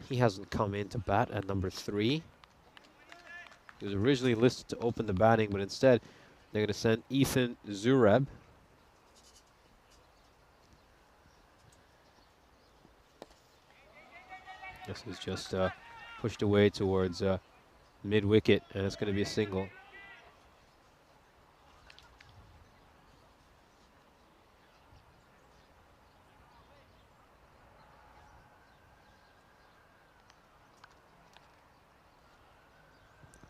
he hasn't come in to bat at number 3. He was originally listed to open the batting, but instead they're going to send Ethan Zureb. This is just pushed away towards mid-wicket, and it's going to be a single.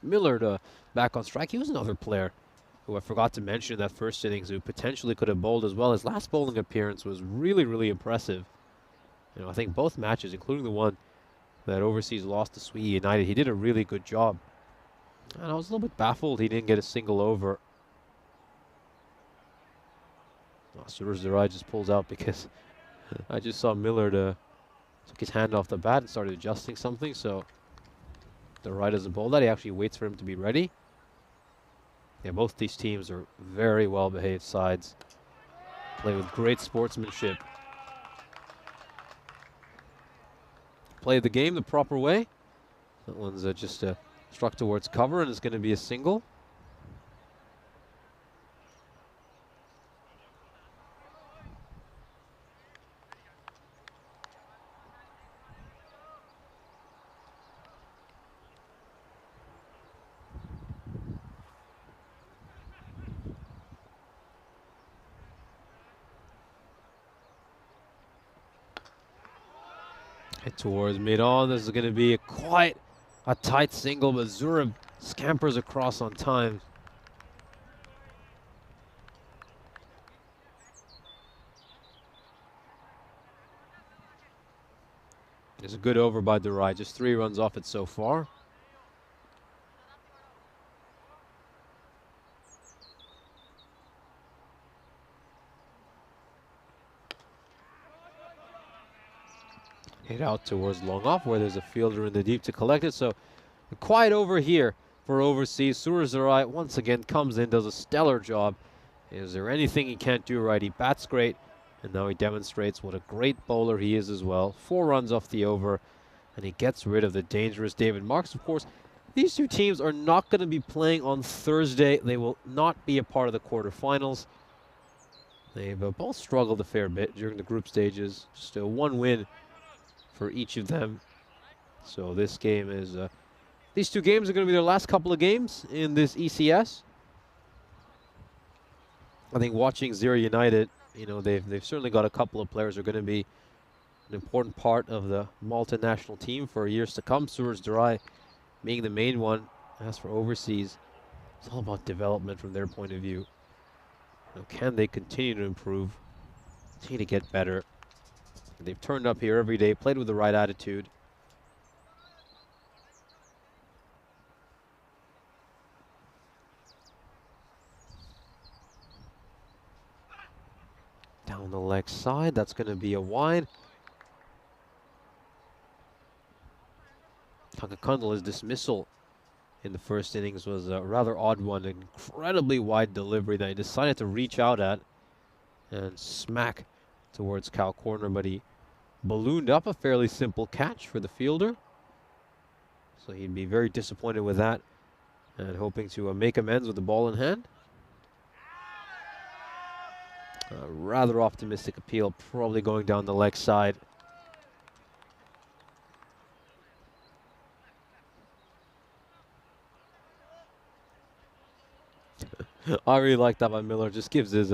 Millard back on strike. He was another player who I forgot to mention in that first innings who potentially could have bowled as well. His last bowling appearance was really, really impressive. You know, I think both matches, including the one that overseas lost to Sweet United, he did a really good job. And I was a little bit baffled he didn't get a single over. Suraj Durai just pulls out because I just saw Millard took his hand off the bat and started adjusting something, so Durai doesn't bowl that. He actually waits for him to be ready. Yeah, both these teams are very well-behaved sides. Play with great sportsmanship. Play the game the proper way. That one's just struck towards cover, and it's going to be a single. Hit towards mid-on. This is going to be quite a tight single, but Zurab scampers across on time. It's a good over by Durai. Just 3 runs off it so far. Hit out towards long off where there's a fielder in the deep to collect it. So a quiet over here for overseas. Suraj Durai once again comes in, does a stellar job. Is there anything he can't do right? He bats great, and now he demonstrates what a great bowler he is as well. 4 runs off the over, and he gets rid of the dangerous David Marks. Of course, These two teams are not going to be playing on Thursday. They will not be a part of the quarterfinals. They've both struggled a fair bit during the group stages. Just one win for each of them. So this game is, these two games are going to be their last couple of games in this ECS. I think watching Zero United, you know, they've certainly got a couple of players who are going to be an important part of the Malta national team for years to come. Suraj Durai being the main one. As for overseas, it's all about development from their point of view. You know, can they continue to improve, continue to get better? They've turned up here every day, played with the right attitude. Down the leg side, that's going to be a wide. Takakandala's dismissal in the first innings was a rather odd one, an incredibly wide delivery that he decided to reach out at and smack towards cow corner, but he ballooned up a fairly simple catch for the fielder. So he'd be very disappointed with that and hoping to make amends with the ball in hand. A rather optimistic appeal, probably going down the leg side. I really like that by Miller. Just gives his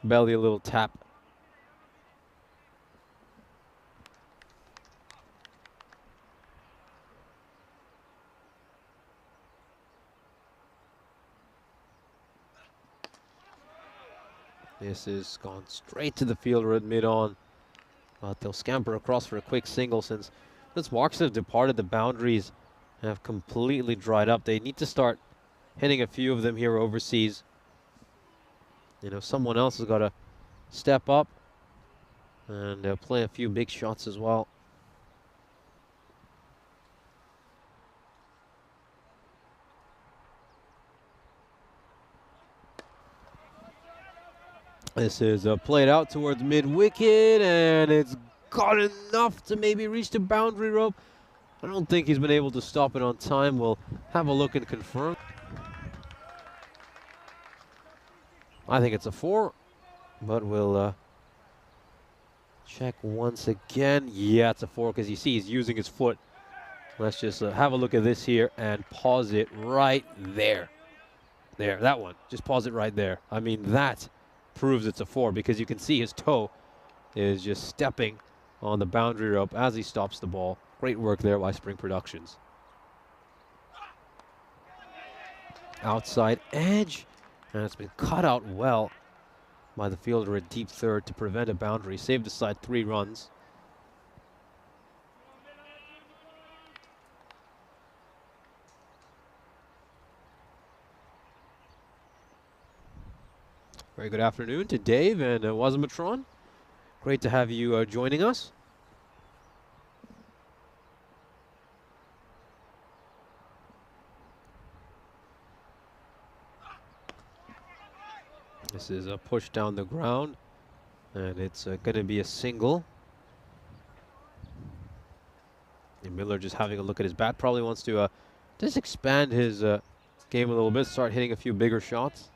belly a little tap. This is gone straight to the fielder at mid-on. But they'll scamper across for a quick single since marks have departed. The boundaries have completely dried up. They need to start hitting a few of them here overseas. You know, someone else has got to step up and play a few big shots as well. This is played out towards mid-wicket, and it's got enough to maybe reach the boundary rope. I don't think he's been able to stop it on time. We'll have a look and confirm. I think it's a 4, but we'll check once again. Yeah, it's a 4 because you see he's using his foot. Let's just have a look at this here and pause it right there. There, that one. Just pause it right there. I mean, that proves it's a 4 because you can see his toe is just stepping on the boundary rope as he stops the ball. Great work there by Spring Productions. Outside edge, and it's been cut out well by the fielder at deep third to prevent a boundary. Saved the side 3 runs. Very good afternoon to Dave and Wazimatron. Great to have you joining us. This is a push down the ground, and it's going to be a single. And Miller just having a look at his bat, probably wants to just expand his game a little bit, start hitting a few bigger shots.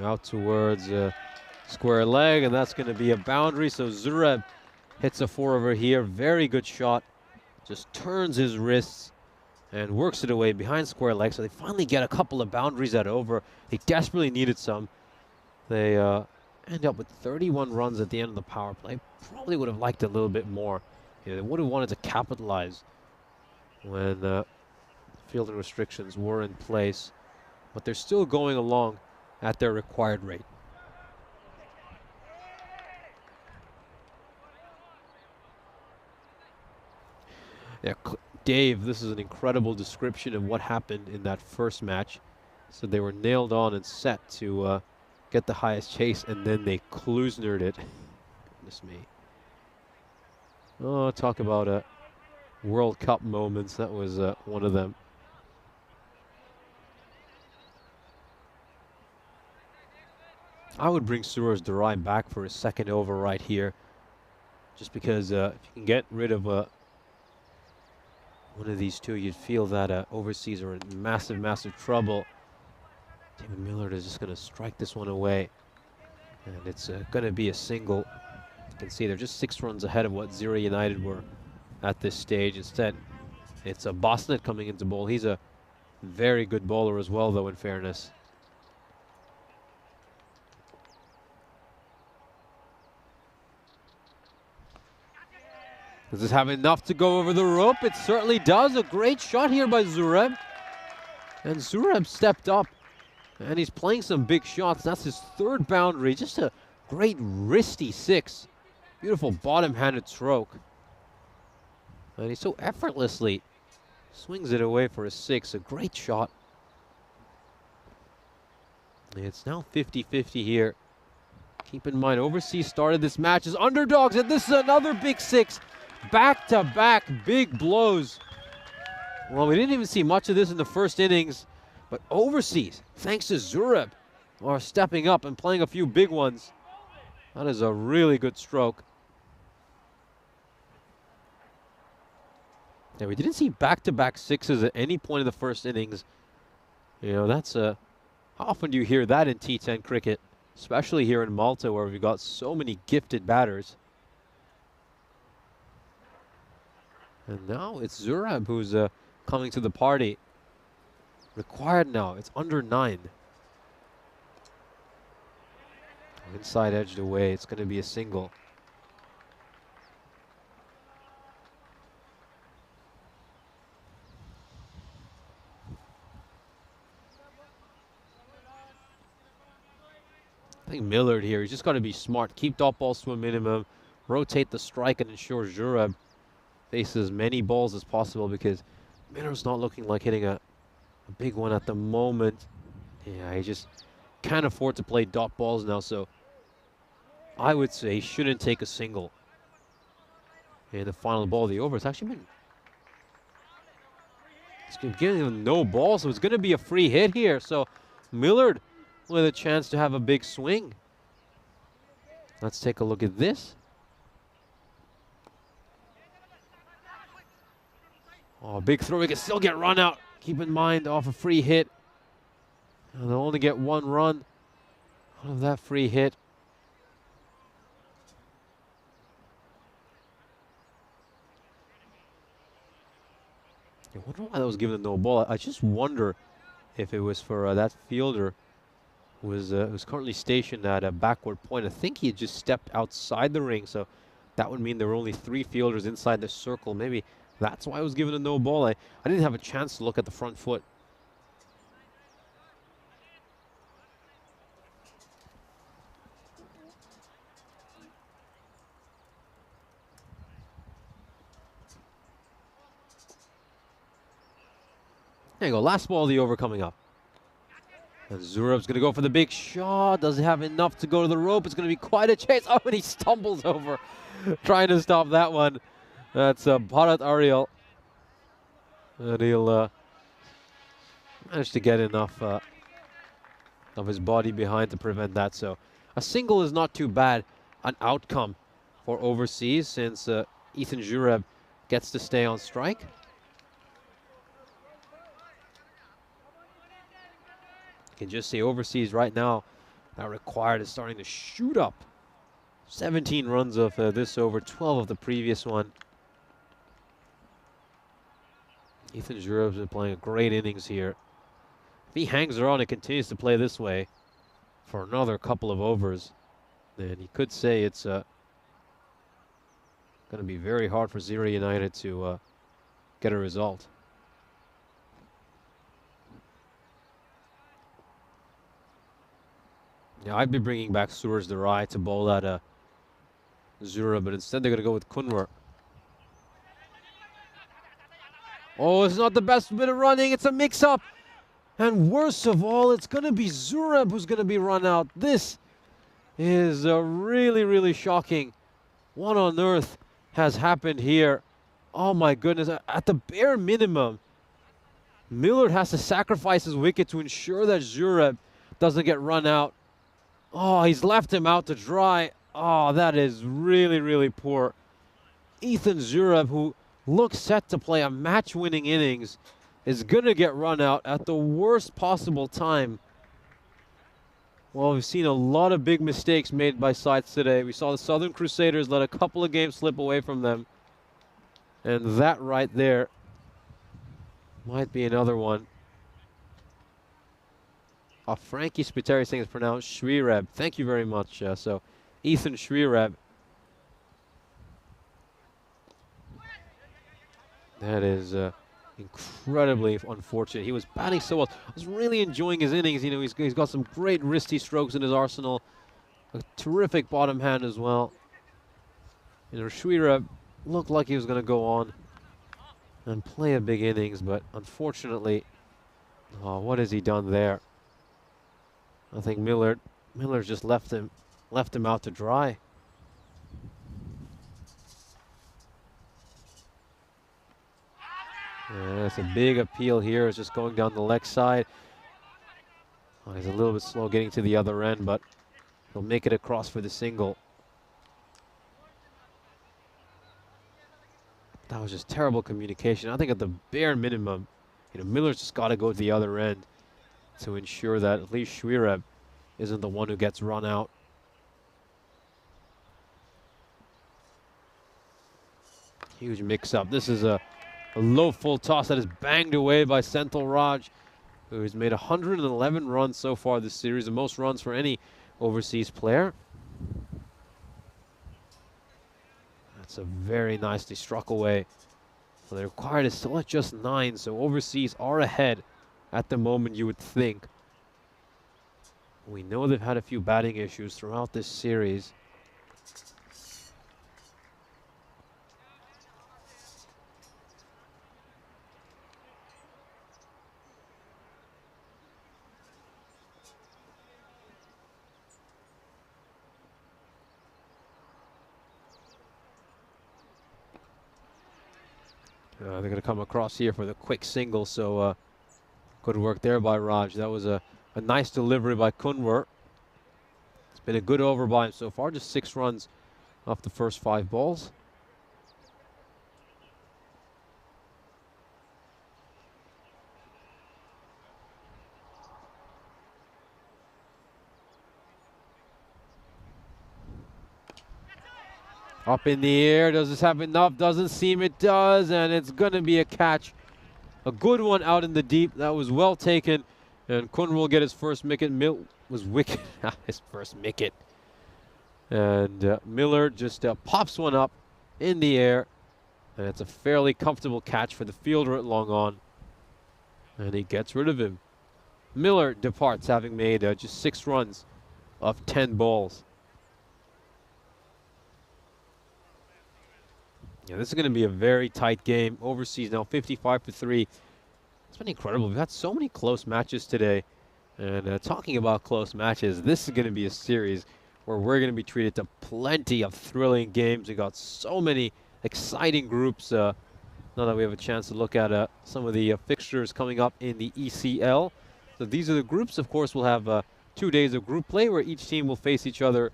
Out towards square leg, and that's going to be a boundary. So Zureb hits a 4 over here. Very good shot. Just turns his wrists and works it away behind square leg. So they finally get a couple of boundaries at over. They desperately needed some. They end up with 31 runs at the end of the power play. Probably would have liked a little bit more. You know, they would have wanted to capitalize when fielding restrictions were in place. But they're still going along at their required rate. Yeah, Dave, this is an incredible description of what happened in that first match. So they were nailed on and set to get the highest chase, and then they Klusnered it. Goodness me. Oh, talk about World Cup moments. That was one of them. I would bring Suraj Dharai back for a second over right here. Just because if you can get rid of one of these two, you'd feel that overseas are in massive, massive trouble. David Millard is just going to strike this one away. And it's going to be a single. You can see they're just 6 runs ahead of what Zira United were at this stage. Instead, it's a Bosnet coming into bowl. He's a very good bowler as well, though, in fairness. Does this have enough to go over the rope? It certainly does. A great shot here by Zureb. And Zureb stepped up. And he's playing some big shots. That's his 3rd boundary. Just a great wristy 6. Beautiful bottom-handed stroke. And he so effortlessly swings it away for a 6. A great shot. It's now 50-50 here. Keep in mind, overseas started this match as underdogs, and this is another big 6. Back-to-back big blows. Well, we didn't even see much of this in the first innings, but overseas, thanks to Zureb, are stepping up and playing a few big ones. That is a really good stroke. Yeah, we didn't see back-to-back 6s at any point in the first innings. You know, that's how often do you hear that in T10 cricket, especially here in Malta, where we've got so many gifted batters. And now it's Zurab who's coming to the party. Required now, it's under 9. Inside edged away, it's going to be a single. I think Millard here, he's just got to be smart. Keep dot balls to a minimum. Rotate the strike and ensure Zurab faces as many balls as possible, because Millard's not looking like hitting a big one at the moment. Yeah, he just can't afford to play dot balls now, so I would say he shouldn't take a single. And the final ball of the over, it's actually been... It's giving him no ball, so it's going to be a free hit here. So Millard with a chance to have a big swing. Let's take a look at this. Oh, big throw. He can still get run out. Keep in mind, off a free hit. And they'll only get 1 run out of that free hit. I wonder why that was given a no ball. I just wonder if it was for that fielder who was currently stationed at a backward point. I think he had just stepped outside the ring, so that would mean there were only 3 fielders inside the circle. Maybe that's why I was given a no ball. I didn't have a chance to look at the front foot. There you go, last ball of the over coming up. And Zurab's going to go for the big shot. Doesn't have enough to go to the rope. It's going to be quite a chase. Oh, and he stumbles over trying to stop that one. That's Bharat Ariel. And he'll manage to get enough of his body behind to prevent that. So a single is not too bad an outcome for overseas, since Ethan Zurab gets to stay on strike. You can just see overseas right now, that required is starting to shoot up. 17 runs of this over, 12 of the previous one. Ethan Zurab's been playing a great innings here. If he hangs around and continues to play this way for another couple of overs, then you could say it's going to be very hard for Zira United to get a result. Yeah, I'd be bringing back Suraj Dharai to bowl at Zura, but instead they're going to go with Kunwar. Oh, it's not the best bit of running. It's a mix-up. And worst of all, it's going to be Zurab who's going to be run out. This is really, really shocking. What on earth has happened here? Oh, my goodness. At the bare minimum, Millard has to sacrifice his wicket to ensure that Zurab doesn't get run out. Oh, he's left him out to dry. Oh, that is really, really poor. Ethan Zurab, who looks set to play a match-winning innings, is going to get run out at the worst possible time. Well, we've seen a lot of big mistakes made by sides today. We saw the Southern Crusaders let a couple of games slip away from them. And that right there might be another one. Frankie Spiteri saying it's pronounced Shrireb. Thank you very much. So, Ethan Shrireb. That is incredibly unfortunate. He was batting so well. I was really enjoying his innings. You know, he's got some great wristy strokes in his arsenal. A terrific bottom hand as well. You know, Shrireb looked like he was going to go on and play a big innings, but unfortunately, what has he done there? I think Miller's just left him out to dry. Yeah, that's a big appeal here. It's just going down the leg side. Oh, he's a little bit slow getting to the other end, but he'll make it across for the single. That was just terrible communication. I think at the bare minimum, you know, Miller's just got to go to the other end to ensure that at least Shrireb isn't the one who gets run out. Huge mix-up. This is a low full toss that is banged away by Senthil Raj, who has made 111 runs so far this series, the most runs for any overseas player. That's a very nicely struck away. So the required is still at just 9, so overseas are ahead at the moment, you would think. We know they've had a few batting issues throughout this series. They're going to come across here for the quick single, so good work there by Raj. That was a nice delivery by Kunwar. It's been a good over by him so far, just 6 runs off the first 5 balls. Up in the air, does this have enough? Doesn't seem it does, and it's going to be a catch. A good one out in the deep. That was well taken, and Kunwar will get his first wicket. Was wicket, his first wicket. And Miller just pops one up in the air, and it's a fairly comfortable catch for the fielder at long on, and he gets rid of him. Miller departs, having made just 6 runs off 10 balls. Yeah, this is going to be a very tight game. Overseas now 55 for 3. It's been incredible. We've had so many close matches today. And talking about close matches, this is going to be a series where we're going to be treated to plenty of thrilling games. We got so many exciting groups. Now that we have a chance to look at some of the fixtures coming up in the ECL. So these are the groups. Of course, we'll have 2 days of group play where each team will face each other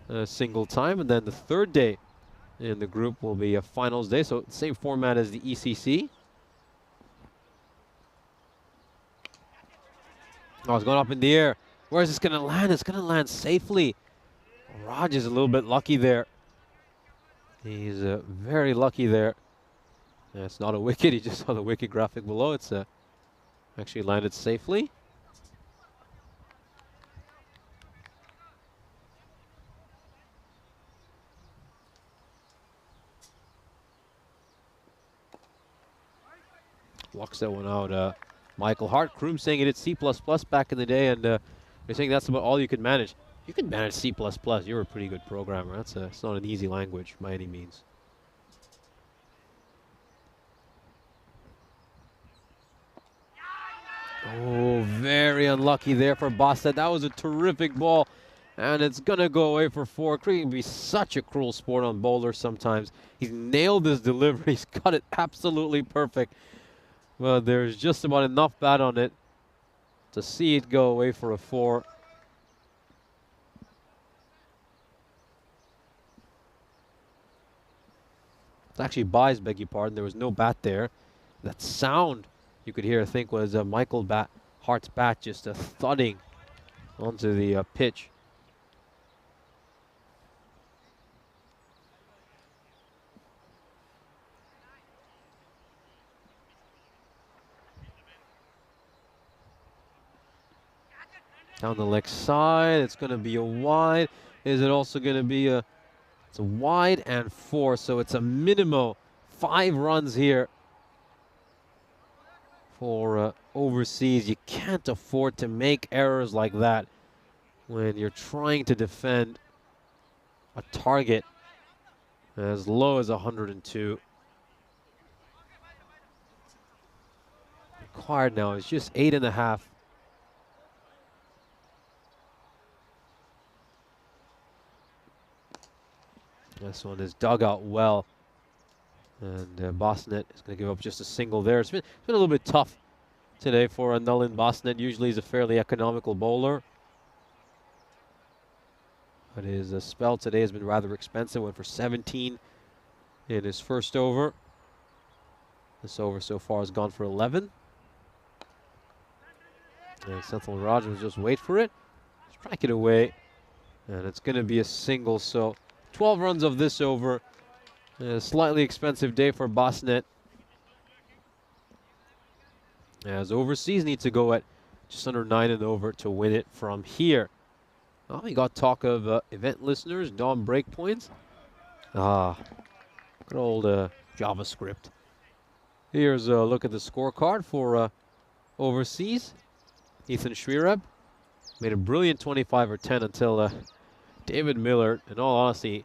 a single time. And then the third day in the group will be a finals day. So same format as the ECC. Oh, it's going up in the air. Where is this going to land? It's going to land safely. Raj is a little bit lucky there. He's very lucky there. It's not a wicket. He just saw the wicket graphic below. It's actually landed safely. Walks that one out. Michael Hart, Kroom saying it at C++ back in the day, and they're saying that's about all you could manage. You can manage C++. You're a pretty good programmer. It's not an easy language by any means. Oh, very unlucky there for Basta. That was a terrific ball, and it's going to go away for 4. Cricket can be such a cruel sport on bowlers sometimes. He's nailed his delivery. He's got it absolutely perfect. Well, there's just about enough bat on it to see it go away for a 4. It's actually Buys, beg your pardon. There was no bat there. That sound you could hear, I think, was Michael Hart's bat just thudding onto the pitch. Down the leg side, it's going to be a wide. Is it also going to be a... It's a wide and 4, so it's a minimum 5 runs here for overseas. You can't afford to make errors like that when you're trying to defend a target as low as 102. Required now is just 8.5. This one is dug out well. And Bosnet is going to give up just a single there. It's been a little bit tough today for Nulin Bosnet. Usually he's a fairly economical bowler. But his spell today has been rather expensive. Went for 17 in his first over. This over so far has gone for 11. And Senthil Raj will just wait for it. Strike it away. And it's going to be a single, so 12 runs of this over. A slightly expensive day for Bosnet, as overseas need to go at just under 9 and over to win it from here. Oh, we got talk of event listeners, Dom Breakpoints. Good old JavaScript. Here's a look at the scorecard for overseas. Ethan Shrirab made a brilliant 25 or 10 until David Miller, in all honesty,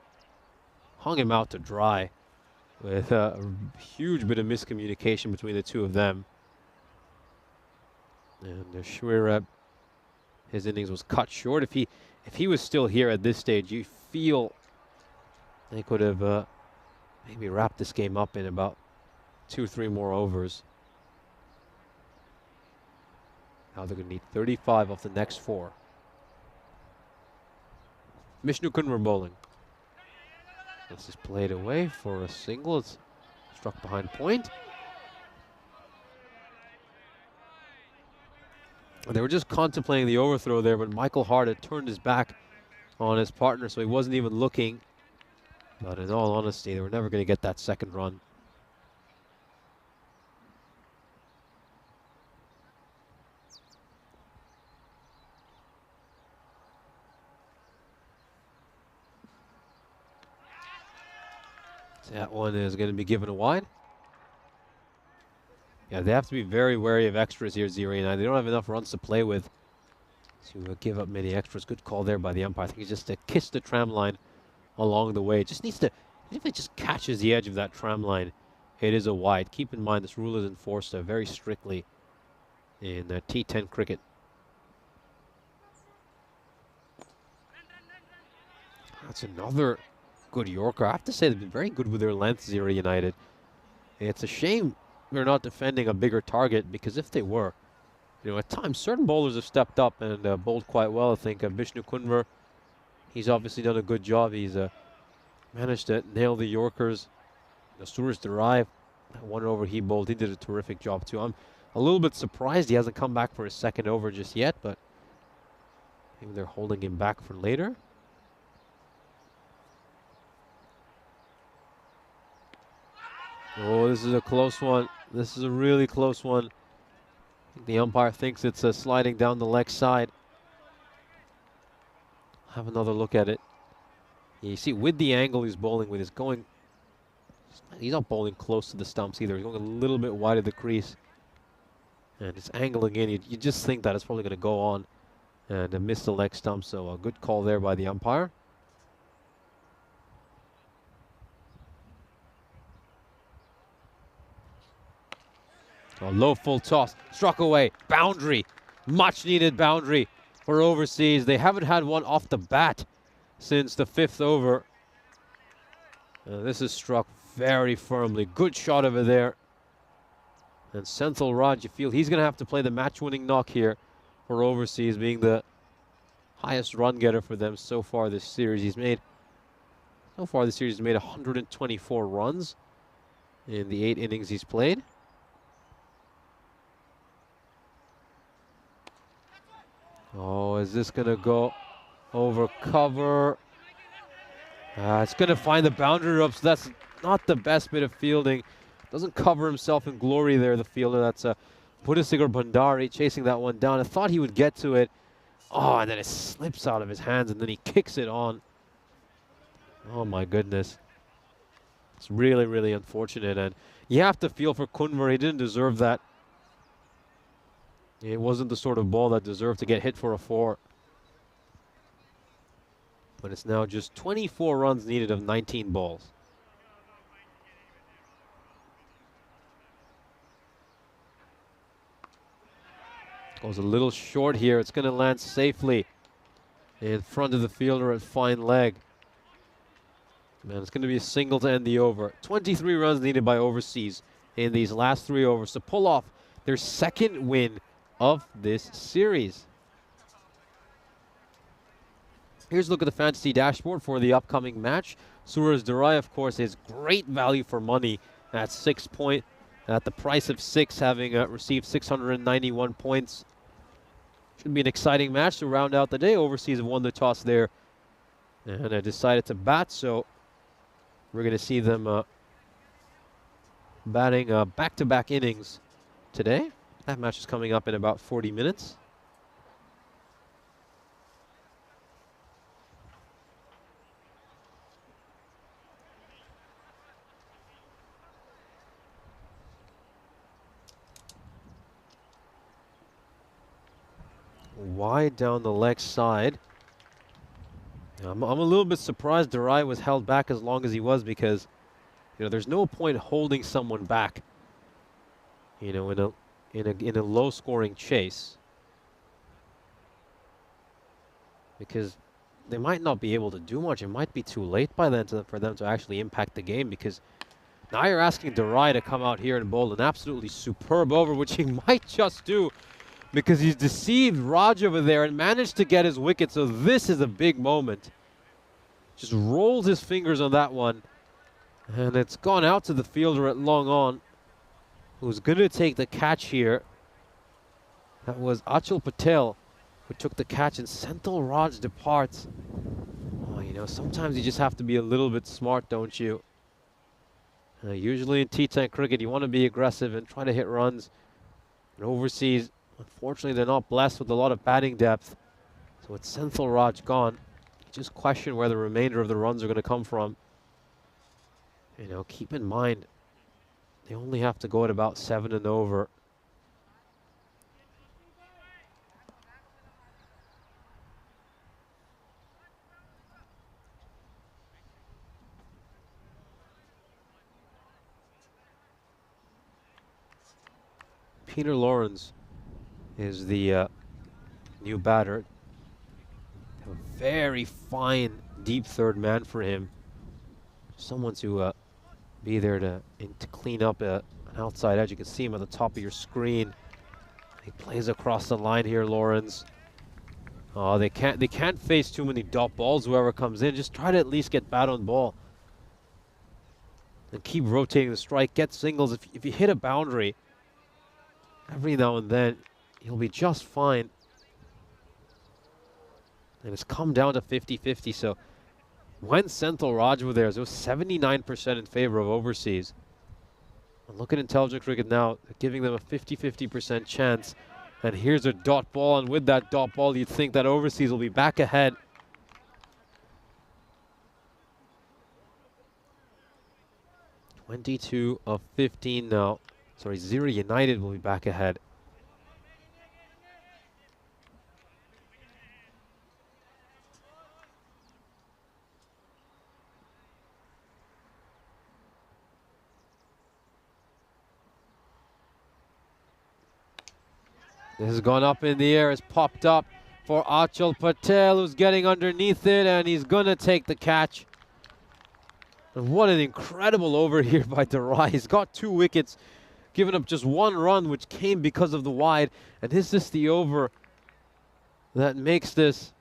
hung him out to dry with a huge bit of miscommunication between the two of them. And Shrirab, his innings was cut short. If he was still here at this stage, you feel they could have maybe wrapped this game up in about 2 or 3 more overs. Now they're going to need 35 off the next 4. Vishnu Kunwar bowling. This is played away for a single. It's struck behind point. And they were just contemplating the overthrow there, but Michael Hart had turned his back on his partner, so he wasn't even looking. But in all honesty, they were never going to get that second run. That one is going to be given a wide. Yeah, they have to be very wary of extras here, Zero United. They don't have enough runs to play with to give up many extras. Good call there by the umpire. I think he just kissed the tram line along the way. Just needs to, if it just catches the edge of that tram line, it is a wide. Keep in mind this rule is enforced very strictly in T10 cricket. That's another good Yorker. I have to say they've been very good with their length, Zero United. It's a shame they're not defending a bigger target, because if they were, at times certain bowlers have stepped up and bowled quite well. I think Vishnu Kunwar, he's obviously done a good job. He's managed to nail the Yorkers. Suraj Derive, that one over he bowled, he did a terrific job too. I'm a little bit surprised he hasn't come back for his second over just yet, but maybe they're holding him back for later. Oh, this is a close one. This is a really close one. The umpire thinks it's sliding down the leg side. Have another look at it. You see, with the angle he's bowling with, he's not bowling close to the stumps either. He's going a little bit wide of the crease. And it's angling in. You just think that it's probably going to go on and miss the leg stump. So a good call there by the umpire. A low full toss, struck away, boundary, much needed boundary for overseas. They haven't had one off the bat since the 5th over. This is struck very firmly. Good shot over there. And Senthil Raj, you feel he's going to have to play the match-winning knock here for overseas, being the highest run getter for them so far this series. He's made 124 runs. in the 8 innings he's played. Oh, is this going to go over cover? It's going to find the boundary rope, so that's not the best bit of fielding. Doesn't cover himself in glory there, the fielder. That's Pudisigar Bandari chasing that one down. I thought he would get to it. Oh, and then it slips out of his hands, and then he kicks it on. Oh, my goodness. It's really, really unfortunate, and you have to feel for Kunvar. He didn't deserve that. It wasn't the sort of ball that deserved to get hit for a 4. But it's now just 24 runs needed of 19 balls. Goes a little short here. It's going to land safely in front of the fielder at fine leg. Man, it's going to be a single to end the over. 23 runs needed by Overseas in these last 3 overs to pull off their 2nd win of this series. Here's a look at the fantasy dashboard for the upcoming match. Suraj Durai, of course, is great value for money at 6 point, at the price of 6, having received 691 points. Should be an exciting match to round out the day. Overseas have won the toss there and decided to bat, so we're going to see them batting back-to-back innings today. That match is coming up in about 40 minutes. Wide down the leg side. I'm a little bit surprised Durai was held back as long as he was, because there's no point holding someone back in a low scoring chase, because they might not be able to do much. It might be too late by then for them to actually impact the game, because now you're asking Durai to come out here and bowl an absolutely superb over, which he might just do, because he's deceived Raj over there and managed to get his wicket. So this is a big moment. Just rolls his fingers on that one, and it's gone out to the fielder at long on, who's going to take the catch here. That was Achal Patel who took the catch, and Senthil Raj departs. Oh, sometimes you just have to be a little bit smart, don't you? Usually in T10 cricket, you want to be aggressive and try to hit runs. And Overseas, unfortunately, they're not blessed with a lot of batting depth. So with Senthil Raj gone, you just question where the remainder of the runs are going to come from. Keep in mind, they only have to go at about 7 and over. Peter Lawrence is the new batter. A very fine deep third man for him. Someone to be there to clean up an outside edge. You can see him at the top of your screen. He plays across the line here, Lawrence. Oh, they can't face too many dot balls. Whoever comes in, just try to at least get bat on ball and keep rotating the strike. Get singles. If you hit a boundary, every now and then, he'll be just fine. And it's come down to 50-50. So when Senthil Raj was there, it was 79% in favor of Overseas. And look at Intelligent Cricket now, giving them a 50-50% chance. And here's a dot ball, and with that dot ball, you'd think that Overseas will be back ahead. (22 of 15 now). Sorry, 0 United will be back ahead. This has gone up in the air, it's popped up for Achal Patel, who's getting underneath it, and he's going to take the catch. And what an incredible over here by Durai. He's got 2 wickets, given up just 1 run, which came because of the wide. And this is the over that makes this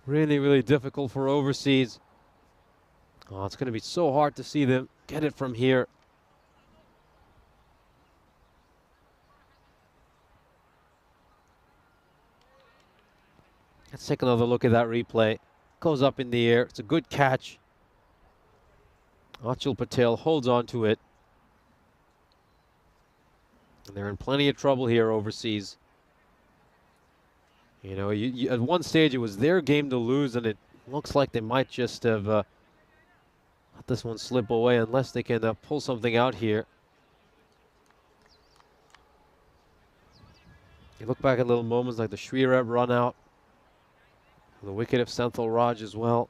really, really difficult for Overseas. Oh, it's going to be so hard to see them get it from here. Let's take another look at that replay. Goes up in the air. It's a good catch. Achal Patel holds on to it. And they're in plenty of trouble here overseas. You know, at one stage it was their game to lose, and it looks like they might just have let this one slip away unless they can pull something out here. You look back at little moments like the Shrirep run out, the wicket of Senthil Raj as well.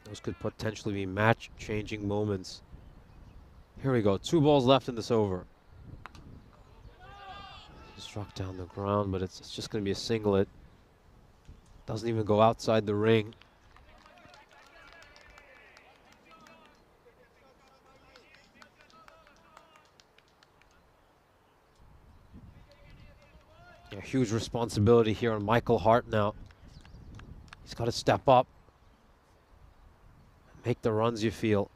Those could potentially be match-changing moments. Here we go, 2 balls left in this over. Struck down the ground, but it's just going to be a singlet. Doesn't even go outside the ring. Yeah, huge responsibility here on Michael Hart now. He's got to step up. Make the runs you feel.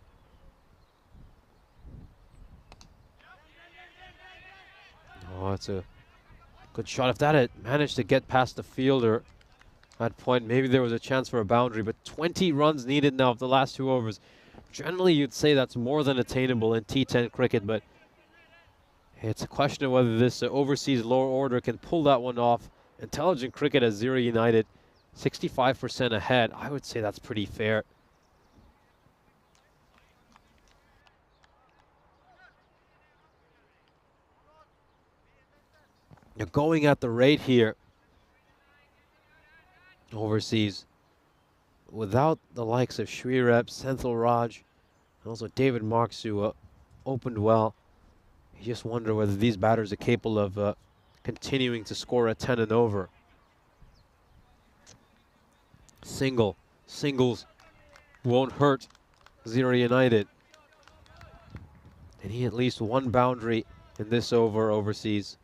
Oh, it's a good shot. If that had managed to get past the fielder at that point, maybe there was a chance for a boundary, but 20 runs needed now of the last 2 overs. Generally, you'd say that's more than attainable in T10 cricket, but it's a question of whether this overseas lower order can pull that one off. Intelligent Cricket as Zero United, 65% ahead. I would say that's pretty fair. You're going at the rate here overseas without the likes of Shrirep, Senthil Raj, and also David Marks, who opened well. You just wonder whether these batters are capable of continuing to score at 10 and over. Singles won't hurt Zero United. And he at least 1 boundary in this over overseas.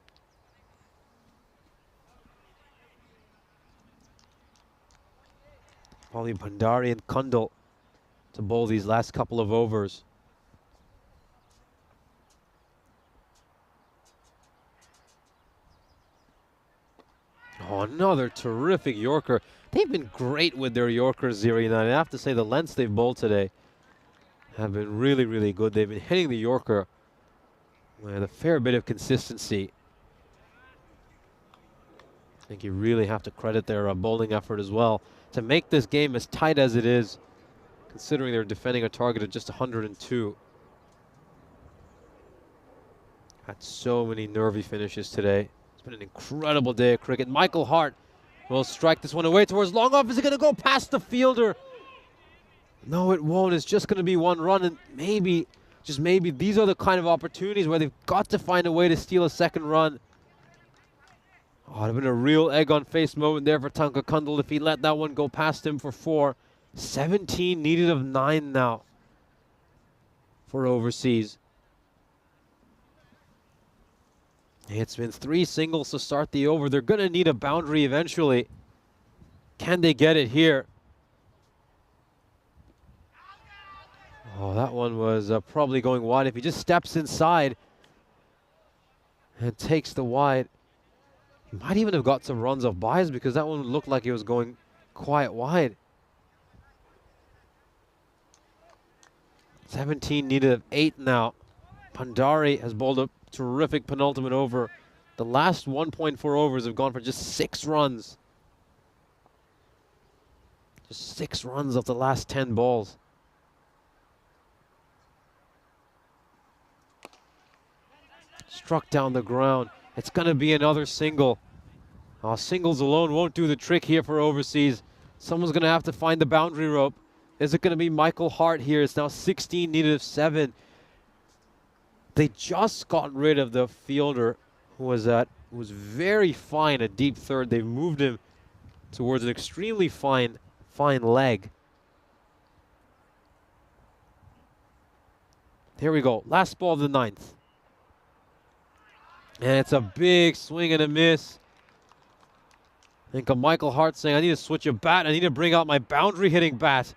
Probably Bhandari and Kundal to bowl these last couple of overs. Oh, another terrific Yorker. They've been great with their Yorkers, Zero United. I have to say the lengths they've bowled today have been really, really good. They've been hitting the Yorker with a fair bit of consistency. I think you really have to credit their bowling effort as well to make this game as tight as it is, considering they're defending a target of just 102. Had so many nervy finishes today. It's been an incredible day of cricket. Michael Hart will strike this one away towards long off. Is it going to go past the fielder? No, it won't. It's just going to be 1 run, and maybe, just maybe, these are the kind of opportunities where they've got to find a way to steal a 2nd run. Oh, it would have been a real egg on face moment there for Tanka Kundal if he let that one go past him for 4. 17 needed of 9 now for overseas. It's been 3 singles to start the over. They're going to need a boundary eventually. Can they get it here? Oh, that one was probably going wide. If he just steps inside and takes the wide, he might even have got some runs off buys because that one looked like it was going quite wide. 17 needed of 8 now. Bhandari has bowled a terrific penultimate over. The last 1.4 overs have gone for just 6 runs. Just 6 runs off the last 10 balls. Struck down the ground. It's going to be another single. Oh, singles alone won't do the trick here for overseas. Someone's going to have to find the boundary rope. Is it going to be Michael Hart here? It's now 16 needed of 7. They just got rid of the fielder who was very fine at deep third. They've moved him towards an extremely fine leg. Here we go. Last ball of the 9th. And it's a big swing and a miss. Think of Michael Hart saying, I need to switch a bat. I need to bring out my boundary hitting bat.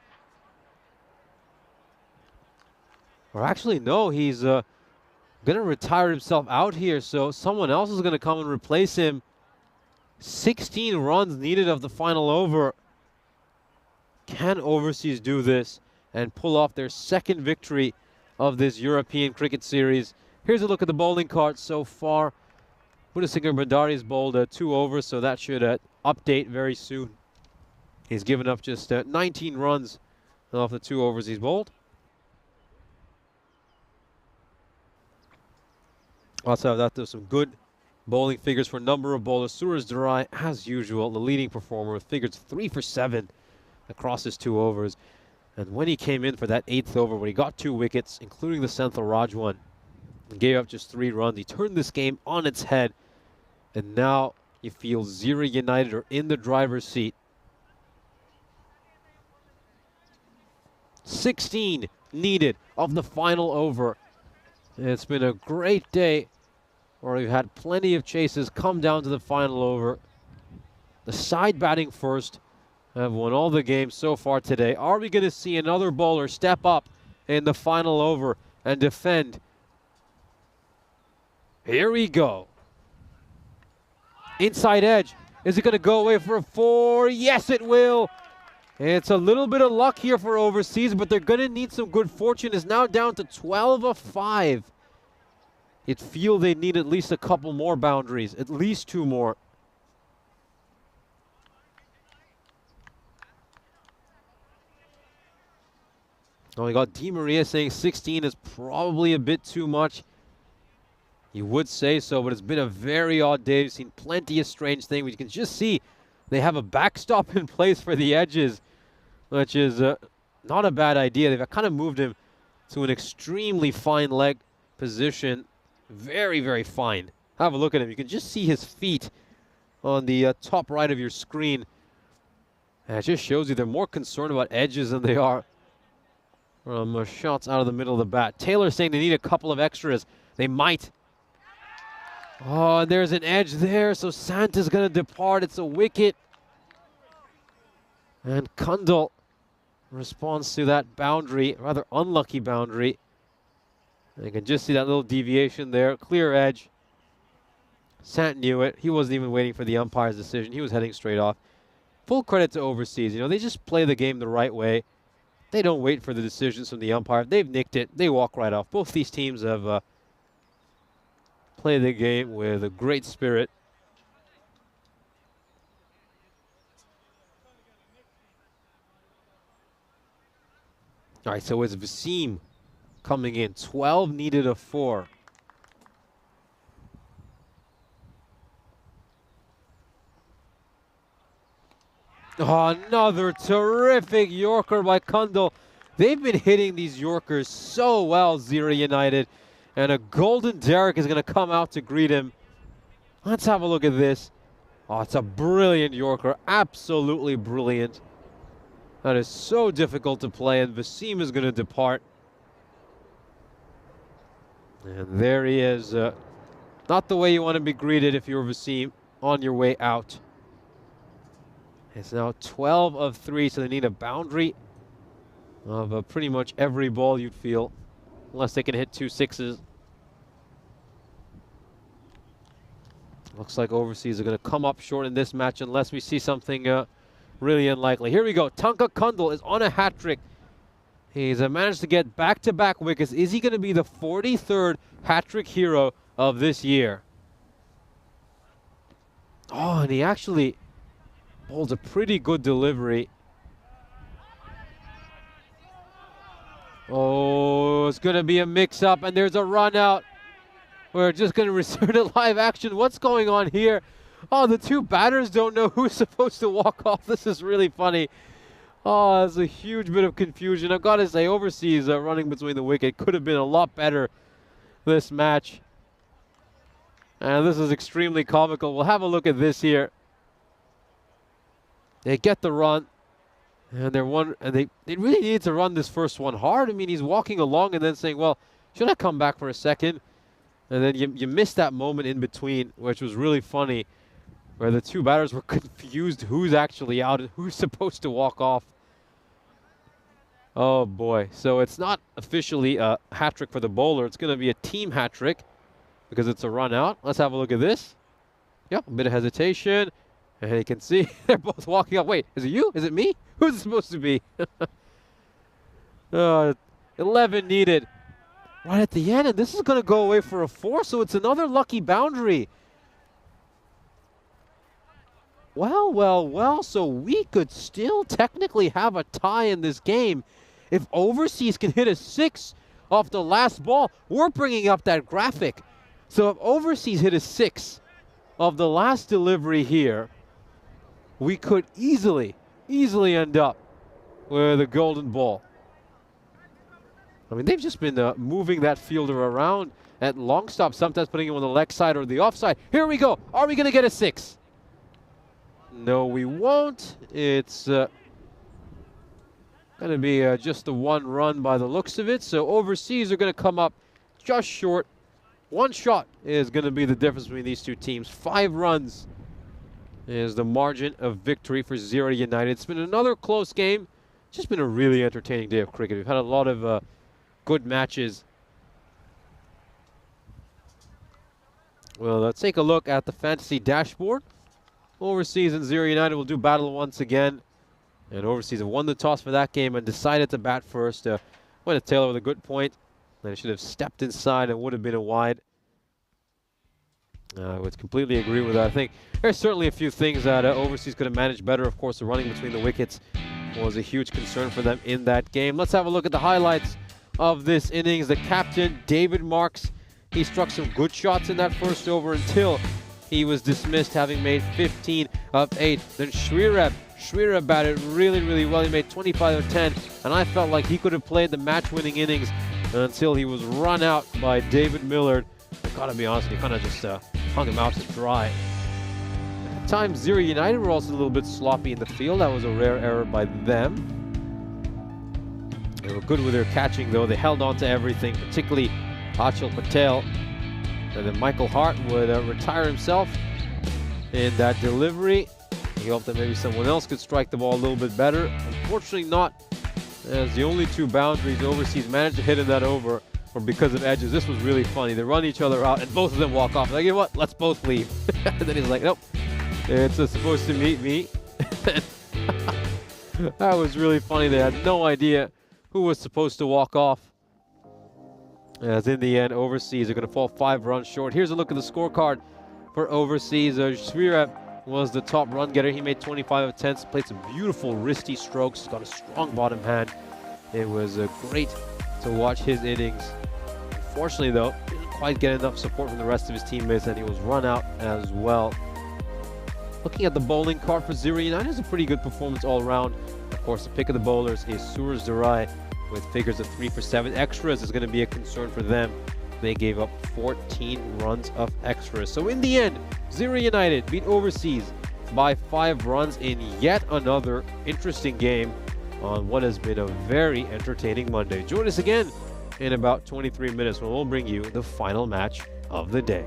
Or actually, no, he's going to retire himself out here, so someone else is going to come and replace him. 16 runs needed of the final over. Can Overseas do this and pull off their second victory of this European Cricket Series? Here's a look at the bowling card so far. Buddhasinger Bandari has bowled 2 overs, so that should update very soon. He's given up just 19 runs off the 2 overs he's bowled. Also, that there's some good bowling figures for a number of bowlers. Suraj Dharai, as usual, the leading performer with figures 3 for 7 across his 2 overs. And when he came in for that 8th over, when he got 2 wickets, including the Senthil Raj one, and gave up just 3 runs, he turned this game on its head. And now you feel Zira United are in the driver's seat. 16 needed of the final over. It's been a great day where we've had plenty of chases come down to the final over. The side batting first have won all the games so far today. Are we going to see another bowler step up in the final over and defend? Here we go. Inside edge. Is it going to go away for a 4? Yes, it will. It's a little bit of luck here for Overseas, but they're going to need some good fortune. It's now down to 12 of 5. You'd feel they need at least a couple more boundaries, at least 2 more. Oh, we got Di Maria saying 16 is probably a bit too much. You would say so, but it's been a very odd day. We've seen plenty of strange things. You can just see they have a backstop in place for the edges, which is not a bad idea. They've kind of moved him to an extremely fine leg position. Very, very fine. Have a look at him. You can just see his feet on the top right of your screen. And it just shows you they're more concerned about edges than they are from shots out of the middle of the bat. Taylor saying they need a couple of extras. They might. Oh, and there's an edge there, so Santa's going to depart. It's a wicket. And Kundal responds to that boundary, rather unlucky boundary. And you can just see that little deviation there. Clear edge. Sant knew it. He wasn't even waiting for the umpire's decision. He was heading straight off. Full credit to Overseas. You know, they just play the game the right way. They don't wait for the decisions from the umpire. They've nicked it. They walk right off. Both these teams have played the game with a great spirit. All right, so it's Vaseem coming in. 12 needed of 4. Oh, another terrific Yorker by Kundal. They've been hitting these Yorkers so well, Zira United. And a golden Derek is going to come out to greet him. Let's have a look at this. Oh, it's a brilliant Yorker. Absolutely brilliant. That is so difficult to play, and Vaseem is going to depart. And there he is. Not the way you want to be greeted if you're Vaseem on your way out. It's now 12 of 3, so they need a boundary of pretty much every ball you'd feel, unless they can hit 2 6s. Looks like Overseas are going to come up short in this match unless we see something really unlikely. Here we go. Tanka Kundal is on a hat trick. He's managed to get back-to-back wickets. Is he going to be the 43rd hat trick hero of this year? Oh, and he actually holds a pretty good delivery. Oh, it's going to be a mix-up, and there's a run out. We're just going to return to live action. What's going on here? Oh, the 2 batters don't know who's supposed to walk off. This is really funny. Oh, there's a huge bit of confusion. I've got to say, Overseas running between the wicket could have been a lot better this match. And this is extremely comical. We'll have a look at this here. They get the run. And they really need to run this first one hard. I mean, he's walking along and then saying, well, should I come back for a second? And then you miss that moment in between, which was really funny. where the two batters were confused who's actually out and who's supposed to walk off. Oh boy, so it's not officially a hat trick for the bowler. It's going to be a team hat trick because it's a run out. Let's have a look at this. Yep, a bit of hesitation. And you can see they're both walking up. Wait, is it you? Is it me? Who's it supposed to be? 11 needed right at the end, and this is going to go away for a 4, so it's another lucky boundary. Well, so we could still technically have a tie in this game if Overseas can hit a 6 off the last ball. We're bringing up that graphic. So if Overseas hit a 6 of the last delivery here, we could easily end up with a golden ball. I mean, they've just been moving that fielder around at long stop, sometimes putting him on the leg side or the offside. Here we go. Are we going to get a 6? No, we won't. It's going to be just the 1 run by the looks of it. So Overseas are going to come up just short. 1 shot is going to be the difference between these two teams. 5 runs is the margin of victory for Zero United. It's been another close game. It's just been a really entertaining day of cricket. We've had a lot of good matches. Well, let's take a look at the fantasy dashboard. Overseas and Zero United will do battle once again. And Overseas have won the toss for that game and decided to bat first. Went to Taylor with a good point. They should have stepped inside and would have been a wide. I would completely agree with that. I think there's certainly a few things that Overseas could have managed better. Of course, the running between the wickets was a huge concern for them in that game. Let's have a look at the highlights of this innings. The captain, David Marks, he struck some good shots in that first over until he was dismissed, having made 15 of 8. Then Shreerab batted really well. He made 25 of 10, and I felt like he could have played the match-winning innings until he was run out by David Millard. I gotta be honest, he kind of just hung him out to dry. At times, Zero United were also a little bit sloppy in the field. That was a rare error by them. They were good with their catching, though. They held on to everything, particularly Achal Patel. And then Michael Hart would retire himself in that delivery. He hoped that maybe someone else could strike the ball a little bit better. Unfortunately not, as the only 2 boundaries Overseas managed to hit in that over were because of edges. This was really funny. They run each other out and both of them walk off. Like, you know what? Let's both leave. And then he's like, nope, it's supposed to meet me. That was really funny. They had no idea who was supposed to walk off. As in the end, Overseas are going to fall 5 runs short. Here's a look at the scorecard for Overseas. Shreerab was the top run getter. He made 25 of 10, played some beautiful wristy strokes, got a strong bottom hand. It was great to watch his innings. Unfortunately, though, didn't quite get enough support from the rest of his teammates, and he was run out as well. Looking at the bowling card for Zero United, is a pretty good performance all around. Of course, the pick of the bowlers is Suraj Durai with figures of 3 for 7. Extras is going to be a concern for them. They gave up 14 runs of extras. So in the end, Zero United beat Overseas by 5 runs in yet another interesting game on what has been a very entertaining Monday. Join us again in about 23 minutes when we'll bring you the final match of the day.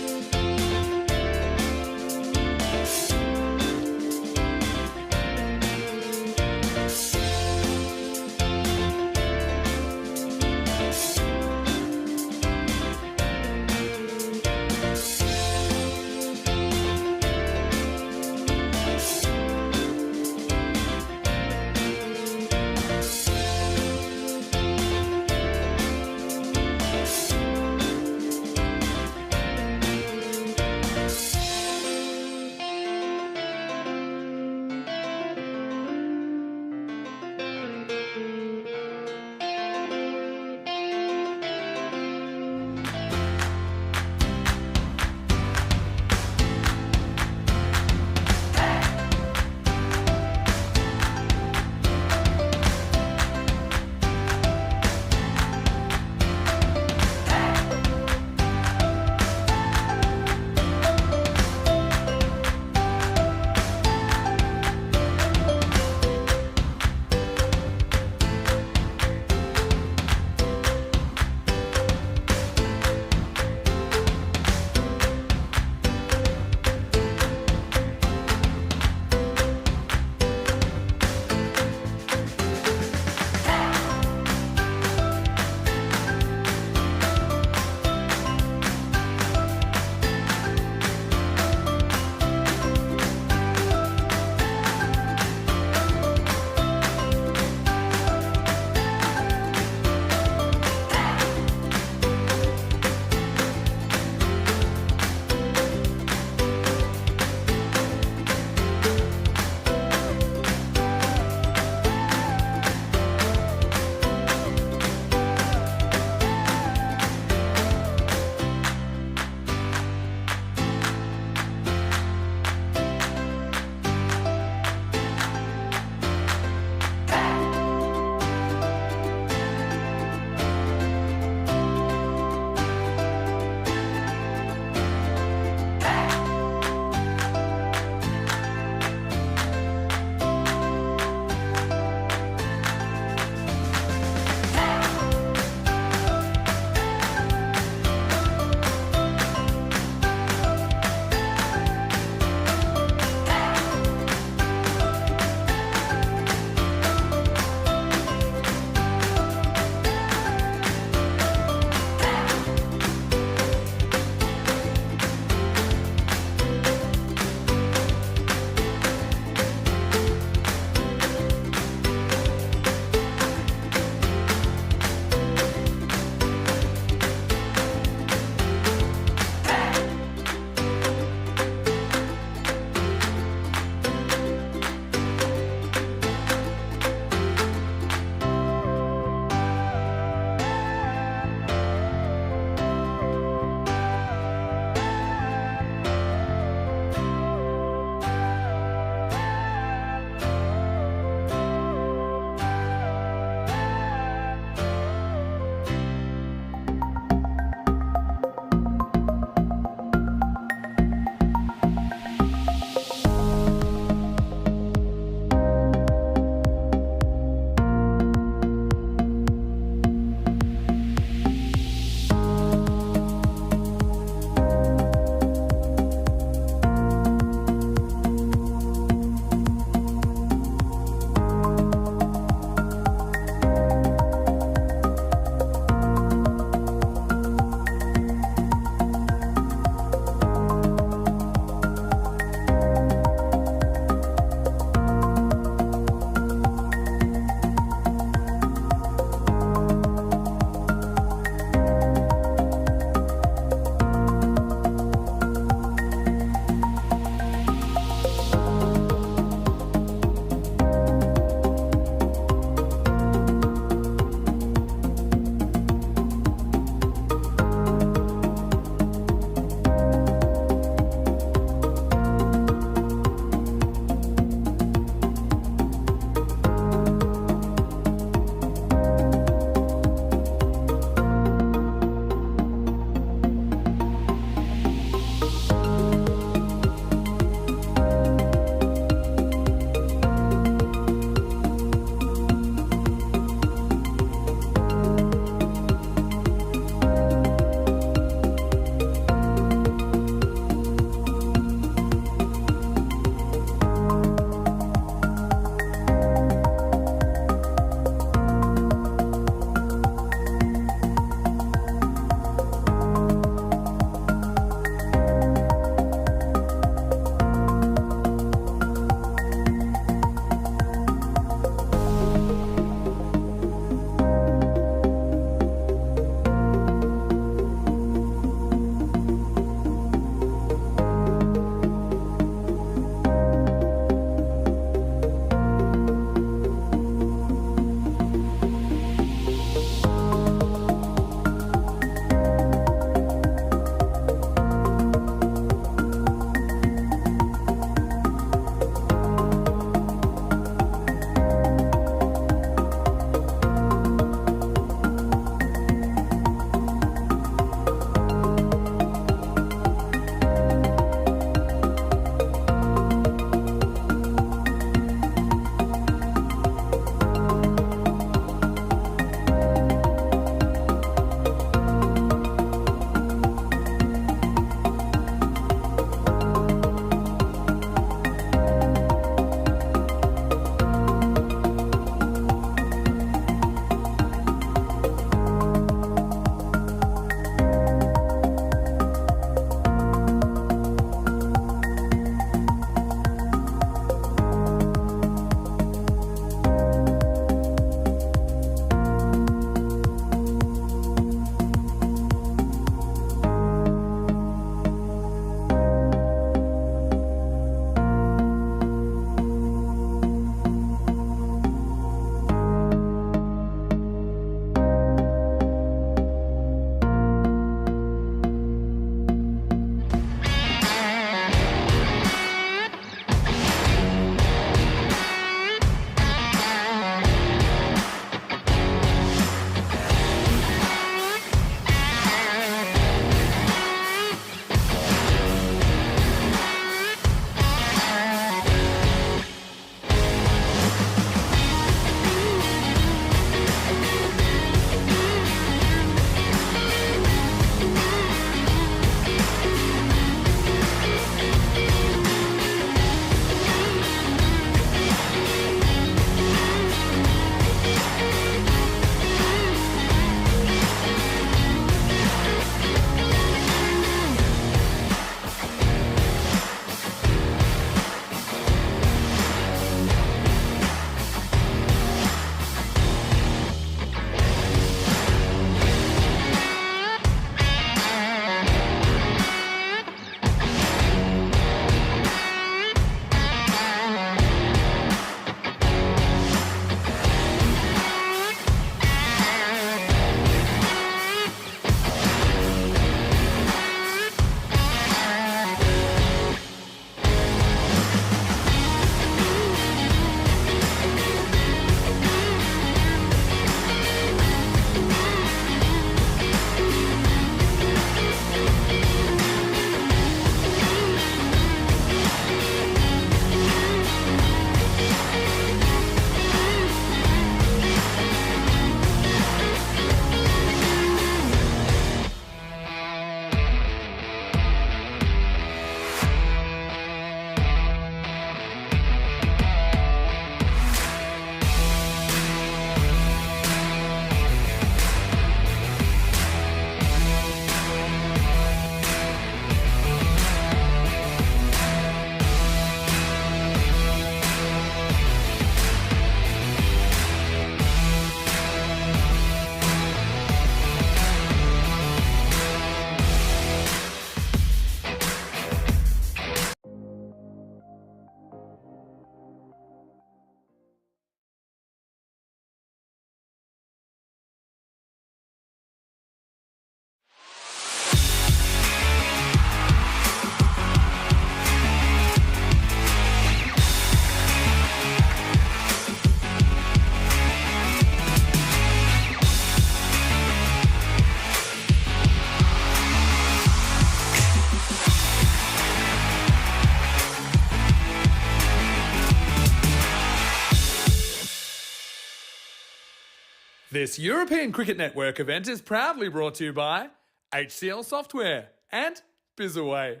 This European Cricket Network event is proudly brought to you by HCL Software and Bizaway.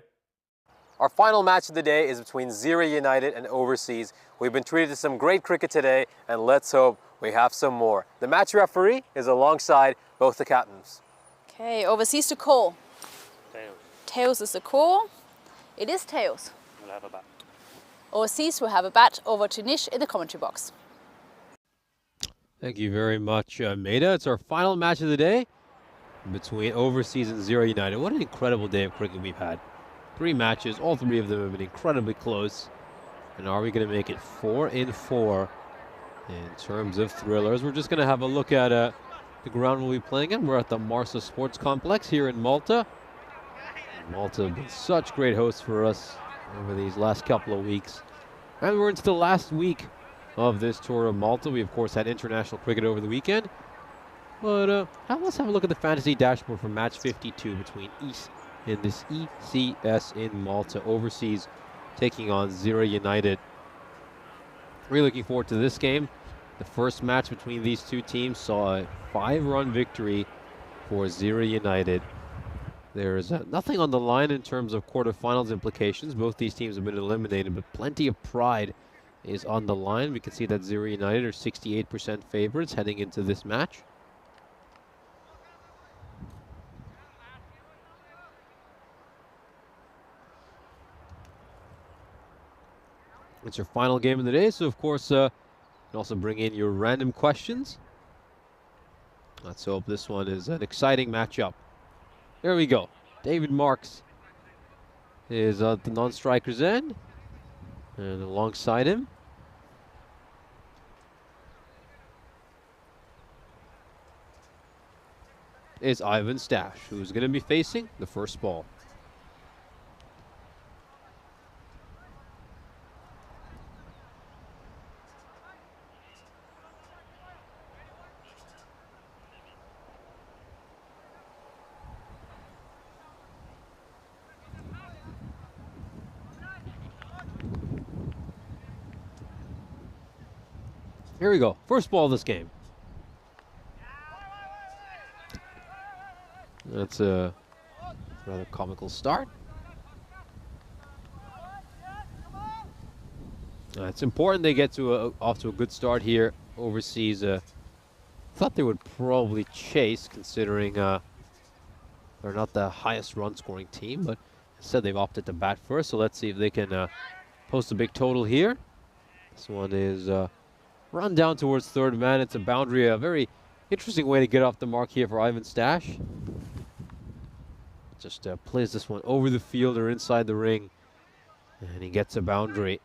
Our final match of the day is between Zira United and Overseas. We've been treated to some great cricket today, and let's hope we have some more. The match referee is alongside both the captains. Okay, Overseas to call. Tails. Tails is the call. It is tails. We'll have a bat. Overseas will have a bat. Over to Nish in the commentary box. Thank you very much, Maida. It's our final match of the day between Overseas and Zira United. What an incredible day of cricket we've had. 3 matches, all 3 of them have been incredibly close. And are we going to make it 4 in 4 in terms of thrillers? We're just going to have a look at the ground we'll be playing in. We're at the Marsa Sports Complex here in Malta. Malta have been such great hosts for us over these last couple of weeks. And we're into the last week of this tour of Malta. We, of course, had international cricket over the weekend. But let's have a look at the fantasy dashboard for match 52 between East and this ECS in Malta. Overseas taking on Zira United. Really looking forward to this game. The first match between these two teams saw a 5-run victory for Zira United. There's nothing on the line in terms of quarterfinals implications. Both these teams have been eliminated, but plenty of pride is on the line. We can see that Zira United are 68% favorites heading into this match. It's your final game of the day, so of course you can also bring in your random questions. Let's hope this one is an exciting matchup. There we go. David Marks is at the non-striker's end, and alongside him is Ivan Stash, who's going to be facing the first ball. Here we go. First ball of this game. That's a rather comical start. It's important they get to off to a good start here. Overseas, thought they would probably chase, considering they're not the highest run-scoring team, but instead they've opted to bat first. So let's see if they can post a big total here. This one is run down towards third man. It's a boundary, a very interesting way to get off the mark here for Ivan Stash. Just plays this one over the field or inside the ring, and he gets a boundary.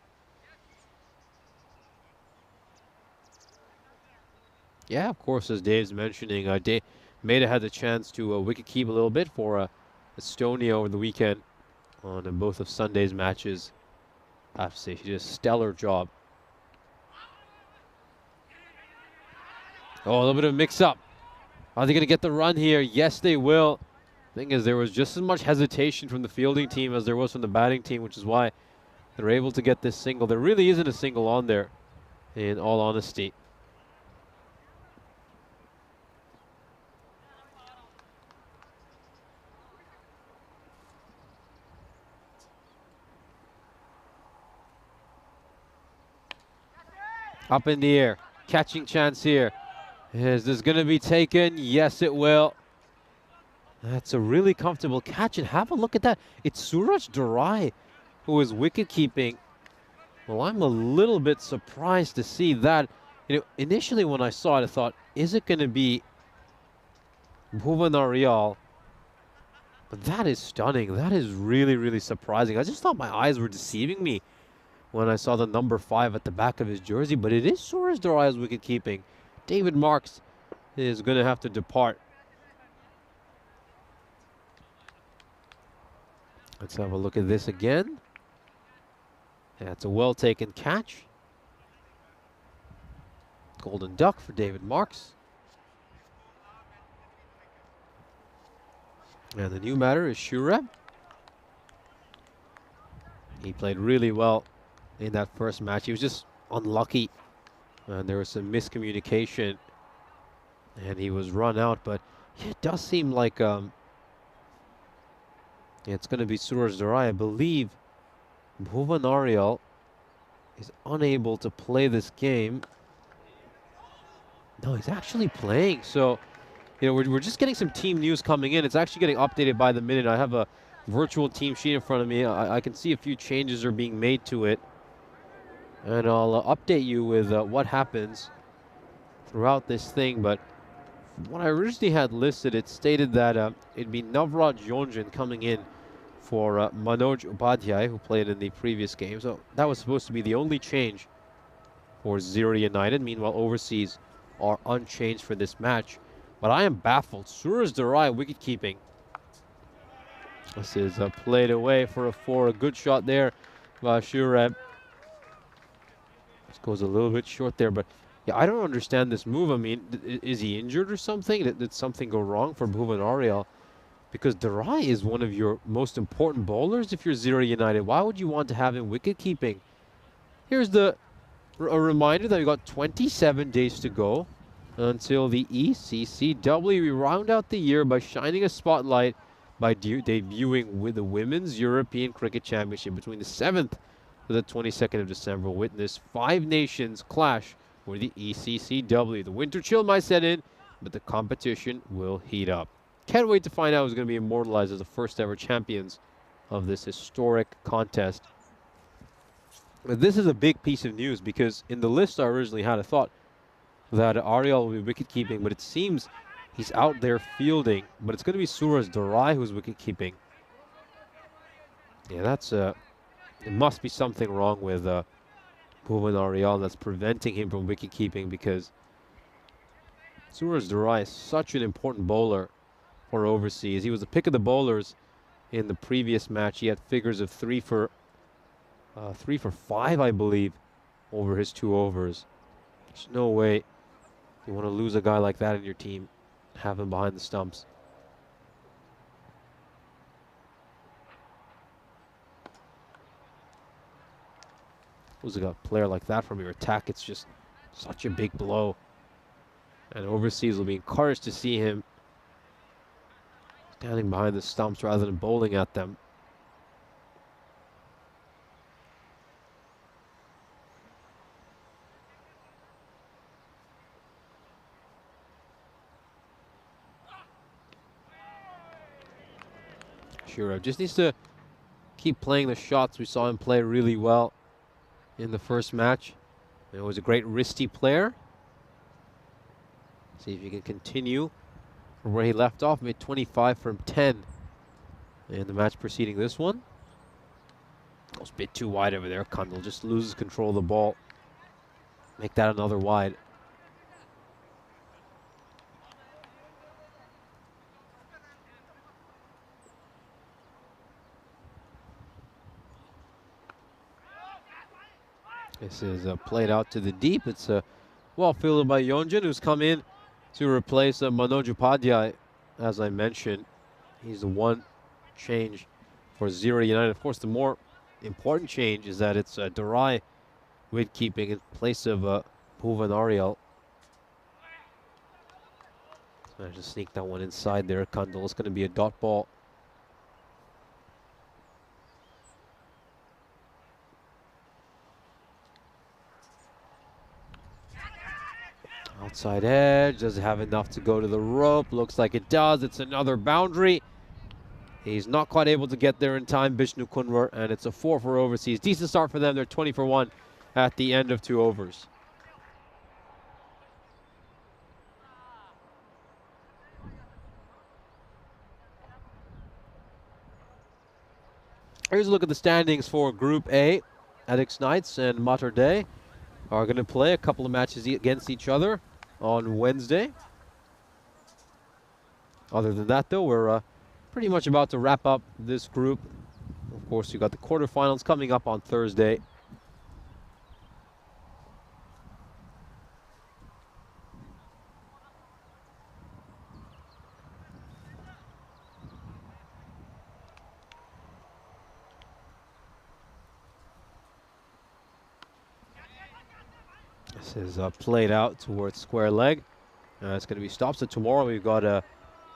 Yeah, of course, as Dave's mentioning, Maida had the chance to wicket keep a little bit for Estonia over the weekend on both of Sunday's matches. I have to say, she did a stellar job. Oh, a little bit of mix-up. Are they going to get the run here? Yes, they will. Thing is, there was just as much hesitation from the fielding team as there was from the batting team, which is why they're able to get this single. There really isn't a single on there, in all honesty. Up in the air. Catching chance here. Is this going to be taken? Yes, it will. That's a really comfortable catch, and have a look at that. It's Suraj Durai who is wicket keeping. Well, I'm a little bit surprised to see that. You know, initially when I saw it, I thought, is it going to be Bhuvan Aryal? But that is stunning. That is really, really surprising. I just thought my eyes were deceiving me when I saw the number 5 at the back of his jersey, but it is Suraj Durai's wicket keeping. David Marks is going to have to depart. Let's have a look at this again. That's a well-taken catch. Golden duck for David Marks. And the new batter is Shureb. He played really well in that first match. He was just unlucky. And there was some miscommunication And he was run out, but it does seem like it's going to be Suraj Durai. I believe Bhuvan Ariel is unable to play this game. No, he's actually playing. So, you know, we're just getting some team news coming in. It's actually getting updated by the minute. I have a virtual team sheet in front of me. I can see a few changes are being made to it. And I'll update you with what happens throughout this thing. But what I originally had listed, it stated that it'd be Navraj Yonjan coming in for Manoj Upadhyay, who played in the previous game. So that was supposed to be the only change for Zero United. Meanwhile, overseas are unchanged for this match. But I am baffled. Suraj Durai wicket keeping. This is played away for a good shot there by Shureb. This goes a little bit short there, but yeah, I don't understand this move. I mean, is he injured or something? Did something go wrong for Bhuvan Ariel? Because Durai is one of your most important bowlers if you're Zero United. Why would you want to have him wicket keeping? Here's a reminder that we've got 27 days to go until the ECCW. We round out the year by shining a spotlight by debuting with the Women's European Cricket Championship between the 7th to the 22nd of December. Witness 5 nations clash for the ECCW. The winter chill might set in, but the competition will heat up. Can't wait to find out who's going to be immortalized as the first ever champions of this historic contest. But this is a big piece of news because in the list I originally had, I thought that Ariel will be wicket keeping, but it seems he's out there fielding. But it's going to be Suraj Durai who's wicket keeping. Yeah, that's it must be something wrong with Bhuvan Ariel that's preventing him from wicket keeping, because Suraj Durai is such an important bowler for overseas. He was the pick of the bowlers in the previous match. He had figures of 3 for 5, I believe, over his 2 overs. There's no way you want to lose a guy like that in your team, have him behind the stumps. Lose a player like that from your attack, it's just such a big blow. And overseas will be encouraged to see him standing behind the stumps rather than bowling at them. Sure, just needs to keep playing the shots. We saw him play really well in the first match. It was a great wristy player. See if he can continue from where he left off. Made 25 from 10 in the match preceding this one. Goes a bit too wide over there. Kundal just loses control of the ball. Make that another wide. This is played out to the deep. It's well fielded by Yonjan, who's come in to replace Manoj Upadhyay. As I mentioned, he's the one change for Zero United. Of course, the more important change is that it's Durai wicket keeping in place of Bhuvan Ariel. Managed to sneak that one inside there. Kundal. It's going to be a dot ball. Outside edge, does it have enough to go to the rope? Looks like it does. It's another boundary. He's not quite able to get there in time, Bishnu Kunwar, and it's a 4 for overseas. Decent start for them. They're 20 for 1 at the end of 2 overs. Here's a look at the standings for Group A. Addicts Knights and Mater Dei are going to play a couple of matches against each other on Wednesday. Other than that, though, we're pretty much about to wrap up this group. Of course, you've got the quarterfinals coming up on Thursday. This is played out towards square leg. It's going to be stopped. So tomorrow we've got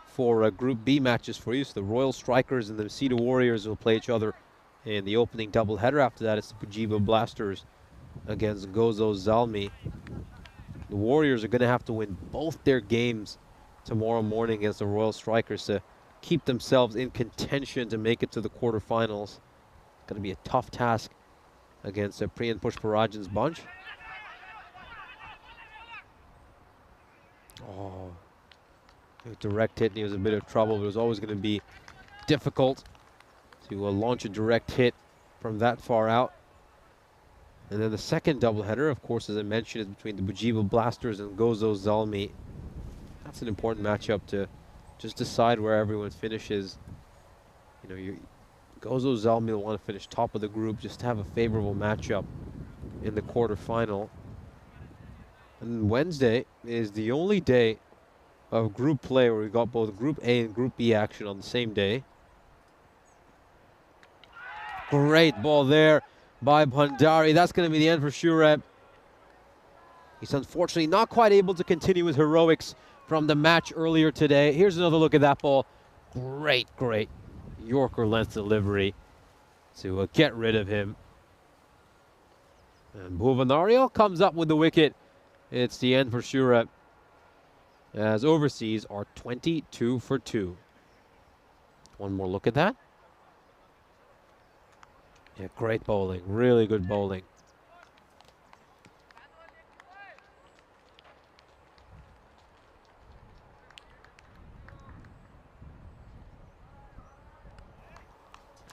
4 Group B matches for you. So the Royal Strikers and the Cedar Warriors will play each other in the opening doubleheader. After that, it's the Bujiba Blasters against Gozo Zalmi. The Warriors are going to have to win both their games tomorrow morning against the Royal Strikers to keep themselves in contention to make it to the quarterfinals. Going to be a tough task against Priyan Pushparajan's bunch. Oh, a direct hit, and he was in a bit of trouble, but it was always going to be difficult to launch a direct hit from that far out. And then the second doubleheader, of course, as I mentioned, is between the Bujiba Blasters and Gozo Zalmi. That's an important matchup to just decide where everyone finishes. You know, Gozo Zalmi will want to finish top of the group just to have a favorable matchup in the quarterfinal. And Wednesday is the only day of group play where we got both Group A and Group B action on the same day. Great ball there by Bhandari. That's going to be the end for Shureb. He's unfortunately not quite able to continue his heroics from the match earlier today. Here's another look at that ball. Great Yorker length delivery to get rid of him. And Bhuvanario comes up with the wicket. It's the end for Shureb, as overseas are 22 for 2. One more look at that. Yeah, great bowling. Really good bowling.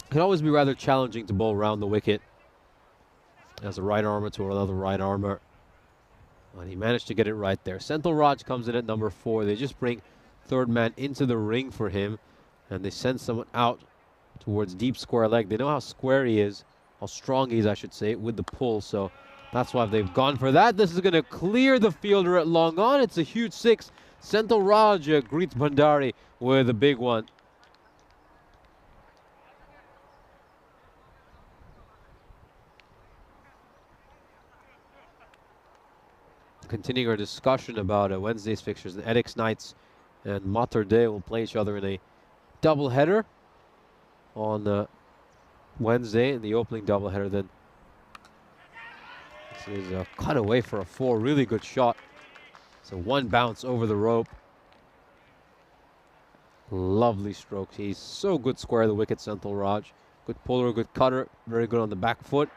It can always be rather challenging to bowl around the wicket as a right armer to another right armer. And he managed to get it right there. Senthil Raj comes in at number 4. They just bring third man into the ring for him, and they send someone out towards deep square leg. They know how square he is, how strong he is, I should say, with the pull. So that's why they've gone for that. This is going to clear the fielder at long on. It's a huge 6. Senthil Raj greets Bhandari with a big one. Continuing our discussion about Wednesday's fixtures, the Edix Knights and Mater Dei will play each other in a doubleheader on Wednesday in the opening doubleheader. Then this is a cut away for a 4. Really good shot. So one bounce over the rope. Lovely stroke. He's so good square the wicket, Senthil Raj. Good puller, good cutter, very good on the back foot.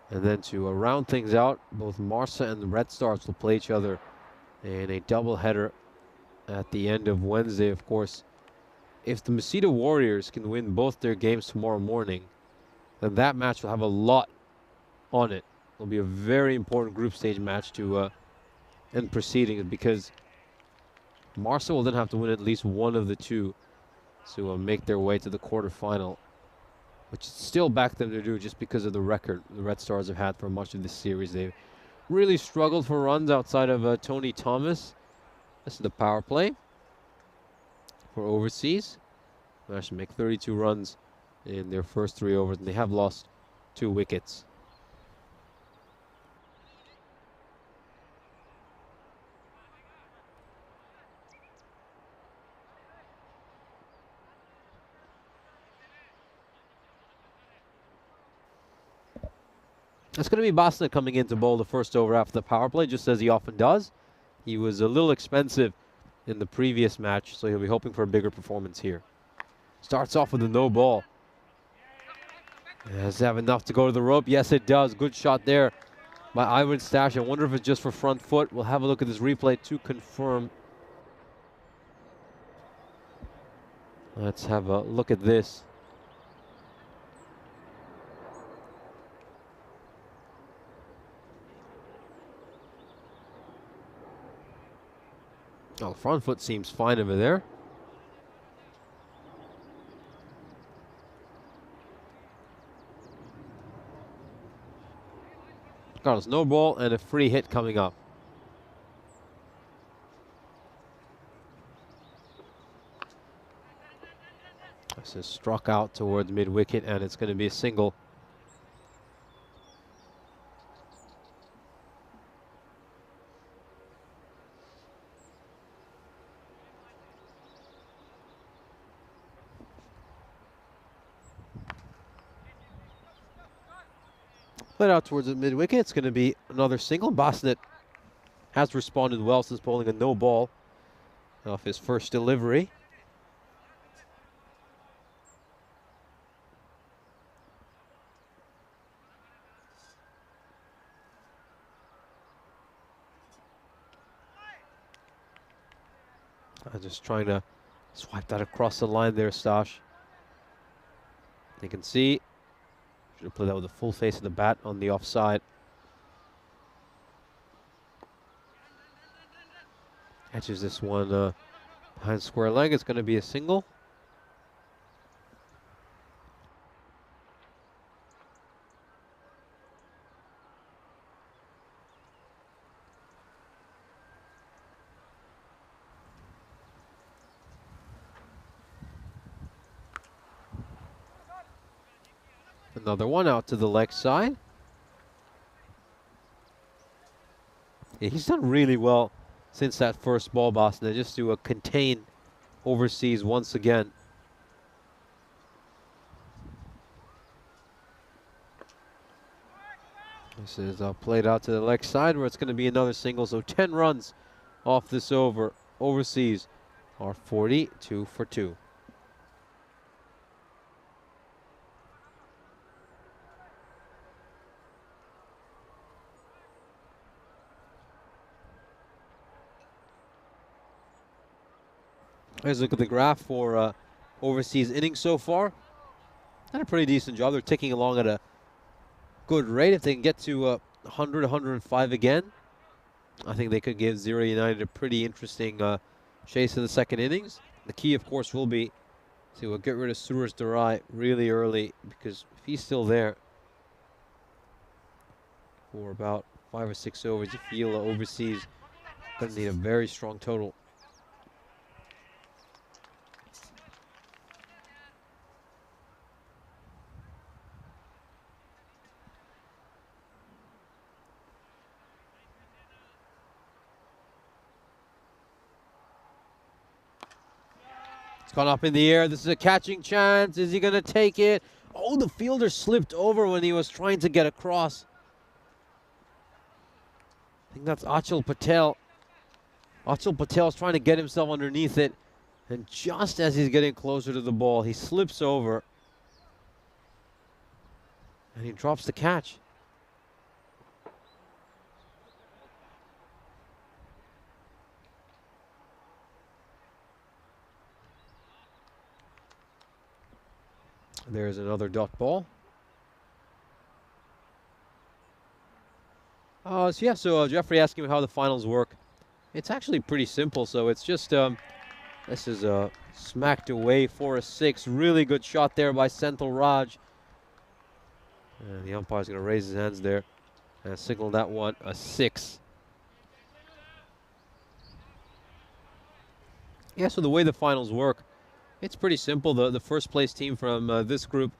And then to round things out, both Marsa and the Red Stars will play each other in a doubleheader at the end of Wednesday. Of course, if the Masita Warriors can win both their games tomorrow morning, then that match will have a lot on it. It'll be a very important group stage match to end proceedings, because Marsa will then have to win at least one of the two to make their way to the quarterfinal, which is still back them to do just because of the record the Red Stars have had for much of this series. They've really struggled for runs outside of Tony Thomas. This is the power play for overseas. Managed to make 32 runs in their first 3 overs, and they have lost 2 wickets. It's going to be Basna coming in to bowl the first over after the power play, just as he often does. He was a little expensive in the previous match, so he'll be hoping for a bigger performance here. Starts off with a no ball. Does it have enough to go to the rope? Yes, it does. Good shot there by Ivan Stash. I wonder if it's just for front foot. We'll have a look at this replay to confirm. Let's have a look at this. Oh, front foot seems fine over there. Carlos, no ball and a free hit coming up. This is struck out towards mid-wicket, and it's going to be a single. Played out towards the mid-wicket. It's going to be another single. Bosnet has responded well since bowling a no ball off his first delivery. Just trying to swipe that across the line there, Stash. You can see, should have played that with the full face of the bat on the offside. Catches this one behind square leg. It's going to be a single. Another one out to the leg side. Yeah, he's done really well since that first ball, Boston, just to contain overseas once again. This is played out to the leg side where it's going to be another single. So 10 runs off this over. Overseas are 42 for 2. Let's look at the graph for overseas innings so far. Done a pretty decent job. They're ticking along at a good rate. If they can get to 100, 105 again, I think they could give 0 United a pretty interesting chase in the second innings. The key, of course, will be to get rid of Suraj Durai really early, because if he's still there for about 5 or 6 overs, you feel overseas going to need a very strong total. It's gone up in the air. This is a catching chance. Is he going to take it? Oh, the fielder slipped over when he was trying to get across. I think that's Achal Patel. Achal Patel's trying to get himself underneath it. And just as he's getting closer to the ball, he slips over. And he drops the catch. There's another dot ball. So Jeffrey asking me how the finals work. It's actually pretty simple. So it's just, this is smacked away for a 6. Really good shot there by Senthil Raj. And the umpire's going to raise his hands there and signal that one a 6. Yeah, so the way the finals work, it's pretty simple. The first place team from this group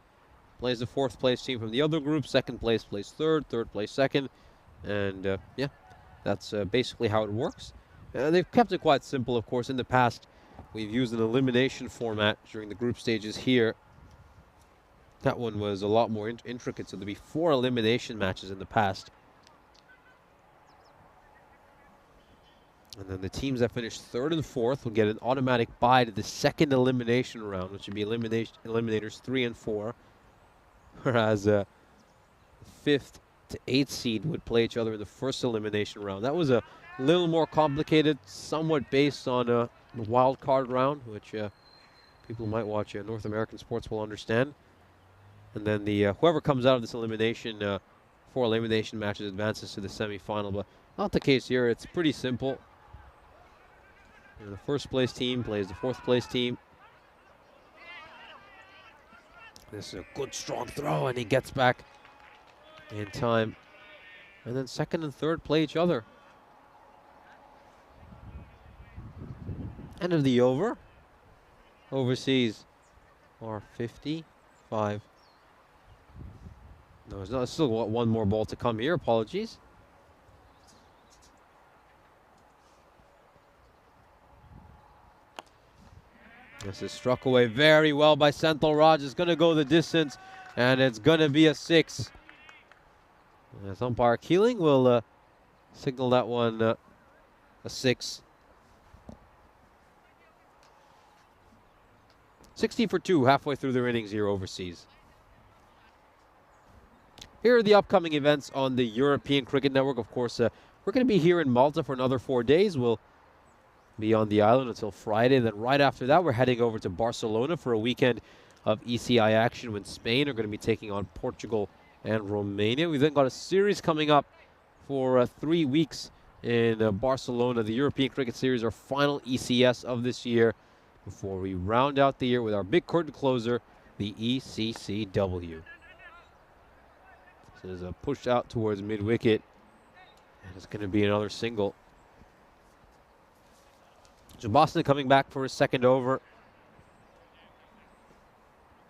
plays the fourth place team from the other group. Second place plays third, third place second. And yeah, that's basically how it works. They've kept it quite simple, of course. In the past, we've used an elimination format during the group stages here. That one was a lot more intricate, so there'll be 4 elimination matches in the past. And then the teams that finish 3rd and 4th will get an automatic bye to the second elimination round, which would be eliminators 3 and 4. Whereas 5th to 8th seed would play each other in the first elimination round. That was a little more complicated, somewhat based on the wild card round, which people who might watch North American sports will understand. And then the whoever comes out of this elimination, 4 elimination matches advances to the semifinal. But not the case here. It's pretty simple. And the first place team plays the fourth place team. This is a good strong throw, and he gets back in time. And then second and third play each other. End of the over. Overseas are 55. No, there's still one more ball to come here. Apologies. This is struck away very well by Senthil Raj. It's going to go the distance, and it's going to be a 6. As umpire Keeling will signal that one a 6. 60 for 2 halfway through their innings here overseas. Here are the upcoming events on the European Cricket Network. Of course, we're going to be here in Malta for another 4 days. We'll be on the island until Friday. Then right after that, we're heading over to Barcelona for a weekend of ECI action when Spain are going to be taking on Portugal and Romania. We've then got a series coming up for 3 weeks in Barcelona, the European Cricket Series, our final ECS of this year, before we round out the year with our big curtain closer, the ECCW. This is a push out towards mid-wicket, and it's going to be another single. So Boston coming back for his second over.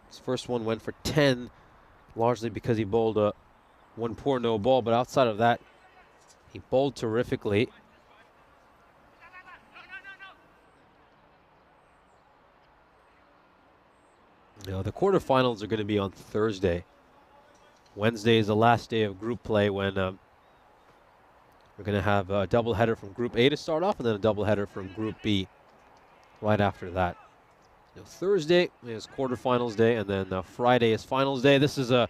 His first one went for 10, largely because he bowled one poor no ball, but outside of that, he bowled terrifically. Now, the quarterfinals are going to be on Thursday. Wednesday is the last day of group play when we're going to have a doubleheader from Group A to start off, and then a doubleheader from Group B right after that. So Thursday is quarterfinals day, and then Friday is finals day. This is that's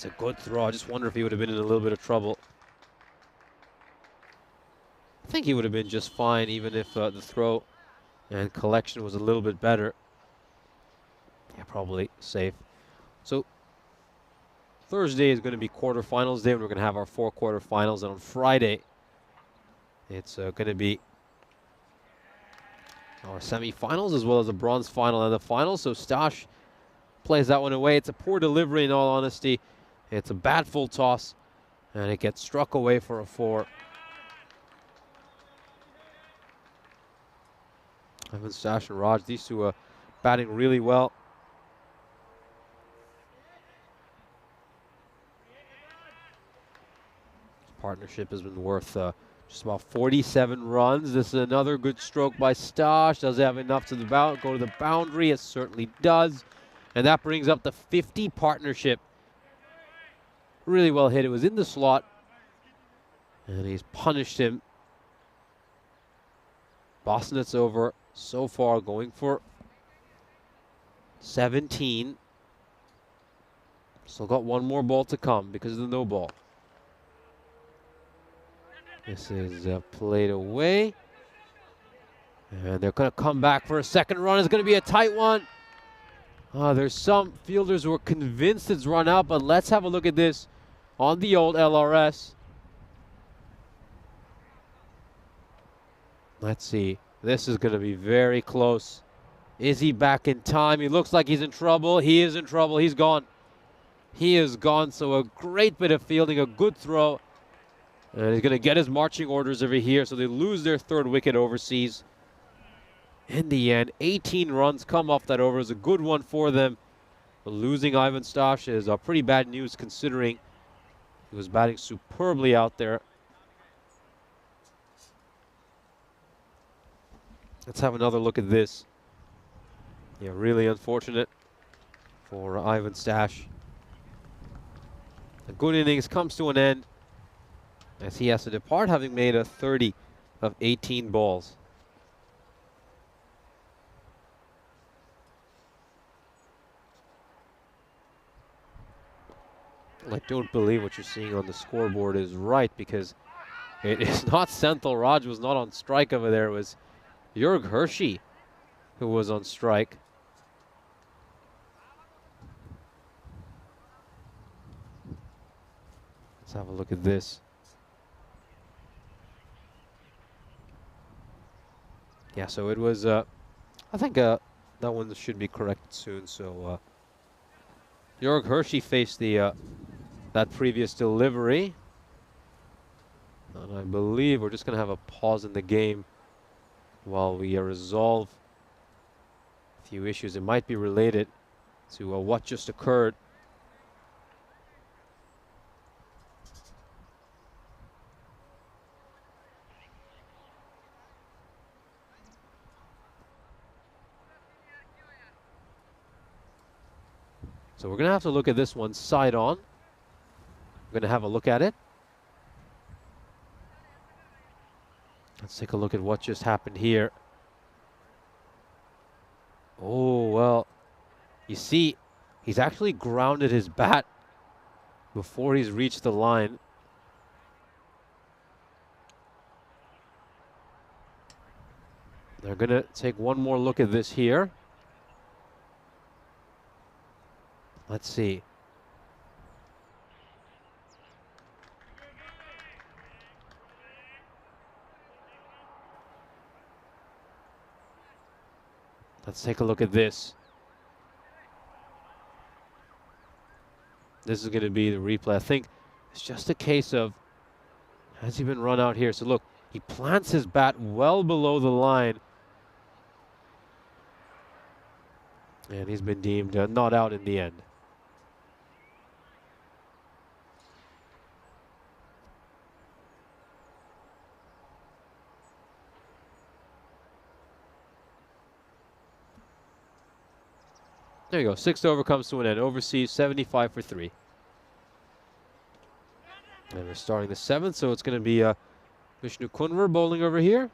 a good throw. I just wonder if he would have been in a little bit of trouble. I think he would have been just fine, even if the throw and collection was a little bit better. Yeah, probably safe. So Thursday is going to be quarterfinals day, and we're going to have our 4 quarterfinals. And on Friday, it's going to be our semifinals as well as the bronze final and the final. So Stash plays that one away. It's a poor delivery, in all honesty. It's a bad full toss, and it gets struck away for a 4. Ivan Stash and Raj, these two are batting really well. Partnership has been worth just about 47 runs. This is another good stroke by Stash. Does it have enough to go to the boundary? It certainly does. And that brings up the 50 partnership. Really well hit. It was in the slot. And he's punished him. Boston, it's over so far, going for 17. Still got one more ball to come because of the no ball. This is played away. And they're going to come back for a second run. It's going to be a tight one. There's some fielders who are convinced it's run out, but let's have a look at this on the old LRS. Let's see. This is going to be very close. Is he back in time? He looks like he's in trouble. He is in trouble. He's gone. He is gone. So a great bit of fielding, a good throw. And he's going to get his marching orders over here, so they lose their 3rd wicket overseas. In the end, 18 runs come off that over. It was a good one for them. But losing Ivan Stash is pretty bad news, considering he was batting superbly out there. Let's have another look at this. Yeah, really unfortunate for Ivan Stash. A good innings comes to an end, as he has to depart, having made a 30 of 18 balls. I don't believe what you're seeing on the scoreboard is right, because it is not Senthil Raj was not on strike over there. It was Jörg Hershey who was on strike. Let's have a look at this. Yeah, so it was, I think that one should be corrected soon. So Jörg Hershey faced that previous delivery. And I believe we're just going to have a pause in the game while we resolve a few issues. It might be related to what just occurred. So we're going to have to look at this one side on. going to have a look at it. Let's take a look at what just happened here. Oh, well, you see, he's actually grounded his bat before he's reached the line. They're going to take one more look at this here. Let's see. Let's take a look at this. This is going to be the replay. I think it's just a case of, has he been run out here? So look, he plants his bat well below the line. And he's been deemed not out in the end. There you go. 6th over comes to an end. Overseas 75 for 3. And we're starting the 7th, so it's going to be Vishnu Kunvar bowling over here.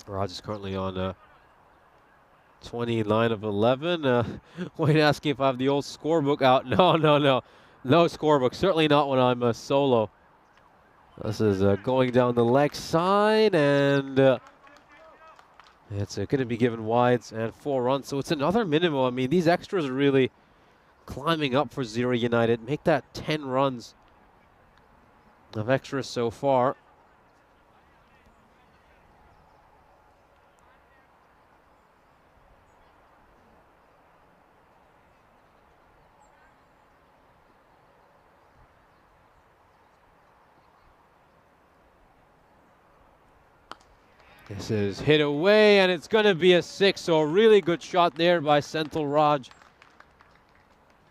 Raj is currently on 29 of 11. Wayne asking if I have the old scorebook out. No. No scorebook. Certainly not when I'm solo. This is going down the leg side, and it's going to be given wides and 4 runs. So it's another minimum. I mean, these extras are really climbing up for Zero United. Make that 10 runs of extras so far. This is hit away, and it's going to be a 6, so a really good shot there by Senthil Raj.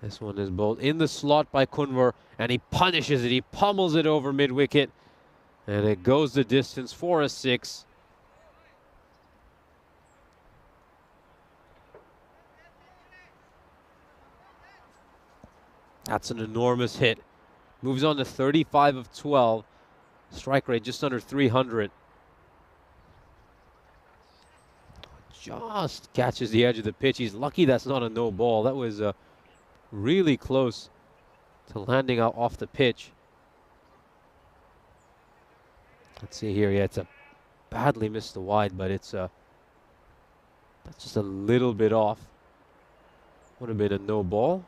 This one is bowled in the slot by Kunvar, and he punishes it. He pummels it over mid-wicket, and it goes the distance for a 6. That's an enormous hit. Moves on to 35 of 12. Strike rate just under 300. Just catches the edge of the pitch. He's lucky that's not a no ball. That was really close to landing out off the pitch. Let's see here. Yeah, it's a badly missed the wide, but it's that's just a little bit off. Would have been a no ball.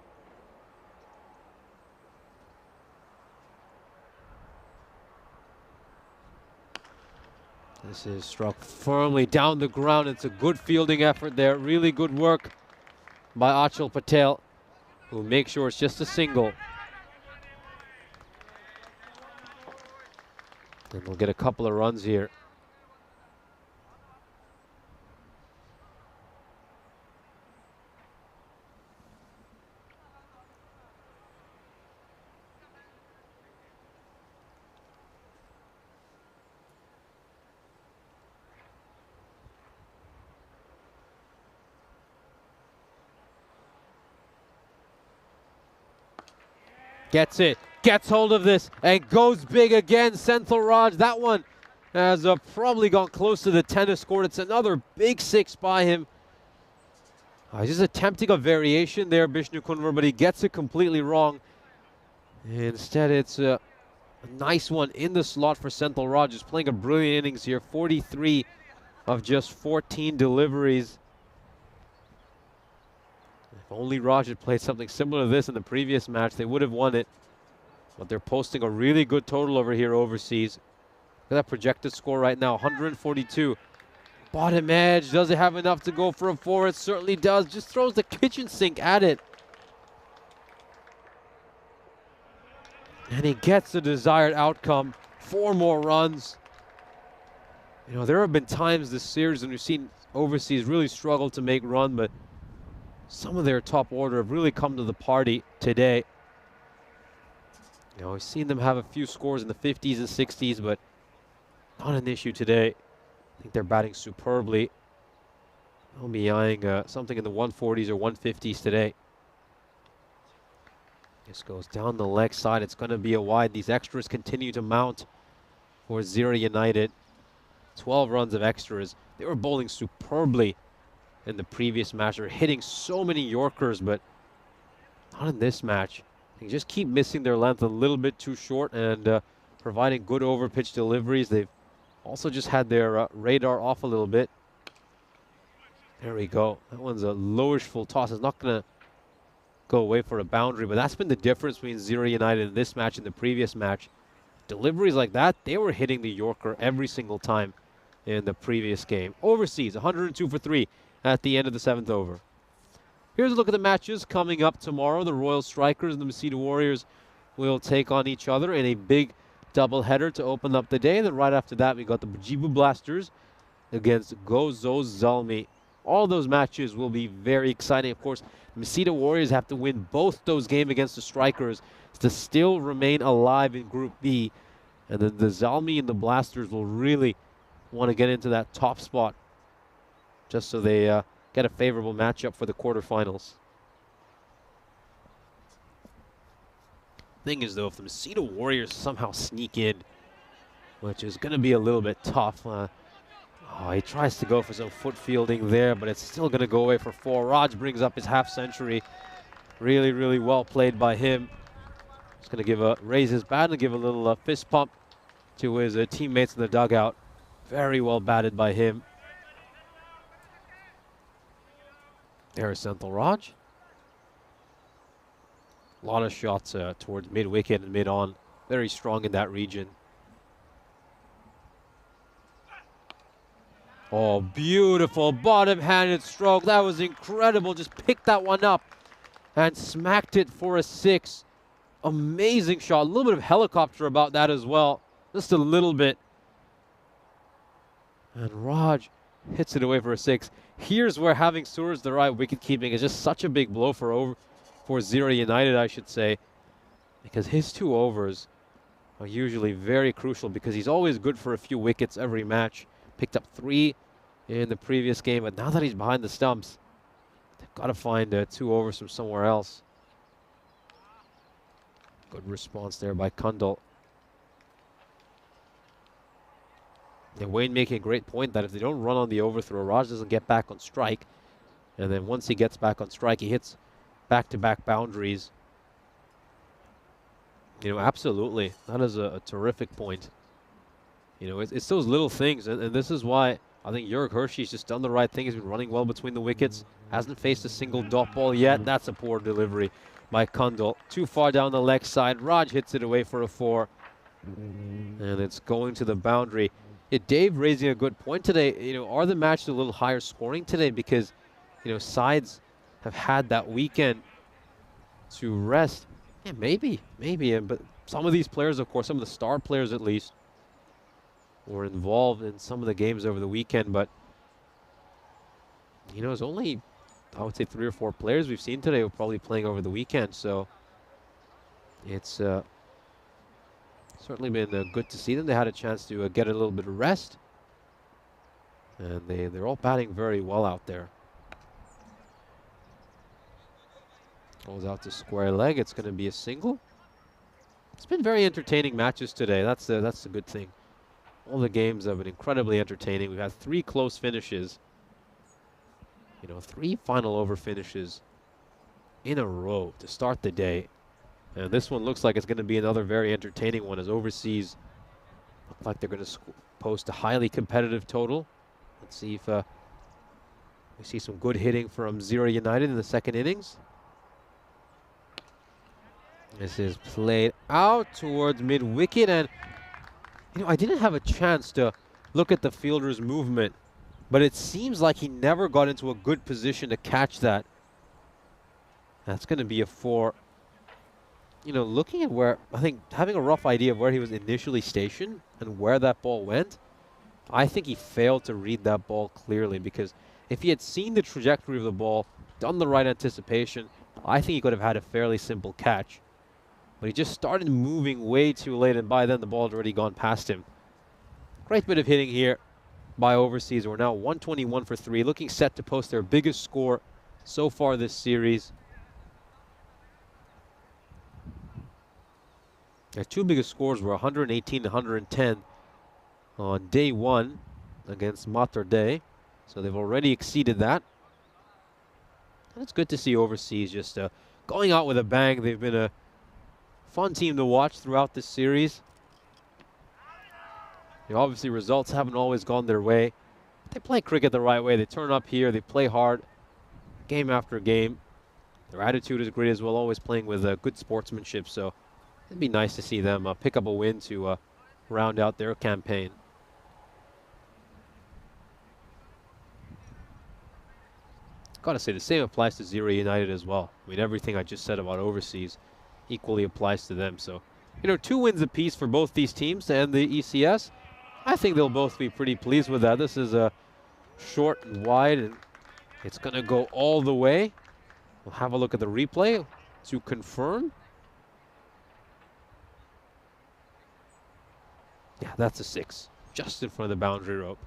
This is struck firmly down the ground. It's a good fielding effort there. Really good work by Achal Patel, who makes sure it's just a single. And we'll get a couple of runs here. Gets it, gets hold of this, and goes big again. Senthil Raj, that one has probably gone close to the 10 scored. It's another big 6 by him. He's just attempting a variation there, Vishnu Kunvar, but he gets it completely wrong. Instead, it's a nice one in the slot for Senthil Raj. He's playing a brilliant innings here, 43 of just 14 deliveries. If only Raj had played something similar to this in the previous match, they would have won it. But they're posting a really good total over here overseas. Look at that projected score right now, 142. Bottom edge, does it have enough to go for a 4? It certainly does. Just throws the kitchen sink at it. And he gets the desired outcome. 4 more runs. You know, there have been times this series when we've seen overseas really struggle to make run, but some of their top order have really come to the party today. You know, we've seen them have a few scores in the 50s and 60s, but not an issue today. I think they're batting superbly. I'll be eyeing something in the 140s or 150s today. This goes down the leg side. It's going to be a wide. These extras continue to mount for 0 United. 12 runs of extras. They were bowling superbly in the previous match. They're hitting so many Yorkers, but not in this match. They just keep missing their length a little bit too short and providing good over pitch deliveries. They've also just had their radar off a little bit. There we go. That one's a lowish full toss. It's not going to go away for a boundary, but that's been the difference between 0 United in this match and the previous match. Deliveries like that, they were hitting the Yorker every single time in the previous game. Overseas, 102 for 3 at the end of the 7th over. Here's a look at the matches coming up tomorrow. The Royal Strikers and the Masita Warriors will take on each other in a big doubleheader to open up the day. And then right after that, we got the Bajibu Blasters against Gozo Zalmi. All those matches will be very exciting. Of course, the Masita Warriors have to win both those games against the Strikers to still remain alive in Group B. And then the Zalmi and the Blasters will really want to get into that top spot just so they get a favorable matchup for the quarterfinals. Thing is, though, if the Masita Warriors somehow sneak in, which is going to be a little bit tough. Oh, he tries to go for some foot fielding there, but it's still going to go away for 4. Raj brings up his half century. Really, really well played by him. He's going to raise his bat and give a little fist pump to his teammates in the dugout. Very well batted by him. There's Senthil Raj. A lot of shots towards mid-wicket and mid-on. Very strong in that region. Oh, beautiful bottom-handed stroke. That was incredible. Just picked that one up and smacked it for a 6. Amazing shot. A little bit of helicopter about that as well. Just a little bit. And Raj hits it away for a 6. Here's where having Suraj the right wicket keeping is just such a big blow for 0 United, I should say. Because his 2 overs are usually very crucial because he's always good for a few wickets every match. Picked up 3 in the previous game, but now that he's behind the stumps, they've got to find 2 overs from somewhere else. Good response there by Kundal. And Wayne making a great point that if they don't run on the overthrow, Raj doesn't get back on strike. And then once he gets back on strike, he hits back-to-back boundaries. You know, absolutely. That is a terrific point. You know, it's those little things, and this is why I think Jörg Hershey's just done the right thing. He's been running well between the wickets. Hasn't faced a single dot ball yet. That's a poor delivery by Kundal. Too far down the leg side. Raj hits it away for a 4. And it's going to the boundary. Dave raising a good point today. You know, are the matches a little higher scoring today because, you know, sides have had that weekend to rest? Yeah, maybe. But some of these players, of course, some of the star players at least, were involved in some of the games over the weekend, but you know, it's only, I would say, 3 or 4 players we've seen today who are probably playing over the weekend, so it's certainly been good to see them. They had a chance to get a little bit of rest, and they're all batting very well out there. Goes out to square leg. It's going to be a single. It's been very entertaining matches today. That's the good thing. All the games have been incredibly entertaining. We've had 3 close finishes. You know, 3 final over finishes in a row to start the day. And this one looks like it's going to be another very entertaining one as overseas look like they're going to post a highly competitive total. Let's see if we see some good hitting from 0 United in the 2nd innings. This is played out towards mid-wicket, and you know, I didn't have a chance to look at the fielder's movement, but it seems like he never got into a good position to catch that. That's going to be a 4. You know, looking at where, I think having a rough idea of where he was initially stationed and where that ball went, I think he failed to read that ball clearly, because if he had seen the trajectory of the ball, done the right anticipation, I think he could have had a fairly simple catch. But he just started moving way too late, and by then the ball had already gone past him. Great bit of hitting here by overseas. We're now 121 for 3, looking set to post their biggest score so far this series. Their two biggest scores were 118 to 110 on day one against Malta. So they've already exceeded that. And it's good to see overseas just going out with a bang. They've been a fun team to watch throughout this series. Obviously, results haven't always gone their way. They play cricket the right way. They turn up here. They play hard game after game. Their attitude is great as well, always playing with good sportsmanship. So it'd be nice to see them pick up a win to round out their campaign. Gotta say, the same applies to Zero United as well. I mean, everything I just said about overseas equally applies to them. So, 2 wins apiece for both these teams to end the ECS. I think they'll both be pretty pleased with that. This is a short and wide, and it's going to go all the way. We'll have a look at the replay to confirm. Yeah, that's a 6, just in front of the boundary rope.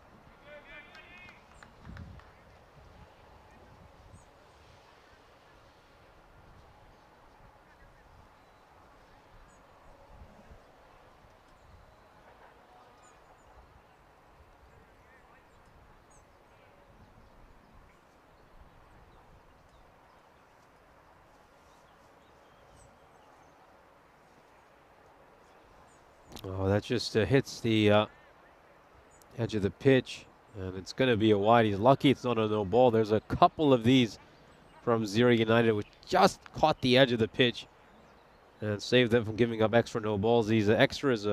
Oh, that just hits the edge of the pitch, and it's going to be a wide. He's lucky it's not a no ball. There's a couple of these from Zero United which just caught the edge of the pitch and saved them from giving up extra no balls. These extras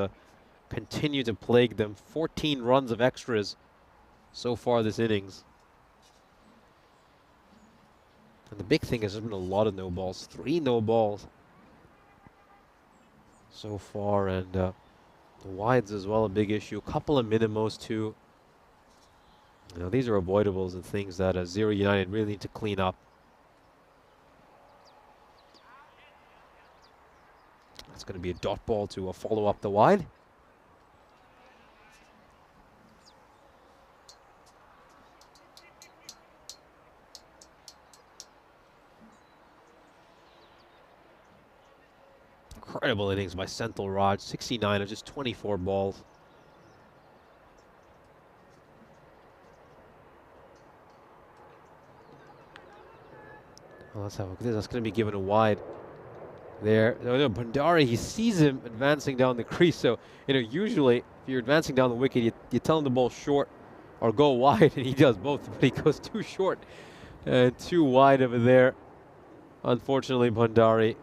continue to plague them. 14 runs of extras so far this innings. And the big thing is there's been a lot of no balls. 3 no balls so far, and the wides as well, a big issue. A couple of minimos too. These are avoidables and things that Zero United really need to clean up. It's going to be a dot ball to follow up the wide. Incredible innings by Senthil Raj, 69 of just 24 balls. Well, let's have a look at this. That's going to be given a wide there. No, Bhandari, he sees him advancing down the crease. So, usually if you're advancing down the wicket, you tell him the ball short or go wide, and he does both, but he goes too short and too wide over there. Unfortunately, Bhandari.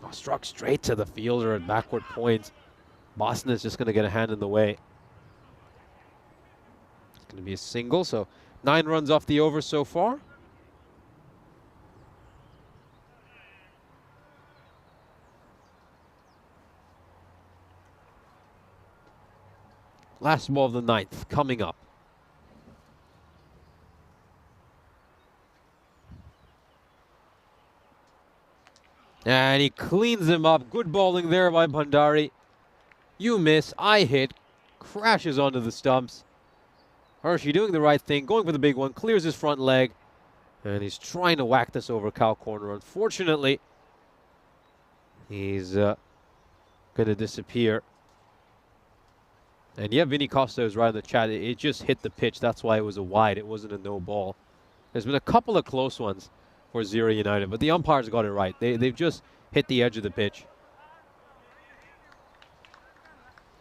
Struck straight to the fielder at backward points. Boston is just going to get a hand in the way. It's going to be a single, so 9 runs off the over so far. Last ball of the 9th coming up. And he cleans him up. Good bowling there by Bhandari. You miss, I hit, crashes onto the stumps. Hershey doing the right thing, going for the big one, clears his front leg, and he's trying to whack this over cow corner. Unfortunately, he's going to disappear. And yeah, Vinny Costa is right in the chat. It just hit the pitch. That's why it was a wide. It wasn't a no ball. There's been a couple of close ones for Zero United, but the umpires got it right. They've just hit the edge of the pitch.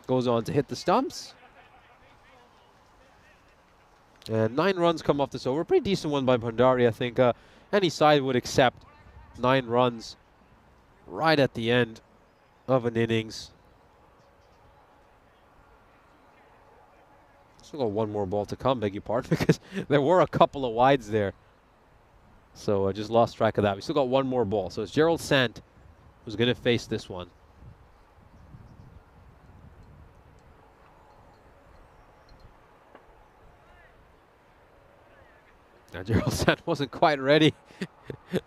Goes on to hit the stumps. And 9 runs come off this over. Pretty decent one by Bhandari, I think. Any side would accept 9 runs right at the end of an innings. Still got 1 more ball to come, beg your pardon, because there were a couple of wides there. So I just lost track of that. We still got 1 more ball. So it's Gerald Sant who's going to face this one. Now Gerald Sant wasn't quite ready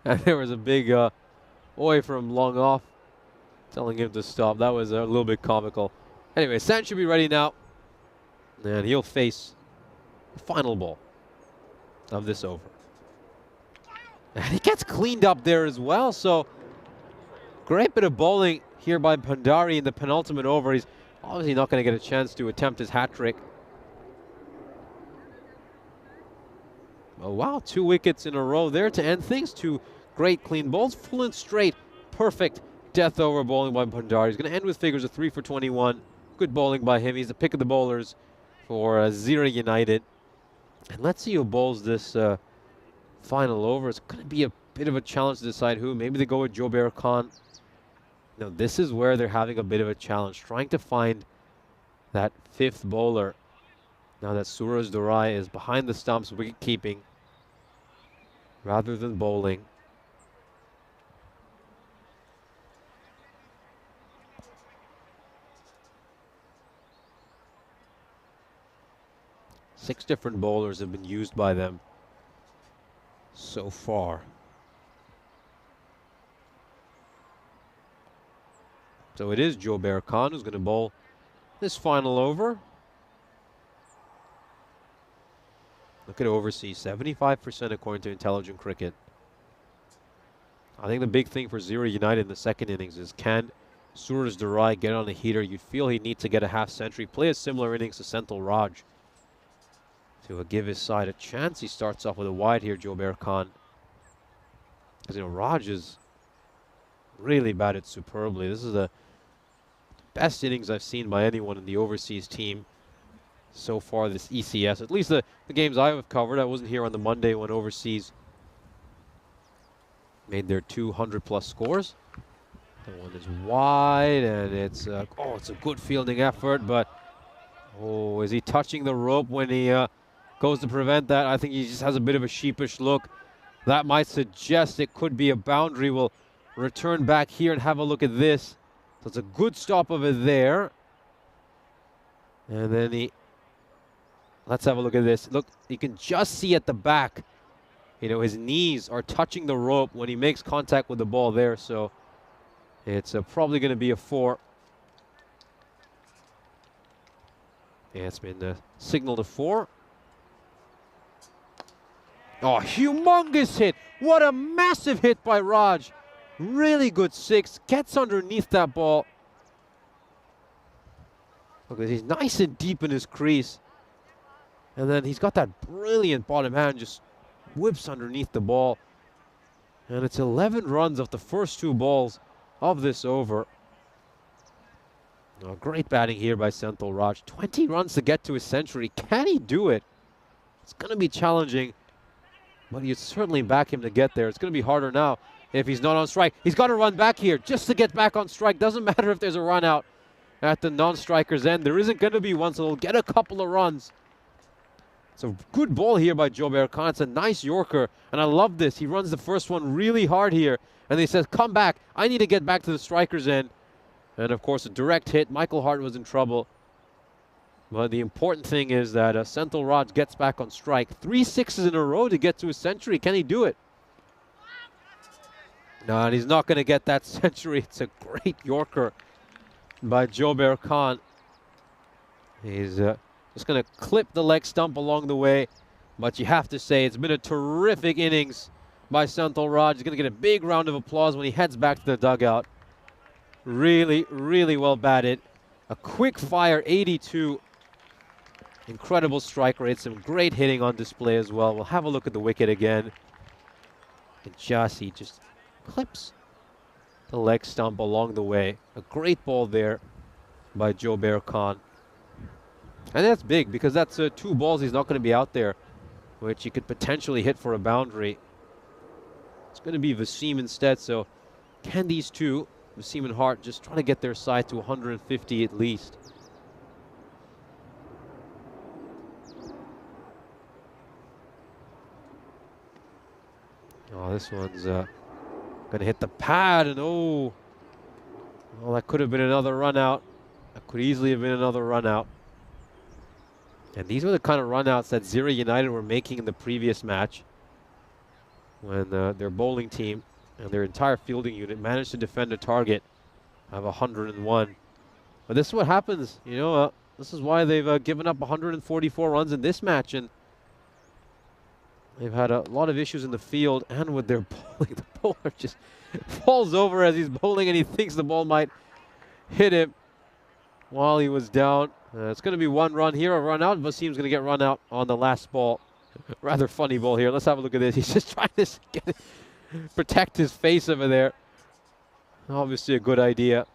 And there was a big oi from long off, telling him to stop. That was a little bit comical. Anyway, San should be ready now. And he'll face the final ball of this over. And he gets cleaned up there as well. So great bit of bowling here by Bhandari in the penultimate over. He's obviously not going to get a chance to attempt his hat trick. Oh wow, 2 wickets in a row there to end things. 2 great clean bowls, full and straight, perfect death over bowling by Bhandari. He's going to end with figures of 3 for 21. Good bowling by him. He's the pick of the bowlers for Zira United. And let's see who bowls this final over. It's going to be a bit of a challenge to decide who. Maybe they go with Joubert Khan. Now this is where they're having a bit of a challenge, trying to find that 5th bowler. Now that Suraj Dorai is behind the stumps, wicket keeping, rather than bowling. Six different bowlers have been used by them so far. So it is Joubert Khan who's going to bowl this final over. Look at overseas, 75% according to Intelligent Cricket. I think the big thing for Zira United in the second innings is, can Suraj Dorai get on a heater? You'd feel he'd need to get a half century, play a similar innings to Senthil Raj to give his side a chance. He starts off with a wide here, Joubert Khan. Because, you know, Raj is really batted superbly. This is the best innings I've seen by anyone in the overseas team so far this ECS. At least the games I have covered. I wasn't here on the Monday when overseas made their 200+ scores. That one is wide, and it's it's a good fielding effort, but oh, is he touching the rope when he goes to prevent that? I think he just has a bit of a sheepish look. That might suggest it could be a boundary. We'll return back here and have a look at this. So it's a good stop of it there. And then let's have a look at this. Look, you can just see at the back, you know, his knees are touching the rope when he makes contact with the ball there. So it's probably going to be a 4. Yeah, it's been signaled a 4. Oh, humongous hit. What a massive hit by Raj. Really good 6. Gets underneath that ball. Look, he's nice and deep in his crease. And then he's got that brilliant bottom hand, just whips underneath the ball. And it's 11 runs off the first 2 balls of this over. Oh, great batting here by Senthil Raj. 20 runs to get to his century. Can he do it? It's going to be challenging, but you'd certainly back him to get there. It's going to be harder now if he's not on strike. He's got to run back here just to get back on strike. Doesn't matter if there's a run out at the non-striker's end. There isn't going to be one, so he'll get a couple of runs. It's a good ball here by Joubert Khan. It's a nice Yorker, and I love this. He runs the first one really hard here, and he says, come back. I need to get back to the striker's end. And, of course, a direct hit. Michael Hart was in trouble. But the important thing is that Senthil Raj gets back on strike. 3 sixes in a row to get to his century. Can he do it? No, and he's not going to get that century. It's a great Yorker by Joubert Khan. He's just going to clip the leg stump along the way. But you have to say, it's been a terrific innings by Senthil Raj. He's going to get a big round of applause when he heads back to the dugout. Really, really well batted. A quick fire 82. Incredible strike rate. Some great hitting on display as well. We'll have a look at the wicket again. And he just clips the leg stump along the way. A great ball there by Joubert Khan. And that's big because that's 2 balls he's not going to be out there, which he could potentially hit for a boundary. It's going to be Wasim instead. So can these two, Wasim and Hart, just trying to get their side to 150 at least? Oh, this one's going to hit the pad, and oh, well, that could have been another run out. That could easily have been another run out. And these were the kind of run outs that Zira United were making in the previous match. when their bowling team and their entire fielding unit managed to defend a target of 101. But this is what happens, you know, this is why they've given up 144 runs in this match, and they've had a lot of issues in the field and with their bowling. The bowler just falls over as he's bowling and he thinks the ball might hit him while he was down. It's going to be 1 run here, a run out. Vasim's going to get run out on the last ball. Rather funny ball here. Let's have a look at this. He's just trying to protect his face over there. Obviously a good idea.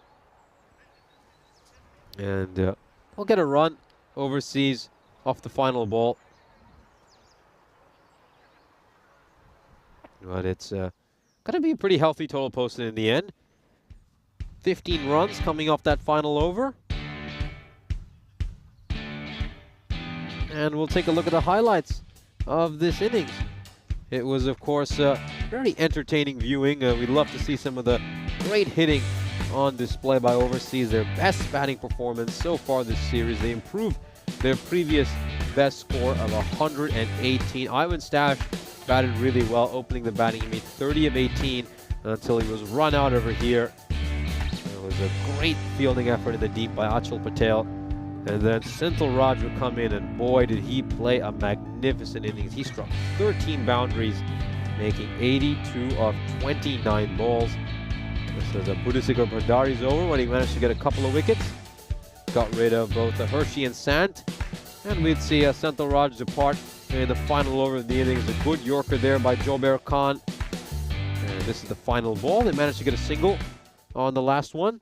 And we'll get a run overseas off the final ball. But it's going to be a pretty healthy total posted in the end. 15 runs coming off that final over. And we'll take a look at the highlights of this innings. It was, of course, very entertaining viewing. We'd love to see some of the great hitting on display by overseas. Their best batting performance so far this series. They improved their previous best score of 118. Ivan Stash batted really well, opening the batting. He made 30 of 18 until he was run out over here. It was a great fielding effort in the deep by Achal Patel. And then Senthil Raj would come in, and boy, did he play a magnificent innings. He struck 13 boundaries, making 82 of 29 balls. This is a Buddhasigar Bhandari's over when he managed to get a couple of wickets. Got rid of both Hershey and Sant. And we'd see Senthil Raj depart in the final over of the innings. A good Yorker there by Joubert Khan. And this is the final ball. They managed to get a single on the last one,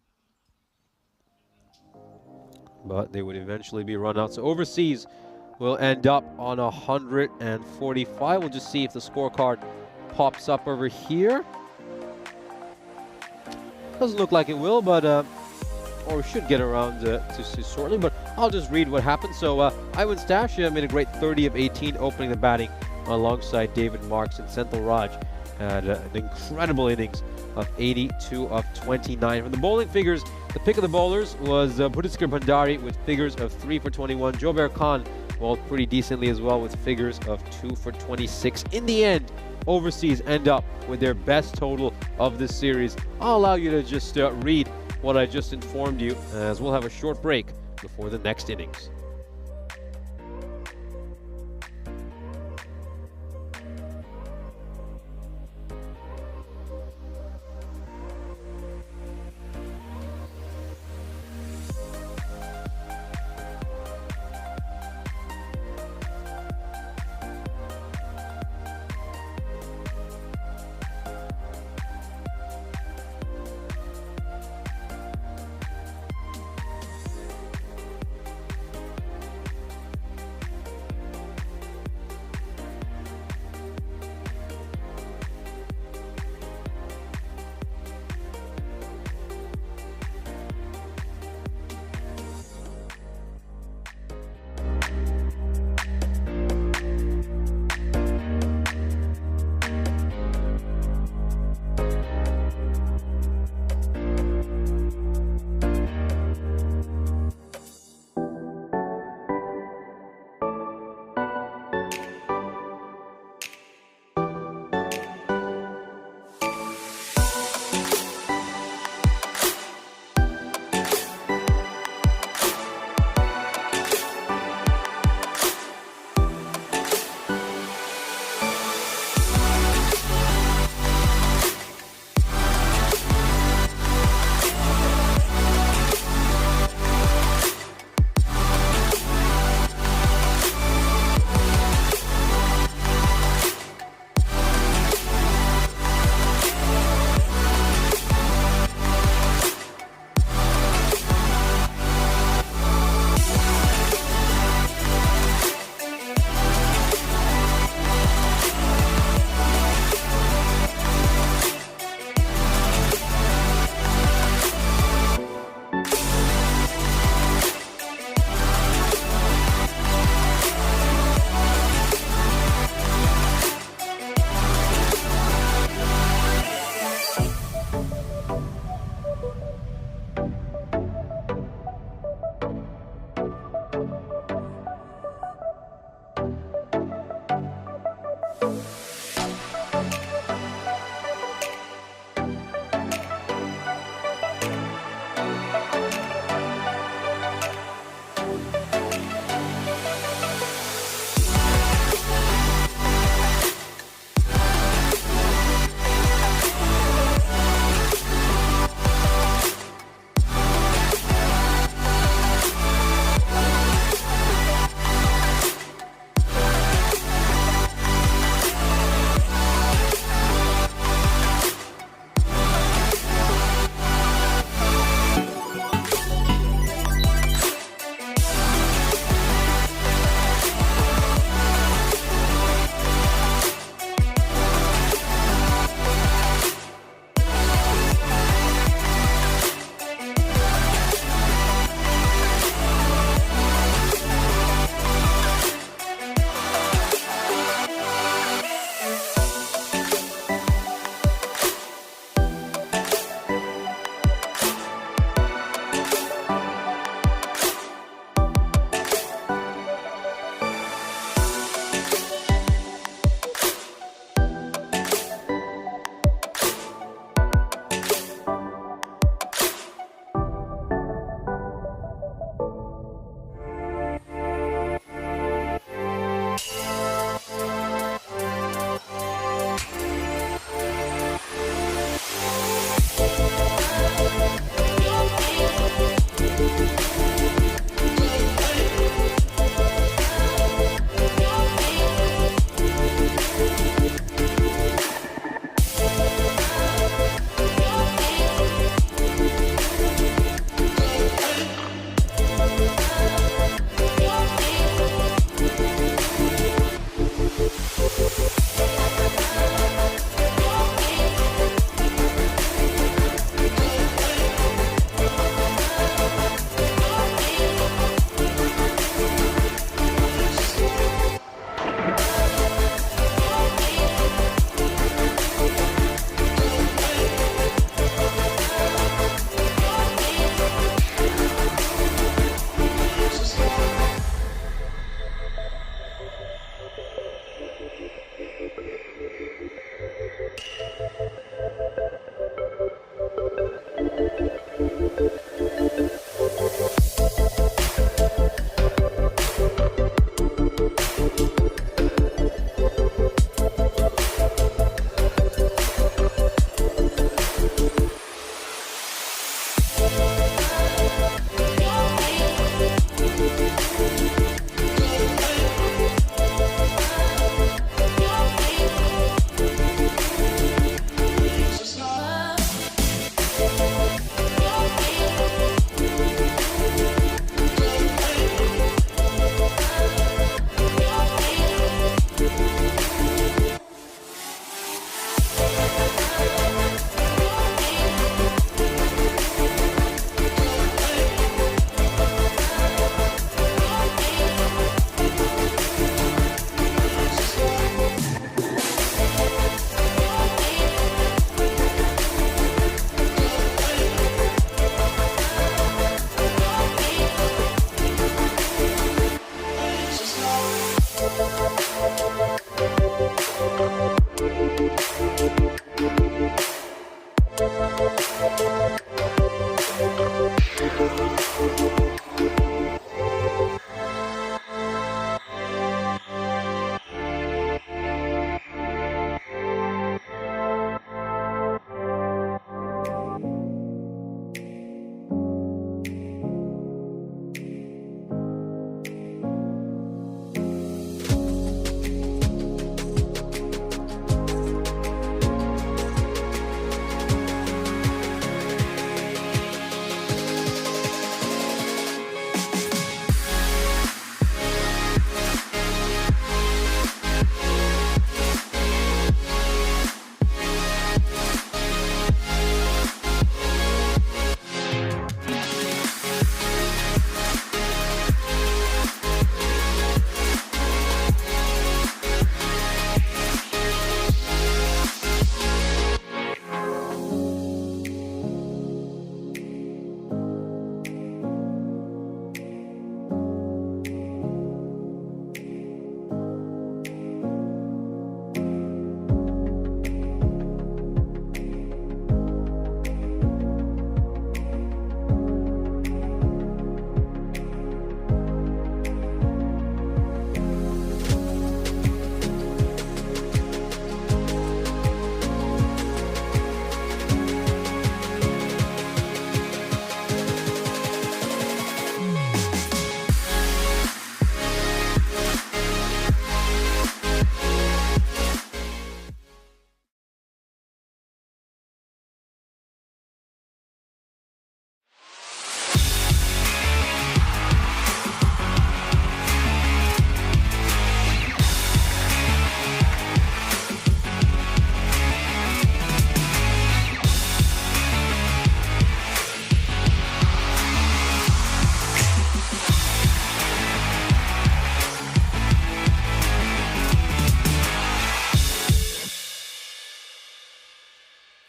but they would eventually be run out. So overseas will end up on 145. We'll just see if the scorecard pops up over here. Doesn't look like it will, but or we should get around to see shortly, but I'll just read what happened. So Ivan Stash made a great 30 of 18 opening the batting alongside David Marks, and Senthil Raj had an incredible innings of 82 of 29. From the bowling figures, the pick of the bowlers was Buddhasigar Bhandari with figures of 3 for 21. Joubert Khan bowled pretty decently as well with figures of 2 for 26. In the end, overseas end up with their best total of this series. I'll allow you to just read what I just informed you, as we'll have a short break before the next innings.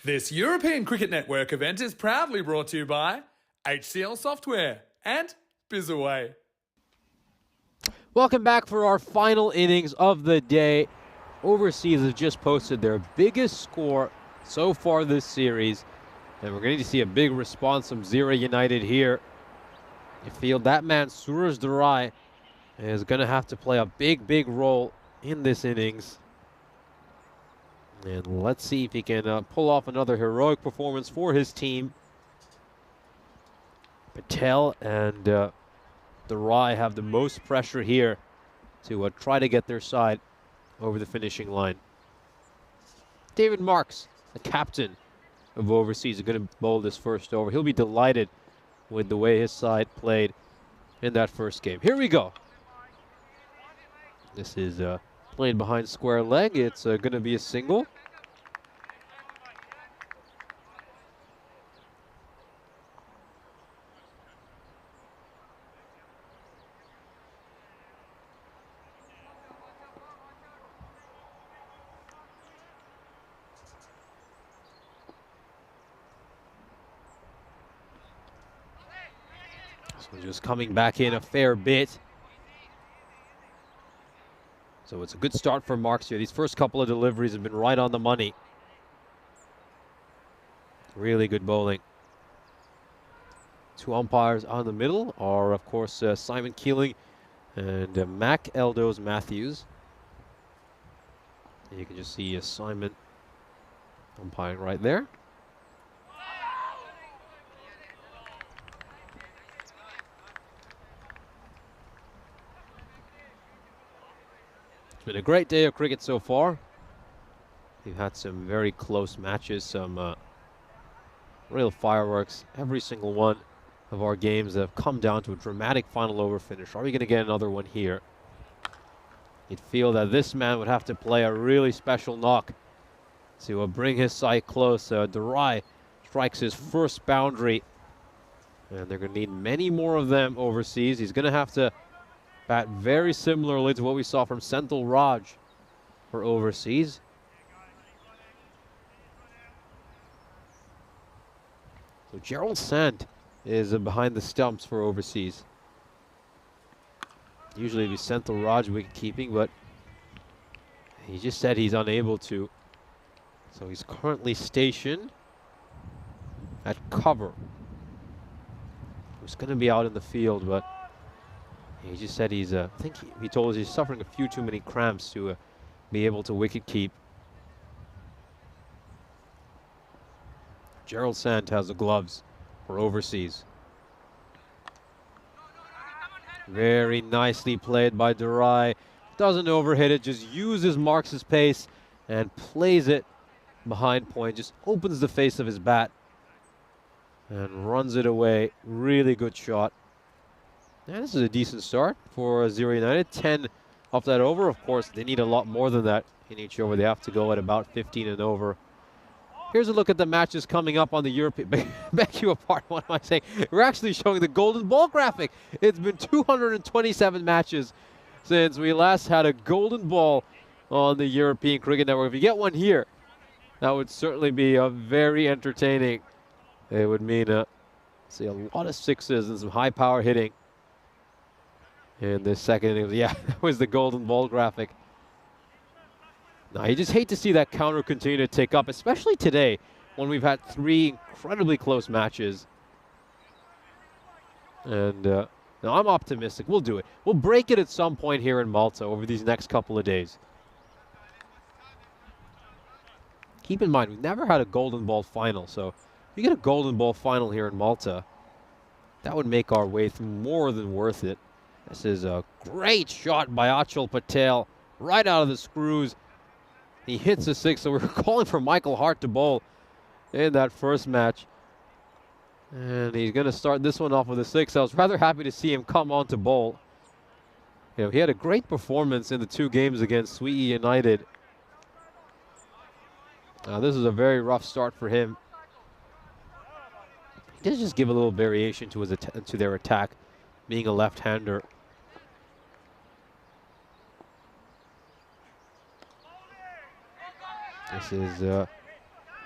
This European Cricket Network event is proudly brought to you by HCL Software and Bizaway. Welcome back for our final innings of the day. Overseas have just posted their biggest score so far this series, and we're going to see a big response from Zira United here. You feel that man Suraj Dharai is going to have to play a big role in this innings. And let's see if he can pull off another heroic performance for his team. Patel and Dharai have the most pressure here to try to get their side over the finishing line. David Marks, the captain of Overseas, is going to bowl this first over. He'll be delighted with the way his side played in that first game. Here we go. This is played behind square leg. It's going to be a single. So just coming back in a fair bit. So it's a good start for Marks here. These first couple of deliveries have been right on the money. Really good bowling. Two umpires on the middle are, of course, Simon Keeling and Mac Eldos Matthews. And you can just see Simon umpiring right there. It's been a great day of cricket so far. We've had some very close matches, some real fireworks. Every single one of our games have come down to a dramatic final over finish. Are we going to get another one here? You'd feel that this man would have to play a really special knock to bring his side close. Dharai strikes his first boundary, and they're going to need many more of them overseas. He's going to have to bat very similarly to what we saw from Senthil Raj for Overseas. So Gerald Sant is behind the stumps for Overseas. Usually it'd be Senthil Raj wicket keeping, but he just said he's unable to. So he's currently stationed at cover. He's going to be out in the field, but he just said he's, I think he told us he's suffering a few too many cramps to be able to wicket keep. Gerald Sant has the gloves for Overseas. Very nicely played by Dharai. Doesn't overhit it, just uses Marks' pace and plays it behind point. Just opens the face of his bat and runs it away. Really good shot. Yeah, this is a decent start for Zira United. 10 off that over. Of course, they need a lot more than that in each over. They have to go at about 15 and over. Here's a look at the matches coming up on the European. Beg you apart, what am I saying? We're actually showing the golden ball graphic. It's been 227 matches since we last had a golden ball on the European Cricket Network. If you get one here, that would certainly be very entertaining. It would mean see a lot of sixes and some high power hitting in this second inning. Yeah, that was the golden ball graphic. Now, you just hate to see that counter continue to take up, especially today when we've had three incredibly close matches. And now I'm optimistic. We'll do it. We'll break it at some point here in Malta over these next couple of days. Keep in mind, we've never had a golden ball final, so if you get a golden ball final here in Malta, that would make our way through more than worth it. This is a great shot by Achal Patel, right out of the screws. He hits a six, so we're calling for Michael Hart to bowl in that first match. And he's going to start this one off with a six. I was rather happy to see him come on to bowl. You know, he had a great performance in the two games against Sweet United. This is a very rough start for him. He does just give a little variation to to their attack, being a left-hander. This is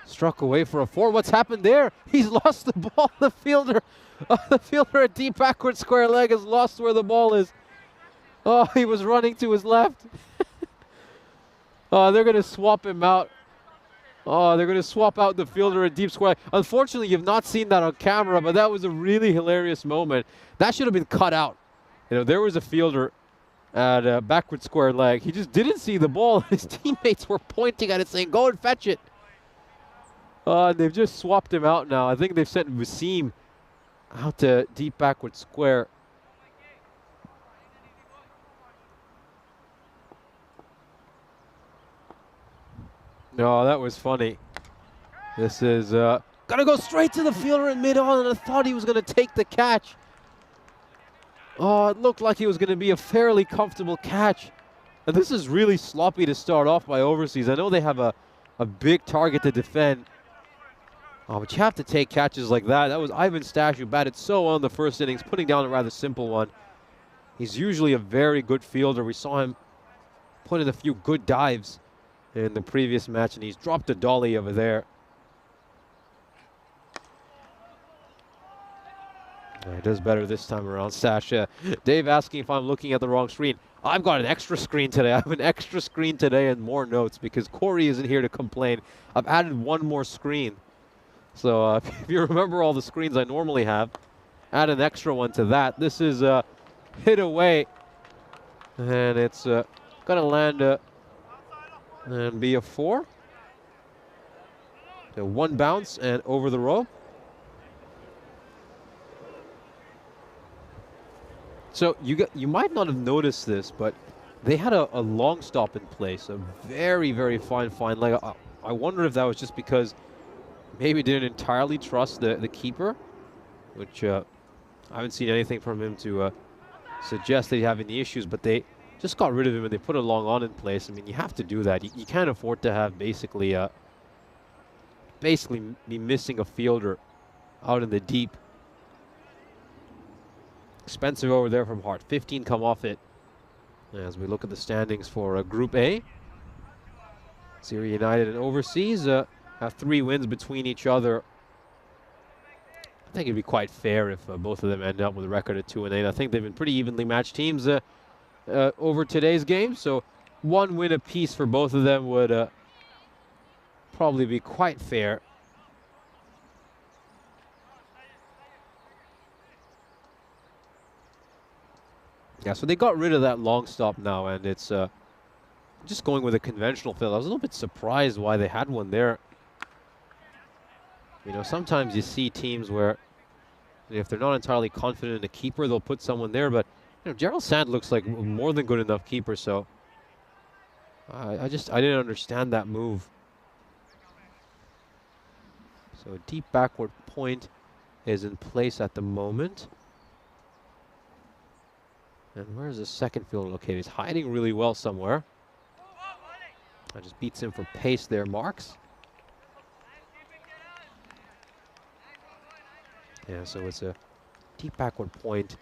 Struck away for a 4. What's happened there? He's lost the ball. The fielder at deep backward square leg has lost where the ball is. Oh, he was running to his left. Oh, they're going to swap him out. Oh, they're going to swap out the fielder at deep square leg. Unfortunately, you've not seen that on camera, but that was a really hilarious moment. That should have been cut out. You know, there was a fielder at backward square leg. He just didn't see the ball. His teammates were pointing at it saying, go and fetch it. They've just swapped him out now. I think they've sent Wasim out to deep backward square. No, that was funny. This is gonna go straight to the fielder in mid-on, and I thought he was gonna take the catch. Oh, it looked like it was gonna be a fairly comfortable catch. And this is really sloppy to start off by Overseas. I know they have a big target to defend. Oh, but you have to take catches like that. That was Ivan Stash who batted so well in the first innings, putting down a rather simple one. He's usually a very good fielder. We saw him put in a few good dives in the previous match, and he's dropped a dolly over there. He does better this time around, Stash. Dave asking if I'm looking at the wrong screen. I've got an extra screen today. I have an extra screen today and more notes because Corey isn't here to complain. I've added one more screen. So if you remember all the screens I normally have, add an extra one to that. This is hit away, and it's going to land and be a 4. So 1 bounce and over the rope. So you might not have noticed this, but they had a long stop in place, a very, very fine leg. I wonder if that was just because maybe didn't entirely trust the keeper, which I haven't seen anything from him to suggest that he's having the issues, but they just got rid of him and they put a long on in place. I mean, you have to do that. You can't afford to have basically be missing a fielder out in the deep. Expensive over there from Hart. 15 come off it as we look at the standings for Group A. Syria United and Overseas have 3 wins between each other. I think it'd be quite fair if both of them end up with a record of 2-8. I think they've been pretty evenly matched teams over today's game, so 1 win apiece for both of them would probably be quite fair. Yeah, so they got rid of that long stop now, and it's just going with a conventional field. I was a little bit surprised why they had one there. You know, sometimes you see teams where if they're not entirely confident in a keeper, they'll put someone there. But you know, Gerald Sand looks like a more than good enough keeper. So I didn't understand that move. So a deep backward point is in place at the moment. And where's the second fielder located? He's hiding really well somewhere. I just beats him for pace there, Marks. Yeah, so it's a deep backward point,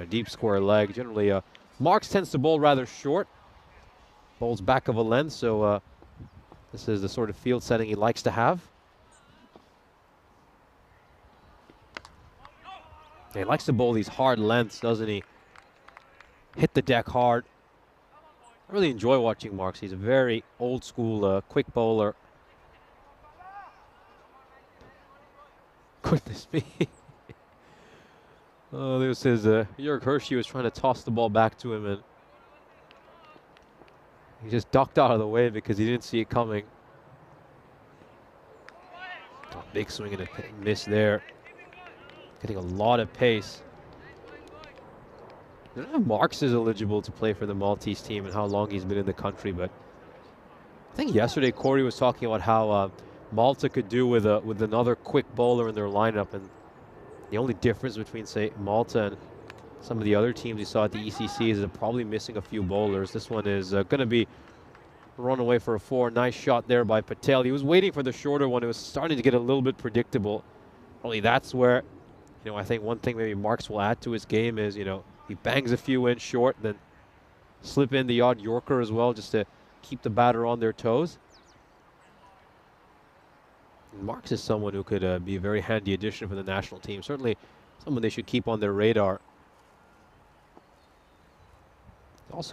deep square leg. Generally, Marks tends to bowl rather short. Bowls back of a length, so this is the sort of field setting he likes to have. Yeah, he likes to bowl these hard lengths, doesn't he? Hit the deck hard. I really enjoy watching Marks. He's a very old school, quick bowler. Goodness me. Oh, this is Jörg Hershey was trying to toss the ball back to him, and he just ducked out of the way because he didn't see it coming. Oh, big swing and a miss there. Getting a lot of pace. I don't know if Marks is eligible to play for the Maltese team and how long he's been in the country, but I think yesterday Corey was talking about how Malta could do with another quick bowler in their lineup, and the only difference between, say, Malta and some of the other teams you saw at the ECC is they're probably missing a few bowlers. This one is going to be run away for a 4. Nice shot there by Patel. He was waiting for the shorter one. It was starting to get a little bit predictable. Only that's where, you know, I think one thing maybe Marks will add to his game is, you know, he bangs a few in short, then slip in the odd Yorker as well, just to keep the batter on their toes. Marks is someone who could be a very handy addition for the national team. Certainly someone they should keep on their radar.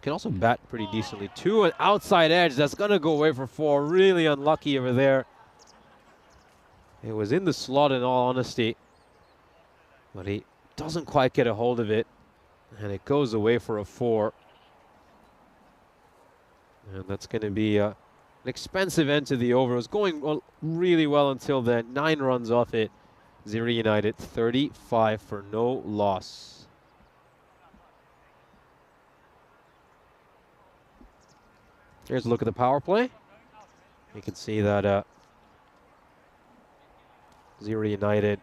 Can also bat pretty decently too. An outside edge that's going to go away for 4. Really unlucky over there. It was in the slot in all honesty, but he doesn't quite get a hold of it, and it goes away for a 4. And that's going to be an expensive end to the over. It was going really well until then. 9 runs off it. Zira United 35 for no loss. Here's a look at the power play. You can see that Zira United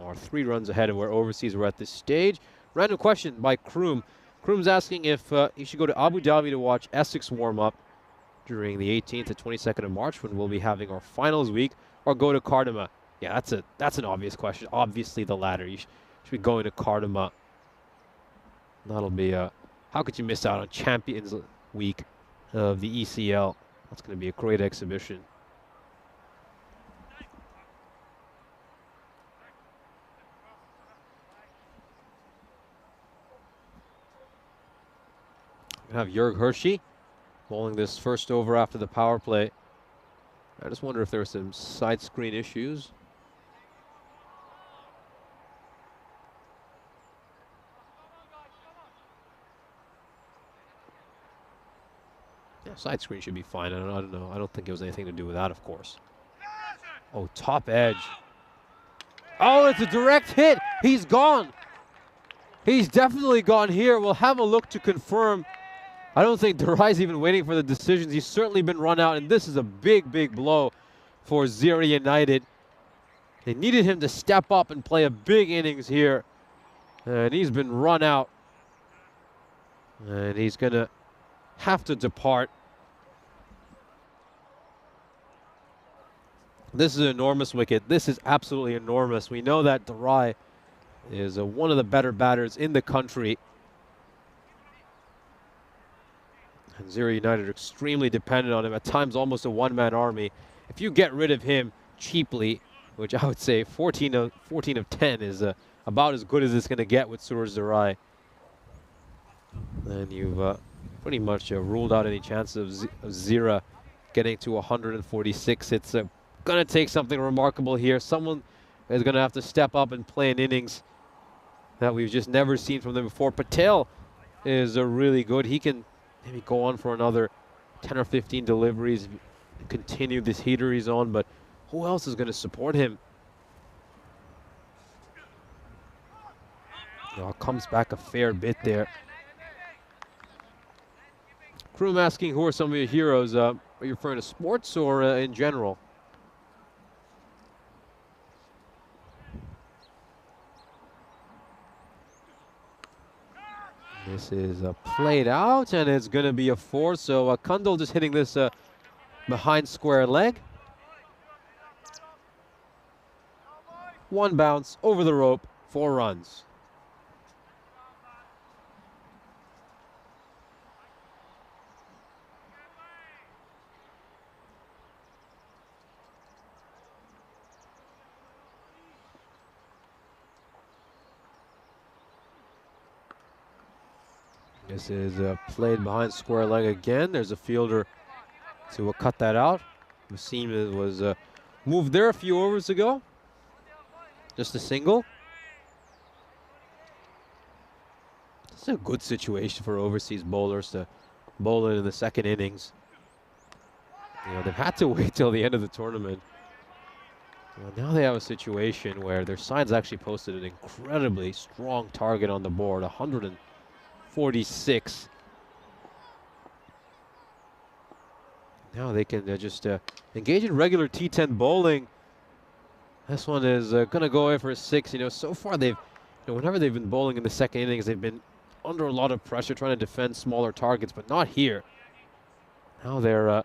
are 3 runs ahead of where Overseas were at this stage. Random question by Kroom. Kroom's asking if you should go to Abu Dhabi to watch Essex warm up during the 18th to 22nd of March when we'll be having our finals week, or go to Cardama. Yeah, that's an obvious question. Obviously the latter. You should be going to Cardama. That'll be how could you miss out on Champions Week of the ECL? That's going to be a great exhibition. We have Jörg Hershey bowling this first over after the power play. I just wonder if there are some side screen issues. Yeah, side screen should be fine. I don't know. I don't think it was anything to do with that, of course. Oh, top edge. Oh, it's a direct hit. He's gone. He's definitely gone here. We'll have a look to confirm. I don't think Durai's even waiting for the decisions. He's certainly been run out, and this is a big, big blow for Zira United. They needed him to step up and play a big innings here, and he's been run out. And he's going to have to depart. This is an enormous wicket. This is absolutely enormous. We know that Durai is one of the better batters in the country. And Zira United are extremely dependent on him, at times almost a one-man army. If you get rid of him cheaply, which I would say 14 of 10 is about as good as it's going to get with Suraj Durai, then you've pretty much ruled out any chance of Zira getting to 146. It's going to take something remarkable here. Someone is going to have to step up and play an innings that we've just never seen from them before. Patel is really good. He can maybe go on for another 10 or 15 deliveries, continue this heater he's on, but who else is going to support him? Comes back a fair bit there. Kroom asking who are some of your heroes. Are you referring to sports or in general? This is played out, and it's going to be a 4. So Kundal just hitting this behind square leg. 1 bounce over the rope, 4 runs. This is played behind square leg again. There's a fielder to cut that out. Wasim was moved there a few overs ago. Just a single. This is a good situation for overseas bowlers to bowl in the second innings. They've had to wait till the end of the tournament. Well, now they have a situation where their side's actually posted an incredibly strong target on the board, 146. Now they can just engage in regular T10 bowling. This one is going to go away for a 6. So far they've, whenever they've been bowling in the second innings, they've been under a lot of pressure trying to defend smaller targets, but not here. Now they're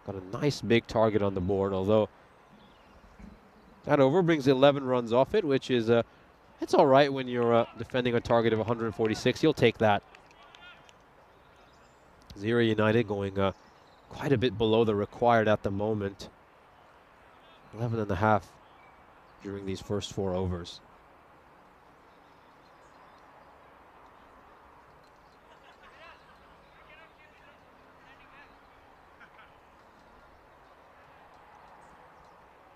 got a nice big target on the board, although that over brings 11 runs off it, which is it's all right when you're defending a target of 146. You'll take that. Zira United going quite a bit below the required at the moment. 11.5 during these first 4 overs.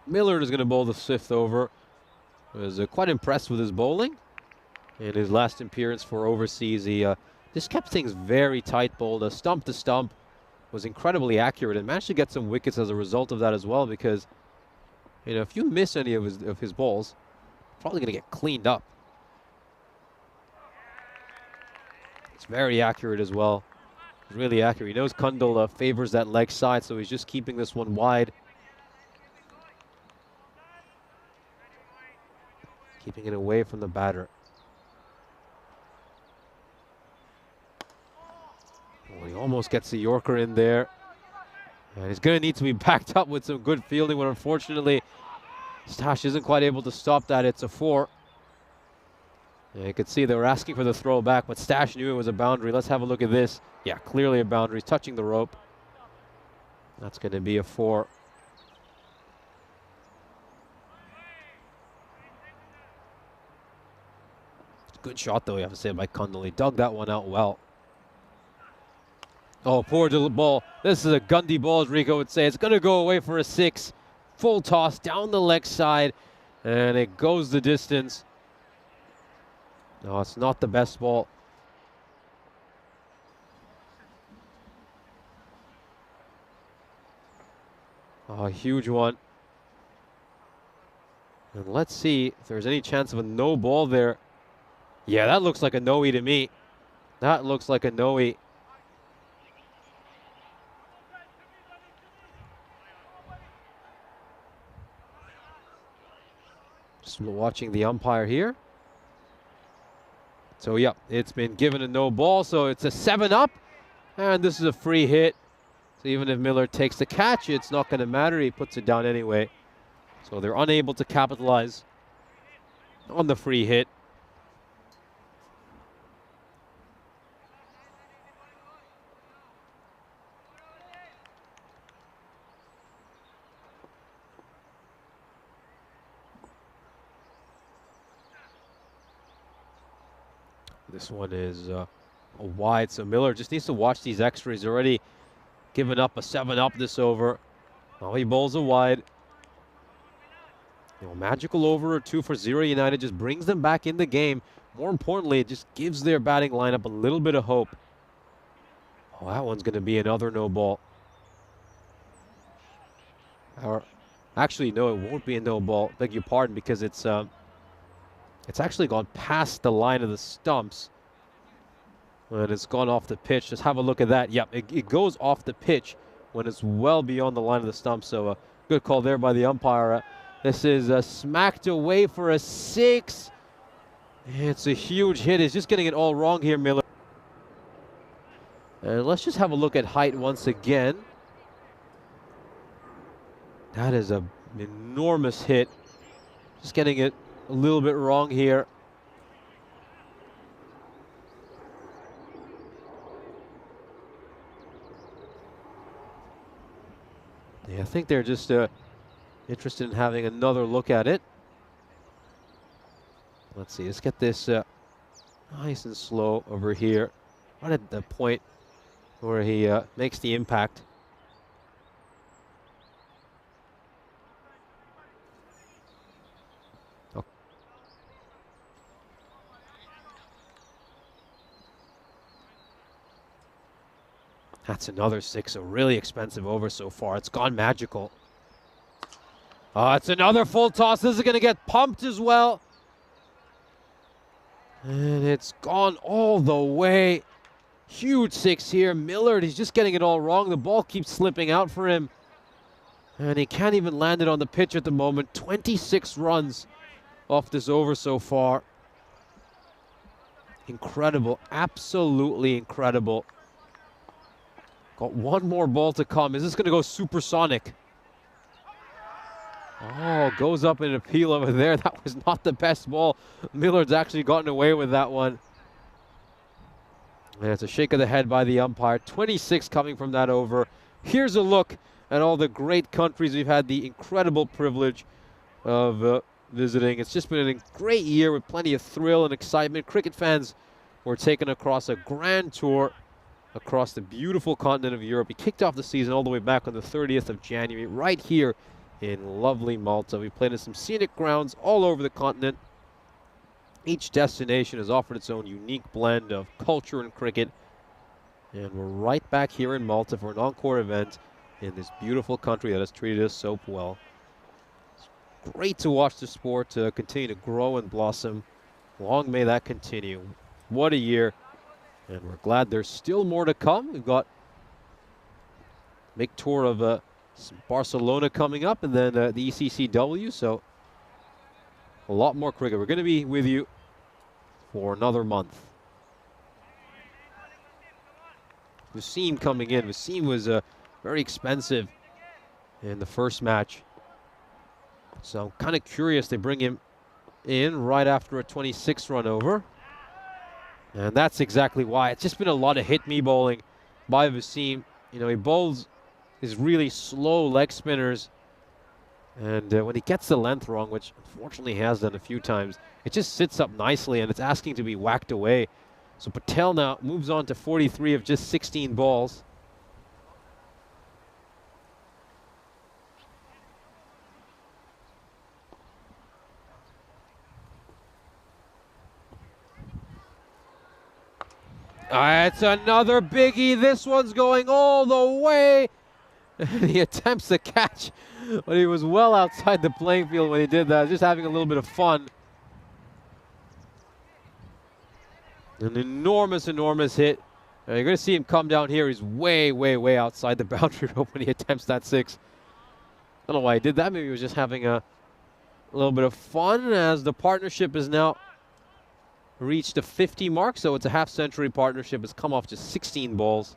Millard is going to bowl the 5th over. Was quite impressed with his bowling. In his last appearance for overseas, he just kept things very tight, bowled stump to stump, was incredibly accurate, and managed to get some wickets as a result of that as well, because, you know, if you miss any of his balls, probably going to get cleaned up. It's very accurate as well. It's really accurate. He knows Kundal favors that leg side, so he's just keeping this one wide. Keeping it away from the batter. Oh, he almost gets the Yorker in there. And he's going to need to be backed up with some good fielding, but unfortunately, Stash isn't quite able to stop that. It's a 4. And you could see they were asking for the throw back, but Stash knew it was a boundary. Let's have a look at this. Yeah, clearly a boundary. He's touching the rope. That's going to be a 4. Good shot, though, you have to say, by Kundal. He dug that one out well. Oh, poor ball. This is a Gundy ball, as Rico would say. It's going to go away for a 6. Full toss down the leg side, and it goes the distance. No, it's not the best ball. Oh, a huge one. And let's see if there's any chance of a no ball there. Yeah, that looks like a no-e to me. That looks like a no-e. Just watching the umpire here. So, yeah, it's been given a no ball, so it's a 7-up. And this is a free hit. So even if Miller takes the catch, it's not going to matter. He puts it down anyway. So they're unable to capitalize on the free hit. This one is a wide, so Miller just needs to watch these extras. Already given up a 7-up this over. Now he bowls a wide. You know, magical over or 2 for 0 United just brings them back in the game. More importantly, it just gives their batting lineup a little bit of hope. Oh, that one's going to be another no ball. Or actually, no, it won't be a no ball. Beg your pardon, because it's actually gone past the line of the stumps. And it's gone off the pitch. Just have a look at that. Yep, it goes off the pitch when it's well beyond the line of the stumps. So a good call there by the umpire. This is smacked away for a 6. It's a huge hit. He's just getting it all wrong here, Miller. And let's just have a look at height once again. That is an enormous hit. Just getting it a little bit wrong here. Yeah, I think they're just interested in having another look at it. Let's see, let's get this nice and slow over here. Right at the point where he makes the impact. Oh. That's another 6, a really expensive over so far. It's gone magical. It's another full toss. This is going to get pumped as well. And it's gone all the way. Huge 6 here. Millard, he's just getting it all wrong. The ball keeps slipping out for him. And he can't even land it on the pitch at the moment. 26 runs off this over so far. Incredible. Absolutely incredible. Got one more ball to come. Is this going to go supersonic? Oh, goes up in an appeal over there. That was not the best ball. Millard's actually gotten away with that one. And it's a shake of the head by the umpire. 26 coming from that over. Here's a look and all the great countries we've had the incredible privilege of visiting. It's just been a great year with plenty of thrill and excitement. Cricket fans were taken across a grand tour across the beautiful continent of Europe. We kicked off the season all the way back on the 30th of January, right here in lovely Malta. We played in some scenic grounds all over the continent. Each destination has offered its own unique blend of culture and cricket. And we're right back here in Malta for an Encore event in this beautiful country that has treated us so well. It's great to watch the sport continue to grow and blossom. Long may that continue. What a year. And we're glad there's still more to come. We've got a big tour of Barcelona coming up, and then the ECCW. So a lot more cricket. We're going to be with you for another month. Wasim coming in. Wasim was very expensive in the first match. So I'm kind of curious. They bring him in right after a 26 run over. And that's exactly why. It's just been a lot of hit-me bowling by Wasim. You know, he bowls his really slow leg spinners. And when he gets the length wrong, which unfortunately he has done a few times, it just sits up nicely and it's asking to be whacked away. So Patel now moves on to 43 of just 16 balls. It's another biggie. This one's going all the way. And he attempts the catch, but he was well outside the playing field when he did that. Just having a little bit of fun. An enormous, enormous hit. You're going to see him come down here. He's way, way, way outside the boundary rope when he attempts that six. I don't know why he did that. Maybe he was just having a little bit of fun, as the partnership is now reached the 50 mark, so it's a half-century partnership. It's come off just 16 balls.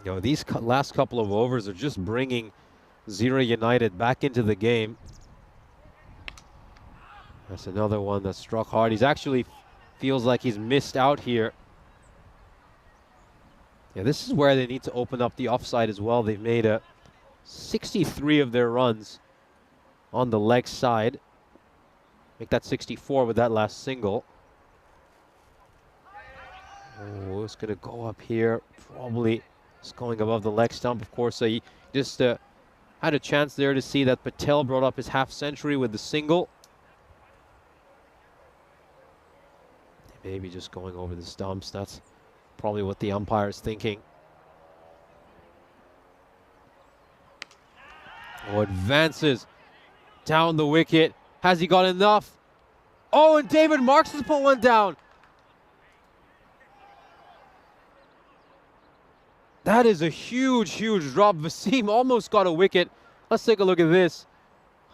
You know, these last couple of overs are just bringing Zira United back into the game. That's another one that struck hard. He's actually feels like he's missed out here. Yeah, this is where they need to open up the offside as well. They've made 63 of their runs on the leg side. Make that 64 with that last single. Oh, it's going to go up here. Probably it's going above the leg stump, of course. So he just had a chance there to see that Patel brought up his half-century with the single. Maybe just going over the stumps. That's probably what the umpire's thinking. Oh, advances down the wicket. Has he got enough? Oh, and David Marks has put one down. That is a huge, huge drop. Wasim almost got a wicket. Let's take a look at this.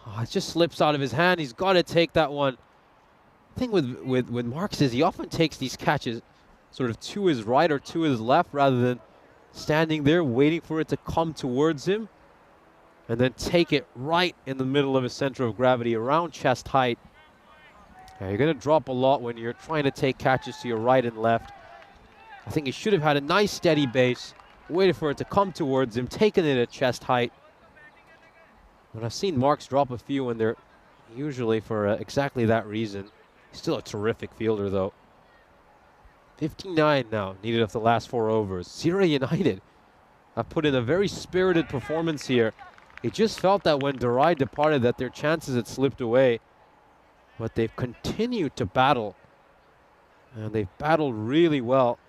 Oh, it just slips out of his hand. He's got to take that one. The thing with Marks is he often takes these catches sort of to his right or to his left rather than standing there waiting for it to come towards him and then take it right in the middle of his center of gravity around chest height. Now, you're going to drop a lot when you're trying to take catches to your right and left. I think he should have had a nice steady base, waited for it to come towards him, taken it at chest height. But I've seen Marks drop a few and they're usually for exactly that reason. He's still a terrific fielder though. 59 now, needed off the last 4 overs. Zira United have put in a very spirited performance here. It just felt that when Durai departed that their chances had slipped away. But they've continued to battle. And they've battled really well.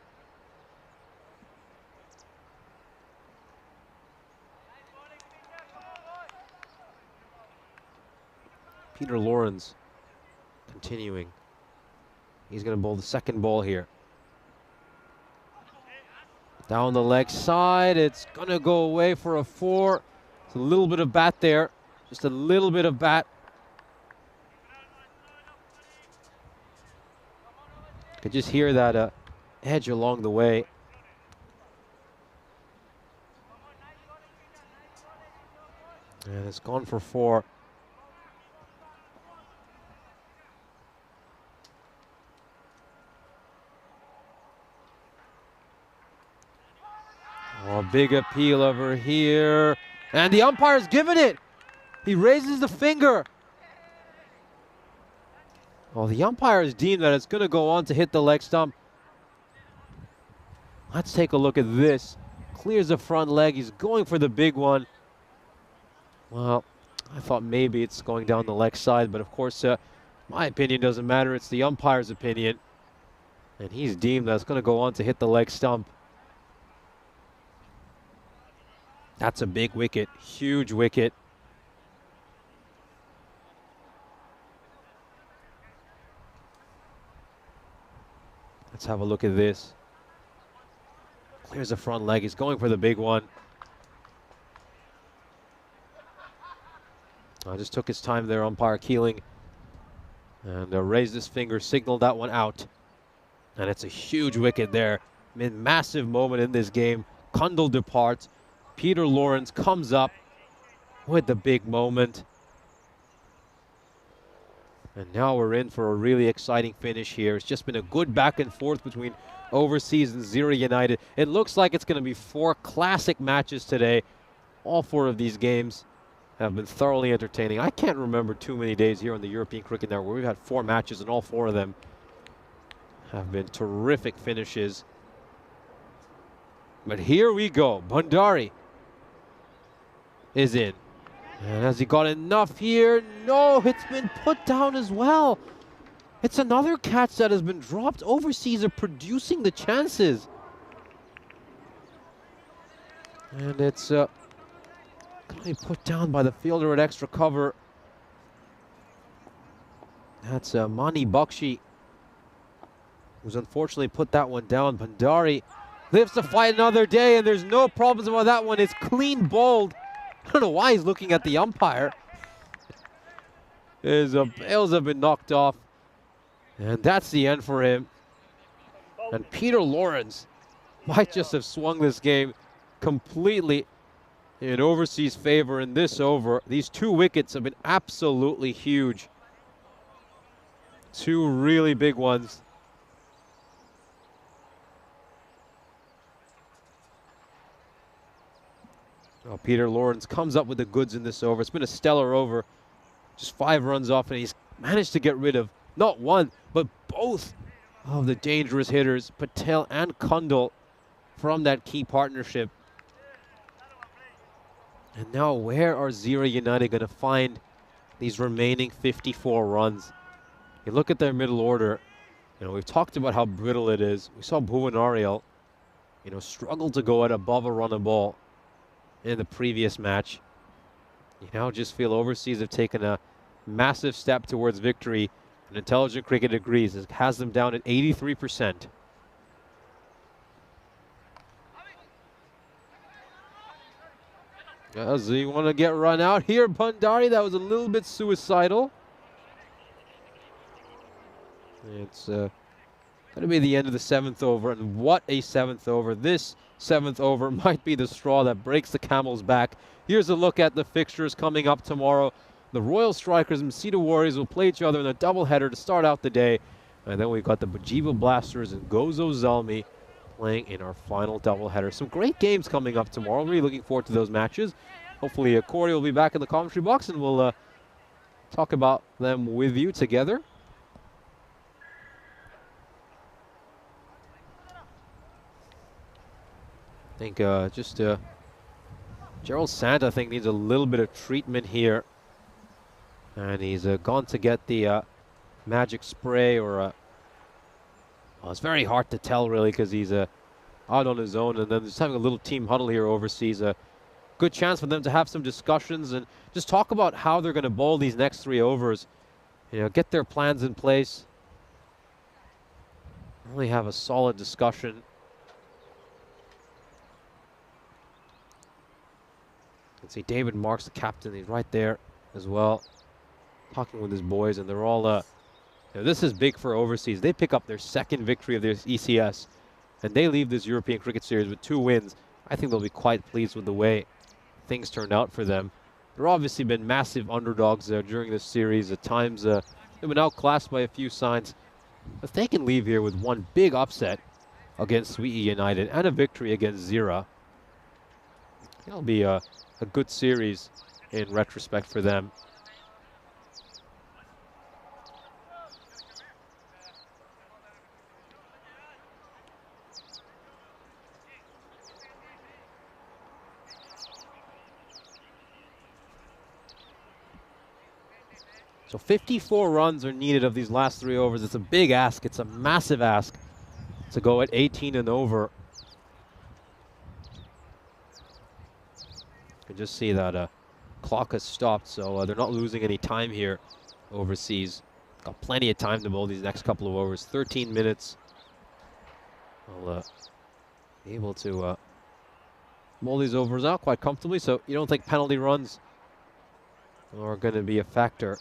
Peter Lawrence continuing. He's going to bowl the second ball here. Down the leg side. It's going to go away for a 4. It's a little bit of bat there. Just a little bit of bat. Could just hear that edge along the way. And it's gone for 4. Oh, big appeal over here. And the umpire's given it. He raises the finger. Well, the umpire has deemed that it's going to go on to hit the leg stump. Let's take a look at this. Clears the front leg. He's going for the big one. Well, I thought maybe it's going down the leg side, but of course, my opinion doesn't matter. It's the umpire's opinion. And he's deemed that it's going to go on to hit the leg stump. That's a big wicket. Huge wicket. Let's have a look at this. Clears the front leg. He's going for the big one. Just took his time there, umpire Keeling. And raised his finger, signaled that one out. And it's a huge wicket there. Massive moment in this game. Kundal departs. Peter Lawrence comes up with the big moment. And now we're in for a really exciting finish here. It's just been a good back and forth between Overseas and Zira United. It looks like it's going to be 4 classic matches today. All 4 of these games have been thoroughly entertaining. I can't remember too many days here on the European Cricket Network where we've had 4 matches and all 4 of them have been terrific finishes. But here we go. Bhandari is in. And has he got enough here? No, it's been put down as well. It's another catch that has been dropped. Overseas are producing the chances. And it's going to be put down by the fielder at extra cover. That's Mani Bakshi, who's unfortunately put that one down. Bhandari lives to fight another day, and there's no problems about that one. It's clean bowled. I don't know why he's looking at the umpire. His bails have been knocked off. And that's the end for him. And Peter Lawrence might just have swung this game completely in Overseas' favor in this over. These 2 wickets have been absolutely huge. 2 really big ones. Oh, Peter Lawrence comes up with the goods in this over. It's been a stellar over. Just 5 runs off, and he's managed to get rid of not one, but both of the dangerous hitters, Patel and Kundal, from that key partnership. And now where are Zira United going to find these remaining 54 runs? You look at their middle order. You know, we've talked about how brittle it is. We saw Bhuvan Ariel, you know, struggle to go at above a run a ball in the previous match. You now just feel Overseas have taken a massive step towards victory. And Intelligent Cricket agrees. It has them down at 83%. Does he want to get run out here? Bhandari, that was a little bit suicidal. It's going to be the end of the 7th over, and what a 7th over. This 7th over might be the straw that breaks the camel's back. Here's a look at the fixtures coming up tomorrow. The Royal Strikers and Masita Warriors will play each other in a doubleheader to start out the day. And then we've got the Bajiba Blasters and Gozo Zalmi playing in our final doubleheader. Some great games coming up tomorrow. Really looking forward to those matches. Hopefully Corey will be back in the commentary box and we'll talk about them with you together. I think Gerald Santa, I think, needs a little bit of treatment here. And he's gone to get the magic spray, or well, it's very hard to tell really because he's out on his own, and then just having a little team huddle here Overseas. A good chance for them to have some discussions and just talk about how they're going to bowl these next 3 overs. You know, get their plans in place. Really have a solid discussion. You can see David Marks, the captain, he's right there as well, talking with his boys, and they're all, you know, this is big for Overseas. They pick up their 2nd victory of their ECS, and they leave this European Cricket Series with 2 wins. I think they'll be quite pleased with the way things turned out for them. They've obviously been massive underdogs during this series. At times, they've been outclassed by a few signs. If they can leave here with 1 big upset against Sweetie United and a victory against Zira, It'll be a good series in retrospect for them. So 54 runs are needed of these last 3 overs. It's a big ask. It's a massive ask to go at 18 and over. You can just see that clock has stopped, so they're not losing any time here overseas. Got plenty of time to bowl these next couple of overs. 13 minutes. I'll be able to bowl these overs out quite comfortably, so you don't think penalty runs are going to be a factor.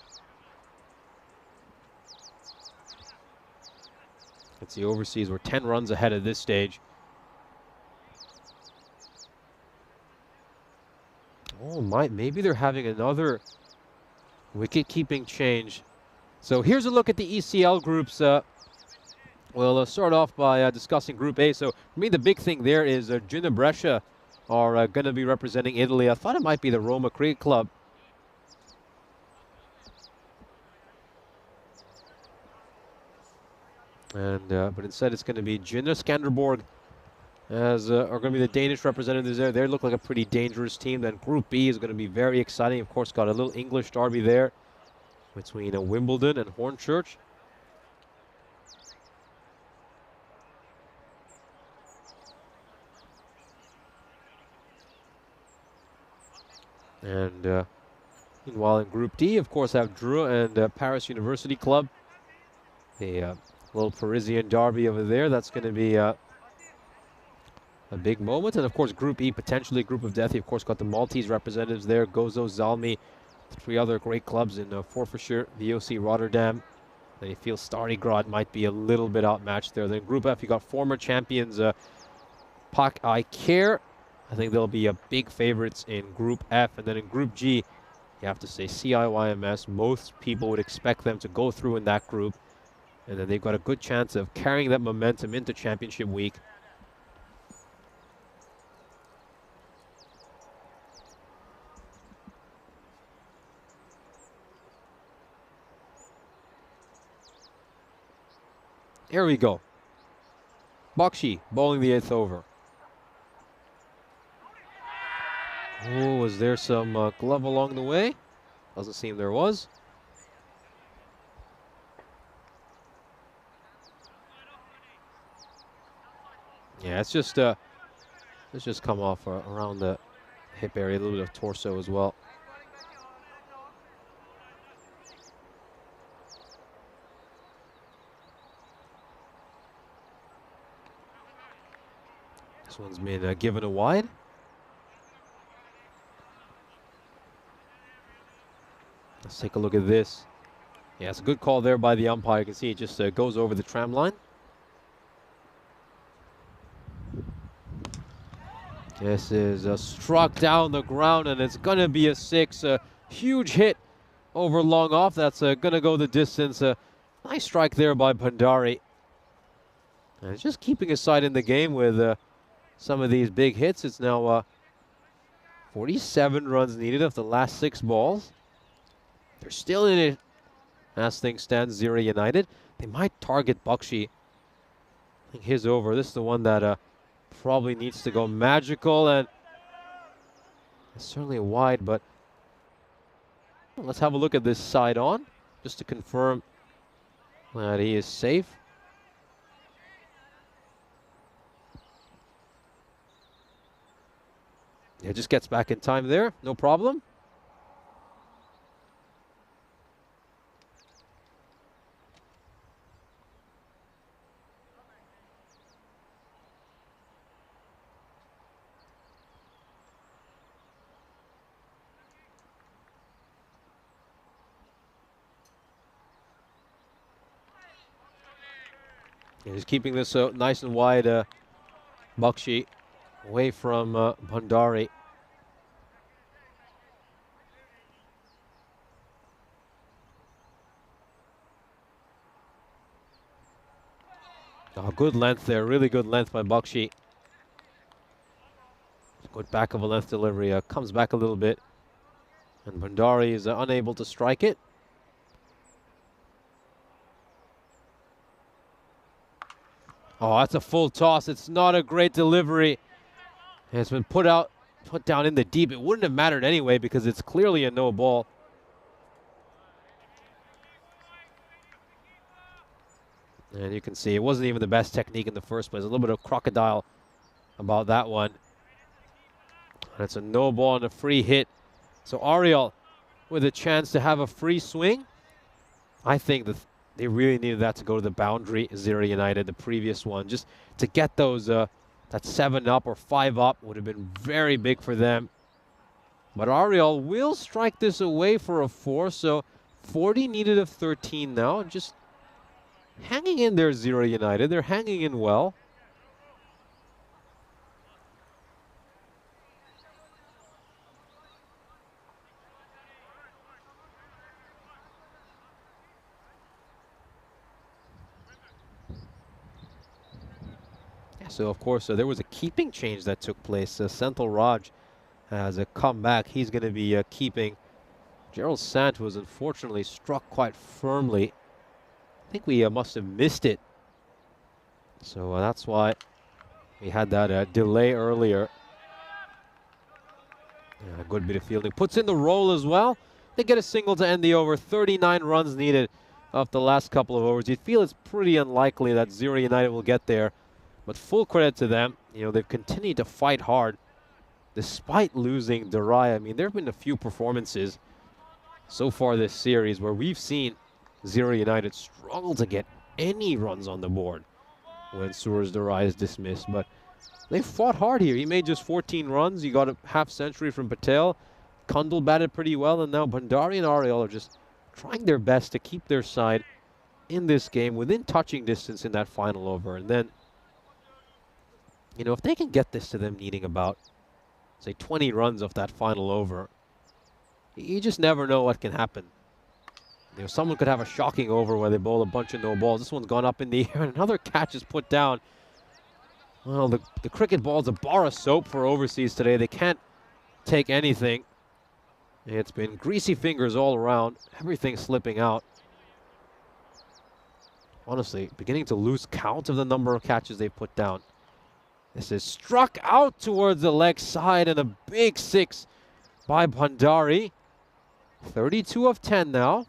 It's the overseas. We're 10 runs ahead at this stage. Oh, maybe they're having another wicket-keeping change. So here's a look at the ECL groups. We'll start off by discussing Group A. So for me, the big thing there is Gina Brescia are going to be representing Italy. I thought it might be the Roma Cricket Club. And but instead it's going to be Gina Skanderborg as are going to be the Danish representatives there. They look like a pretty dangerous team. Then Group B is going to be very exciting. Of course, got a little English derby there between Wimbledon and Hornchurch. And meanwhile in Group D, of course, have Dreux and Paris University Club. A little Parisian derby over there. That's going to be a big moment. And of course, Group E, potentially a group of death. You of course got the Maltese representatives there. Gozo, Zalmi, 3 other great clubs in Forfarshire, VOC Rotterdam. Then you feel Starigrad might be a little bit outmatched there. Then Group F, you got former champions Pak I Care. I think they'll be a big favorites in Group F. And then in Group G, you have to say CIYMS. Most people would expect them to go through in that group. And then they've got a good chance of carrying that momentum into championship week. Here we go. Bakshi bowling the 8th over. Oh, was there some glove along the way? Doesn't seem there was. Yeah, it's just come off around the hip area, a little bit of torso as well. This one's been given a wide. Let's take a look at this. Yeah, it's a good call there by the umpire. You can see it just goes over the tram line. This is struck down the ground, and it's going to be a 6. A huge hit over long off. That's going to go the distance. Nice strike there by Bhandari. And just keeping his side in the game with some of these big hits. It's now 47 runs needed of the last 6 balls. They're still in it as things stand, 0 United. They might target Bakshi. I think his over. This is the one that probably needs to go magical, and it's certainly wide, but let's have a look at this side on just to confirm that he is safe. Yeah, just gets back in time there, no problem. Yeah, he's keeping this nice and wide, Bakshi, away from Bhandari. Oh, good length there, really good length by Bakshi. Good back of a length delivery. Comes back a little bit. And Bhandari is unable to strike it. Oh, that's a full toss. It's not a great delivery. It's been put down in the deep. It wouldn't have mattered anyway because it's clearly a no ball. And you can see it wasn't even the best technique in the first place. A little bit of crocodile about that one. And it's a no ball and a free hit. So Ariel with a chance to have a free swing. I think that they really needed that to go to the boundary, Zira United, the previous one. Just to get those, that 7 up or 5 up would have been very big for them. But Ariel will strike this away for a 4. So 40 needed of 13 now. Just hanging in there, Zira United. They're hanging in well. So, of course, there was a keeping change that took place. Senthil Raj has a comeback. He's going to be keeping. Gerald Sant was unfortunately struck quite firmly. I think we must have missed it. So that's why we had that delay earlier. A good bit of fielding. Puts in the roll as well. They get a single to end the over. 39 runs needed off the last couple of overs. You'd feel it's pretty unlikely that Zira United will get there. But full credit to them. You know, they've continued to fight hard despite losing Darai. I mean, there have been a few performances so far this series where we've seen Zira United struggle to get any runs on the board when Suraj Darai is dismissed. But they fought hard here. He made just 14 runs. He got a half century from Patel. Kundal batted pretty well. And now Bhandari and Ariel are just trying their best to keep their side in this game within touching distance in that final over. And then, you know, if they can get this to them needing about, say, 20 runs off that final over, you just never know what can happen. You know, someone could have a shocking over where they bowl a bunch of no balls. This one's gone up in the air, and another catch is put down. Well, the cricket ball's a bar of soap for overseas today. They can't take anything. It's been greasy fingers all around. Everything slipping out. Honestly, beginning to lose count of the number of catches they've put down. This is struck out towards the leg side, and a big 6 by Bhandari. 32 of 10 now.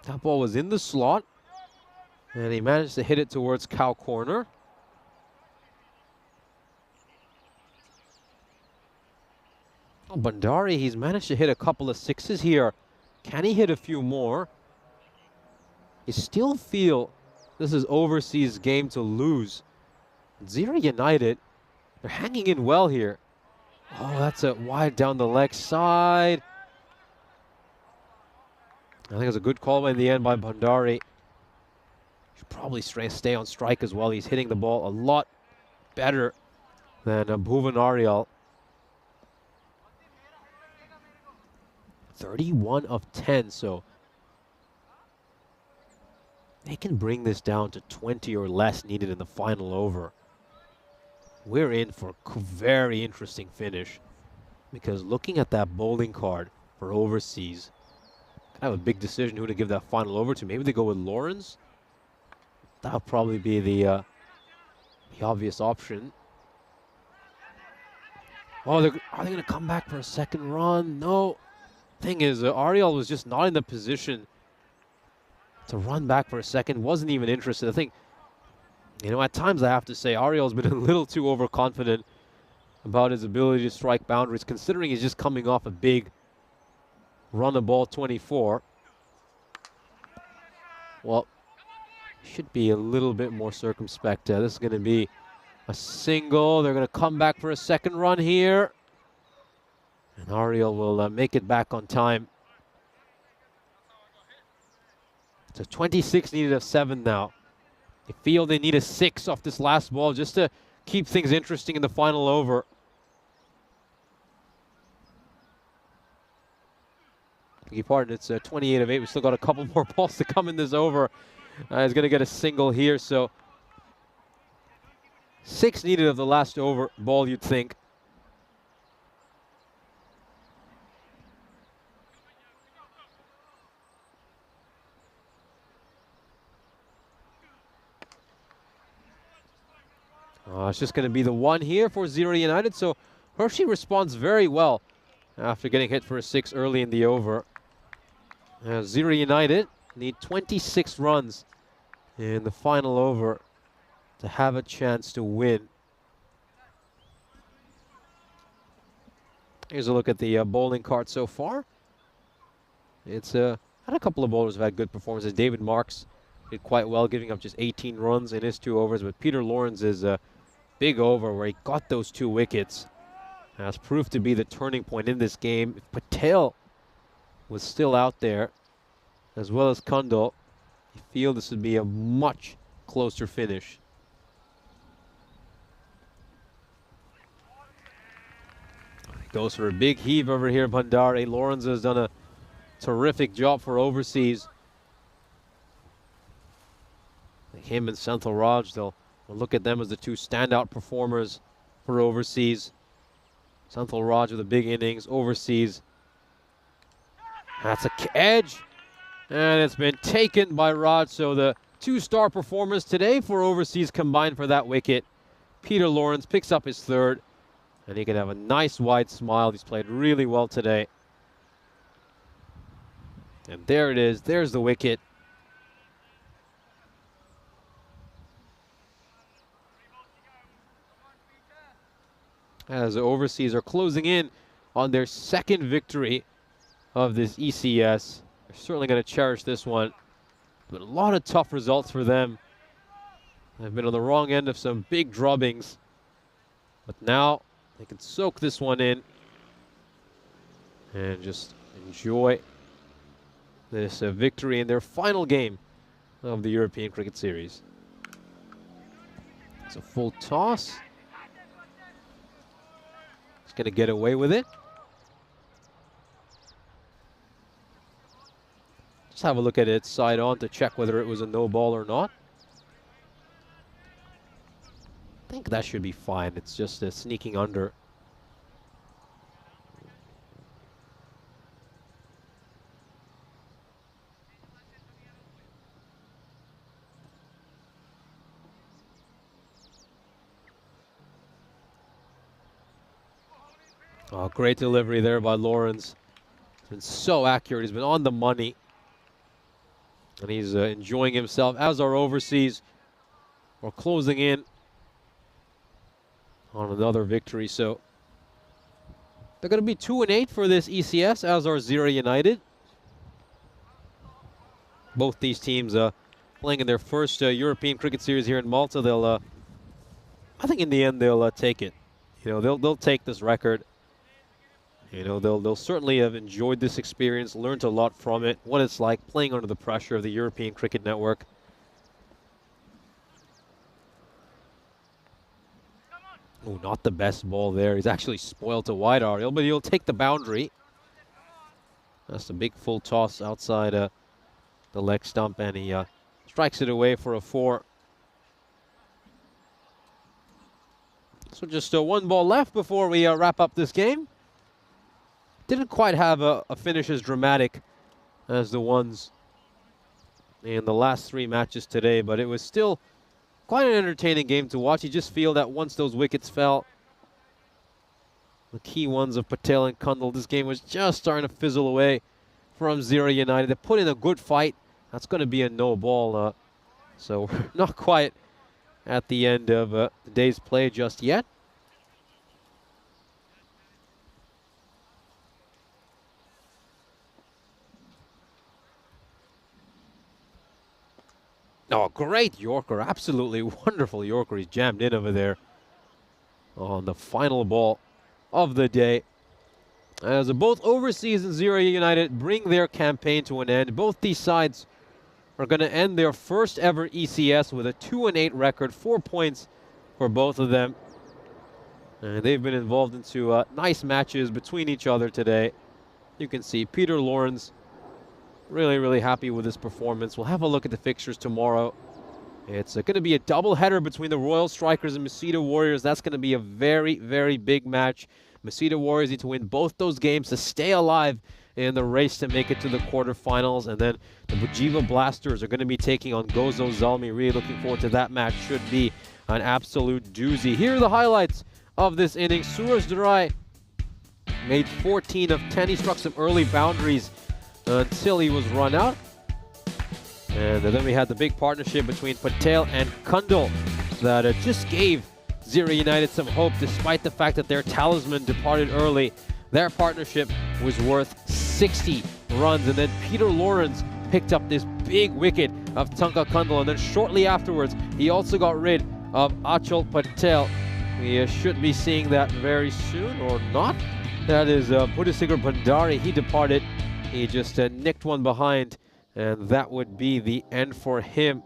That ball was in the slot, and he managed to hit it towards cow corner. Oh, Bhandari, he's managed to hit a couple of 6s here. Can he hit a few more? You still feel this is overseas game to lose. Zira United, they're hanging in well here. Oh, that's a wide down the leg side. I think it was a good call in the end by Bhandari. Should probably stay on strike as well. He's hitting the ball a lot better than Bhuvan Ariel. 31 of 10, so they can bring this down to 20 or less needed in the final over. We're in for a very interesting finish, because looking at that bowling card for overseas, I have a big decision who to give that final over to. Maybe they go with Lawrence. That'll probably be the obvious option. Oh, are they going to come back for a second run? No. Thing is, Ariel was just not in the position to run back for a second. Wasn't even interested. I think, you know, at times I have to say Ariel's been a little too overconfident about his ability to strike boundaries, considering he's just coming off a big run of ball 24. Well, should be a little bit more circumspect. This is going to be a single. They're going to come back for a second run here. And Ariel will make it back on time. So 26 needed of 7 now. They feel they need a 6 off this last ball just to keep things interesting in the final over. Beg your pardon, it's 28 of 8. We still got a couple more balls to come in this over. He's going to get a single here, so 6 needed of the last over ball, you'd think. It's just going to be the one here for Zero United. So Hershey responds very well after getting hit for a 6 early in the over. Zero United need 26 runs in the final over to have a chance to win. Here's a look at the bowling card so far. It's had a couple of bowlers who have had good performances. David Marks did quite well, giving up just 18 runs in his 2 overs. But Peter Lawrence is a big over where he got those 2 wickets. Has proved to be the turning point in this game. If Patel was still out there, as well as Kundal, I feel this would be a much closer finish. Goes for a big heave over here, Bandari. Lawrence has done a terrific job for overseas. Him and Senthil Raj, they'll look at them as the 2 standout performers for overseas. Senthil Raj with a big innings overseas. That's a edge, and it's been taken by Raj. So the 2-star performers today for overseas combined for that wicket. Peter Lawrence picks up his 3rd, and he can have a nice wide smile. He's played really well today. And there it is. There's the wicket. As the overseas are closing in on their 2nd victory of this ECS. They're certainly going to cherish this one. But a lot of tough results for them. They've been on the wrong end of some big drubbings. But now they can soak this one in and just enjoy this victory in their final game of the European Cricket Series. It's a full toss. He's going to get away with it. Just have a look at it side on to check whether it was a no ball or not. I think that should be fine. It's just sneaking under. Oh, great delivery there by Lawrence. He's been so accurate. He's been on the money. And he's enjoying himself, as our overseas. We're closing in on another victory. So they're going to be 2-8 for this ECS, as are Zero United. Both these teams playing in their first European Cricket Series here in Malta. They'll, I think, in the end, they'll take it. You know, they'll take this record. You know, they'll certainly have enjoyed this experience, learned a lot from it, what it's like playing under the pressure of the European Cricket Network. Oh, not the best ball there. He's actually spoiled to wide, Ariel, but he'll take the boundary. That's a big full toss outside the leg stump, and he strikes it away for a 4. So just 1 ball left before we wrap up this game. Didn't quite have a finish as dramatic as the ones in the last 3 matches today, but it was still quite an entertaining game to watch. You just feel that once those wickets fell, the key ones of Patel and Kundal, this game was just starting to fizzle away from Zero United. They put in a good fight. That's going to be a no ball. So we're not quite at the end of the day's play just yet. Oh, great Yorker. Absolutely wonderful Yorker. He's jammed in over there on the final ball of the day. As both overseas and Zero United bring their campaign to an end, both these sides are going to end their first ever ECS with a 2-8 record, 4 points for both of them. And they've been involved into nice matches between each other today. You can see Peter Lawrence really, really happy with his performance. We'll have a look at the fixtures tomorrow. It's going to be a doubleheader between the Royal Strikers and Masita Warriors. That's going to be a very, very big match. Masita Warriors need to win both those games to stay alive in the race to make it to the quarterfinals. And then the Bujiva Blasters are going to be taking on Gozo Zalmi. Really looking forward to that match. Should be an absolute doozy. Here are the highlights of this inning. Suraj Durai made 14 of 10. He struck some early boundaries until he was run out. And then we had the big partnership between Patel and Kundal that just gave Zira United some hope despite the fact that their talisman departed early. Their partnership was worth 60 runs. And then Peter Lawrence picked up this big wicket of Tanka Kundal. And then shortly afterwards, he also got rid of Achal Patel. We should be seeing that very soon, or not. That is Buddhasigar Bandari. He departed. He just nicked one behind. And that would be the end for him.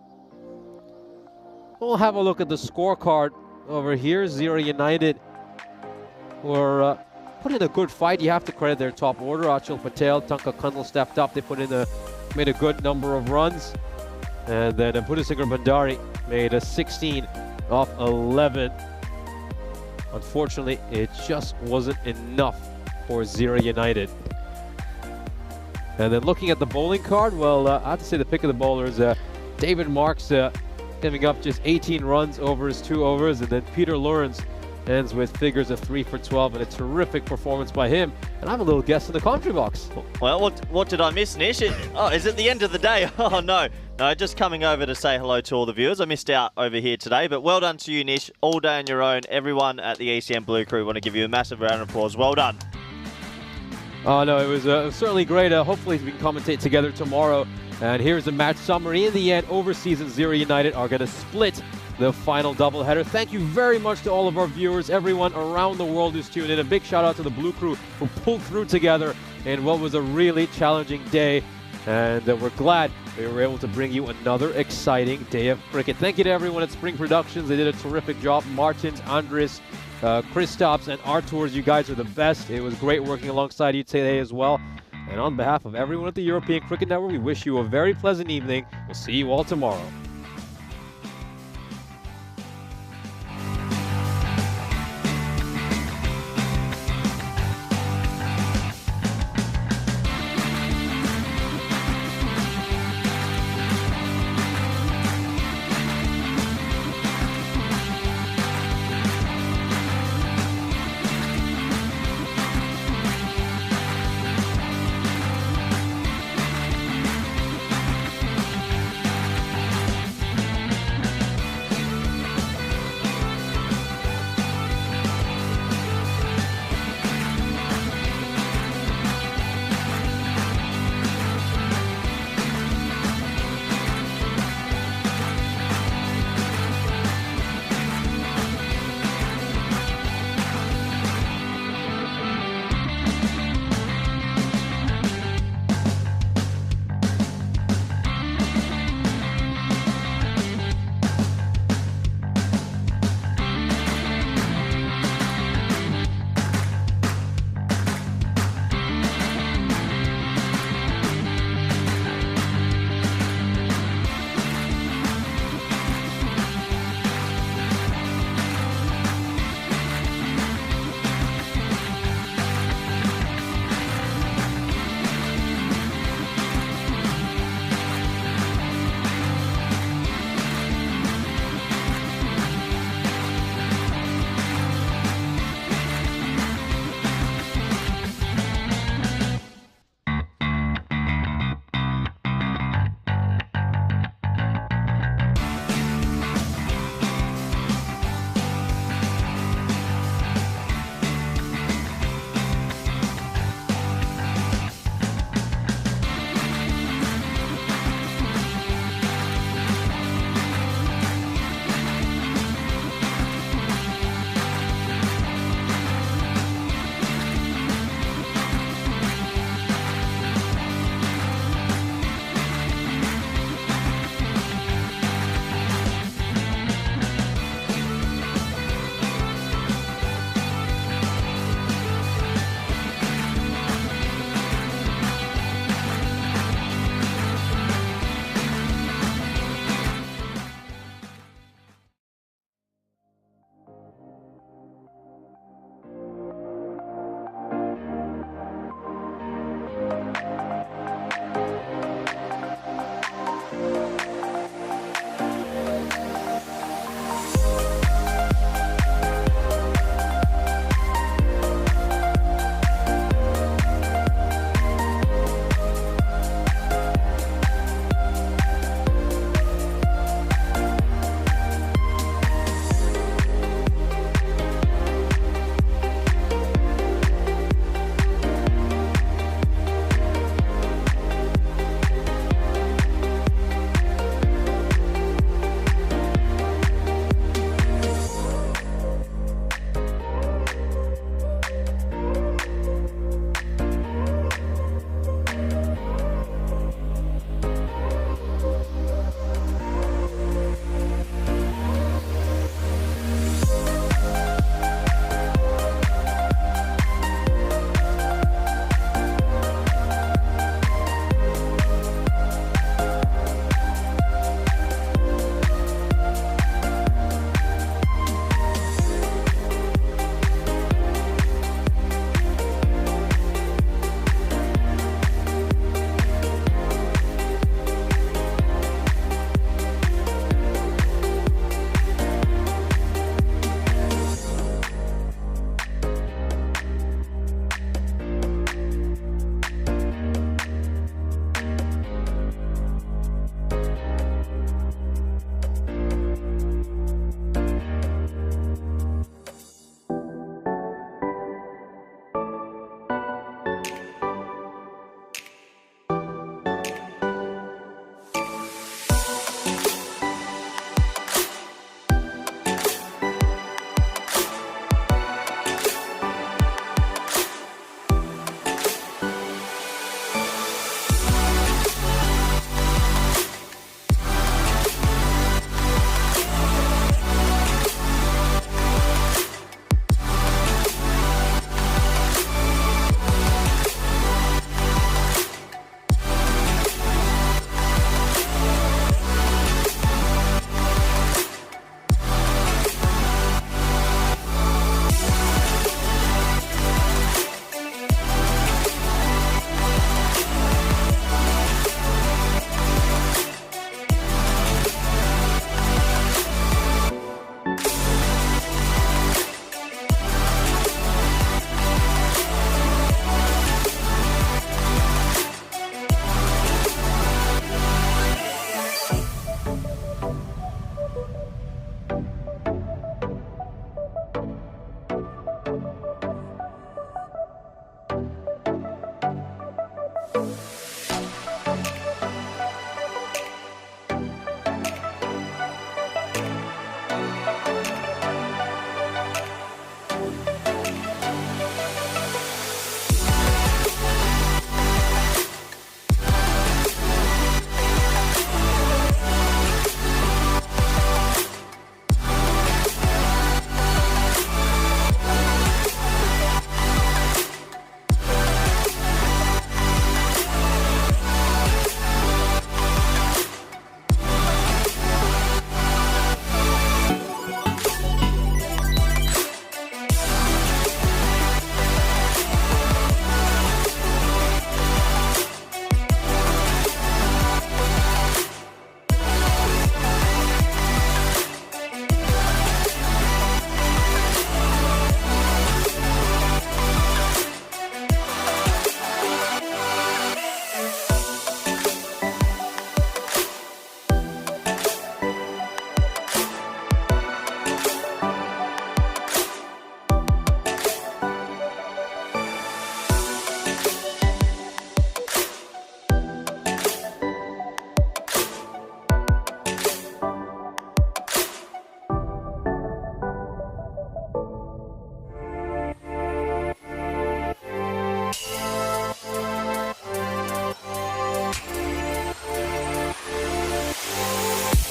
We'll have a look at the scorecard over here. Zira United were put in a good fight. You have to credit their top order. Achal Patel, Tanka Kundal stepped up. They made a good number of runs. And then Buddhasigar Bandari made a 16 off 11. Unfortunately, it just wasn't enough for Zira United. And then looking at the bowling card, well, I have to say the pick of the bowlers, David Marks giving up just 18 runs over his 2 overs, and then Peter Lawrence ends with figures of 3 for 12, and a terrific performance by him. And I have a little guest in the commentary box. Well, what did I miss, Nish? Is it the end of the day? Oh, no. No, just coming over to say hello to all the viewers. I missed out over here today, but well done to you, Nish. All day on your own. Everyone at the ECM Blue Crew want to give you a massive round of applause. Well done. Oh, no, it was certainly great. Hopefully we can commentate together tomorrow. And here's the match summary. In the end, Overseas and Zira United are going to split the final doubleheader. Thank you very much to all of our viewers, everyone around the world who's tuned in. A big shout out to the Blue Crew who pulled through together in what was a really challenging day. And we're glad we were able to bring you another exciting day of cricket. Thank you to everyone at Spring Productions. They did a terrific job. Martins, Andres, Kristaps, and Arturs, you guys are the best. It was great working alongside you today as well. And on behalf of everyone at the European Cricket Network, we wish you a very pleasant evening. We'll see you all tomorrow.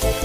Thank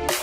you.